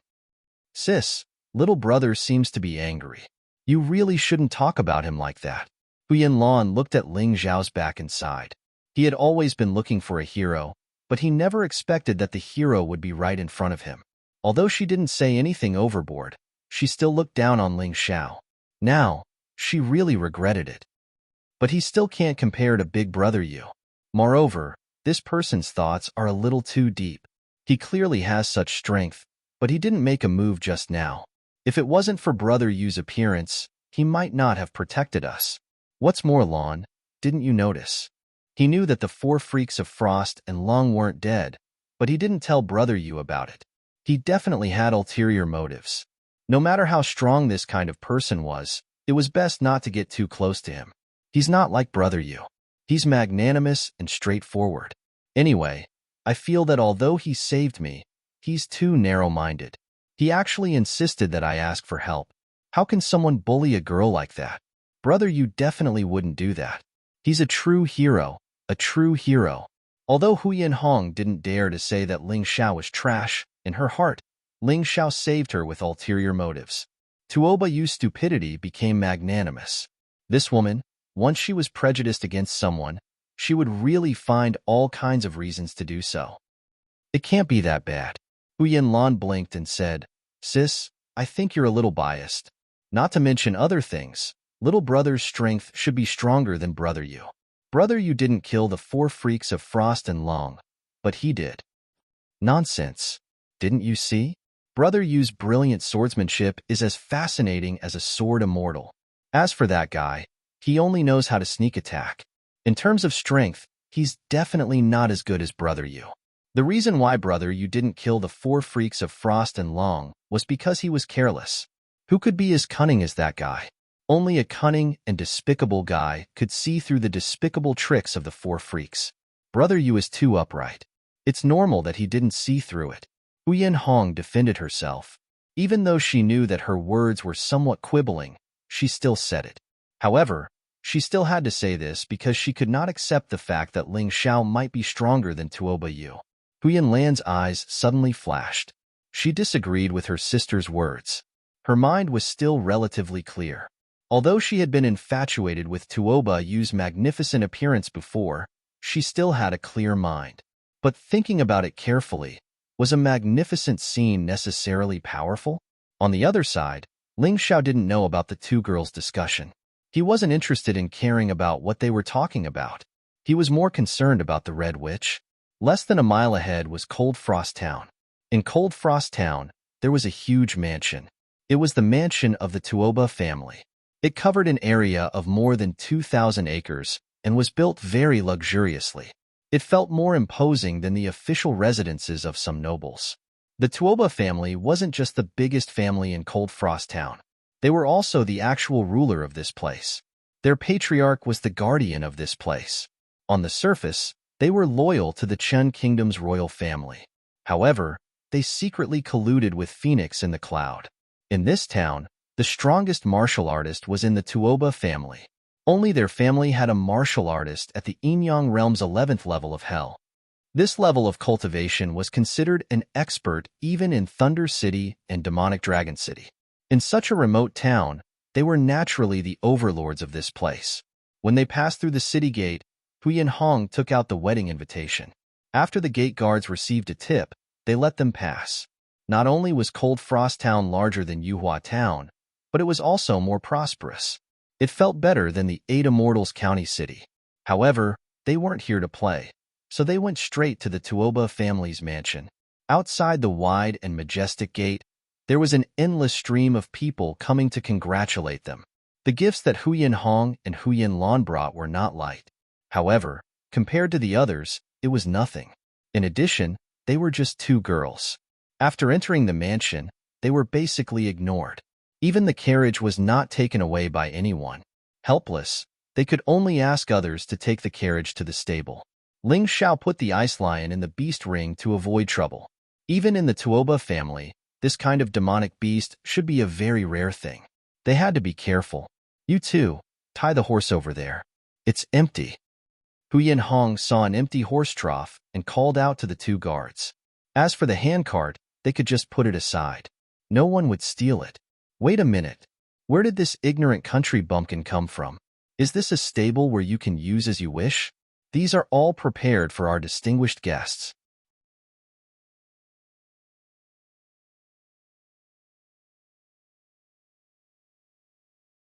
Sis, little brother seems to be angry. You really shouldn't talk about him like that. Hu Yinlan looked at Ling Xiao's back and sighed. He had always been looking for a hero, but he never expected that the hero would be right in front of him. Although she didn't say anything overboard, she still looked down on Ling Xiao. Now, she really regretted it. But he still can't compare to Big Brother Yu. Moreover, this person's thoughts are a little too deep. He clearly has such strength, but he didn't make a move just now. If it wasn't for Brother Yu's appearance, he might not have protected us. What's more, Lon, didn't you notice? He knew that the 4 freaks of Frost and Lung weren't dead, but he didn't tell Brother Yu about it. He definitely had ulterior motives. No matter how strong this kind of person was, it was best not to get too close to him. He's not like Brother Yu. He's magnanimous and straightforward. Anyway, I feel that although he saved me, he's too narrow-minded. He actually insisted that I ask for help. How can someone bully a girl like that? Brother Yu definitely wouldn't do that. He's a true hero, a true hero. Although Hu Yinhong didn't dare to say that Ling Xiao was trash, in her heart, Ling Xiao saved her with ulterior motives. Tuoba Yu's stupidity became magnanimous. This woman, once she was prejudiced against someone, she would really find all kinds of reasons to do so. It can't be that bad. Hu Yinlan blinked and said, Sis, I think you're a little biased. Not to mention other things, little brother's strength should be stronger than Brother Yu. Brother Yu didn't kill the 4 freaks of Frost and Long, but he did. Nonsense. Didn't you see? Brother Yu's brilliant swordsmanship is as fascinating as a sword immortal. As for that guy, he only knows how to sneak attack. In terms of strength, he's definitely not as good as Brother Yu. The reason why, brother, you didn't kill the 4 freaks of Frost and Long was because he was careless. Who could be as cunning as that guy? Only a cunning and despicable guy could see through the despicable tricks of the 4 freaks. Brother, you is too upright. It's normal that he didn't see through it. Huyen Hong defended herself. Even though she knew that her words were somewhat quibbling, she still said it. However, she still had to say this because she could not accept the fact that Ling Xiao might be stronger than Tuoba Yu. Huyen Lan's eyes suddenly flashed. She disagreed with her sister's words. Her mind was still relatively clear. Although she had been infatuated with Tuoba Yu's magnificent appearance before, she still had a clear mind. But thinking about it carefully, was a magnificent scene necessarily powerful? On the other side, Ling Xiao didn't know about the two girls' discussion. He wasn't interested in caring about what they were talking about. He was more concerned about the Red Witch. Less than a mile ahead was Cold Frost Town. In Cold Frost Town, there was a huge mansion. It was the mansion of the Tuoba family. It covered an area of more than 2,000 acres and was built very luxuriously. It felt more imposing than the official residences of some nobles. The Tuoba family wasn't just the biggest family in Cold Frost Town. They were also the actual ruler of this place. Their patriarch was the guardian of this place. On the surface, they were loyal to the Chen Kingdom's royal family. However, they secretly colluded with Phoenix in the Cloud. In this town, the strongest martial artist was in the Tuoba family. Only their family had a martial artist at the Inyang realm's 11th level of hell. This level of cultivation was considered an expert even in Thunder City and Demonic Dragon City. In such a remote town, they were naturally the overlords of this place. When they passed through the city gate, Huyen Hong took out the wedding invitation. After the gate guards received a tip, they let them pass. Not only was Cold Frost Town larger than Yuhua Town, but it was also more prosperous. It felt better than the 8 Immortals County City. However, they weren't here to play, so they went straight to the Tuoba family's mansion. Outside the wide and majestic gate, there was an endless stream of people coming to congratulate them. The gifts that Huyen Hong and Huyen Lan brought were not light. However, compared to the others, it was nothing. In addition, they were just 2 girls. After entering the mansion, they were basically ignored. Even the carriage was not taken away by anyone. Helpless, they could only ask others to take the carriage to the stable. Ling Xiao put the ice lion in the beast ring to avoid trouble. Even in the Tuoba family, this kind of demonic beast should be a very rare thing. They had to be careful. You two, tie the horse over there. It's empty. Huyen Hong saw an empty horse trough and called out to the 2 guards. As for the handcart, they could just put it aside. No one would steal it. Wait a minute. Where did this ignorant country bumpkin come from? Is this a stable where you can use as you wish? These are all prepared for our distinguished guests.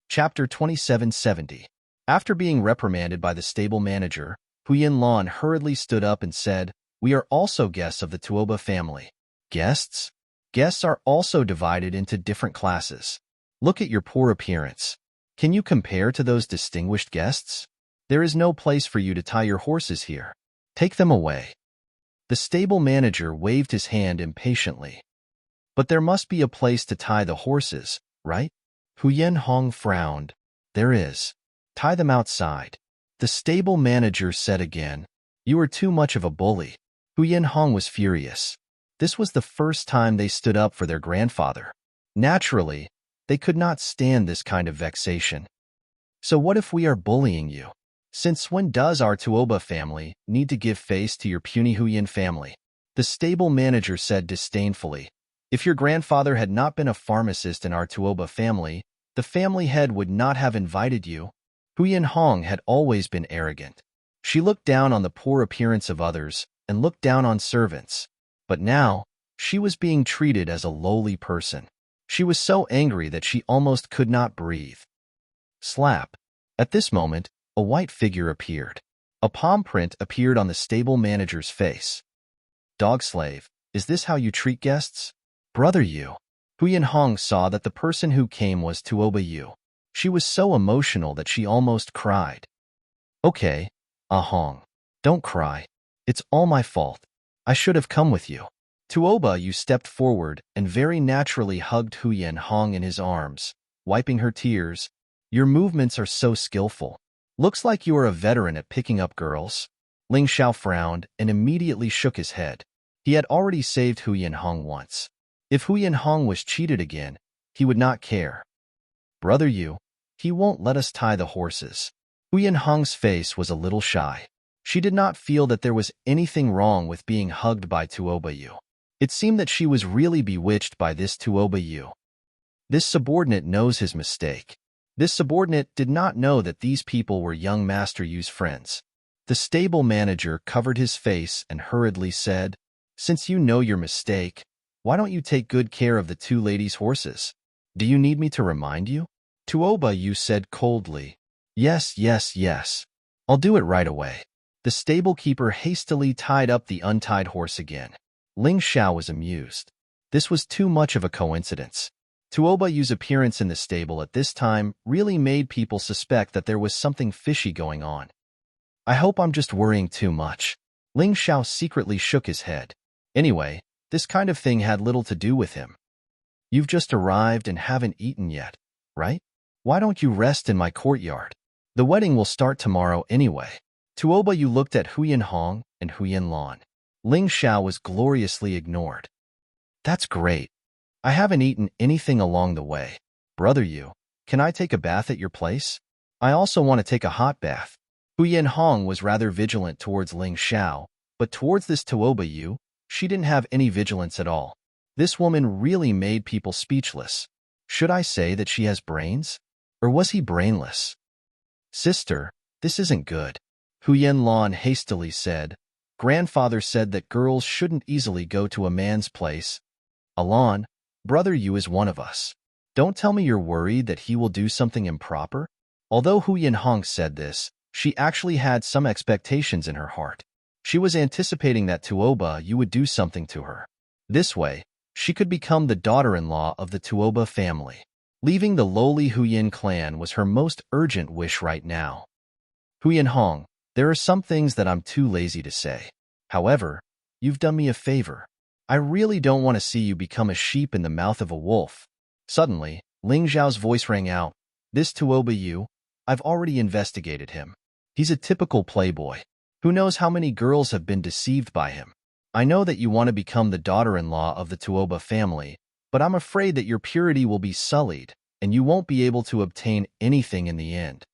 Chapter 2770. After being reprimanded by the stable manager, Huyen Lan hurriedly stood up and said, "We are also guests of the Tuoba family." Guests? Guests are also divided into different classes. Look at your poor appearance. Can you compare to those distinguished guests? There is no place for you to tie your horses here. Take them away. The stable manager waved his hand impatiently. But there must be a place to tie the horses, right? Huyen Hong frowned. There is. Tie them outside. The stable manager said again. You are too much of a bully. Huyen Hong was furious. This was the first time they stood up for their grandfather. Naturally, they could not stand this kind of vexation. So what if we are bullying you? Since when does our Tuoba family need to give face to your puny Huyen family? The stable manager said disdainfully. If your grandfather had not been a pharmacist in our Tuoba family, the family head would not have invited you. Huyen Hong had always been arrogant. She looked down on the poor appearance of others and looked down on servants. But now, she was being treated as a lowly person. She was so angry that she almost could not breathe. Slap. At this moment, a white figure appeared. A palm print appeared on the stable manager's face. Dog slave, is this how you treat guests? Brother Yu. Huyen Hong saw that the person who came was Tuoba Yu. She was so emotional that she almost cried. Okay, Hong. Don't cry. It's all my fault. I should have come with you. Tuoba Yu stepped forward and very naturally hugged Huyen Hong in his arms, wiping her tears. Your movements are so skillful. Looks like you are a veteran at picking up girls. Ling Xiao frowned and immediately shook his head. He had already saved Huyen Hong once. If Huyen Hong was cheated again, he would not care. Brother Yu, he won't let us tie the horses. Huyen Hong's face was a little shy. She did not feel that there was anything wrong with being hugged by Tuoba Yu. It seemed that she was really bewitched by this Tuoba Yu. This subordinate knows his mistake. This subordinate did not know that these people were young Master Yu's friends. The stable manager covered his face and hurriedly said, Since you know your mistake, why don't you take good care of the two ladies' horses? Do you need me to remind you? Tuoba Yu said coldly, Yes, yes, yes. I'll do it right away. The stable keeper hastily tied up the untied horse again. Ling Xiao was amused. This was too much of a coincidence. Tuoba Yu's appearance in the stable at this time really made people suspect that there was something fishy going on. I hope I'm just worrying too much. Ling Xiao secretly shook his head. Anyway, this kind of thing had little to do with him. You've just arrived and haven't eaten yet, right? Why don't you rest in my courtyard? The wedding will start tomorrow anyway. Tuoba Yu looked at Huyen Hong and Huyen Lan. Ling Xiao was gloriously ignored. That's great. I haven't eaten anything along the way. Brother Yu, can I take a bath at your place? I also want to take a hot bath. Huyen Hong was rather vigilant towards Ling Xiao, but towards this Tuoba Yu, she didn't have any vigilance at all. This woman really made people speechless. Should I say that she has brains? Or was he brainless? Sister, this isn't good. Huyen Lan hastily said. Grandfather said that girls shouldn't easily go to a man's place. Alan, Brother Yu is one of us. Don't tell me you're worried that he will do something improper? Although Huyen Hong said this, she actually had some expectations in her heart. She was anticipating that Tuoba Yu would do something to her. This way, she could become the daughter-in-law of the Tuoba family. Leaving the lowly Huyen clan was her most urgent wish right now. Huyen Hong, there are some things that I'm too lazy to say. However, you've done me a favor. I really don't want to see you become a sheep in the mouth of a wolf. Suddenly, Ling Zhao's voice rang out. This Tuoba Yu, I've already investigated him. He's a typical playboy. Who knows how many girls have been deceived by him? I know that you want to become the daughter-in-law of the Tuoba family, but I'm afraid that your purity will be sullied, and you won't be able to obtain anything in the end.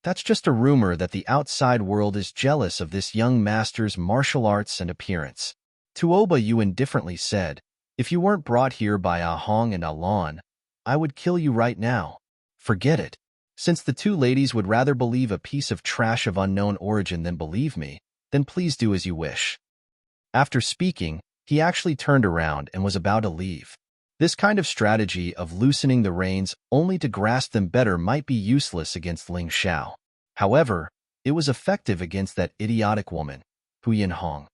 That's just a rumor that the outside world is jealous of this young master's martial arts and appearance. Tuoba Yu indifferently said, If you weren't brought here by Ah Hong and Alan, I would kill you right now. Forget it. Since the two ladies would rather believe a piece of trash of unknown origin than believe me, then please do as you wish. After speaking, he actually turned around and was about to leave. This kind of strategy of loosening the reins only to grasp them better might be useless against Ling Xiao. However, it was effective against that idiotic woman, Huyen Hong.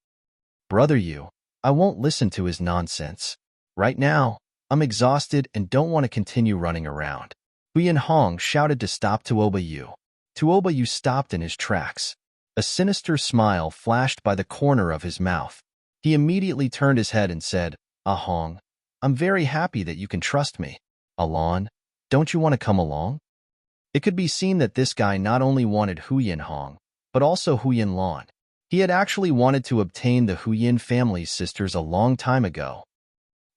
Brother Yu, I won't listen to his nonsense. Right now, I'm exhausted and don't want to continue running around. Huyen Hong shouted to stop Tuoba Yu. Tuoba Yu stopped in his tracks. A sinister smile flashed by the corner of his mouth. He immediately turned his head and said, Ah Hong, I'm very happy that you can trust me. Alan, don't you want to come along? It could be seen that this guy not only wanted Huyen Hong, but also Huyen Lan. He had actually wanted to obtain the Huyen family's sisters a long time ago.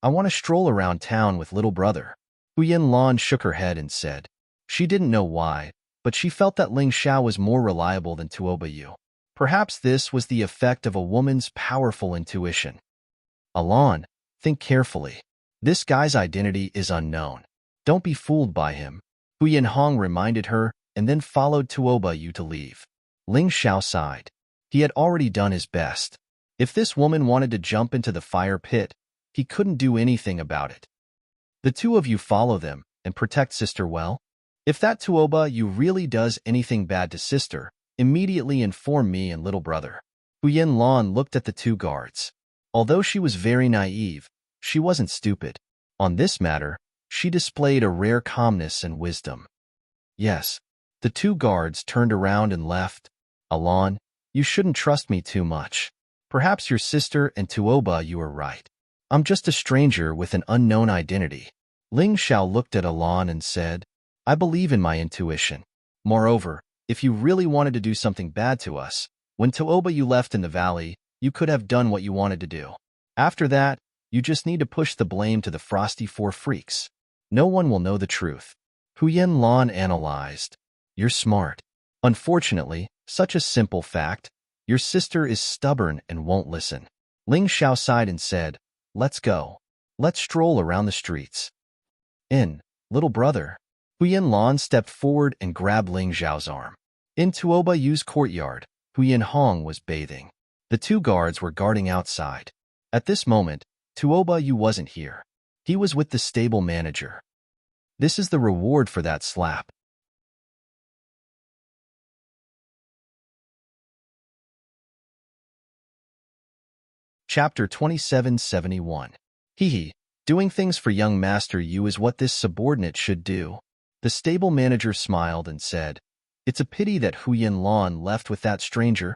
I want to stroll around town with little brother. Huyen Lan shook her head and said. She didn't know why, but she felt that Ling Xiao was more reliable than Tuoba Yu. Perhaps this was the effect of a woman's powerful intuition. Alan, think carefully. This guy's identity is unknown. Don't be fooled by him. Huyen Hong reminded her and then followed Tuoba Yu to leave. Ling Xiao sighed. He had already done his best. If this woman wanted to jump into the fire pit, he couldn't do anything about it. The two of you follow them and protect sister well. If that Tuoba Yu really does anything bad to sister, immediately inform me and little brother. Huyen Lan looked at the two guards. Although she was very naive, she wasn't stupid. On this matter, she displayed a rare calmness and wisdom. Yes, the two guards turned around and left. Alan, you shouldn't trust me too much. Perhaps your sister and Tuoba, you are right. I'm just a stranger with an unknown identity. Ling Xiao looked at Alon and said, I believe in my intuition. Moreover, if you really wanted to do something bad to us, when Tuoba you left in the valley, you could have done what you wanted to do. After that, you just need to push the blame to the Frosty Four Freaks. No one will know the truth. Huyen Lan analyzed. You're smart. Unfortunately, such a simple fact. Your sister is stubborn and won't listen. Ling Xiao sighed and said, Let's go. Let's stroll around the streets. Little brother. Huyen Lan stepped forward and grabbed Ling Xiao's arm. In Tuoba Yu's courtyard, Huyen Hong was bathing. The two guards were guarding outside. At this moment, Tuoba Yu wasn't here. He was with the stable manager. This is the reward for that slap. Chapter 2771. Hee. Doing things for young Master Yu is what this subordinate should do. The stable manager smiled and said, It's a pity that Huyen Lan left with that stranger.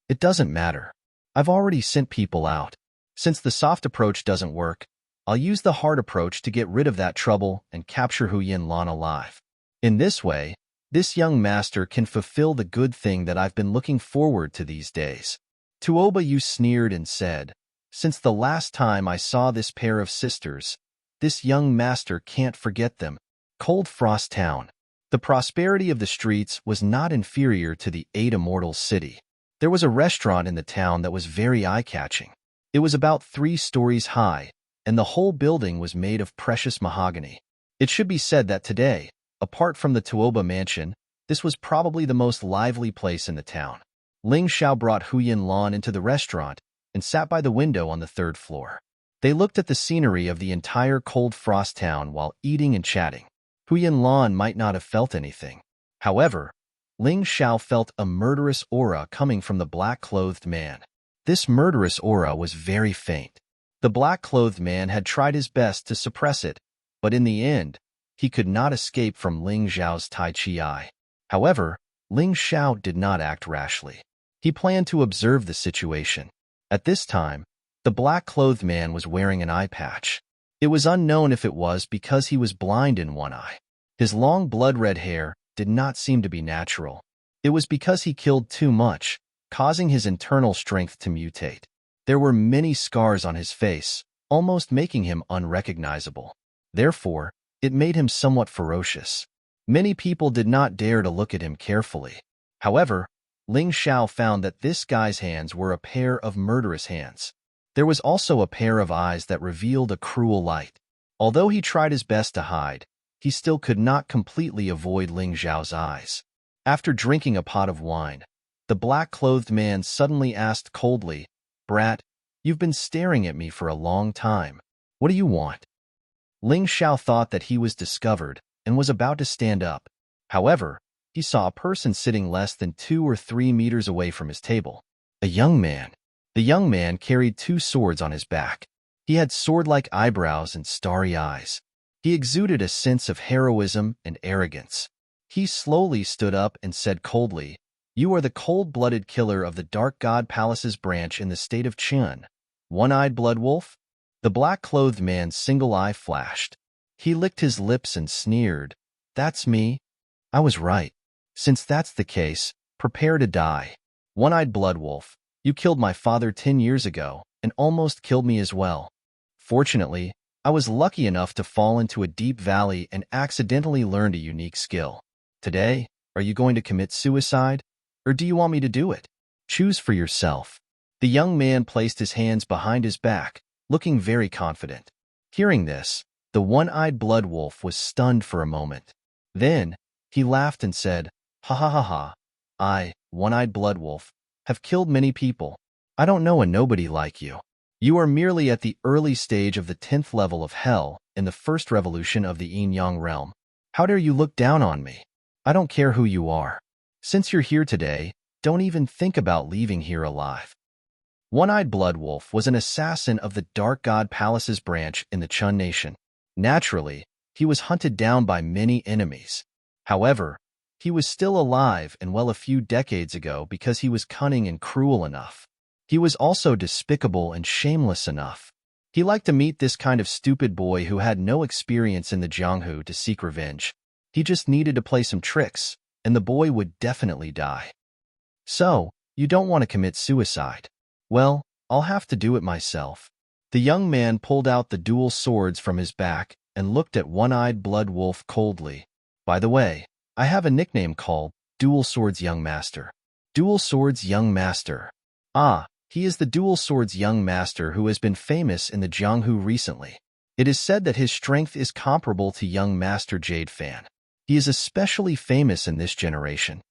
It doesn't matter. I've already sent people out. Since the soft approach doesn't work, I'll use the hard approach to get rid of that trouble and capture Huyen Lan alive. In this way, this young master can fulfill the good thing that I've been looking forward to these days. Tuoba Yu sneered and said, Since the last time I saw this pair of sisters, this young master can't forget them. Cold Frost Town. The prosperity of the streets was not inferior to the 8 Immortals city. There was a restaurant in the town that was very eye-catching. It was about 3 stories high, and the whole building was made of precious mahogany. It should be said that today, apart from the Tuoba mansion, this was probably the most lively place in the town. Ling Xiao brought Huyen Lan into the restaurant and sat by the window on the 3rd floor. They looked at the scenery of the entire Cold Frost Town while eating and chatting. Huyen Lan might not have felt anything. However, Ling Xiao felt a murderous aura coming from the black-clothed man. This murderous aura was very faint. The black-clothed man had tried his best to suppress it, but in the end, he could not escape from Ling Xiao's Tai Chi eye. However, Ling Xiao did not act rashly. He planned to observe the situation. At this time, the black-clothed man was wearing an eye patch. It was unknown if it was because he was blind in one eye. His long blood-red hair did not seem to be natural. It was because he killed too much, causing his internal strength to mutate. There were many scars on his face, almost making him unrecognizable. Therefore, it made him somewhat ferocious. Many people did not dare to look at him carefully. However, Ling Xiao found that this guy's hands were a pair of murderous hands. There was also a pair of eyes that revealed a cruel light. Although he tried his best to hide, he still could not completely avoid Ling Xiao's eyes. After drinking a pot of wine, the black-clothed man suddenly asked coldly, Brat, you've been staring at me for a long time. What do you want? Ling Xiao thought that he was discovered and was about to stand up. However, he saw a person sitting less than 2 or 3 meters away from his table. A young man. The young man carried 2 swords on his back. He had sword-like eyebrows and starry eyes. He exuded a sense of heroism and arrogance. He slowly stood up and said coldly, You are the cold-blooded killer of the Dark God Palace's branch in the state of Qian. One-eyed blood wolf? The black-clothed man's single eye flashed. He licked his lips and sneered, That's me. I was right. Since that's the case, prepare to die. One-eyed blood wolf, you killed my father 10 years ago and almost killed me as well. Fortunately, I was lucky enough to fall into a deep valley and accidentally learned a unique skill. Today, are you going to commit suicide, or do you want me to do it? Choose for yourself. The young man placed his hands behind his back, looking very confident. Hearing this, the one-eyed blood wolf was stunned for a moment. Then, he laughed and said, Ha ha ha ha. I, one-eyed blood wolf, have killed many people. I don't know a nobody like you. You are merely at the early stage of the 10th level of hell in the first revolution of the Yin-Yang realm. How dare you look down on me? I don't care who you are. Since you're here today, don't even think about leaving here alive. One-eyed blood wolf was an assassin of the Dark God Palace's branch in the Chun Nation. Naturally, he was hunted down by many enemies. However, he was still alive and well a few decades ago because he was cunning and cruel enough. He was also despicable and shameless enough. He liked to meet this kind of stupid boy who had no experience in the Jianghu to seek revenge. He just needed to play some tricks, and the boy would definitely die. So, you don't want to commit suicide. Well, I'll have to do it myself. The young man pulled out the dual swords from his back and looked at One-Eyed Blood Wolf coldly. By the way, I have a nickname called Dual Swords Young Master. Dual Swords Young Master. Ah, he is the Dual Swords Young Master who has been famous in the Jianghu recently. It is said that his strength is comparable to young Master Jade Fan. He is especially famous in this generation.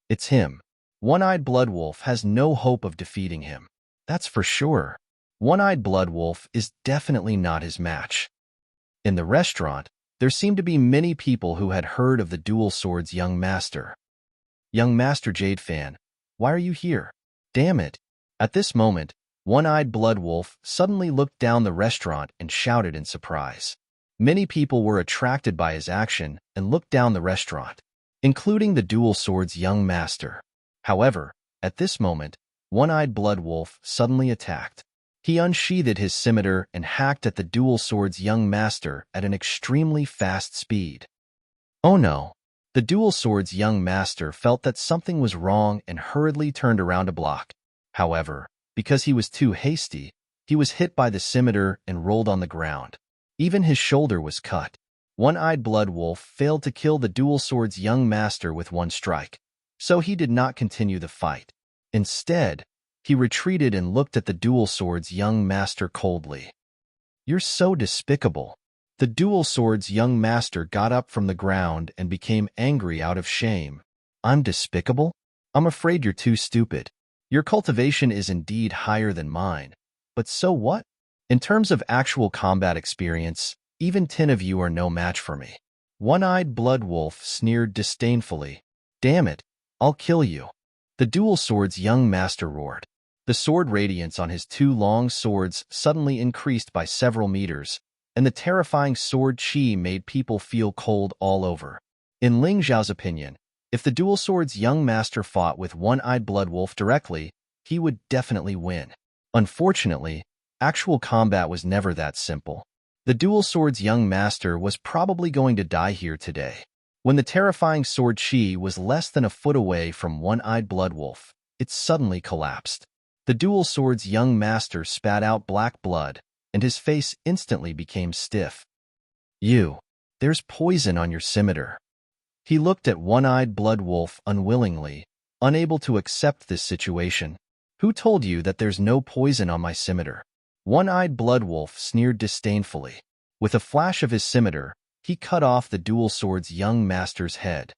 It's him. One-Eyed Blood Wolf has no hope of defeating him. That's for sure. One-Eyed Blood Wolf is definitely not his match. In the restaurant, there seemed to be many people who had heard of the Dual Swords Young Master. Young Master Jade Fan, why are you here? Damn it. At this moment, One-Eyed Blood Wolf suddenly looked down the restaurant and shouted in surprise. Many people were attracted by his action and looked down the restaurant, including the Dual Swords Young Master. However, at this moment, One-Eyed Blood Wolf suddenly attacked. He unsheathed his scimitar and hacked at the Dual Swords Young Master at an extremely fast speed. Oh no! The Dual Swords Young Master felt that something was wrong and hurriedly turned around to block. However, because he was too hasty, he was hit by the scimitar and rolled on the ground. Even his shoulder was cut. One-Eyed Blood Wolf failed to kill the Dual Swords Young Master with one strike, so he did not continue the fight. Instead, he retreated and looked at the Dual Swords Young Master coldly. You're so despicable. The Dual Swords Young Master got up from the ground and became angry out of shame. I'm despicable? I'm afraid you're too stupid. Your cultivation is indeed higher than mine. But so what? In terms of actual combat experience, even 10 of you are no match for me. One-Eyed Blood Wolf sneered disdainfully. Damn it, I'll kill you. The Dual Swords Young Master roared. The sword radiance on his two long swords suddenly increased by several meters, and the terrifying sword chi made people feel cold all over. In Ling Zhao's opinion, if the Dual Swords Young Master fought with One-Eyed Blood Wolf directly, he would definitely win. Unfortunately, actual combat was never that simple. The Dual Swords Young Master was probably going to die here today. When the terrifying sword chi was less than a foot away from One-Eyed Blood Wolf, it suddenly collapsed. The Dual Swords Young Master spat out black blood, and his face instantly became stiff. There's poison on your scimitar. He looked at One-Eyed Blood Wolf unwillingly, unable to accept this situation. Who told you that there's no poison on my scimitar? One-Eyed Blood Wolf sneered disdainfully. With a flash of his scimitar, he cut off the Dual Swords Young Master's head.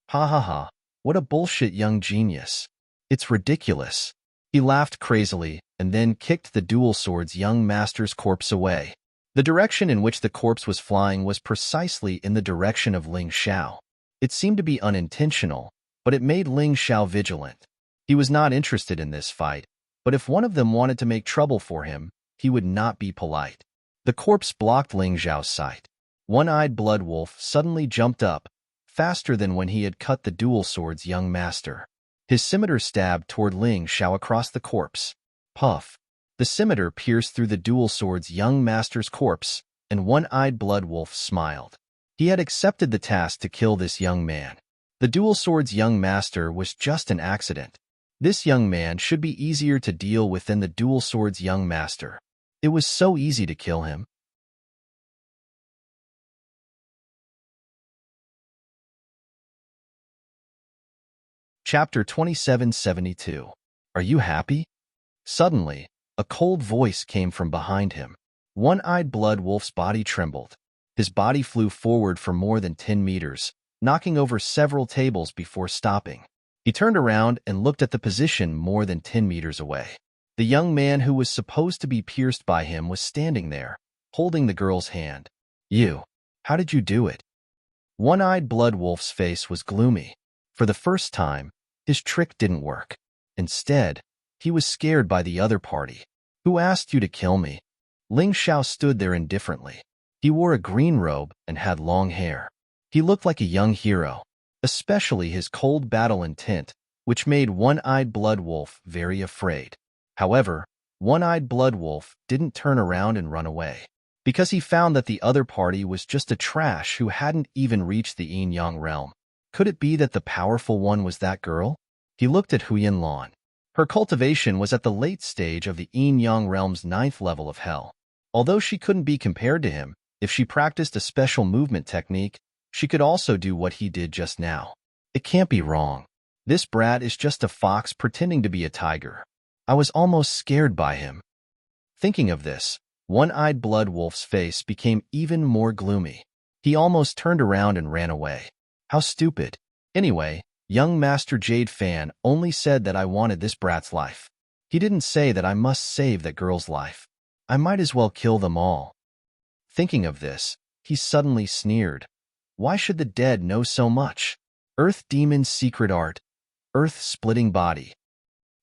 Ha ha ha, what a bullshit young genius. It's ridiculous. He laughed crazily and then kicked the Dual Swords Young Master's corpse away. The direction in which the corpse was flying was precisely in the direction of Ling Xiao. It seemed to be unintentional, but it made Ling Xiao vigilant. He was not interested in this fight, but if one of them wanted to make trouble for him, he would not be polite. The corpse blocked Ling Xiao's sight. One-Eyed Blood Wolf suddenly jumped up, faster than when he had cut the Dual Swords Young Master. His scimitar stabbed toward Ling Xiao across the corpse. Puff! The scimitar pierced through the Dual Swords Young Master's corpse, and One-Eyed Blood Wolf smiled. He had accepted the task to kill this young man. The Dual Swords Young Master was just an accident. This young man should be easier to deal with than the Dual Swords Young Master. It was so easy to kill him. Chapter 2772. Are you happy? Suddenly, a cold voice came from behind him. One-Eyed Blood Wolf's body trembled. His body flew forward for more than 10 meters, knocking over several tables before stopping. He turned around and looked at the position more than 10 meters away. The young man who was supposed to be pierced by him was standing there, holding the girl's hand. How did you do it? One-Eyed Blood Wolf's face was gloomy. For the first time, his trick didn't work. Instead, he was scared by the other party. Who asked you to kill me? Ling Xiao stood there indifferently. He wore a green robe and had long hair. He looked like a young hero, especially his cold battle intent, which made One-Eyed Blood Wolf very afraid. However, One-Eyed Blood Wolf didn't turn around and run away, because he found that the other party was just a trash who hadn't even reached the yin-yang realm. Could it be that the powerful one was that girl? He looked at Huyan Lan. Her cultivation was at the late stage of the yin-yang realm's 9th level of hell. Although she couldn't be compared to him, if she practiced a special movement technique, she could also do what he did just now. It can't be wrong. This brat is just a fox pretending to be a tiger. I was almost scared by him. Thinking of this, One-Eyed Blood Wolf's face became even more gloomy. He almost turned around and ran away. How stupid. Anyway, young Master Jade Fan only said that I wanted this brat's life. He didn't say that I must save that girl's life. I might as well kill them all. Thinking of this, he suddenly sneered. Why should the dead know so much? Earth Demon's secret art. Earth-splitting body.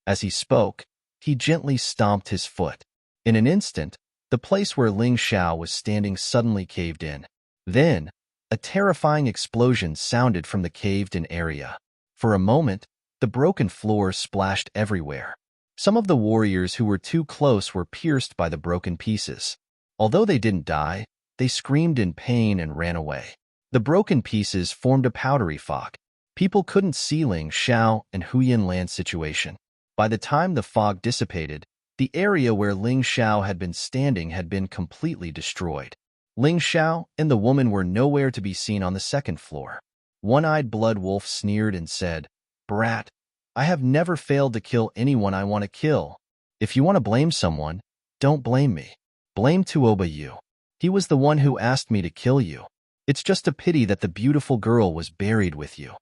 As he spoke, he gently stomped his foot. In an instant, the place where Ling Xiao was standing suddenly caved in. Then, a terrifying explosion sounded from the caved-in area. For a moment, the broken floor splashed everywhere. Some of the warriors who were too close were pierced by the broken pieces. Although they didn't die, they screamed in pain and ran away. The broken pieces formed a powdery fog. People couldn't see Ling Xiao and Huyan Lan's situation. By the time the fog dissipated, the area where Ling Xiao had been standing had been completely destroyed. Ling Xiao and the woman were nowhere to be seen on the second floor. One-Eyed Blood Wolf sneered and said, "Brat, I have never failed to kill anyone I want to kill. If you want to blame someone, don't blame me. Blame Tuoba Yu. He was the one who asked me to kill you. It's just a pity that the beautiful girl was buried with you."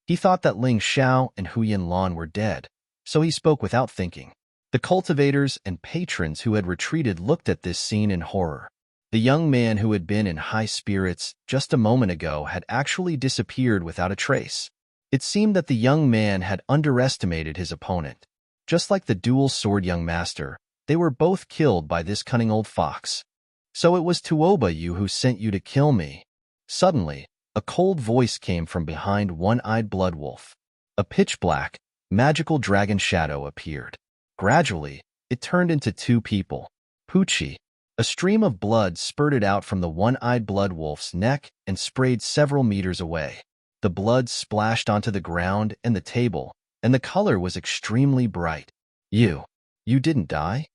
He thought that Ling Xiao and Huyan Lan were dead, so he spoke without thinking. The cultivators and patrons who had retreated looked at this scene in horror. The young man who had been in high spirits just a moment ago had actually disappeared without a trace. It seemed that the young man had underestimated his opponent. Just like the dual sword young master, they were both killed by this cunning old fox. "So it was Tuoba Yu who sent you to kill me." Suddenly, a cold voice came from behind One-Eyed Blood Wolf. A pitch-black, magical dragon shadow appeared. Gradually, it turned into two people. Poochie. A stream of blood spurted out from the One-Eyed Blood Wolf's neck and sprayed several meters away. The blood splashed onto the ground and the table, and the color was extremely bright. You didn't die?"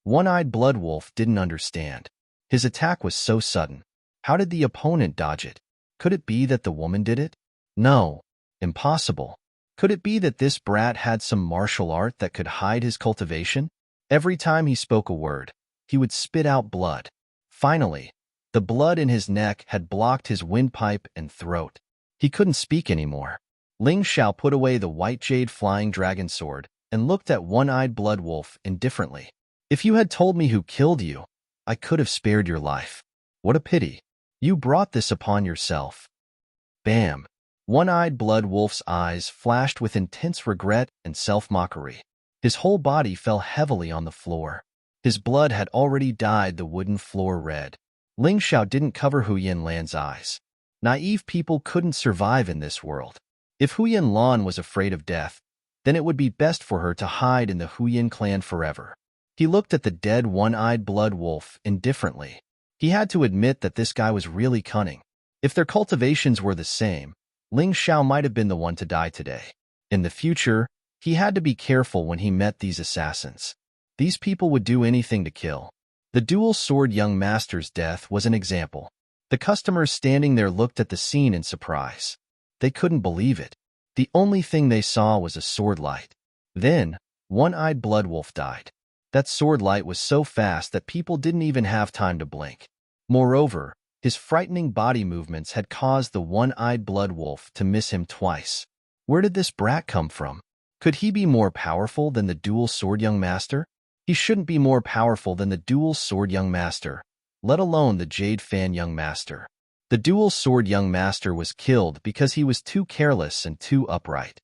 One-Eyed Blood Wolf didn't understand. His attack was so sudden. How did the opponent dodge it? Could it be that the woman did it? No. Impossible. Could it be that this brat had some martial art that could hide his cultivation? Every time he spoke a word, he would spit out blood. Finally, the blood in his neck had blocked his windpipe and throat. He couldn't speak anymore. Ling Xiao put away the white jade flying dragon sword and looked at One-Eyed Blood Wolf indifferently. "If you had told me who killed you, I could have spared your life. What a pity. You brought this upon yourself." Bam! One-Eyed Blood Wolf's eyes flashed with intense regret and self-mockery. His whole body fell heavily on the floor. His blood had already dyed the wooden floor red. Ling Xiao didn't cover Huyan Lan's eyes. Naive people couldn't survive in this world. If Huyan Lan was afraid of death, then it would be best for her to hide in the Huyan clan forever. He looked at the dead One-Eyed Blood Wolf indifferently. He had to admit that this guy was really cunning. If their cultivations were the same, Ling Xiao might have been the one to die today. In the future, he had to be careful when he met these assassins. These people would do anything to kill. The dual sword young master's death was an example. The customers standing there looked at the scene in surprise. They couldn't believe it. The only thing they saw was a sword light. Then, One-Eyed Blood Wolf died. That sword light was so fast that people didn't even have time to blink. Moreover, his frightening body movements had caused the One-Eyed Blood Wolf to miss him twice. Where did this brat come from? Could he be more powerful than the dual sword young master? He shouldn't be more powerful than the dual sword young master, let alone the Jade Fan young master. The dual sword young master was killed because he was too careless and too upright.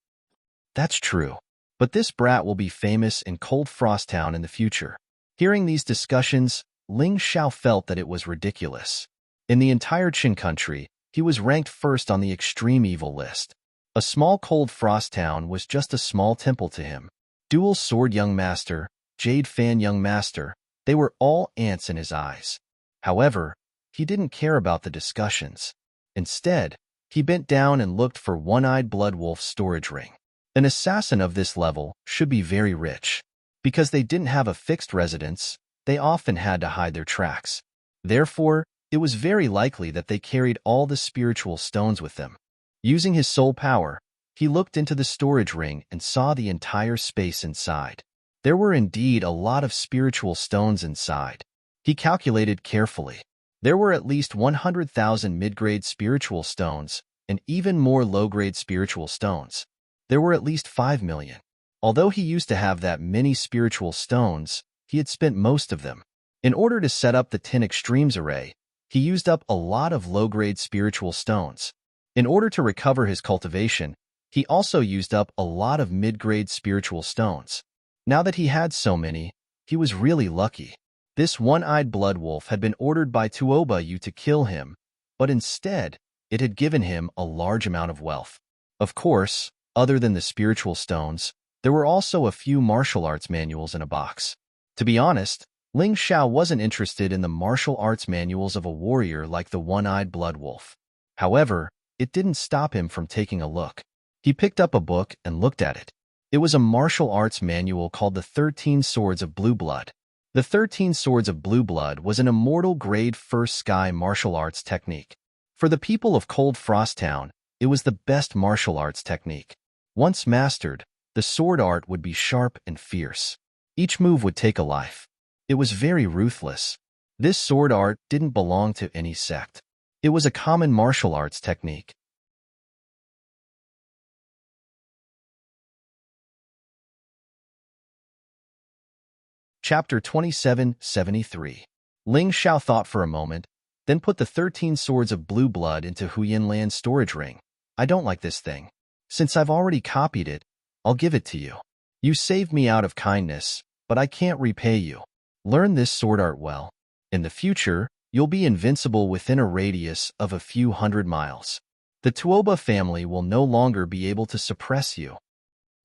That's true. But this brat will be famous in Cold Frost Town in the future. Hearing these discussions, Ling Xiao felt that it was ridiculous. In the entire Qin country, he was ranked first on the extreme evil list. A small Cold Frost Town was just a small temple to him. Dual sword young master, Jade Fan young master, they were all ants in his eyes. However, he didn't care about the discussions. Instead, he bent down and looked for One-Eyed Blood Wolf's storage ring. An assassin of this level should be very rich. Because they didn't have a fixed residence, they often had to hide their tracks. Therefore, it was very likely that they carried all the spiritual stones with them. Using his soul power, he looked into the storage ring and saw the entire space inside. There were indeed a lot of spiritual stones inside. He calculated carefully. There were at least 100,000 mid-grade spiritual stones and even more low-grade spiritual stones. There were at least 5 million. Although he used to have that many spiritual stones, he had spent most of them. In order to set up the 10 extremes array, he used up a lot of low-grade spiritual stones. In order to recover his cultivation, he also used up a lot of mid-grade spiritual stones. Now that he had so many, he was really lucky. This one-eyed blood wolf had been ordered by Tuoba Yu to kill him, but instead, it had given him a large amount of wealth. Of course, other than the spiritual stones, there were also a few martial arts manuals in a box. To be honest, Ling Xiao wasn't interested in the martial arts manuals of a warrior like the one-eyed blood wolf. However, it didn't stop him from taking a look. He picked up a book and looked at it. It was a martial arts manual called The 13 Swords of Blue Blood. The 13 Swords of Blue Blood was an immortal grade first sky martial arts technique. For the people of Cold Frost Town, it was the best martial arts technique. Once mastered, the sword art would be sharp and fierce. Each move would take a life. It was very ruthless. This sword art didn't belong to any sect. It was a common martial arts technique. Chapter 2773. Ling Xiao thought for a moment, then put the 13 Swords of Blue Blood into Huyan Lan's storage ring. I don't like this thing. Since I've already copied it, I'll give it to you. You saved me out of kindness, but I can't repay you. Learn this sword art well. In the future, you'll be invincible within a radius of a few hundred miles. The Tuoba family will no longer be able to suppress you.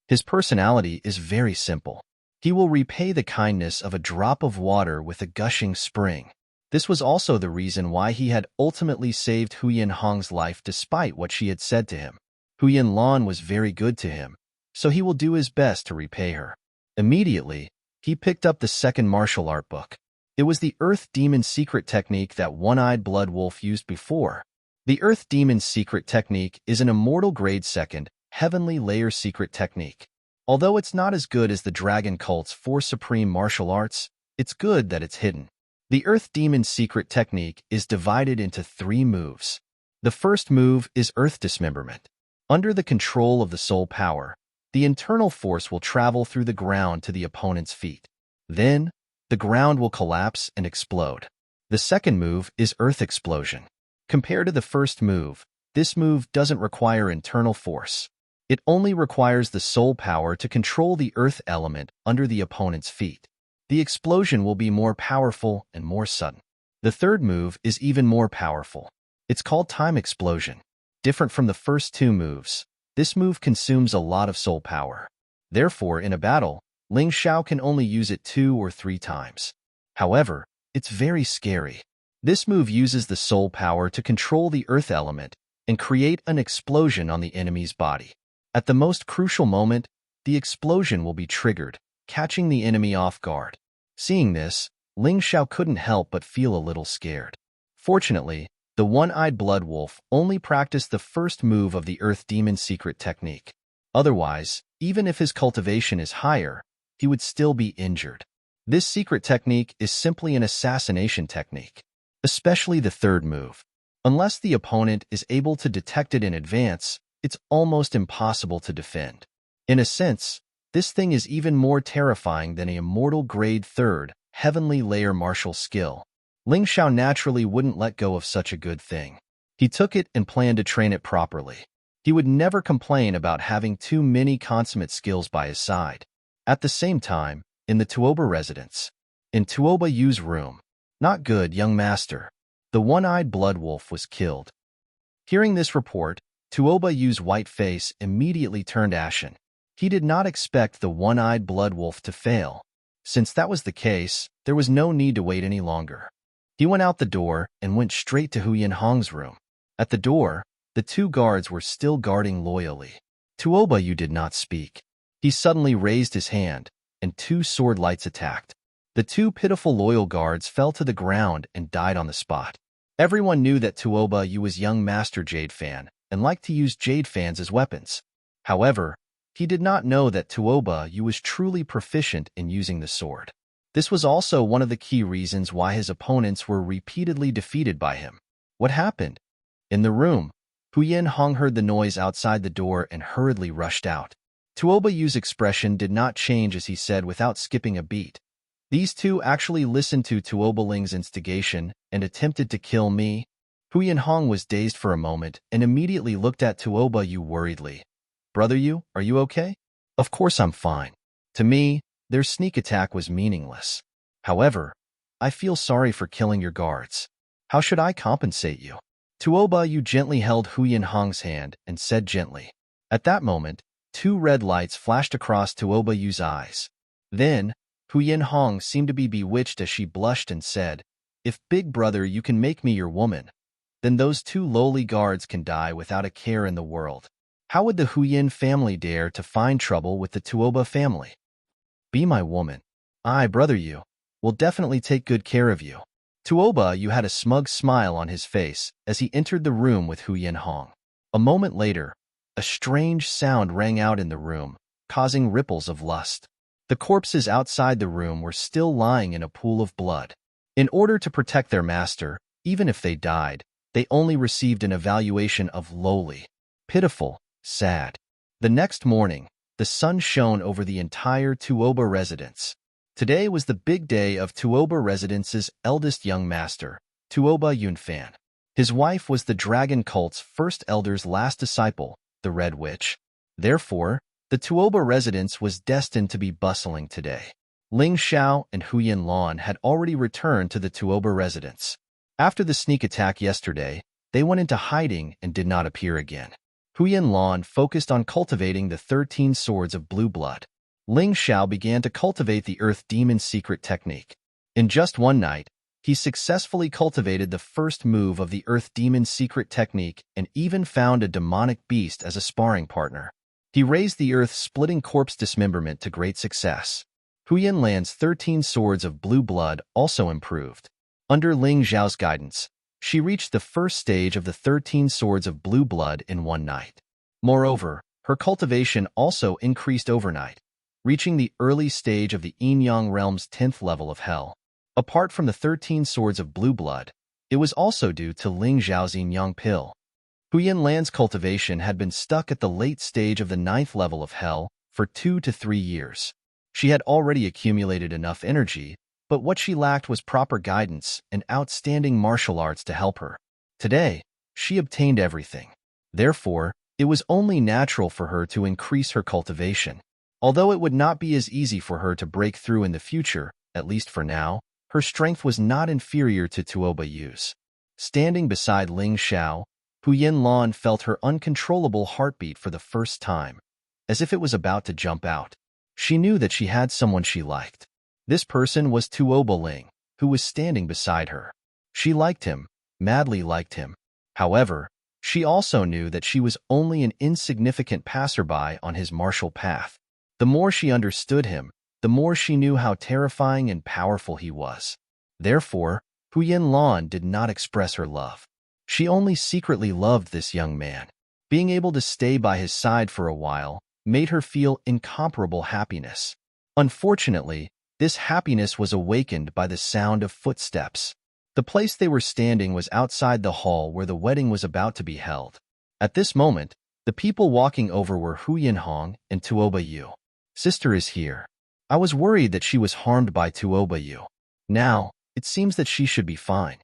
His personality is very simple. He will repay the kindness of a drop of water with a gushing spring. This was also the reason why he had ultimately saved Huyan Hong's life despite what she had said to him. Huyan Lan was very good to him, so he will do his best to repay her. Immediately, he picked up the second martial art book. It was the Earth Demon secret technique that One-Eyed Blood Wolf used before. The Earth Demon secret technique is an immortal grade second, heavenly layer secret technique. Although it's not as good as the Dragon Cult's 4 supreme martial arts, it's good that it's hidden. The Earth Demon secret technique is divided into 3 moves. The first move is Earth Dismemberment. Under the control of the soul power, the internal force will travel through the ground to the opponent's feet. Then, the ground will collapse and explode. The second move is Earth Explosion. Compared to the first move, this move doesn't require internal force. It only requires the soul power to control the earth element under the opponent's feet. The explosion will be more powerful and more sudden. The third move is even more powerful. It's called Time Explosion. Different from the first 2 moves, this move consumes a lot of soul power. Therefore, in a battle, Ling Xiao can only use it 2 or 3 times. However, it's very scary. This move uses the soul power to control the earth element and create an explosion on the enemy's body. At the most crucial moment, the explosion will be triggered, catching the enemy off guard. Seeing this, Ling Xiao couldn't help but feel a little scared. Fortunately, the one-eyed blood wolf only practiced the first move of the Earth Demon secret technique. Otherwise, even if his cultivation is higher, he would still be injured. This secret technique is simply an assassination technique, especially the third move. Unless the opponent is able to detect it in advance, it's almost impossible to defend. In a sense, this thing is even more terrifying than an immortal grade 3rd, heavenly layer martial skill. Ling Xiao naturally wouldn't let go of such a good thing. He took it and planned to train it properly. He would never complain about having too many consummate skills by his side. At the same time, in the Tuoba residence, in Tuoba Yu's room, not good, young master. The one-eyed blood wolf was killed. Hearing this report, Tuoba Yu's white face immediately turned ashen. He did not expect the one-eyed blood wolf to fail. Since that was the case, there was no need to wait any longer. He went out the door and went straight to Hu Yinhong's room. At the door, the two guards were still guarding loyally. Tuoba Yu did not speak. He suddenly raised his hand, and two sword lights attacked. The two pitiful loyal guards fell to the ground and died on the spot. Everyone knew that Tuoba Yu was young Master Jade Fan and liked to use Jade Fans as weapons. However, he did not know that Tuoba Yu was truly proficient in using the sword. This was also one of the key reasons why his opponents were repeatedly defeated by him. What happened? In the room, Hu Yinhong heard the noise outside the door and hurriedly rushed out. Tuoba Yu's expression did not change as he said without skipping a beat. These two actually listened to Tuoba Ling's instigation and attempted to kill me. Hu Yinhong was dazed for a moment and immediately looked at Tuoba Yu worriedly. Brother Yu, are you okay? Of course I'm fine. To me, their sneak attack was meaningless. However, I feel sorry for killing your guards. How should I compensate you? Tuoba Yu gently held Hu Yinhong's hand and said gently. At that moment, two red lights flashed across Tuoba Yu's eyes. Then, Hu Yinhong seemed to be bewitched as she blushed and said, If big brother you can make me your woman, then those two lowly guards can die without a care in the world. How would the Hu Yin family dare to find trouble with the Tuoba family? Be my woman. I, brother Yu, will definitely take good care of you. Tuoba Yu had a smug smile on his face as he entered the room with Hu Yinhong. A moment later, a strange sound rang out in the room, causing ripples of lust. The corpses outside the room were still lying in a pool of blood. In order to protect their master, even if they died, they only received an evaluation of lowly, pitiful, sad. The next morning, the sun shone over the entire Tuoba residence. Today was the big day of Tuoba residence's eldest young master, Tuoba Yunfan. His wife was the dragon cult's first elder's last disciple, the Red Witch. Therefore, the Tuoba residence was destined to be bustling today. Ling Xiao and Hu Yinlan had already returned to the Tuoba residence. After the sneak attack yesterday, they went into hiding and did not appear again. Hu Yinlan focused on cultivating the 13 swords of blue blood. Ling Xiao began to cultivate the Earth Demon's secret technique. In just one night, he successfully cultivated the first move of the Earth Demon's secret technique and even found a demonic beast as a sparring partner. He raised the earth-splitting corpse dismemberment to great success. Hu Yinlan's 13 swords of blue blood also improved. Under Ling Xiao's guidance, she reached the first stage of the 13 swords of blue blood in one night. Moreover, her cultivation also increased overnight, reaching the early stage of the Yin-Yang realm's 10th level of hell. Apart from the 13 swords of blue blood, it was also due to Ling Xiao's Yin-Yang pill. Hu Yinlan's cultivation had been stuck at the late stage of the 9th level of hell for 2 to 3 years. She had already accumulated enough energy, but what she lacked was proper guidance and outstanding martial arts to help her. Today, she obtained everything. Therefore, it was only natural for her to increase her cultivation. Although it would not be as easy for her to break through in the future, at least for now, her strength was not inferior to Tuoba Yu's. Standing beside Ling Xiao, Hu Yinlan felt her uncontrollable heartbeat for the first time, as if it was about to jump out. She knew that she had someone she liked. This person was Tuoba Ling, who was standing beside her. She liked him, madly liked him. However, she also knew that she was only an insignificant passerby on his martial path. The more she understood him, the more she knew how terrifying and powerful he was. Therefore, Hu Yinlan did not express her love. She only secretly loved this young man. Being able to stay by his side for a while made her feel incomparable happiness. Unfortunately, this happiness was awakened by the sound of footsteps. The place they were standing was outside the hall where the wedding was about to be held. At this moment, the people walking over were Hu Yinhong and Tuoba Yu. Sister is here. I was worried that she was harmed by Tuoba Yu. Now, it seems that she should be fine.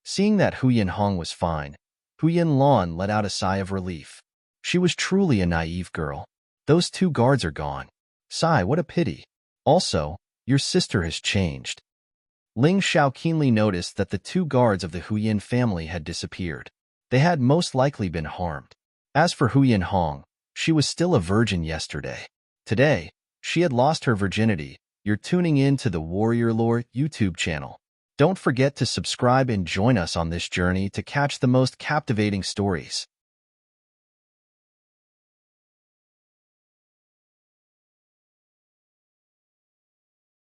Seeing that Hu Yinhong was fine, Hu Yinlan let out a sigh of relief. She was truly a naive girl. Those two guards are gone. Sigh, what a pity. Also, your sister has changed. Ling Xiao keenly noticed that the two guards of the Hu Yin family had disappeared. They had most likely been harmed. As for Hu Yinhong, she was still a virgin yesterday. Today, she had lost her virginity, You're tuning in to the Warrior Lore YouTube channel. Don't forget to subscribe and join us on this journey to catch the most captivating stories.